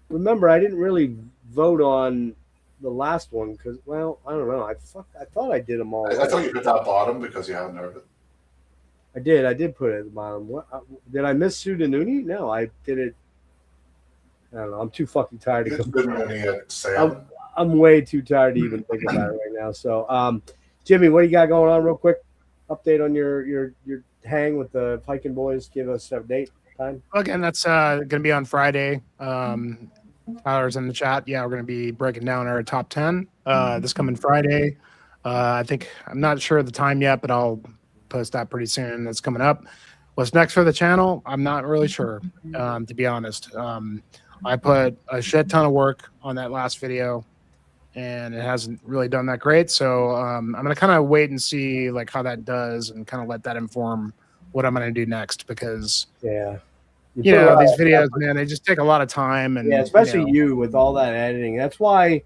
Remember, I didn't really vote on the last one because, well, I don't know. I thought I did them all. I thought you put that bottom because you hadn't heard it. I did put it at the bottom. What did I miss Sudanuni? No, I did it. I don't know. I'm too fucking tired to It's go. been only at 7. I'm way too tired to even think about it right now. So, Jimmy, what do you got going on, real quick? Update on your hang with the Hiking Boys. Give us a date, time. Well, again, that's going to be on Friday. Tyler's in the chat. Yeah, we're going to be breaking down our top 10 this coming Friday. I think I'm not sure of the time yet, but I'll post that pretty soon. That's coming up. What's next for the channel? I'm not really sure, to be honest. I put a shit ton of work on that last video, and it hasn't really done that great. So I'm going to kind of wait and see like how that does, and kind of let that inform what I'm going to do next, because Yeah. you know these videos, man, they just take a lot of time, and yeah, especially you know, you with all that editing. That's why,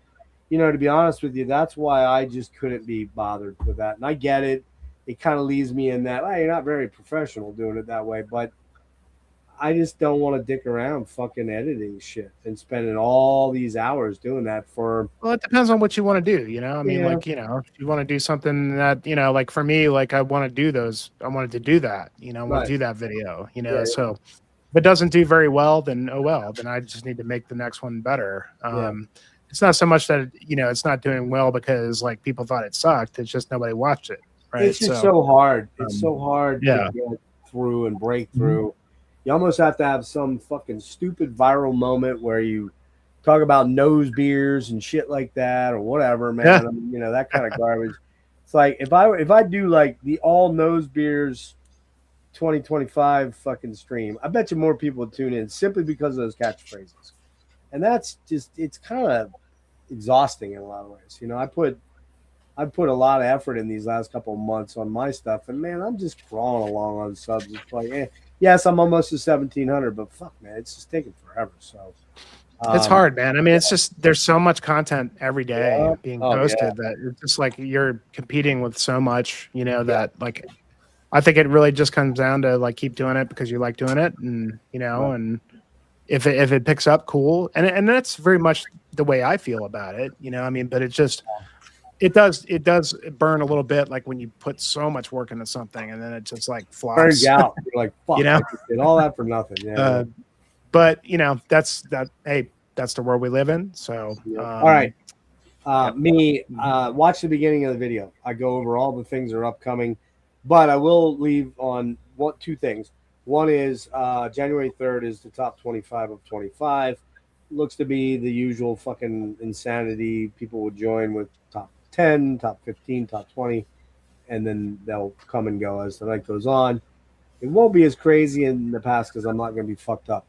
to be honest with you, that's why I just couldn't be bothered with that. And I get it. It kind of leaves me in that, you're not very professional doing it that way, but I just don't want to dick around fucking editing shit and spending all these hours doing that for. well, it depends on what you want to do. I mean, Yeah. like, if you want to do something that, like for me, like I want to do those, I wanted to do that, I want Right. to do that video, Yeah. So if it doesn't do very well, then oh well, then I just need to make the next one better. It's not so much that, it's not doing well because like people thought it sucked. It's just nobody watched it. Right. It's just so hard. It's so hard yeah. to get through and break through. You almost have to have some fucking stupid viral moment where you talk about nose beers and shit like that or whatever, man. Yeah. I mean, that kind of garbage. It's like if I do like the all nose beers 2025 fucking stream, I bet you more people would tune in simply because of those catchphrases. And that's just, it's kind of exhausting in a lot of ways. I put a lot of effort in these last couple of months on my stuff, and man, I'm just crawling along on subs. It's like, yes, I'm almost to 1,700, but fuck, man, it's just taking forever. So it's hard, man. I mean, it's just there's so much content every day being posted that it's just like you're competing with so much, that like I think it really just comes down to like keep doing it because you like doing it, and and if it picks up, cool, and that's very much the way I feel about it. I mean, but it's just. It does burn a little bit, like when you put so much work into something and then it just like flops. Burns out. You're like, fuck, I just did all that for nothing. Yeah. But that's that. Hey, that's the world we live in. So all right. Watch the beginning of the video. I go over all the things that are upcoming, but I will leave on two things. One is January 3rd is the top 25 of 25. Looks to be the usual fucking insanity. People will join with top 10, top 15, top 20, and then they'll come and go as the night goes on. It won't be as crazy in the past because I'm not going to be fucked up.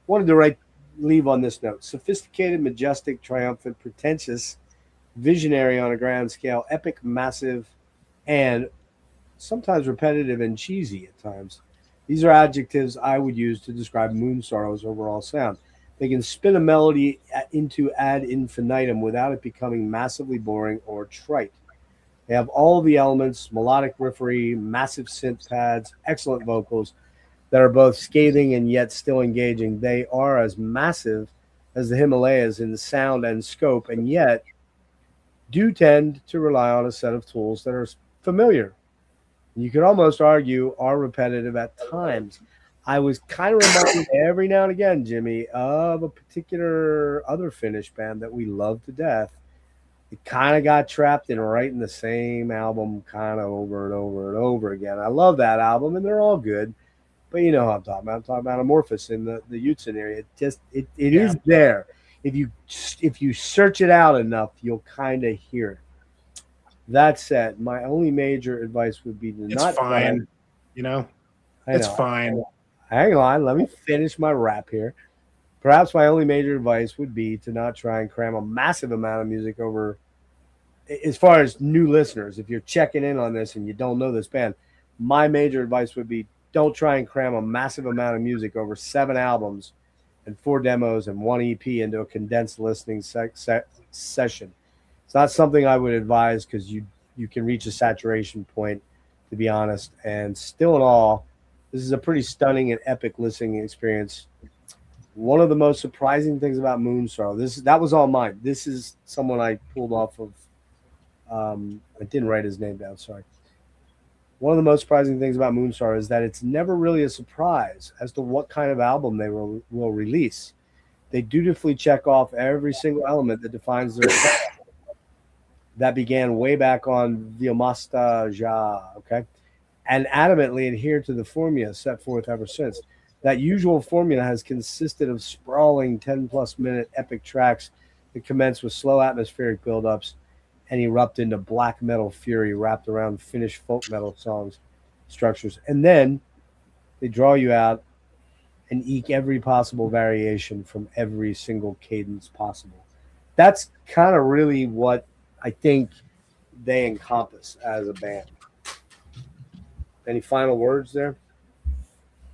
Wanted to leave on this note. Sophisticated, majestic, triumphant, pretentious, visionary on a grand scale, epic, massive, and sometimes repetitive and cheesy at times. These are adjectives I would use to describe Moonsorrow's overall sound. They can spin a melody into ad infinitum without it becoming massively boring or trite. They have all the elements: melodic riffery, massive synth pads, excellent vocals, that are both scathing and yet still engaging. They are as massive as the Himalayas in the sound and scope, and yet do tend to rely on a set of tools that are familiar. You could almost argue are repetitive at times. I was kind of reminded every now and again, Jimmy, of a particular other Finnish band that we love to death. It kind of got trapped in writing the same album kind of over and over and over again. I love that album, and they're all good. But you know how I'm talking about. I'm talking about Amorphous in the Utzon area. It is there. If you search it out enough, you'll kind of hear it. That said, my only major advice would be to It's not fine. You know, it's fine. Hang on, let me finish my rap here. Perhaps my only major advice would be to not try and cram a massive amount of music over. As far as new listeners, if you're checking in on this and you don't know this band, my major advice would be don't try and cram a massive amount of music over 7 albums and 4 demos and 1 EP into a condensed listening session. It's not something I would advise because you can reach a saturation point, to be honest. And still in all, this is a pretty stunning and epic listening experience. One of the most surprising things about Moonsorrow, that was all mine. This is someone I pulled off of. I didn't write his name down. Sorry. One of the most surprising things about Moonsorrow is that it's never really a surprise as to what kind of album they will release. They dutifully check off every single element that defines their style. That began way back on Viomasta Ja, okay? And adamantly adhere to the formula set forth ever since. That usual formula has consisted of sprawling 10-plus minute epic tracks that commence with slow atmospheric buildups and erupt into black metal fury wrapped around Finnish folk metal songs structures. And then they draw you out and eke every possible variation from every single cadence possible. That's kind of really what I think they encompass as a band. Any final words there?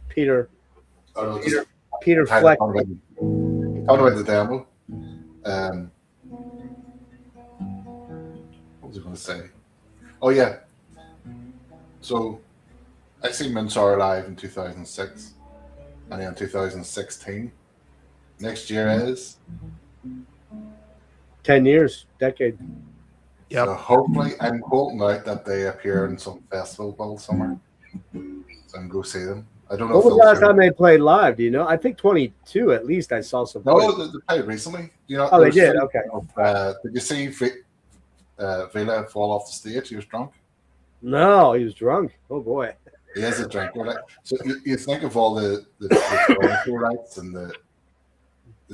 Peter Fleck. Talking about the demo. What was I going to say? Oh, yeah. So I seen Moonsorrow live in 2006 and then 2016. Next year is 10 years, decade. Yep. So hopefully, I'm holding out that they appear in some festival bill somewhere, so I can go see them. I don't know. What was the last time they played live? Do you know? I think 22 at least. I saw some. No, they played recently. You know. Oh, they did. Okay. Did you see Vela fall off the stage? He was drunk. No, he was drunk. Oh boy. He is a drinker. Like, so you think of all the rights and the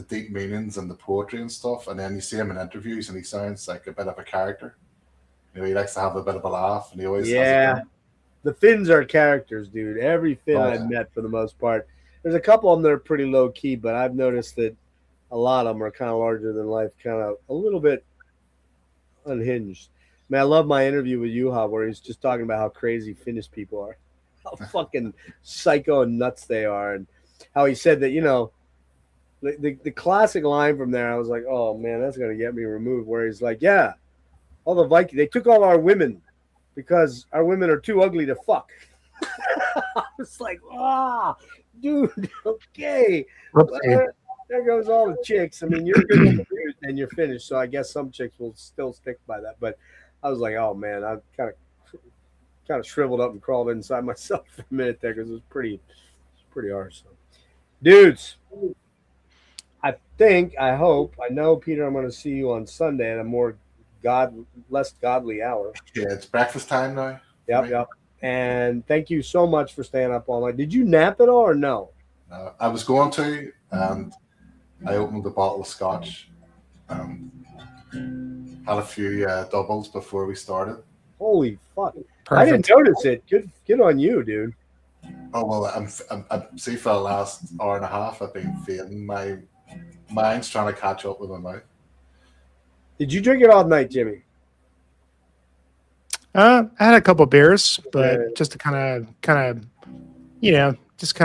deep meanings and the poetry and stuff, and then you see him in interviews and he sounds like a bit of a character. You know, he likes to have a bit of a laugh, and he always has the Finns are characters, dude. Every Finn I've met, for the most part, there's a couple of them that are pretty low key, but I've noticed that a lot of them are kind of larger than life, kind of a little bit unhinged. Man, I love my interview with Juha where he's just talking about how crazy Finnish people are, how fucking psycho and nuts they are, and how he said that, you know, the classic line from there, I was like, oh man, that's gonna get me removed. Where he's like, yeah, all the Vikings, they took all our women because our women are too ugly to fuck. I was like, dude, okay. There goes all the chicks. I mean, you're good dude and you're finished, so I guess some chicks will still stick by that. But I was like, oh man, I kind of shriveled up and crawled inside myself for a minute there because it was pretty harsh. So. Dudes. I hope, I know, Peter, I'm going to see you on Sunday at a more less godly hour. Yeah, it's breakfast time now. Yep. And thank you so much for staying up all night. Did you nap at all or no? I was going to, and I opened a bottle of scotch and had a few doubles before we started. Holy fuck. Perfect. I didn't notice it. Good on you, dude. Oh, well, I'm see, for the last hour and a half, I've been feeling my mind's trying to catch up with my mouth. Did you drink it all night, Jimmy? I had a couple beers, but just to kind of, you know, just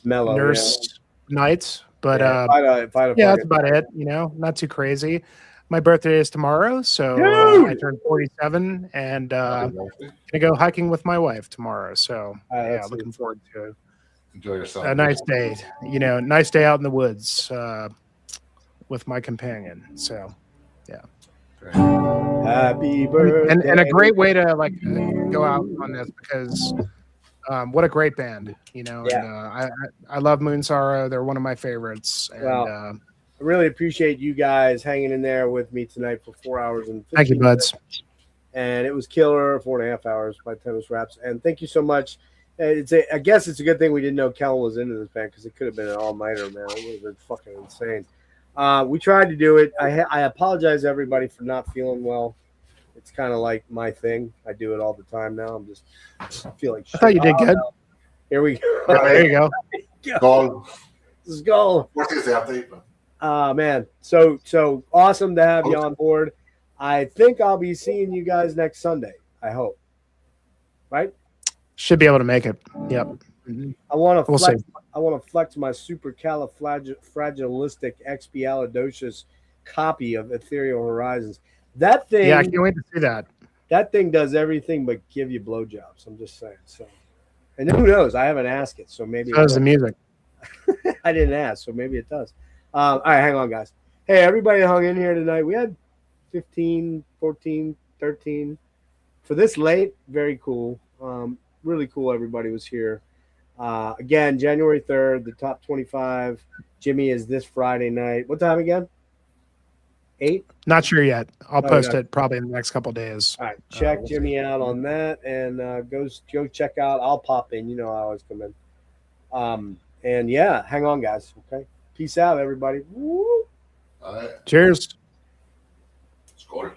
mellow, nurse nights. But that's about it. You know, not too crazy. My birthday is tomorrow, so I turned 47, and I'm gonna go hiking with my wife tomorrow. So looking forward to enjoy yourself. A nice day, nice day out in the woods with my companion. So, yeah. Happy birthday. And a great way to go out on this because what a great band, Yeah. And I love Moonsorrow. They're one of my favorites. And Well, I really appreciate you guys hanging in there with me tonight for 4 hours and 15 thank you, buds. minutes. And it was killer, 4.5 hours by Tennis Raps. And thank you so much. I guess it's a good thing we didn't know Kellen was into this band because it could have been an all-nighter, man. It would have been fucking insane. We tried to do it. I apologize to everybody for not feeling well. It's kind of like my thing. I do it all the time now. I feel like shit. I thought you did good. No. Here we go. There you go. Go. Let's go. What is the update? Man, so awesome to have you on board. I think I'll be seeing you guys next Sunday. I hope. Right? Should be able to make it. Yep. I want to We'll flex. see. I want to flex my supercalifragilistic expialidocious copy of Ethereal Horizons. That thing. Yeah, I can't wait to see that. That thing does everything but give you blowjobs. I'm just saying. So, and who knows? I haven't asked it, so maybe. So does the music. I didn't ask, so maybe it does. All right, hang on, guys. Hey, everybody hung in here tonight. We had 15, 14, 13. For this late, very cool. Really cool everybody was here. Again, January 3rd, the top 25. Jimmy is this Friday night. What time again? 8? Not sure yet. I'll post okay. it probably in the next couple days. All right, check we'll Jimmy out on that and go check out. I'll pop in. I always come in. And yeah, hang on, guys. Okay. Peace out, everybody. Woo! All right. Cheers. Score.